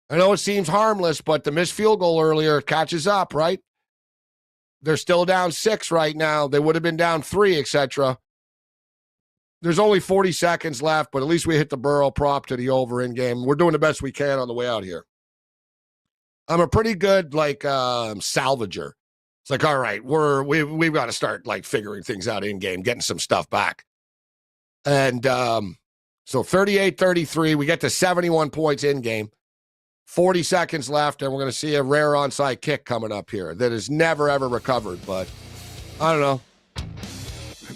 I know it seems harmless, but the missed field goal earlier catches up, right? They're still down 6 right now. They would have been down 3, etc. There's only 40 seconds left, but at least we hit the Burrow prop to the over in game. We're doing the best we can on the way out here. I'm a pretty good salvager. It's all right, we've got to start figuring things out in game, getting some stuff back. And so 38-33, we get to 71 points in game. 40 seconds left, and we're going to see a rare onside kick coming up here that is never ever recovered. But I don't know.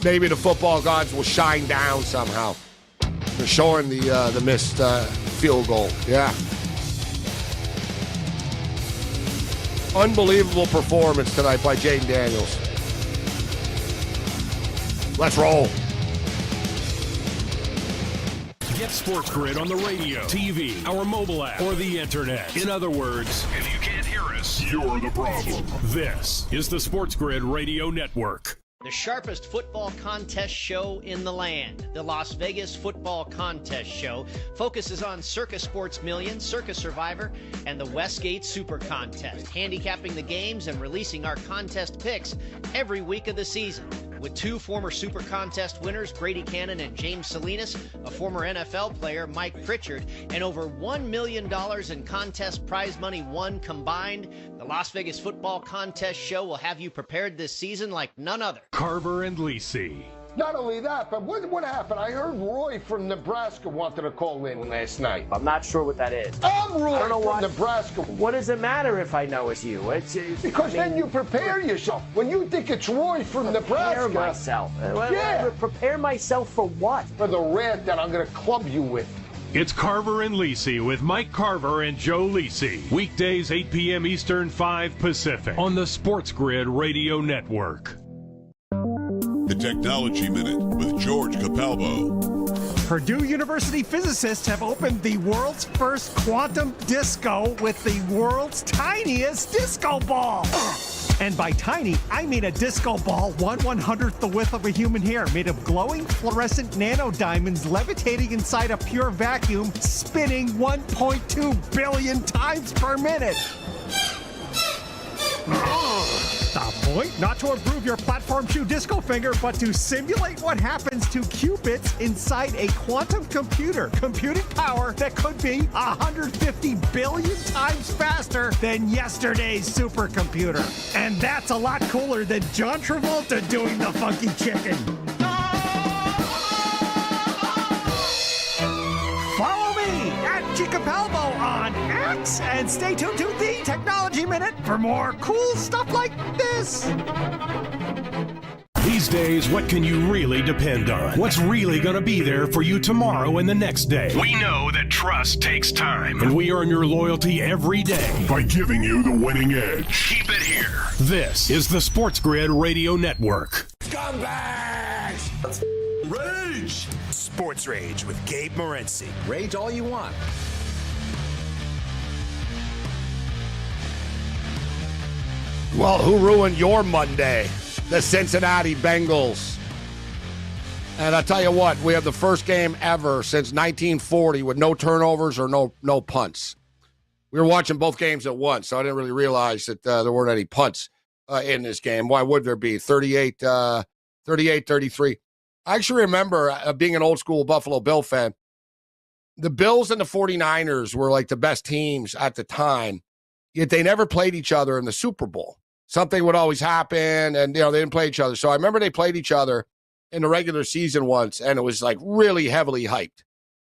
Maybe the football gods will shine down somehow. They're showing the missed field goal. Yeah. Unbelievable performance tonight by Jaden Daniels. Let's roll. Get SportsGrid on the radio, TV, our mobile app, or the internet. In other words, if you can't hear us, you're the problem. This is the SportsGrid Radio Network. The sharpest football contest show in the land, the Las Vegas Football Contest Show, focuses on Circus Sports Million, Circus Survivor, and the Westgate Super Contest, handicapping the games and releasing our contest picks every week of the season. With two former Super Contest winners, Grady Cannon and James Salinas, a former NFL player, Mike Pritchard, and over $1 million in contest prize money won combined, the Las Vegas Football Contest Show will have you prepared this season like none other. Carver and Lisi. Not only that, but what happened? I heard Roy from Nebraska wanted to call in last night. I'm not sure what that is. I'm Roy I don't know from what, Nebraska. What does it matter if I know it's you? Because then you prepare yourself. When you think it's Roy from Nebraska. Prepare myself. Yeah. Prepare myself for what? For the rant that I'm going to club you with. It's Carver and Lisi with Mike Carver and Joe Lisi. Weekdays 8 p.m. Eastern, 5 Pacific on the SportsGrid Radio Network. The Technology Minute with George Capalbo. Purdue University physicists have opened the world's first quantum disco with the world's tiniest disco ball. And by tiny, I mean a disco ball 1/100th the width of a human hair, made of glowing fluorescent nanodiamonds levitating inside a pure vacuum, spinning 1.2 billion times per minute. The point? Not to improve your platform shoe disco finger, but to simulate what happens to qubits inside a quantum computer. Computing power that could be 150 billion times faster than yesterday's supercomputer. And that's a lot cooler than John Travolta doing the funky chicken. Follow me at G Capalbo on X and stay tuned to the Technology Minute for more cool stuff like this. These days, what can you really depend on? What's really going to be there for you tomorrow and the next day? We know that trust takes time, and we earn your loyalty every day by giving you the winning edge. Keep it here. This is the SportsGrid Radio Network. Scumbags! Let's rage! Sports Rage with Gabe Morency. Rage all you want. Well, who ruined your Monday? The Cincinnati Bengals. And I'll tell you what, we have the first game ever since 1940 with no turnovers or no punts. We were watching both games at once, so I didn't really realize that there weren't any punts in this game. Why would there be? 38-33. I actually remember being an old school Buffalo Bill fan. The Bills and the 49ers were like the best teams at the time, yet they never played each other in the Super Bowl. Something would always happen, and they didn't play each other. So I remember they played each other in the regular season once, and it was like really heavily hyped.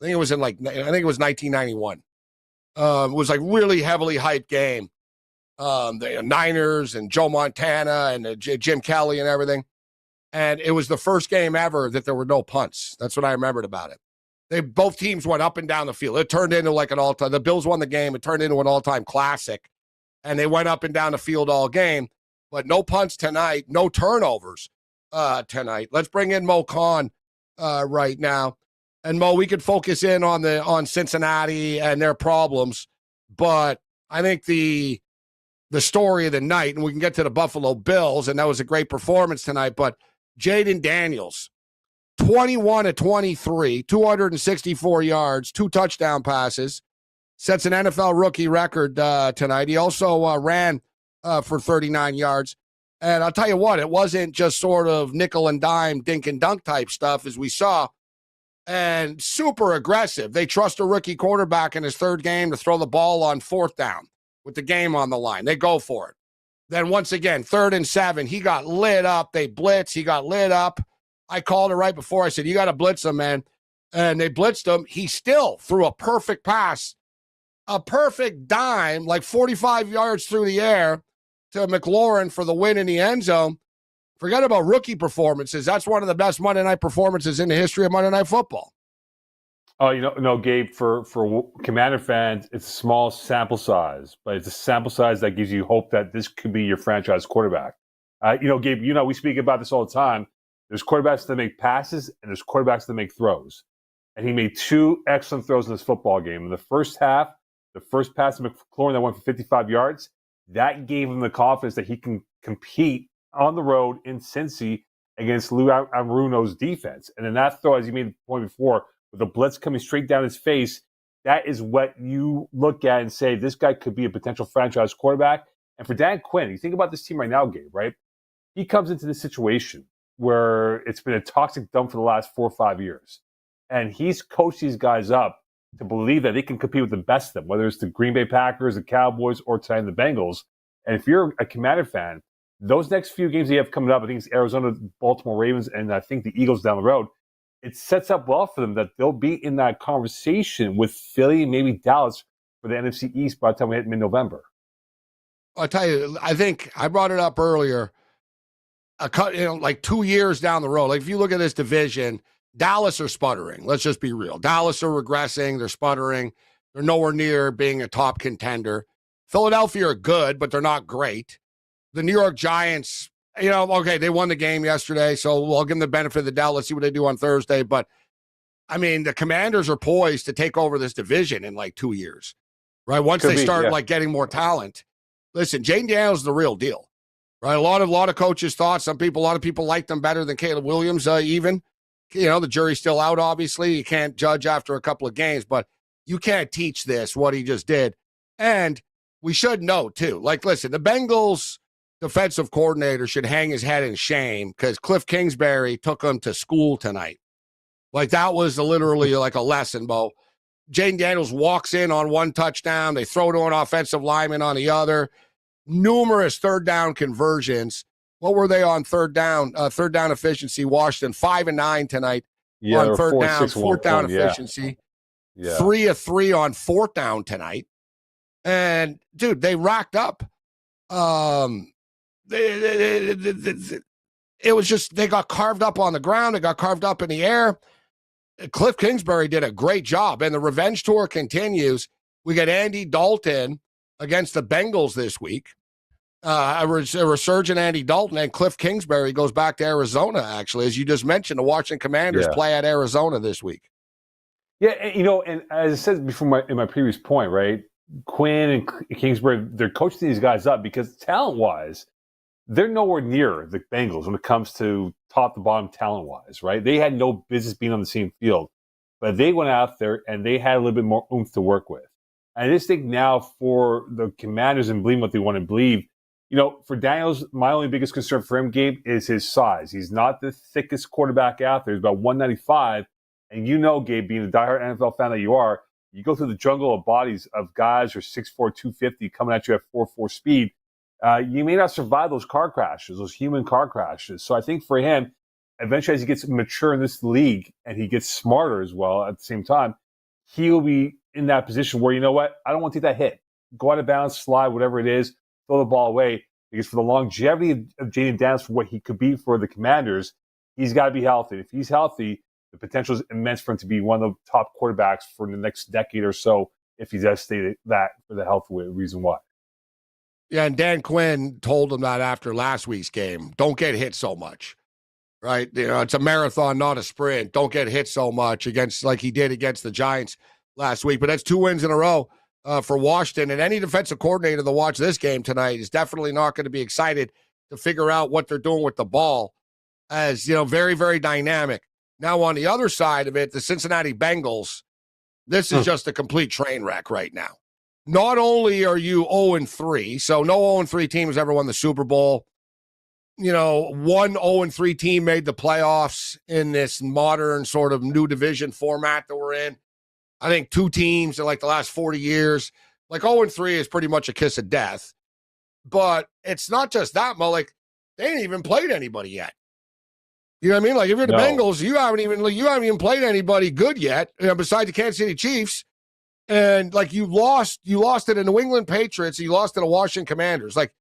I think it was 1991. It was like really heavily hyped game. The Niners and Joe Montana and Jim Kelly and everything. And it was the first game ever that there were no punts. That's what I remembered about it. Both teams went up and down the field. It turned into like an all-time. The Bills won the game. It turned into an all-time classic. And they went up and down the field all game. But no punts tonight. No turnovers tonight. Let's bring in Mo Khan right now. And Mo, we could focus in on Cincinnati and their problems. But I think the story of the night, and we can get to the Buffalo Bills, and that was a great performance tonight, but Jaden Daniels, 21-23, 264 yards, 2 touchdown passes, sets an NFL rookie record tonight. He also ran for 39 yards. And I'll tell you what, it wasn't just sort of nickel and dime, dink and dunk type stuff as we saw. And super aggressive. They trust a rookie quarterback in his third game to throw the ball on 4th down with the game on the line. They go for it. Then once again, 3rd and 7, he got lit up. They blitz. He got lit up. I called it right before. I said, you got to blitz him, man. And they blitzed him. He still threw a perfect pass, a perfect dime, like 45 yards through the air to McLaurin for the win in the end zone. Forget about rookie performances. That's one of the best Monday night performances in the history of Monday Night Football. Oh, no, Gabe, for Commander fans, it's a small sample size, but it's a sample size that gives you hope that this could be your franchise quarterback. Gabe, we speak about this all the time. There's quarterbacks that make passes, and there's quarterbacks that make throws. And he made 2 excellent throws in this football game. In the first half, the first pass to McLaurin that went for 55 yards, that gave him the confidence that he can compete on the road in Cincy against Lou Anarumo's defense. And then that throw, as you made the point before, with the blitz coming straight down his face, that is what you look at and say, this guy could be a potential franchise quarterback. And for Dan Quinn, you think about this team right now, Gabe, right? He comes into this situation where it's been a toxic dump for the last 4 or 5 years. And he's coached these guys up to believe that they can compete with the best of them, whether it's the Green Bay Packers, the Cowboys, or tonight the Bengals. And if you're a Commander fan, those next few games you have coming up, I think it's Arizona, Baltimore Ravens, and I think the Eagles down the road, it sets up well for them that they'll be in that conversation with Philly, maybe Dallas, for the NFC East by the time we hit mid-November. I'll tell you, I think I brought it up earlier, like 2 years down the road. Like if you look at this division, Dallas are sputtering. Let's just be real. Dallas are regressing. They're sputtering. They're nowhere near being a top contender. Philadelphia are good, but they're not great. The New York Giants, okay, they won the game yesterday, so we'll give them the benefit of the doubt. Let's see what they do on Thursday. But, I mean, the Commanders are poised to take over this division in like 2 years, right? Once they start like getting more talent. Listen, Jane Daniels is the real deal, right? A lot of coaches thought, a lot of people liked them better than Caleb Williams even. The jury's still out, obviously. You can't judge after a couple of games, but you can't teach this, what he just did. And we should know, too. Like, listen, the Bengals defensive coordinator should hang his head in shame because Cliff Kingsbury took him to school tonight. Like, that was literally like a lesson, Bo. Jane Daniels walks in on 1 touchdown. They throw to an offensive lineman on the other. Numerous third down conversions. What were they on third down? Third down efficiency, Washington, 5 and 9 tonight on third down. Fourth down efficiency. Yeah. 3 of 3 on fourth down tonight. And, dude, they racked up. It was just, they got carved up on the ground. They got carved up in the air. Cliff Kingsbury did a great job, and the revenge tour continues. We got Andy Dalton against the Bengals this week. A resurgent Andy Dalton, and Cliff Kingsbury goes back to Arizona, actually. As you just mentioned, the Washington Commanders play at Arizona this week. Yeah, and as I said before in my previous point, right, Quinn and Kingsbury, they're coaching these guys up because talent-wise, they're nowhere near the Bengals when it comes to top to bottom talent-wise, right? They had no business being on the same field, but they went out there and they had a little bit more oomph to work with. And I just think now for the Commanders and believing what they want to believe, for Daniels, my only biggest concern for him, Gabe, is his size. He's not the thickest quarterback out there. He's about 195. And Gabe, being the diehard NFL fan that you are, you go through the jungle of bodies of guys who are 6'4", 250 coming at you at 4.4 speed. You may not survive those car crashes, those human car crashes. So I think for him, eventually as he gets mature in this league and he gets smarter as well at the same time, he'll be in that position where, I don't want to take that hit. Go out of bounds, slide, whatever it is, throw the ball away. Because for the longevity of Jaden Daniels, for what he could be for the Commanders, he's got to be healthy. If he's healthy, the potential is immense for him to be one of the top quarterbacks for the next decade or so if he does stay that for the health reason why. Yeah, and Dan Quinn told him that after last week's game. Don't get hit so much, right? It's a marathon, not a sprint. Don't get hit so much like he did against the Giants last week. But that's 2 wins in a row for Washington. And any defensive coordinator that watch this game tonight is definitely not going to be excited to figure out what they're doing with the ball as, very, very dynamic. Now, on the other side of it, the Cincinnati Bengals, this is just a complete train wreck right now. Not only are you 0-3, so no 0-3 team has ever won the Super Bowl. One 0-3 team made the playoffs in this modern sort of new division format that we're in. I think 2 teams in like the last 40 years. Like 0-3 is pretty much a kiss of death. But it's not just that, Mo. Like, they ain't even played anybody yet. You know what I mean? Like, if you're the Bengals, you haven't even played anybody good yet, besides the Kansas City Chiefs. And like you lost to the New England Patriots, you lost to the Washington Commanders. Like,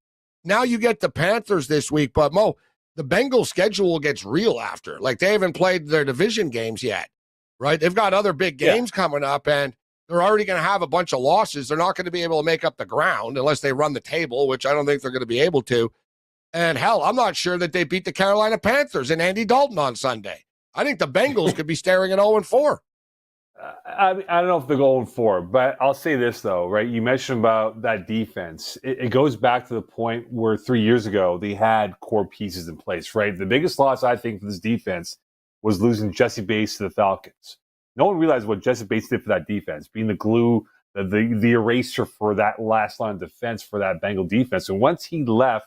now you get the Panthers this week, but Mo, the Bengals schedule gets real after. Like, they haven't played their division games yet. right? They've got other big games coming up, and they're already going to have a bunch of losses. They're not going to be able to make up the ground unless they run the table, which I don't think they're going to be able to. And hell, I'm not sure that they beat the Carolina Panthers and Andy Dalton on Sunday. I think the Bengals could be staring at 0-4. I don't know if they're going 4, but I'll say this, though, right? You mentioned about that defense. It goes back to the point where 3 years ago they had core pieces in place, right? The biggest loss, I think, for this defense was losing Jesse Bates to the Falcons. No one realized what Jesse Bates did for that defense, being the glue, the eraser for that last line of defense for that Bengal defense. And once he left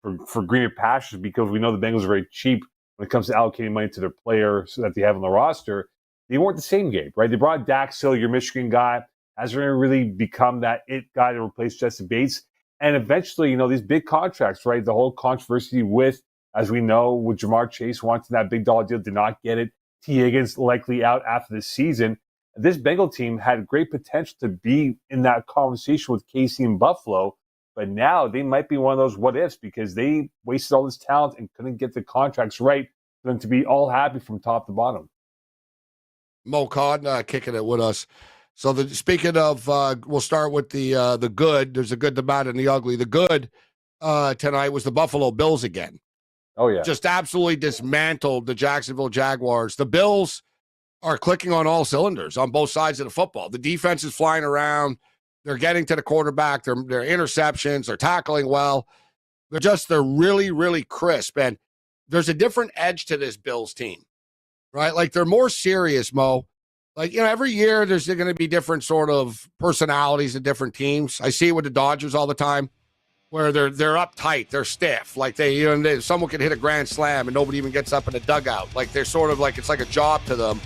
for greener pastures, because we know the Bengals are very cheap when it comes to allocating money to their players that they have on the roster, they weren't the same game, right? They brought Dax Hill, your Michigan guy, hasn't really become that it guy to replace Jesse Bates. And eventually, you know, these big contracts, right? The whole controversy with, as we know, with Jamar Chase wanting that big dollar deal, did not get it. T. Higgins likely out after this season. This Bengal team had great potential to be in that conversation with KC and Buffalo, but now they might be one of those what ifs because they wasted all this talent and couldn't get the contracts right for them to be all happy from top to bottom. Mo Codna kicking it with us. So speaking of, we'll start with the good. There's a good, the bad, and the ugly. The good tonight was the Buffalo Bills again. Oh, yeah. Just absolutely dismantled the Jacksonville Jaguars. The Bills are clicking on all cylinders on both sides of the football. The defense is flying around. They're getting to the quarterback. They're interceptions. They're tackling well. They're really, really crisp. And there's a different edge to this Bills team, right? Like, they're more serious, Mo. Like, you know, every year there's going to be different sort of personalities in different teams. I see it with the Dodgers all the time, where they're uptight, they're stiff. Like, someone can hit a grand slam and nobody even gets up in the dugout. Like, they're sort of like, it's like a job to them.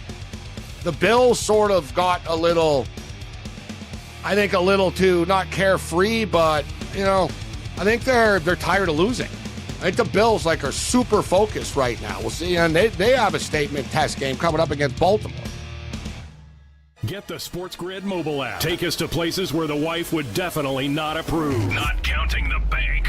The Bills sort of got a little too, not carefree, but, you know, I think they're tired of losing. I think the Bills, like, are super focused right now. We'll see, and they have a statement test game coming up against Baltimore. Get the SportsGrid mobile app. Take us to places where the wife would definitely not approve. Not counting the bank.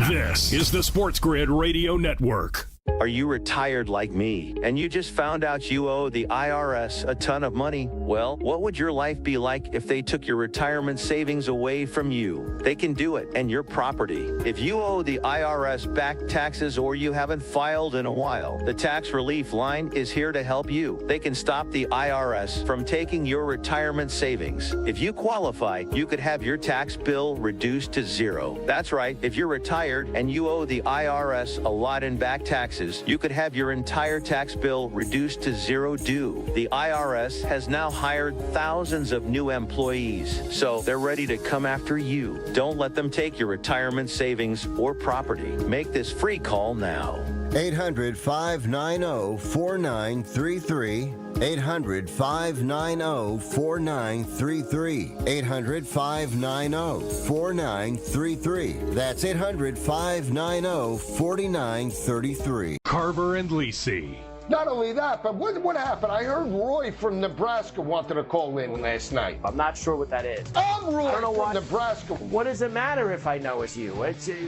This is the SportsGrid Radio Network. Are you retired like me, and you just found out you owe the IRS a ton of money? Well, what would your life be like if they took your retirement savings away from you? They can do it, and your property. If you owe the IRS back taxes or you haven't filed in a while, the Tax Relief Line is here to help you. They can stop the IRS from taking your retirement savings. If you qualify, you could have your tax bill reduced to zero. That's right, if you're retired and you owe the IRS a lot in back taxes, you could have your entire tax bill reduced to zero due. The IRS has now hired thousands of new employees, so they're ready to come after you. Don't let them take your retirement savings or property. Make this free call now. 800-590-4933. 800-590-4933. 800-590-4933. That's 800-590-4933. Carver and Lisi. Not only that, but what happened? I heard Roy from Nebraska wanted to call in last night. I'm not sure what that is. I'm Roy from Nebraska. What does it matter if I know it's you?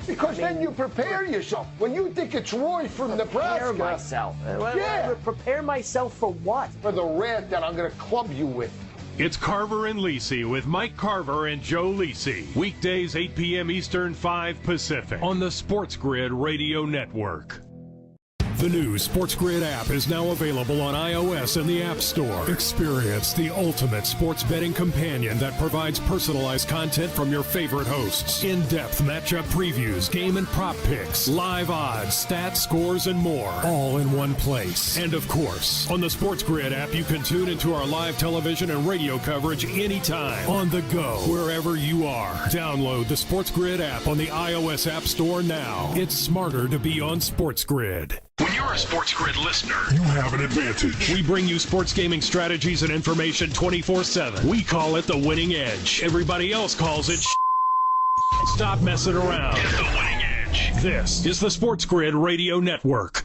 Because then you prepare yourself. When you think it's Roy from Nebraska. Prepare myself. Yeah. Prepare myself for what? For the wrath that I'm going to club you with. It's Carver and Lisi with Mike Carver and Joe Lisi. Weekdays 8 p.m. Eastern, 5 Pacific on the SportsGrid Radio Network. The new SportsGrid app is now available on iOS and the App Store. Experience the ultimate sports betting companion that provides personalized content from your favorite hosts. In-depth matchup previews, game and prop picks, live odds, stats, scores, and more. All in one place. And of course, on the SportsGrid app, you can tune into our live television and radio coverage anytime. On the go, wherever you are. Download the SportsGrid app on the iOS App Store now. It's smarter to be on SportsGrid. When you're a SportsGrid listener, you have an advantage. We bring you sports gaming strategies and information 24/7. We call it the winning edge. Everybody else calls it Stop messing around. Get the winning edge. This is the SportsGrid Radio Network.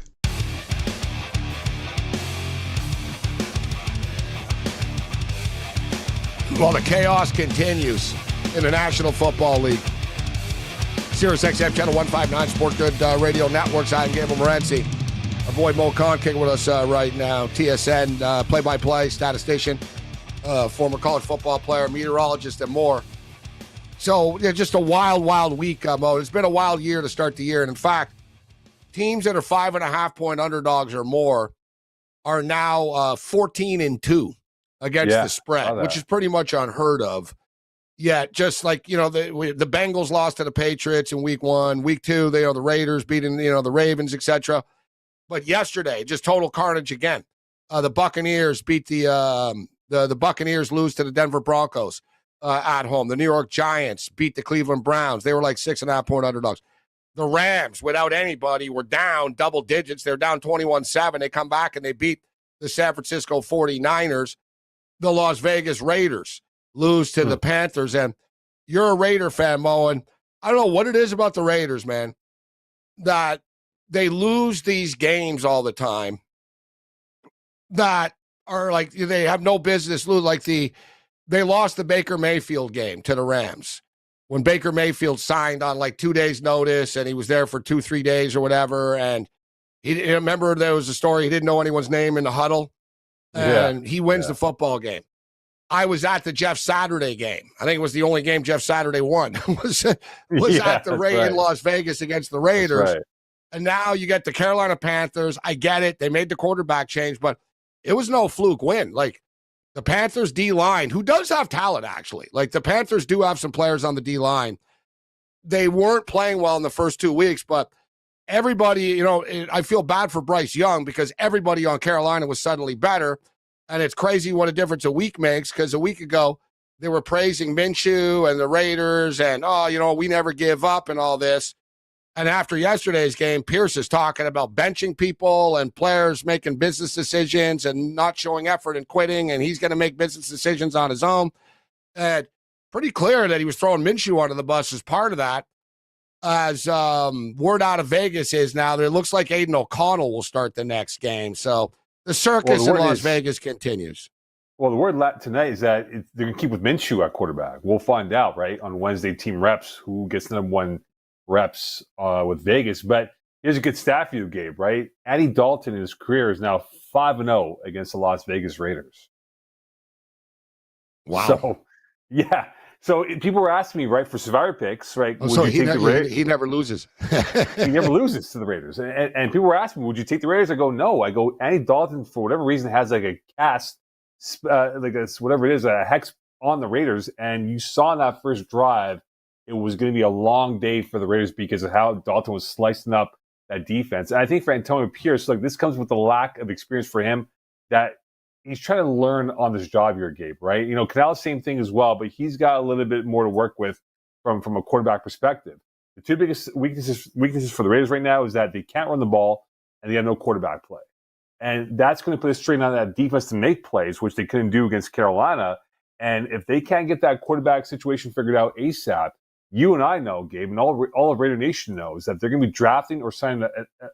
Well, the chaos continues in the National Football League. Sirius XM Channel 159, SportsGrid Radio Networks. I'm Gabriel Morency. Our boy Mo Khan kicking with us right now. TSN, play-by-play statistician, former college football player, meteorologist, and more. So, yeah, just a wild, wild week, Mo. It's been a wild year to start the year. And, in fact, teams that are 5.5-point underdogs or more are now 14-2 against the spread, which is pretty much unheard of. Yeah, just like, the Bengals lost to the Patriots in week 1. Week 2, the Raiders beating, the Ravens, etc. But yesterday, just total carnage again. The Buccaneers beat the Buccaneers lose to the Denver Broncos at home. The New York Giants beat the Cleveland Browns. They were like 6.5-point underdogs. The Rams, without anybody, were down double digits. They're down 21-7. They come back and they beat the San Francisco 49ers. The Las Vegas Raiders lose to the Panthers. And you're a Raider fan, Mo, and I don't know what it is about the Raiders, man, that they lose these games all the time that are like they have no business lose. Like they lost the Baker Mayfield game to the Rams when Baker Mayfield signed on like 2 days' notice and he was there for 2-3 days or whatever. And he remember there was a story, he didn't know anyone's name in the huddle, and he wins the football game. I was at the Jeff Saturday game. I think it was the only game Jeff Saturday won. was at the in Las Vegas against the Raiders. And now you get the Carolina Panthers. I get it. They made the quarterback change, but it was no fluke win. Like the Panthers D-line, who does have talent, actually. Like the Panthers do have some players on the D-line. They weren't playing well in the first 2 weeks, but everybody, I feel bad for Bryce Young because everybody on Carolina was suddenly better. And it's crazy what a difference a week makes because a week ago they were praising Minshew and the Raiders and, we never give up and all this. And after yesterday's game, Pierce is talking about benching people and players making business decisions and not showing effort and quitting, and he's going to make business decisions on his own. And pretty clear that he was throwing Minshew under the bus as part of that. As word out of Vegas is now, it looks like Aiden O'Connell will start the next game. So the circus in Las Vegas continues. Well, the word tonight is that they're going to keep with Minshew at quarterback. We'll find out, right, on Wednesday team reps who gets the number one reps with Vegas. But here's a good stat for you, Gabe, right? Andy Dalton in his career is now 5-0 against the Las Vegas Raiders. Wow. So, yeah. So people were asking me, right, for survivor picks, right? Oh, so he never loses. He never loses to the Raiders. And people were asking me, would you take the Raiders? I go, no. I go, Andy Dalton, for whatever reason, has like a cast, whatever it is, a hex on the Raiders. And you saw in that first drive, it was going to be a long day for the Raiders because of how Dalton was slicing up that defense. And I think for Antonio Pierce, this comes with the lack of experience for him that he's trying to learn on this job here, Gabe, right? Canal, same thing as well, but he's got a little bit more to work with from a quarterback perspective. The two biggest weaknesses for the Raiders right now is that they can't run the ball and they have no quarterback play. And that's going to put a strain on that defense to make plays, which they couldn't do against Carolina. And if they can't get that quarterback situation figured out ASAP, you and I know, Gabe, and all of Raider Nation knows that they're going to be drafting or signing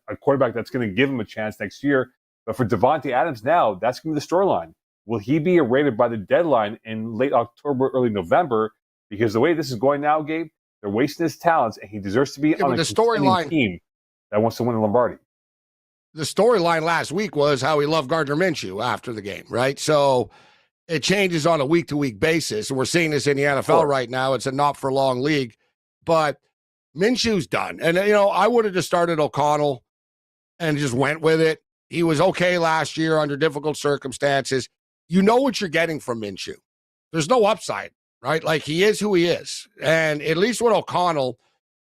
a quarterback that's going to give them a chance next year. But for Devontae Adams now, that's going to be the storyline. Will he be rated by the deadline in late October, early November? Because the way this is going now, Gabe, they're wasting his talents, and he deserves to be on a contending team that wants to win the Lombardi. The storyline last week was how he loved Gardner Minshew after the game, right? So it changes on a week-to-week basis, and we're seeing this in the NFL right now. It's a not-for-long league, but Minshew's done. And, I would have just started O'Connell and just went with it. He was okay last year under difficult circumstances. You know what you're getting from Minshew. There's no upside, right? Like, he is who he is. And at least with O'Connell,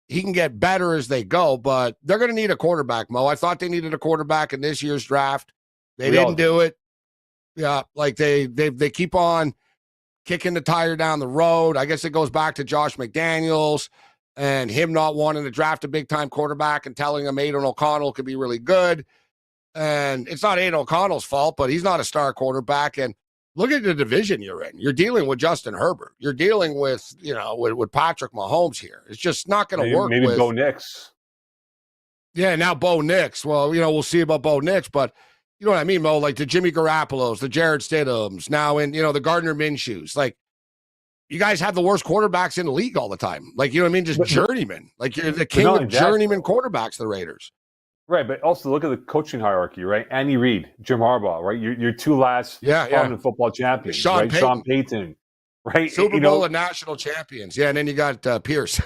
he can get better as they go, but they're going to need a quarterback, Mo. I thought they needed a quarterback in this year's draft. They didn't do it. Yeah, like they keep on kicking the tire down the road. I guess it goes back to Josh McDaniels and him not wanting to draft a big-time quarterback and telling him Aiden O'Connell could be really good. And it's not Aiden O'Connell's fault, but he's not a star quarterback. And look at the division you're in. You're dealing with Justin Herbert. You're dealing with, with Patrick Mahomes here. It's just not going to work. Maybe Bo Nix. Yeah, now Bo Nix. Well, we'll see about Bo Nix, but you know what I mean, Mo? Like the Jimmy Garoppolo's, the Jared Stidhams, now in, the Gardner Minshew's. Like, you guys have the worst quarterbacks in the league all the time. Like, you know what I mean? Just journeyman. Like, you're the king of journeyman quarterbacks, the Raiders. Right, but also look at the coaching hierarchy, right? Andy Reid, Jim Harbaugh, right? Your two last prominent football champions, Sean right? Payton. Sean Payton, right? Super Bowl and national champions. Yeah, and then you got Pierce.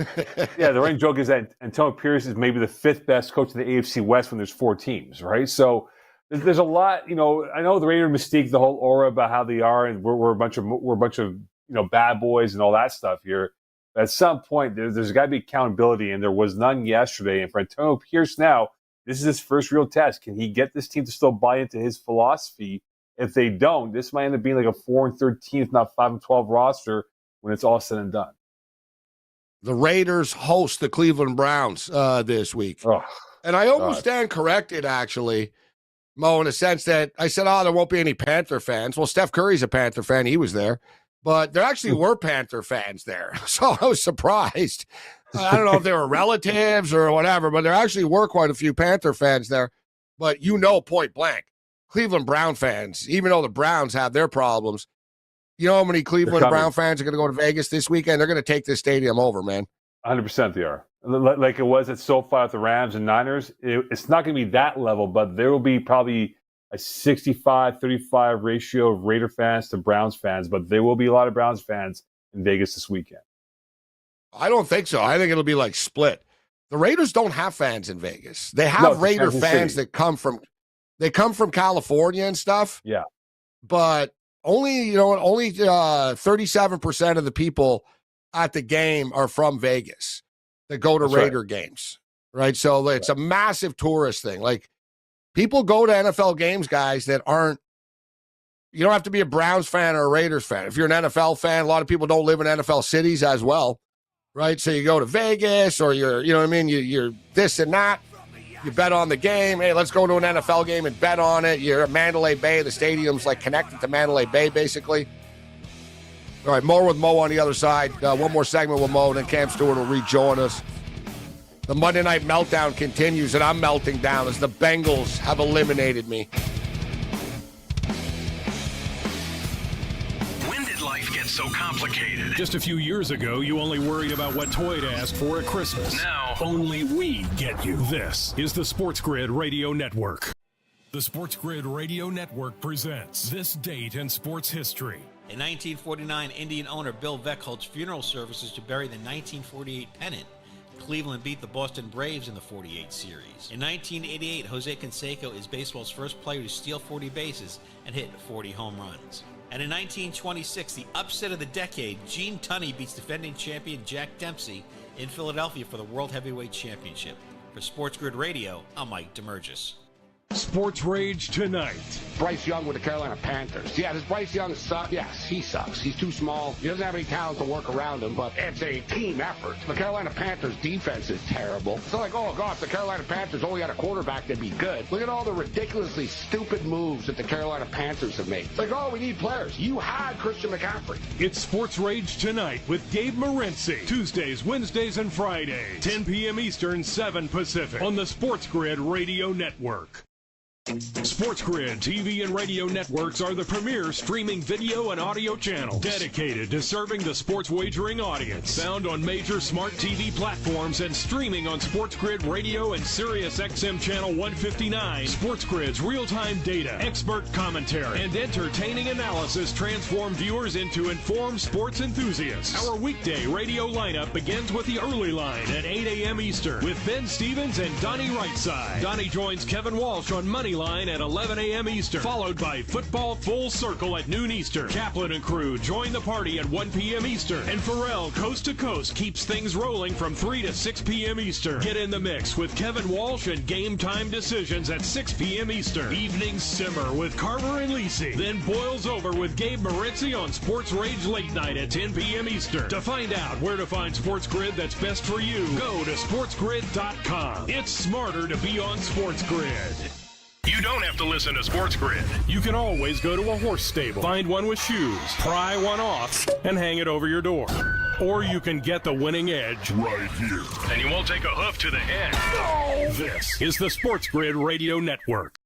Yeah, the running joke is that Antonio Pierce is maybe the 5th best coach in the AFC West when there's 4 teams, right? So there's a lot, I know the Raider mystique, the whole aura about how they are, and we're a bunch of bad boys and all that stuff here. But at some point, there's got to be accountability, and there was none yesterday. And for Antonio Pierce now, this is his first real test. Can he get this team to still buy into his philosophy? If they don't, this might end up being like a 4-13, if not 5-12 roster when it's all said and done. The Raiders host the Cleveland Browns this week. And I almost stand corrected, actually, Mo, in a sense that I said, there won't be any Panther fans. Well, Steph Curry's a Panther fan. He was there. But there actually were Panther fans there. So I was surprised. I don't know if they were relatives or whatever, but there actually were quite a few Panther fans there. But point blank, Cleveland Brown fans, even though the Browns have their problems, you know how many Cleveland Brown fans are going to go to Vegas this weekend? They're going to take this stadium over, man. 100% they are. Like it was at SoFi with the Rams and Niners. It's not going to be that level, but there will be probably a 65-35 ratio of Raider fans to Browns fans, but there will be a lot of Browns fans in Vegas this weekend. I don't think so. I think it'll be like split. The Raiders don't have fans in Vegas. They have Raider fans that come from California and stuff. Yeah. But only 37% of the people at the game are from Vegas that go to Raider games. Right? So it's a massive tourist thing. Like, people go to NFL games, guys, that aren't, you don't have to be a Browns fan or a Raiders fan. If you're an NFL fan, a lot of people don't live in NFL cities as well. Right, so you go to Vegas, or you're this and that. You bet on the game. Hey, let's go to an NFL game and bet on it. You're at Mandalay Bay. The stadium's like connected to Mandalay Bay, basically. All right, more with Mo on the other side. One more segment with Mo, and then Cam Stewart will rejoin us. The Monday Night Meltdown continues, and I'm melting down as the Bengals have eliminated me. So complicated. Just a few years ago, you only worried about what toy to ask for at Christmas. Now, only we get you. This is the SportsGrid Radio Network. The SportsGrid Radio Network presents This Date in Sports History. In 1949, Indian owner Bill Veck holds funeral services to bury the 1948 pennant. Cleveland beat the Boston Braves in the 48 series. In 1988, Jose Canseco is baseball's first player to steal 40 bases and hit 40 home runs. And in 1926, the upset of the decade, Gene Tunney beats defending champion Jack Dempsey in Philadelphia for the World Heavyweight Championship. For SportsGrid Radio, I'm Mike DeMurgis. Sports Rage tonight. Bryce Young with the Carolina Panthers. Yeah, does Bryce Young suck? Yes, he sucks. He's too small. He doesn't have any talent to work around him, but it's a team effort. The Carolina Panthers defense is terrible. It's not like, oh, God, if the Carolina Panthers only had a quarterback, they'd be good. Look at all the ridiculously stupid moves that the Carolina Panthers have made. It's like, oh, we need players. You had Christian McCaffrey. It's Sports Rage tonight with Gabe Morency. Tuesdays, Wednesdays, and Fridays. 10 p.m. Eastern, 7 Pacific. On the SportsGrid Radio Network. SportsGrid TV and radio networks are the premier streaming video and audio channels dedicated to serving the sports wagering audience. Found on major smart TV platforms and streaming on SportsGrid Radio and SiriusXM Channel 159. SportsGrid's real-time data, expert commentary, and entertaining analysis transform viewers into informed sports enthusiasts. Our weekday radio lineup begins with the early line at 8 a.m. Eastern with Ben Stevens and Donnie Rightside. Donnie joins Kevin Walsh on Money Line at 11 a.m. Eastern, followed by Football Full Circle at noon Eastern. Kaplan and crew join the party at 1 p.m. Eastern, and Pharrell Coast to Coast keeps things rolling from 3 to 6 p.m. Eastern. Get in the mix with Kevin Walsh and Game Time Decisions at 6 p.m. Eastern. Evenings simmer with Carver and Lisi, then boils over with Gabe Morency on Sports Rage Late Night at 10 p.m. Eastern. To find out where to find SportsGrid that's best for you, go to sportsgrid.com. It's smarter to be on SportsGrid. You don't have to listen to SportsGrid. You can always go to a horse stable, find one with shoes, pry one off, and hang it over your door. Or you can get the winning edge right here. And you won't take a hoof to the head. No! This is the SportsGrid Radio Network.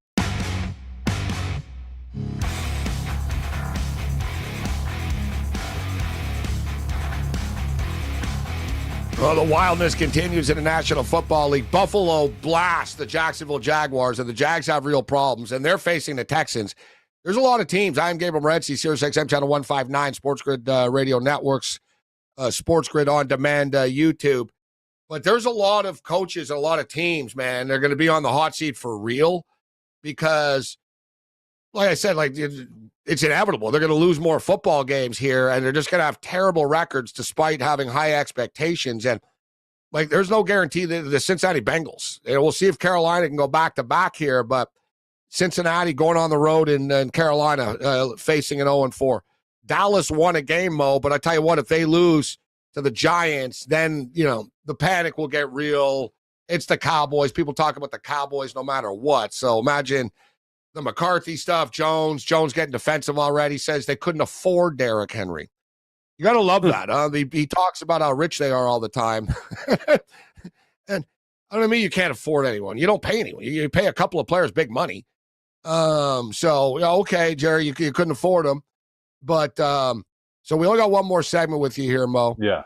Well, the wildness continues in the National Football League. Buffalo blast the Jacksonville Jaguars, and the Jags have real problems, and they're facing the Texans. There's a lot of teams. I'm Gabriel Morency, SiriusXM Channel 159, SportsGrid Radio Networks, SportsGrid On Demand, YouTube. But there's a lot of coaches and a lot of teams, man. They're going to be on the hot seat for real because, like I said, it's inevitable. They're going to lose more football games here, and they're just going to have terrible records despite having high expectations. And, there's no guarantee that the Cincinnati Bengals. We'll see if Carolina can go back-to-back here, but Cincinnati going on the road in Carolina facing an 0-4. Dallas won a game, Mo, but I tell you what, if they lose to the Giants, then, the panic will get real. It's the Cowboys. People talk about the Cowboys no matter what. So imagine the McCarthy stuff, Jones getting defensive already, says they couldn't afford Derrick Henry. You got to love that. He talks about how rich they are all the time. And I don't mean you can't afford anyone. You don't pay anyone. You pay a couple of players big money. Okay, Jerry, you couldn't afford them. But so we only got one more segment with you here, Mo. Yeah.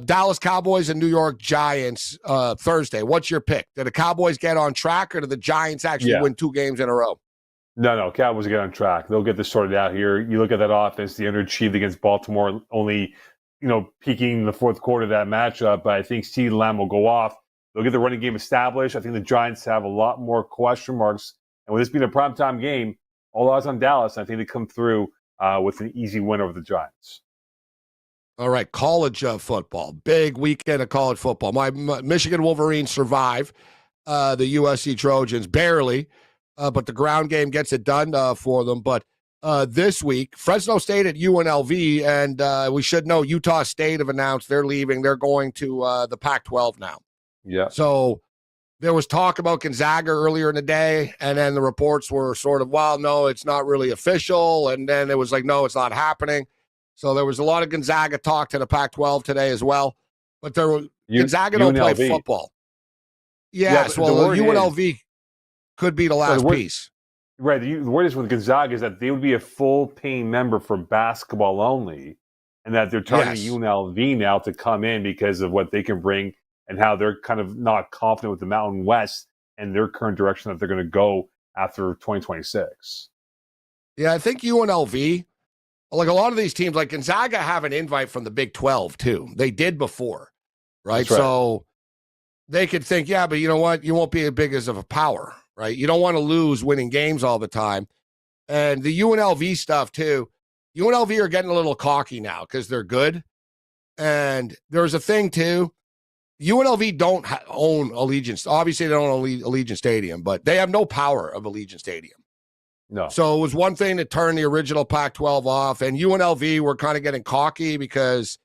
Dallas Cowboys and New York Giants Thursday. What's your pick? Did the Cowboys get on track, or did the Giants actually win 2 games in a row? No, Cowboys get on track. They'll get this sorted out here. You look at that offense, the underachieved against Baltimore, only, peaking in the fourth quarter of that matchup. But I think CeeDee Lamb will go off. They'll get the running game established. I think the Giants have a lot more question marks. And with this being a primetime game, all odds on Dallas. I think they come through with an easy win over the Giants. All right, college football. Big weekend of college football. My Michigan Wolverines survive the USC Trojans barely, but the ground game gets it done for them. But this week, Fresno State at UNLV, and we should know Utah State have announced they're leaving. They're going to the Pac-12 now. Yeah. So there was talk about Gonzaga earlier in the day, and then the reports were sort of, well, no, it's not really official. And then it was like, no, it's not happening. So there was a lot of Gonzaga talk to the Pac-12 today as well. But Gonzaga don't play football. Yes, UNLV could be the last piece. Right. The word is with Gonzaga is that they would be a full-paying member for basketball only, and that they're targeting UNLV now to come in because of what they can bring and how they're kind of not confident with the Mountain West and their current direction that they're going to go after 2026. Yeah, I think UNLV, like a lot of these teams, like Gonzaga have an invite from the Big 12 too. They did before, right? So they could think, yeah, but you know what? You won't be as big as of a power, right? You don't want to lose winning games all the time. And the UNLV stuff too, UNLV are getting a little cocky now because they're good. And there's a thing too, UNLV don't own Allegiant. Obviously, they don't own Allegiant Stadium, but they have no power of Allegiant Stadium. No. So it was one thing to turn the original Pac-12 off, and UNLV were kind of getting cocky because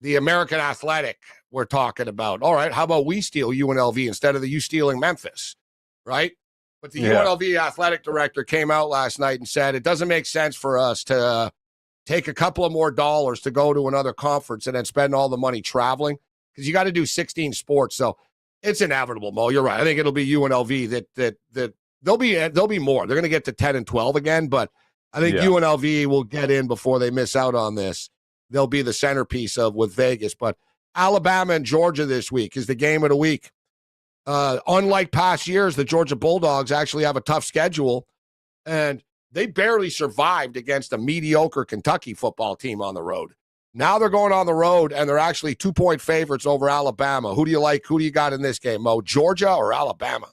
the American Athletic were talking about, all right, how about we steal UNLV instead of you stealing Memphis, right? But the UNLV athletic director came out last night and said it doesn't make sense for us to take a couple of more dollars to go to another conference and then spend all the money traveling, because you got to do 16 sports. So it's inevitable, Mo. You're right. I think it'll be UNLV that there'll be more. They're going to get to 10 and 12 again, but I think UNLV will get in before they miss out on this. They'll be the centerpiece with Vegas. But Alabama and Georgia this week is the game of the week. Unlike past years, the Georgia Bulldogs actually have a tough schedule, and they barely survived against a mediocre Kentucky football team on the road. Now they're going on the road, and they're actually 2-point favorites over Alabama. Who do you like? Who do you got in this game, Mo? Georgia or Alabama?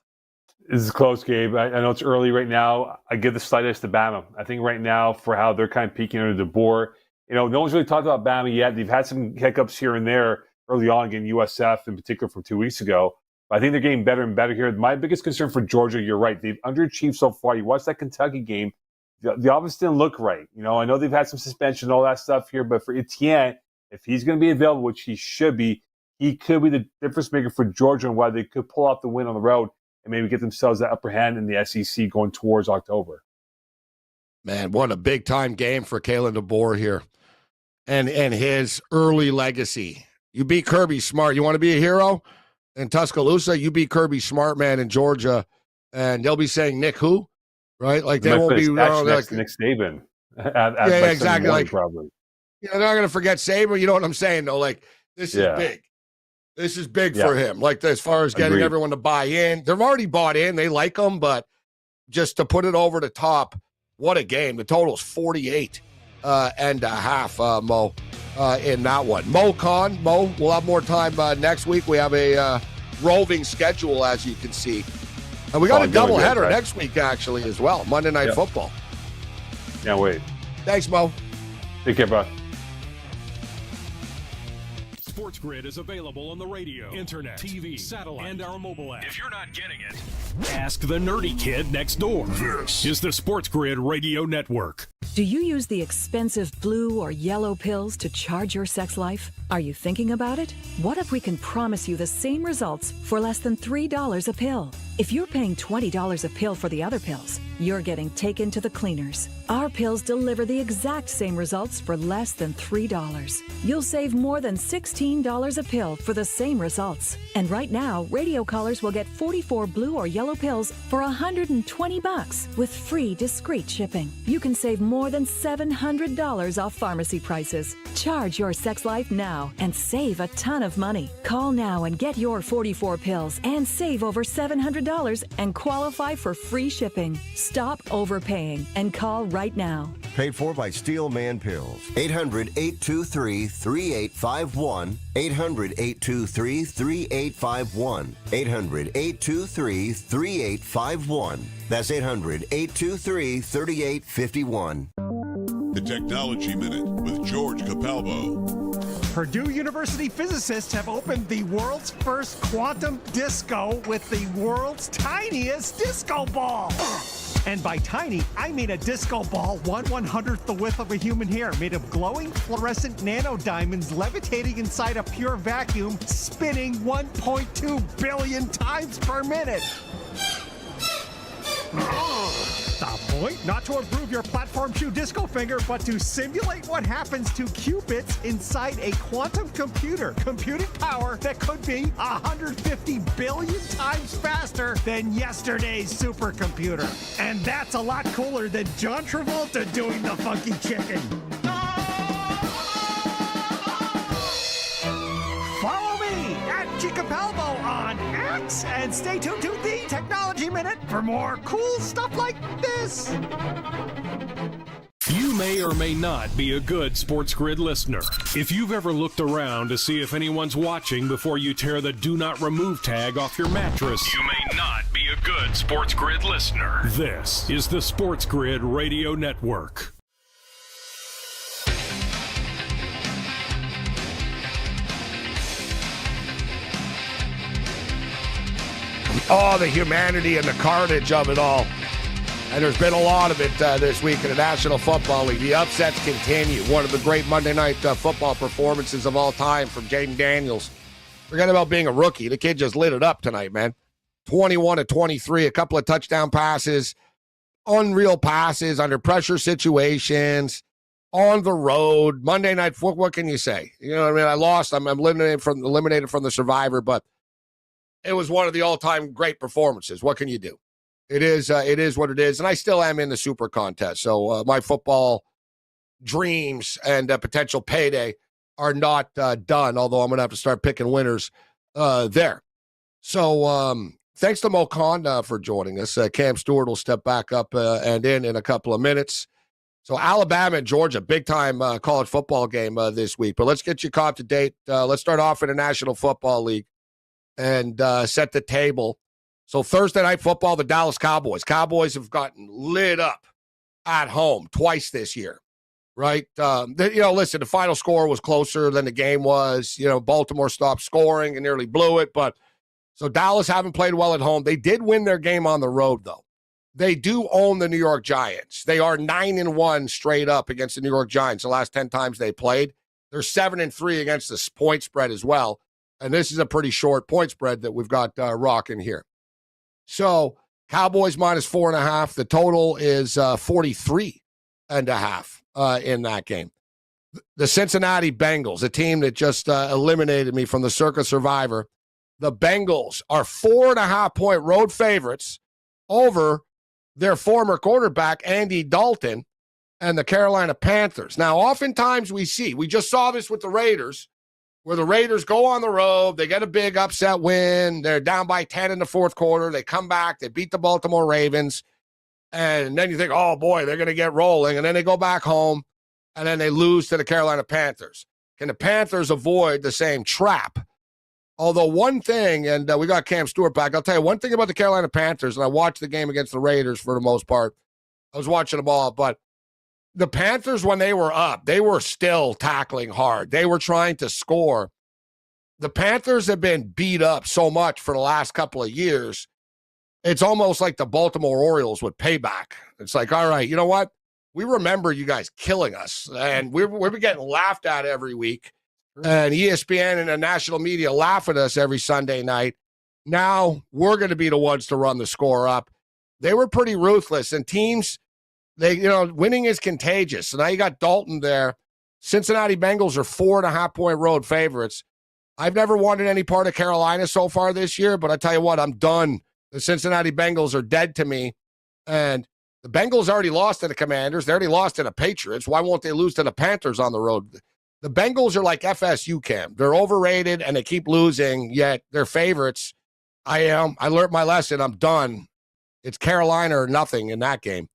This is close, Gabe. I know it's early right now. I give the slightest to Bama. I think right now, for how they're kind of peaking under DeBoer, no one's really talked about Bama yet. They've had some hiccups here and there early on against USF, in particular from 2 weeks ago. But I think they're getting better and better here. My biggest concern for Georgia, you're right, they've underachieved so far. You watched that Kentucky game. The offense didn't look right. I know they've had some suspension and all that stuff here, but for Etienne, if he's going to be available, which he should be, he could be the difference maker for Georgia and why they could pull off the win on the road and maybe get themselves that upper hand in the SEC going towards October. Man, what a big-time game for Kalen DeBoer here and his early legacy. You beat Kirby Smart. You want to be a hero in Tuscaloosa? You beat Kirby Smart, man, in Georgia, and they'll be saying, Nick who? Right? Like, they won't be like Nick Saban. Exactly. Like, probably. They're not going to forget Saban. You know what I'm saying, though? Like, this is big. This is big for him. Like, as far as getting everyone to buy in. They've already bought in. They like him, but just to put it over the top, what a game. The total is 48 and a half, Mo, in that one. Mo, we'll have more time next week. We have a roving schedule, as you can see. And we got a doubleheader next week, actually, as well. Monday Night Football. Can't wait. Thanks, Mo. Take care, bro. SportsGrid is available on the radio, internet, TV, satellite, and our mobile app. If you're not getting it, ask the nerdy kid next door. This is the SportsGrid Radio Network. Do you use the expensive blue or yellow pills to charge your sex life? Are you thinking about it? What if we can promise you the same results for less than $3 a pill? If you're paying $20 a pill for the other pills, you're getting taken to the cleaners. Our pills deliver the exact same results for less than $3. You'll save more than $16 a pill for the same results. And right now, radio callers will get 44 blue or yellow pills for $120 with free discreet shipping. You can save more than $700 off pharmacy prices. Charge your sex life now and save a ton of money. Call now and get your 44 pills and save over $700 and qualify for free shipping. Stop overpaying and call right now. Paid for by Steel Man Pills. 800-823-3851. 800-823-3851. 800-823-3851. That's 800-823-3851. The Technology Minute with George Capalbo. Purdue University physicists have opened the world's first quantum disco with the world's tiniest disco ball. And by tiny, I mean a disco ball 1/100th the width of a human hair, made of glowing fluorescent nanodiamonds levitating inside a pure vacuum, spinning 1.2 billion times per minute. The point? Not to improve your platform shoe disco finger, but to simulate what happens to qubits inside a quantum computer. Computing power that could be 150 billion times faster than yesterday's supercomputer. And that's a lot cooler than John Travolta doing the funky chicken. Follow me at Chicapalvo on X and stay tuned to the Technology Minute for more cool stuff like this. You may or may not be a good SportsGrid listener. If you've ever looked around to see if anyone's watching before you tear the Do Not Remove tag off your mattress, you may not be a good SportsGrid listener. This is the SportsGrid Radio Network. Oh, the humanity and the carnage of it all. And there's been a lot of it this week in the National Football League. The upsets continue. One of the great Monday Night Football performances of all time from Jaden Daniels. Forget about being a rookie. The kid just lit it up tonight, man. 21-23, a couple of touchdown passes, unreal passes under pressure situations, on the road. Monday Night Football, what can you say? You know what I mean? I lost. I'm eliminated from the Survivor, but it was one of the all-time great performances. What can you do? It is what it is, and I still am in the Super Contest. So my football dreams and potential payday are not done, although I'm going to have to start picking winners there. So thanks to Mo Khan for joining us. Cam Stewart will step back up and in a couple of minutes. So Alabama and Georgia, big-time college football game this week. But let's get you caught up to date. Let's start off in the National Football League and set the table. So Thursday Night Football, the Dallas Cowboys. Cowboys have gotten lit up at home twice this year, right? Listen, the final score was closer than the game was. Baltimore stopped scoring and nearly blew it. But so Dallas haven't played well at home. They did win their game on the road, though. They do own the New York Giants. They are 9-1 straight up against the New York Giants the last 10 times they played. They're 7-3 against the point spread as well. And this is a pretty short point spread that we've got rocking here. So Cowboys -4.5. The total is 43.5 in that game. The Cincinnati Bengals, a team that just eliminated me from the Circa Survivor. The Bengals are 4.5-point road favorites over their former quarterback, Andy Dalton, and the Carolina Panthers. Now, oftentimes we just saw this with the Raiders. where the Raiders go on the road, they get a big upset win, they're down by 10 in the fourth quarter, they come back, they beat the Baltimore Ravens, and then you think, oh boy, they're going to get rolling, and then they go back home, and then they lose to the Carolina Panthers. Can the Panthers avoid the same trap? Although one thing, and we got Cam Stewart back, I'll tell you one thing about the Carolina Panthers, and I watched the game against the Raiders for the most part. I was watching them all, but the Panthers, when they were up, they were still tackling hard. They were trying to score. The Panthers have been beat up so much for the last couple of years. It's almost like the Baltimore Orioles with payback. It's like, all right, you know what? We remember you guys killing us, and we're getting laughed at every week. And ESPN and the national media laugh at us every Sunday night. Now we're going to be the ones to run the score up. They were pretty ruthless, and teams, winning is contagious. So now you got Dalton there. Cincinnati Bengals are 4.5-point road favorites. I've never wanted any part of Carolina so far this year, but I tell you what, I'm done. The Cincinnati Bengals are dead to me. And the Bengals already lost to the Commanders. They already lost to the Patriots. Why won't they lose to the Panthers on the road? The Bengals are like FSU, Cam. They're overrated, and they keep losing, yet they're favorites. I learned my lesson. I'm done. It's Carolina or nothing in that game.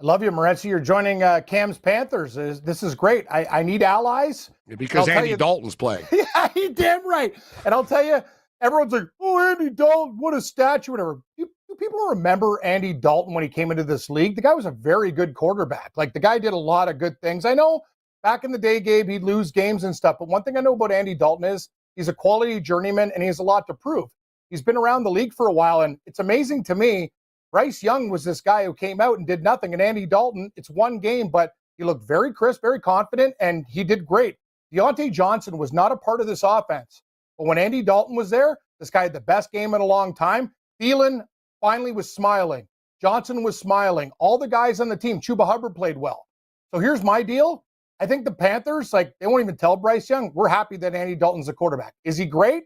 I love you, Morency. You're joining Cam's Panthers. This is great. I need allies. Because Andy Dalton's playing. Yeah, he damn right. And I'll tell you, everyone's like, oh, Andy Dalton, what a statue, whatever. Do people remember Andy Dalton when he came into this league? The guy was a very good quarterback. Like, the guy did a lot of good things. I know back in the day, Gabe, he'd lose games and stuff. But one thing I know about Andy Dalton is he's a quality journeyman, and he has a lot to prove. He's been around the league for a while, and it's amazing to me. Bryce Young was this guy who came out and did nothing. And Andy Dalton, it's one game, but he looked very crisp, very confident, and he did great. Deontay Johnson was not a part of this offense. But when Andy Dalton was there, this guy had the best game in a long time. Thielen finally was smiling. Johnson was smiling. All the guys on the team, Chuba Hubbard played well. So here's my deal. I think the Panthers, they won't even tell Bryce Young, we're happy that Andy Dalton's the quarterback. Is he great?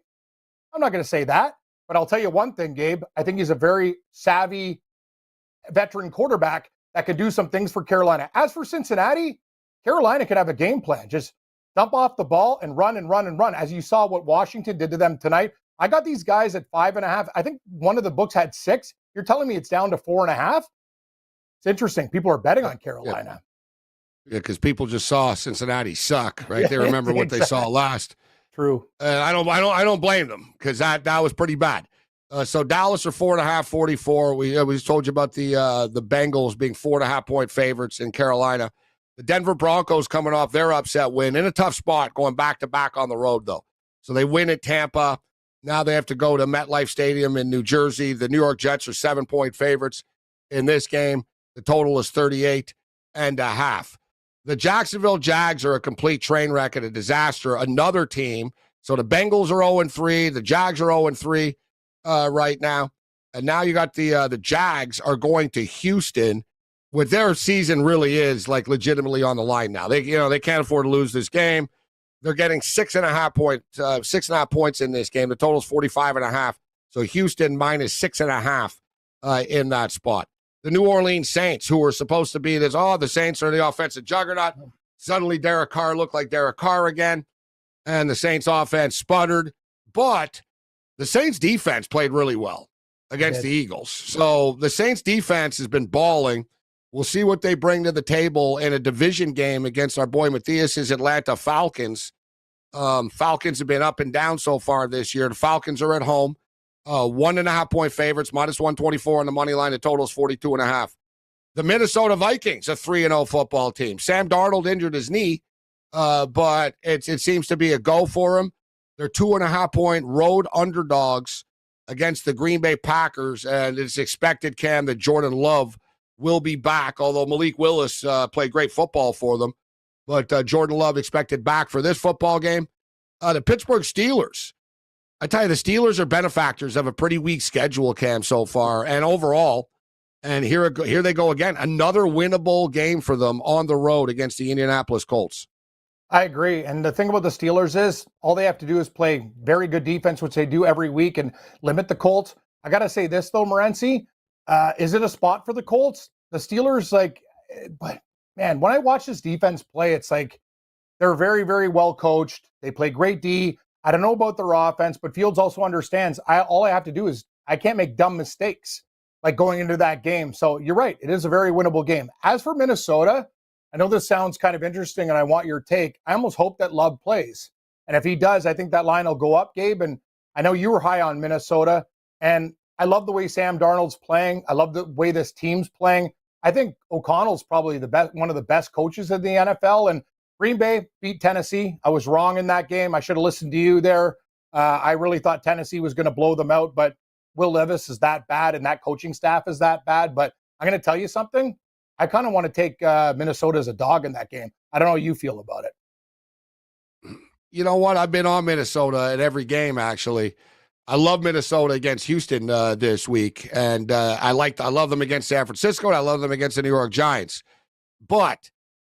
I'm not going to say that. But I'll tell you one thing, Gabe. I think he's a very savvy veteran quarterback that could do some things for Carolina. As for Cincinnati, Carolina could have a game plan. Just dump off the ball and run and run and run. As you saw what Washington did to them tonight. I got these guys at 5.5. I think one of the books had 6. You're telling me it's down to 4.5? It's interesting. People are betting on Carolina. Yeah, because people just saw Cincinnati suck, right? They remember what they saw last. True. I don't blame them because that was pretty bad. So Dallas are 4.5, 44. We just told you about the Bengals being 4.5-point favorites in Carolina. The Denver Broncos coming off their upset win in a tough spot, going back to back on the road though. So they win at Tampa. Now they have to go to MetLife Stadium in New Jersey. The New York Jets are 7-point favorites in this game. The total is 38.5. The Jacksonville Jags are a complete train wreck and a disaster. Another team. So the Bengals are 0-3. The Jags are 0-3 right now. And now you got the Jags are going to Houston, with their season really is legitimately on the line now. They can't afford to lose this game. They're getting 6.5 points in this game. The total is 45.5. So Houston minus 6.5 in that spot. The New Orleans Saints, who were supposed to be the Saints are the offensive juggernaut. Suddenly Derek Carr looked like Derek Carr again, and the Saints offense sputtered. But the Saints defense played really well against the Eagles. So the Saints defense has been balling. We'll see what they bring to the table in a division game against our boy Matthias's Atlanta Falcons. Falcons have been up and down so far this year. The Falcons are at home. 1.5-point favorites, minus 124 on the money line. The total is 42.5. The Minnesota Vikings, a 3-0 football team. Sam Darnold injured his knee, but it seems to be a go for him. They're 2.5-point road underdogs against the Green Bay Packers, and it's expected, Cam, that Jordan Love will be back, although Malik Willis played great football for them. But Jordan Love expected back for this football game. The Pittsburgh Steelers. I tell you, the Steelers are benefactors of a pretty weak schedule, Cam, so far, and overall. And here they go again. Another winnable game for them on the road against the Indianapolis Colts. I agree. And the thing about the Steelers is all they have to do is play very good defense, which they do every week, and limit the Colts. I got to say this, though, Morency. Is it a spot for the Colts? The Steelers, but man, when I watch this defense play, it's like They're very, very well coached. They play great D. I don't know about their offense, but Fields also understands all I have to do is I can't make dumb mistakes like going into that game. So you're right. It is a very winnable game. As for Minnesota, I know this sounds kind of interesting and I want your take. I almost hope that Love plays. And if he does, I think that line will go up, Gabe. And I know you were high on Minnesota. And I love the way Sam Darnold's playing. I love the way this team's playing. I think O'Connell's probably the best, one of the best coaches in the NFL. And Green Bay beat Tennessee. I was wrong in that game. I should have listened to you there. I really thought Tennessee was going to blow them out, but Will Levis is that bad and that coaching staff is that bad. But I'm going to tell you something. I kind of want to take Minnesota as a dog in that game. I don't know how you feel about it. You know what? I've been on Minnesota at every game, actually. I love Minnesota against Houston this week, and I love them against San Francisco, and I love them against the New York Giants. But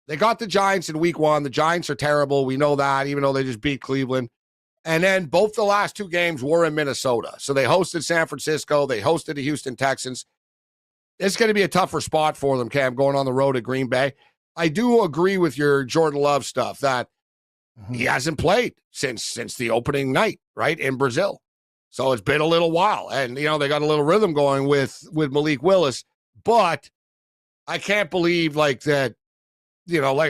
they got the Giants in week 1. The Giants are terrible. We know that, even though they just beat Cleveland. And then both the last 2 games were in Minnesota. So they hosted San Francisco. They hosted the Houston Texans. It's going to be a tougher spot for them, Cam, going on the road at Green Bay. I do agree with your Jordan Love stuff that he hasn't played since the opening night, right, in Brazil. So it's been a little while. And, they got a little rhythm going with Malik Willis. But I can't believe, like I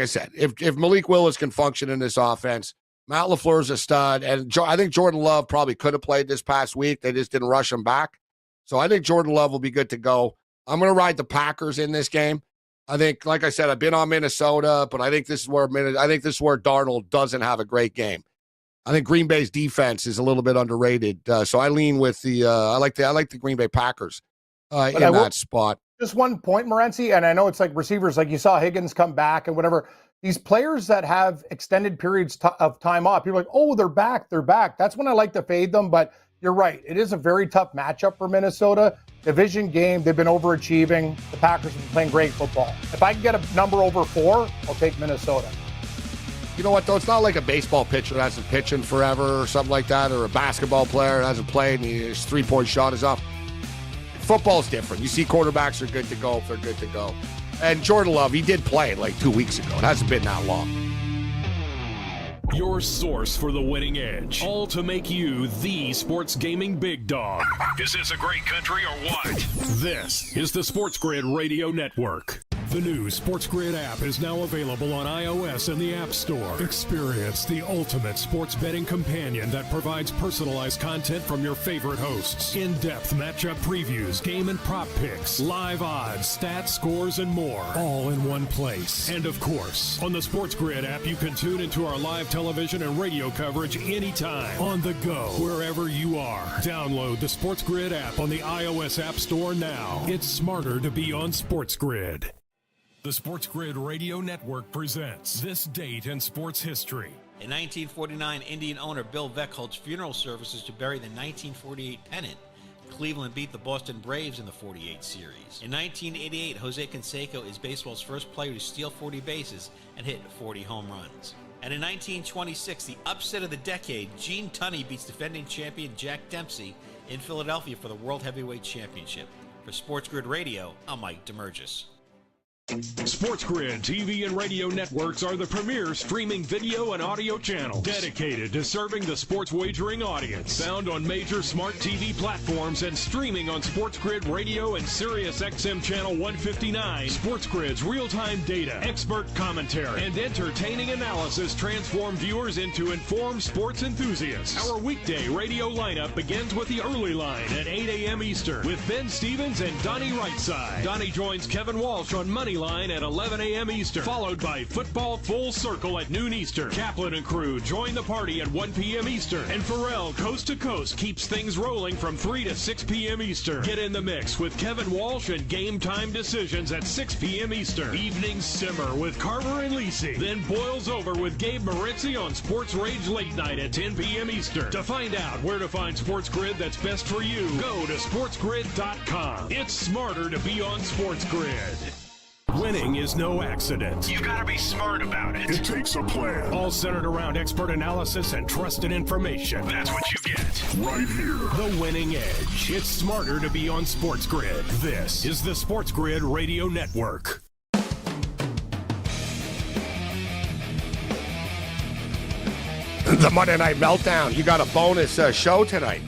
said, if Malik Willis can function in this offense, Matt LaFleur's a stud. And I think Jordan Love probably could have played this past week. They just didn't rush him back. So I think Jordan Love will be good to go. I'm going to ride the Packers in this game. I think, like I said, I've been on Minnesota, but I think this is where Darnold doesn't have a great game. I think Green Bay's defense is a little bit underrated, so I lean with the. I like the Green Bay Packers in that spot. Just one point, Morency, and I know it's like receivers, like you saw Higgins come back and whatever. These players that have extended periods of time off, people are like, oh, they're back. That's when I like to fade them. But you're right, it is a very tough matchup for Minnesota. Division game, they've been overachieving. The Packers have been playing great football. If I can get a number over 4, I'll take Minnesota. You know what, though? It's not like a baseball pitcher that hasn't pitched in forever or something like that, or a basketball player that hasn't played and his three-point shot is off. Football's different. You see quarterbacks are good to go if they're good to go. And Jordan Love, he did play like 2 weeks ago. It hasn't been that long. Your source for the winning edge. All to make you the sports gaming big dog. Is this a great country or what? This is the SportsGrid Radio Network. The new SportsGrid app is now available on iOS and the App Store. Experience the ultimate sports betting companion that provides personalized content from your favorite hosts. In-depth matchup previews, game and prop picks, live odds, stats, scores, and more. All in one place. And of course, on the SportsGrid app, you can tune into our live television and radio coverage anytime. On the go, wherever you are. Download the SportsGrid app on the iOS App Store now. It's smarter to be on SportsGrid. The SportsGrid Radio Network presents This Date in Sports History. In 1949, Indian owner Bill Veck holds funeral services to bury the 1948 pennant. Cleveland beat the Boston Braves in the 48 series. In 1988, Jose Canseco is baseball's first player to steal 40 bases and hit 40 home runs. And in 1926, the upset of the decade, Gene Tunney beats defending champion Jack Dempsey in Philadelphia for the World Heavyweight Championship. For SportsGrid Radio, I'm Mike DeMurgis. SportsGrid TV and radio networks are the premier streaming video and audio channels dedicated to serving the sports wagering audience. Found on major smart TV platforms and streaming on SportsGrid Radio and SiriusXM Channel 159. SportsGrid's real-time data, expert commentary, and entertaining analysis transform viewers into informed sports enthusiasts. Our weekday radio lineup begins with the early line at 8 a.m. Eastern with Ben Stevens and Donnie Rightside. Donnie joins Kevin Walsh on Money Line at 11 a.m. Eastern, followed by Football Full Circle at noon Eastern. Kaplan and crew join the party at 1 p.m. Eastern. And Pharrell Coast to Coast keeps things rolling from 3 to 6 p.m. Eastern. Get in the mix with Kevin Walsh and Game Time Decisions at 6 p.m. Eastern. Evenings simmer with Carver and Lisi. Then boils over with Gabe Morency on Sports Rage Late Night at 10 p.m. Eastern. To find out where to find SportsGrid that's best for you, go to sportsgrid.com. It's smarter to be on SportsGrid. Winning is no accident. You've got to be smart about it. It takes a plan. All centered around expert analysis and trusted information. That's what you get right here. The winning edge. It's smarter to be on SportsGrid. This is the SportsGrid Radio Network. The Monday Night Meltdown. You got a bonus show tonight.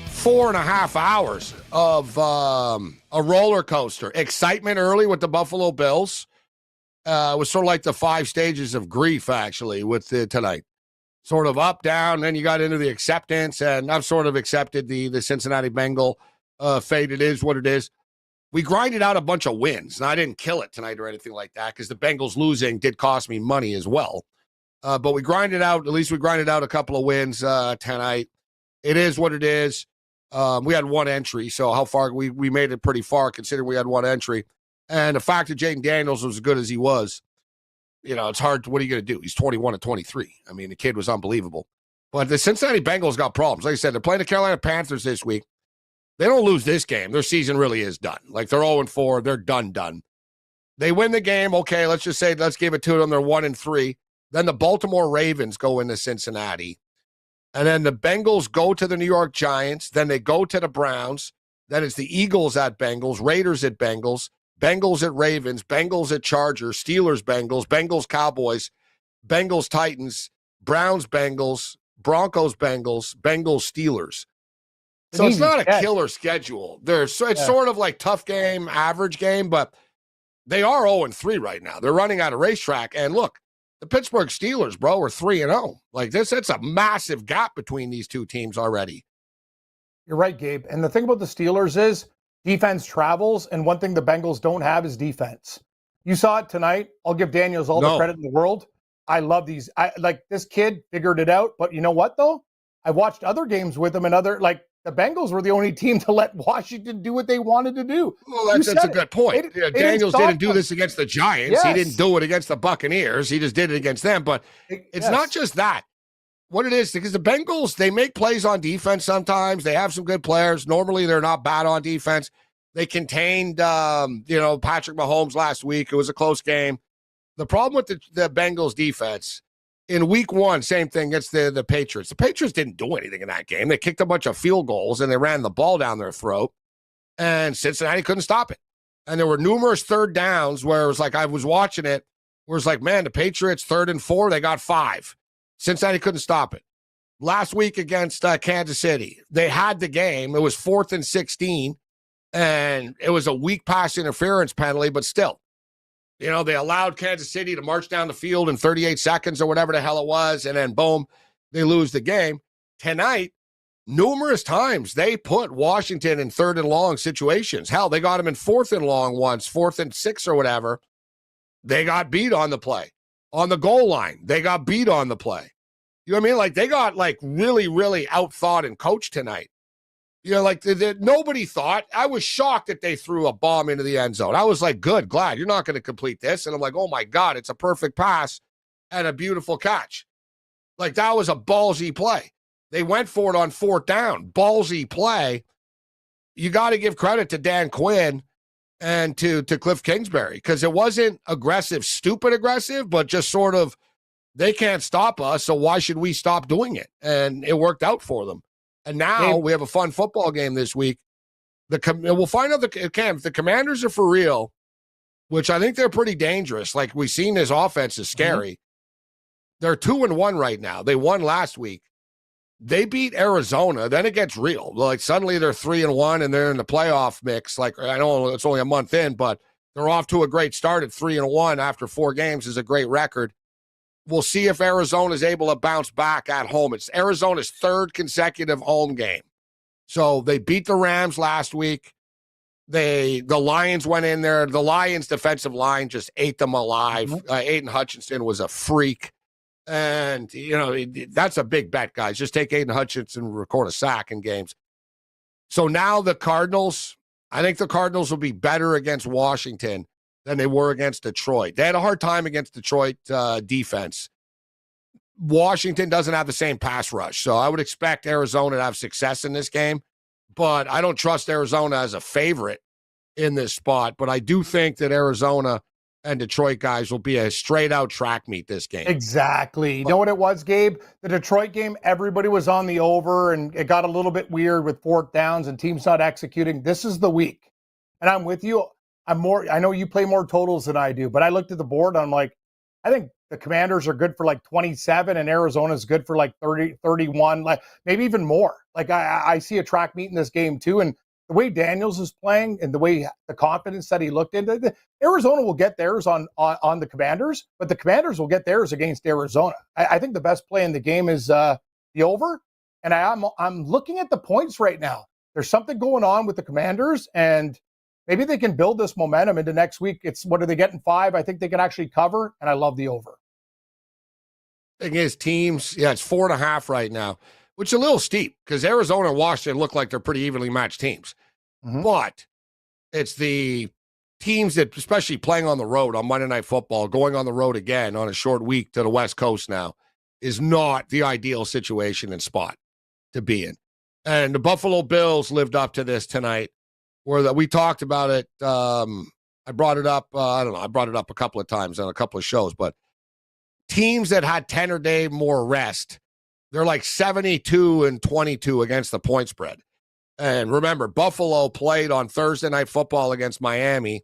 4.5 hours of a roller coaster. Excitement early with the Buffalo Bills. It was sort of like the 5 stages of grief, actually, with tonight. Sort of up, down, then you got into the acceptance, and I've sort of accepted the Cincinnati Bengal fate. It is what it is. We grinded out a bunch of wins, and I didn't kill it tonight or anything like that because the Bengals losing did cost me money as well. But we grinded out, at least we grinded out a couple of wins tonight. It is what it is. We had one entry, so how far we made it pretty far considering we had one entry. And the fact that Jaden Daniels was as good as he was, it's hard. What are you going to do? He's 21-23. I mean, the kid was unbelievable. But the Cincinnati Bengals got problems. Like I said, they're playing the Carolina Panthers this week. They don't lose this game. Their season really is done. Like, they're 0-4. They're done. They win the game. Okay, let's give it to them. They're 1-3. Then the Baltimore Ravens go into Cincinnati. And then the Bengals go to the New York Giants. Then they go to the Browns. Then it's the Eagles at Bengals, Raiders at Bengals, Bengals at Ravens, Bengals at Chargers, Steelers, Bengals, Bengals, Cowboys, Bengals, Titans, Browns, Bengals, Broncos, Bengals, Bengals, Steelers. So it's not a killer schedule. It's sort of like tough game, average game, but they are 0-3 right now. They're running out of racetrack. And look, the Pittsburgh Steelers, bro, are 3-0. Like this, it's a massive gap between these two teams already. You're right, Gabe. And the thing about the Steelers is defense travels, and one thing the Bengals don't have is defense. You saw it tonight. I'll give Daniels all the credit in the world. I love these. This kid figured it out. But you know what, though? I watched other games with him, and the Bengals were the only team to let Washington do what they wanted to do. Well, that's a good point. Daniels didn't do this against the Giants. Yes. He didn't do it against the Buccaneers. He just did it against them. But it's not just that. What it is, because the Bengals, they make plays on defense sometimes. They have some good players. Normally, they're not bad on defense. They contained, Patrick Mahomes last week. It was a close game. The problem with the Bengals defense, in week 1, same thing against the Patriots. The Patriots didn't do anything in that game. They kicked a bunch of field goals, and they ran the ball down their throat, and Cincinnati couldn't stop it. And there were numerous third downs where it was like, I was watching it, where it's like, man, the Patriots 3rd and 4, they got 5. Cincinnati couldn't stop it. Last week against Kansas City, they had the game. It was 4th and 16, and it was a weak pass interference penalty, but still. They allowed Kansas City to march down the field in 38 seconds or whatever the hell it was, and then, boom, they lose the game. Tonight, numerous times, they put Washington in 3rd and long situations. Hell, they got him in 4th and long once, 4th and 6 or whatever. They got beat on the play. On the goal line, they got beat on the play. You know what I mean? Like, they got, really, really outthought and coached tonight. Nobody thought. I was shocked that they threw a bomb into the end zone. I was like, good, glad you're not going to complete this. And I'm like, oh, my God, it's a perfect pass and a beautiful catch. That was a ballsy play. They went for it on 4th down. Ballsy play. You got to give credit to Dan Quinn and to Cliff Kingsbury, because it wasn't aggressive, stupid aggressive, but just sort of, they can't stop us, so why should we stop doing it? And it worked out for them. And now we have a fun football game this week. We'll find out if the Commanders are for real, which I think they're pretty dangerous. Like, we've seen this offense is scary. They're 2-1 right now. They won last week. They beat Arizona. Then it gets real. Suddenly they're 3-1 and they're in the playoff mix. I know it's only a month in, but they're off to a great start at 3-1 after 4 games is a great record. We'll see if Arizona is able to bounce back at home. It's Arizona's 3rd consecutive home game. So they beat the Rams last week. The Lions went in there. The Lions' defensive line just ate them alive. Aiden Hutchinson was a freak. And, that's a big bet, guys. Just take Aiden Hutchinson and record a sack in games. So now the Cardinals, I think the Cardinals will be better against Washington than they were against Detroit. They had a hard time against Detroit defense. Washington doesn't have the same pass rush, so I would expect Arizona to have success in this game, but I don't trust Arizona as a favorite in this spot, but I do think that Arizona and Detroit guys will be a straight-out track meet this game. Exactly. You know what it was, Gabe? The Detroit game, everybody was on the over, and it got a little bit weird with 4th downs and teams not executing. This is the week, and I'm with you. I know you play more totals than I do, but I looked at the board and I'm like, I think the Commanders are good for like 27 and Arizona's good for like 30, 31, like maybe even more. Like I see a track meet in this game too. And the way Daniels is playing and the way the confidence that he looked into, Arizona will get theirs on the Commanders, but the Commanders will get theirs against Arizona. I think the best play in the game is the over. And I'm looking at the points right now. There's something going on with the Commanders, and maybe they can build this momentum into next week. It's what are they getting 5? I think they can actually cover, and I love the over. Thing is, teams, it's 4.5 right now, which is a little steep because Arizona and Washington look like they're pretty evenly matched teams. Mm-hmm. But it's the teams that, especially playing on the road on Monday Night Football, going on the road again on a short week to the West Coast now, is not the ideal situation and spot to be in. And the Buffalo Bills lived up to this tonight, where we talked about it. I brought it up. I brought it up a couple of times on a couple of shows, but teams that had 10 or day more rest, they're like 72-22 against the point spread. And remember, Buffalo played on Thursday Night Football against Miami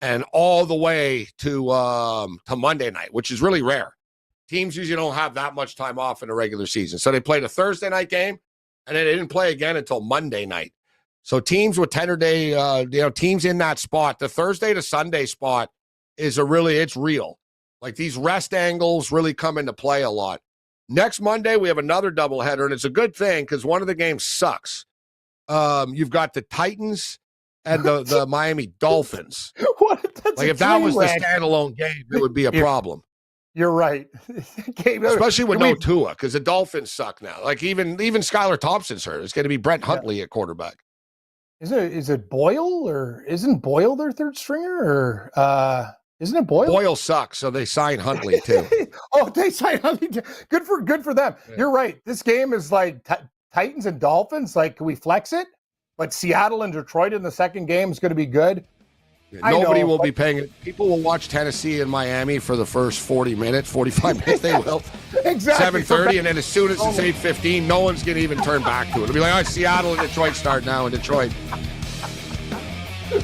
and all the way to Monday night, which is really rare. Teams usually don't have that much time off in a regular season. So they played a Thursday night game, and then they didn't play again until Monday night. So teams with 10 or day, teams in that spot, the Thursday to Sunday spot it's real. Like these rest angles really come into play a lot. Next Monday, we have another doubleheader, and it's a good thing because one of the games sucks. You've got the Titans and the Miami Dolphins. If that was the standalone game, it would be a problem. You're right. Especially with no Tua, because the Dolphins suck now. Like even Skylar Thompson's hurt. It's going to be Brent Huntley at quarterback. Is it Boyle, or isn't Boyle their third stringer, or isn't it Boyle? Boyle sucks, so they signed Huntley too. They signed Huntley too. Good for them. Yeah. You're right. This game is like Titans and Dolphins. Like, can we flex it? But Seattle and Detroit in the second game is going to be good. Yeah, nobody will be paying it. People will watch Tennessee and Miami for the first 40 minutes, 45 minutes. They will. Exactly. 7:30, and then as soon as it's 8:15, no one's going to even turn back to it. It'll be like, Seattle and Detroit start now in Detroit.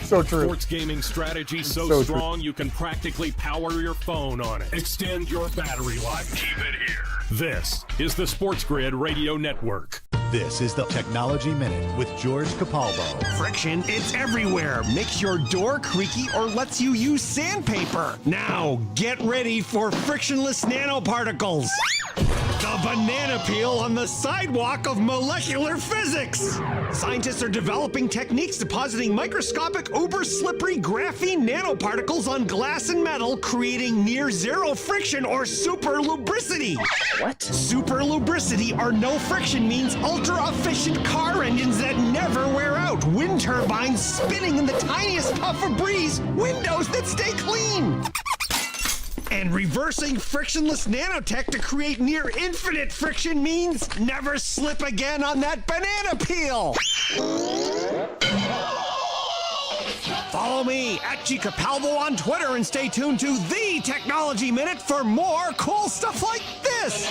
So true. Sports gaming strategy so strong you can practically power your phone on it. Extend your battery life. Keep it here. This is the SportsGrid Radio Network. This is the Technology Minute with George Capalbo. Friction, it's everywhere. Makes your door creaky or lets you use sandpaper. Now, get ready for frictionless nanoparticles. The banana peel on the sidewalk of molecular physics. Scientists are developing techniques depositing microscopic, uber-slippery graphene nanoparticles on glass and metal, creating near-zero friction or super lubricity. What? Super lubricity or no friction means ultra-efficient car engines that never wear out, wind turbines spinning in the tiniest puff of breeze, windows that stay clean. And reversing frictionless nanotech to create near infinite friction means never slip again on that banana peel. Follow me at G Capalbo on Twitter and stay tuned to The Technology Minute for more cool stuff like this.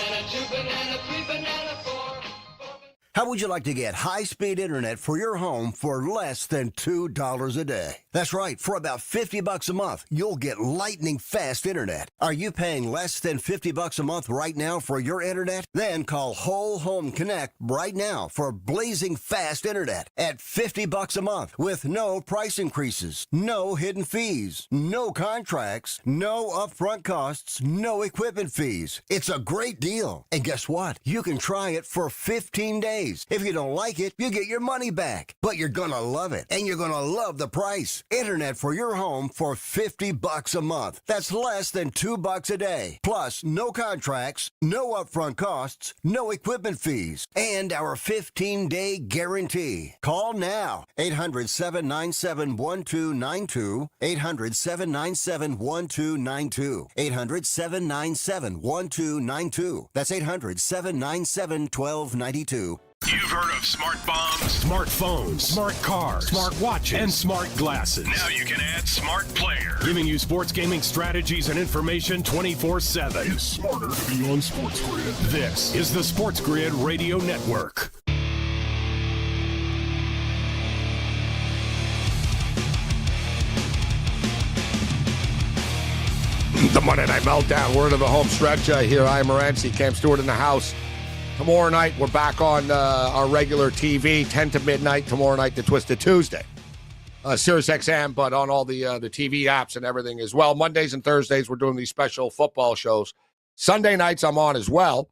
How would you like to get high-speed internet for your home for less than $2 a day? That's right. For about $50 a month, you'll get lightning fast internet. Are you paying less than $50 a month right now for your internet? Then call Whole Home Connect right now for blazing fast internet at $50 a month with no price increases, no hidden fees, no contracts, no upfront costs, no equipment fees. It's a great deal. And guess what? You can try it for 15 days. If you don't like it, you get your money back. But you're gonna love it, and you're gonna love the price. Internet for your home for $50 a month. That's less than $2 a day. Plus, no contracts, no upfront costs, no equipment fees, and our 15-day guarantee. Call now. 800-797-1292. 800-797-1292. 800-797-1292. That's 800-797-1292. You've heard of smart bombs, smartphones, smart cars, smart watches, and smart glasses. Now you can add smart player, giving you sports gaming strategies and information 24/7. It's smarter to be on SportsGrid. This is the SportsGrid Radio Network. The Monday Night Meltdown. We're into the home stretch here. I'm Morency, Cam Stewart in the house. Tomorrow night, we're back on our regular TV, 10 to midnight. Tomorrow night, the Twisted Tuesday. Sirius XM, but on all the TV apps and everything as well. Mondays and Thursdays, we're doing these special football shows. Sunday nights, I'm on as well.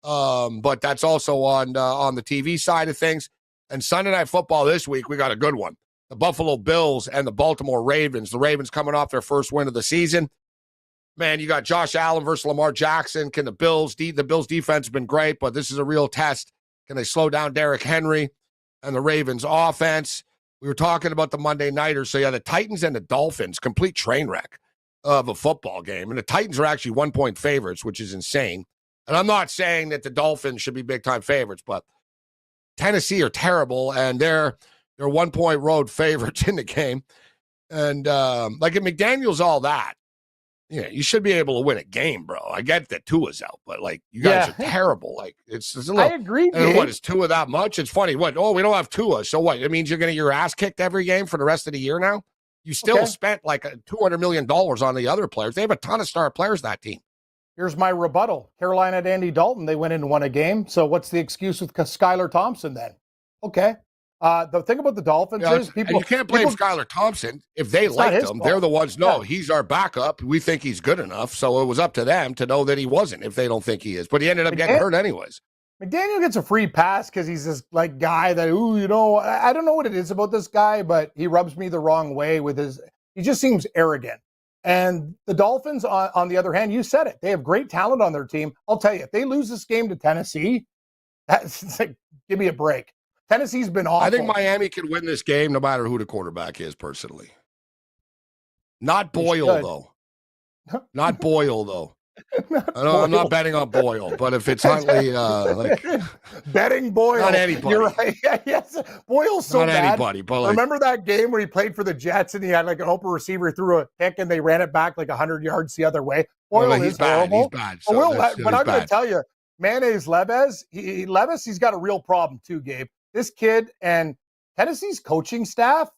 But that's also on the TV side of things. And Sunday Night Football this week, we got a good one. The Buffalo Bills and the Baltimore Ravens. The Ravens coming off their first win of the season. Man, you got Josh Allen versus Lamar Jackson. Can the Bills defense has been great, but this is a real test. Can they slow down Derrick Henry and the Ravens offense? We were talking about the Monday Nighters. So, yeah, the Titans and the Dolphins, complete train wreck of a football game. And the Titans are actually 1-point favorites, which is insane. And I'm not saying that the Dolphins should be big-time favorites, but Tennessee are terrible, and they're 1-point road favorites in the game. And, like, if McDaniel's all that, yeah, you should be able to win a game, bro. I get that Tua's out, but, like, you guys are terrible. Like, it's a little. I agree, and what, is Tua that much? It's funny. What? Oh, we don't have Tua. So what? It means you're going to get your ass kicked every game for the rest of the year now? You still spent, like, $200 million on the other players. They have a ton of star players, that team. Here's my rebuttal. Carolina and Andy Dalton, they went in and won a game. So what's the excuse with Skylar Thompson then? Okay. The thing about the Dolphins is people. You can't blame Skylar Thompson. If they liked him, they're the ones, he's our backup. We think he's good enough. So it was up to them to know that he wasn't if they don't think he is. But he ended up getting hurt anyways. McDaniel gets a free pass because he's this like guy that, I don't know what it is about this guy, but he rubs me the wrong way with he just seems arrogant. And the Dolphins, on the other hand, you said it. They have great talent on their team. I'll tell you, if they lose this game to Tennessee, it's like, give me a break. Tennessee's been awful. I think Miami can win this game no matter who the quarterback is, personally. Not Boyle, though. Not Boyle, though. I'm not betting on Boyle, but if it's Huntley, betting Boyle. Not anybody. You're right. Yes. Boyle's so not bad. Anybody, but remember that game where he played for the Jets and he had like an open receiver, threw a pick and they ran it back like 100 yards the other way? Boyle is horrible. He's bad. But I'm going to tell you, Mayonnaise Levis, he's got a real problem too, Gabe. This kid and Tennessee's coaching staff,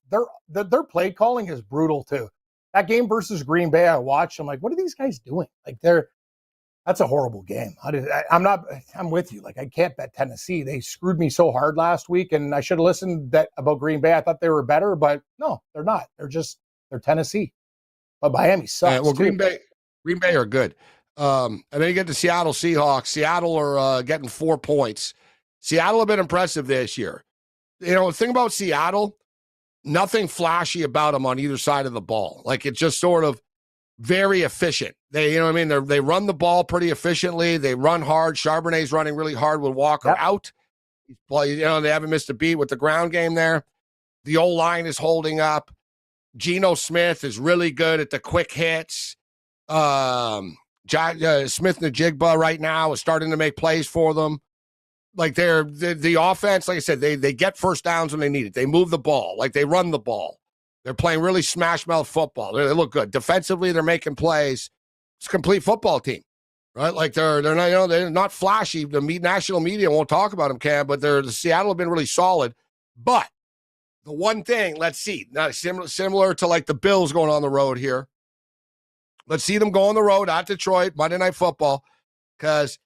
their play calling is brutal too. That game versus Green Bay, I watched. I'm like, what are these guys doing? Like, that's a horrible game. I'm with you. Like, I can't bet Tennessee. They screwed me so hard last week, and I should have listened about Green Bay. I thought they were better, but no, they're not. They're Tennessee. But Miami sucks. Green Bay are good. And then you get the Seattle Seahawks. Seattle are getting 4 points. Seattle have been impressive this year. The thing about Seattle, nothing flashy about them on either side of the ball. Like, it's just sort of very efficient. They run the ball pretty efficiently. They run hard. Charbonnet's running really hard with Walker out. They haven't missed a beat with the ground game there. The O-line is holding up. Geno Smith is really good at the quick hits. Smith Najigba right now is starting to make plays for them. Like, the offense, like I said, they get first downs when they need it. They move the ball. Like, they run the ball. They're playing really smash-mouth football. They look good. Defensively, they're making plays. It's a complete football team, right? Like, they're not, they're not flashy. The national media won't talk about them, Cam, but the Seattle have been really solid. But the one thing, let's see, now similar to like the Bills going on the road here. Let's see them go on the road at Detroit, Monday Night Football, because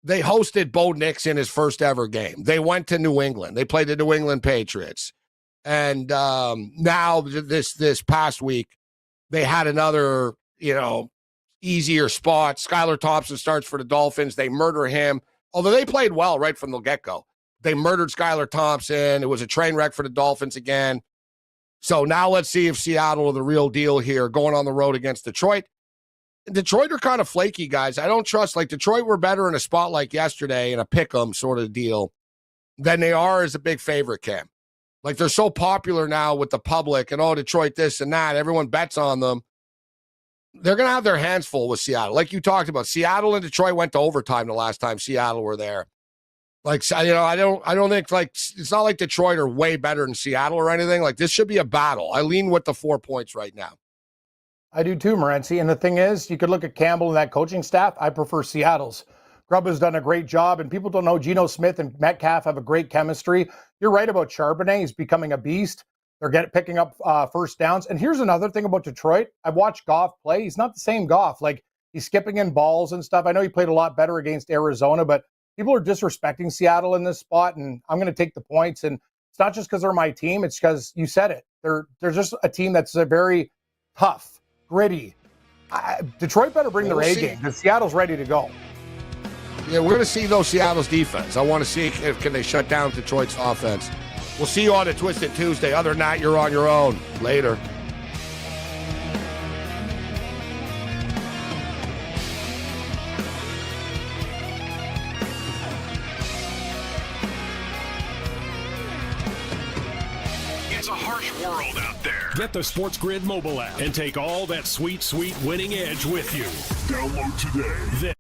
they hosted Bo Nix in his first ever game. They went to New England. They played the New England Patriots. And now this past week, they had another, easier spot. Skylar Thompson starts for the Dolphins. They murder him. Although they played well right from the get-go. They murdered Skylar Thompson. It was a train wreck for the Dolphins again. So now let's see if Seattle are the real deal here, going on the road against Detroit. Detroit are kind of flaky, guys. I don't trust, like, Detroit were better in a spot like yesterday in a pick-em sort of deal than they are as a big favorite, Cam. Like, they're so popular now with the public and, Detroit this and that. Everyone bets on them. They're going to have their hands full with Seattle. Like you talked about, Seattle and Detroit went to overtime the last time Seattle were there. Like, I don't think, like, it's not like Detroit are way better than Seattle or anything. Like, this should be a battle. I lean with the 4 points right now. I do too, Morency. And the thing is, you could look at Campbell and that coaching staff. I prefer Seattle's. Grubb has done a great job, and people don't know Geno Smith and Metcalf have a great chemistry. You're right about Charbonnet. He's becoming a beast. They're picking up first downs. And here's another thing about Detroit. I've watched Goff play. He's not the same Goff. Like, he's skipping in balls and stuff. I know he played a lot better against Arizona, but people are disrespecting Seattle in this spot, and I'm going to take the points. And it's not just because they're my team. It's because you said it. They're just a team that's a very tough, gritty. Detroit better bring their A game because Seattle's ready to go. Yeah, we're going to see, though, Seattle's defense. I want to see can they shut down Detroit's offense. We'll see you on a Twisted Tuesday. Other than that, you're on your own. Later. It's a harsh world out there. Get the SportsGrid mobile app and take all that sweet, sweet winning edge with you. Download today.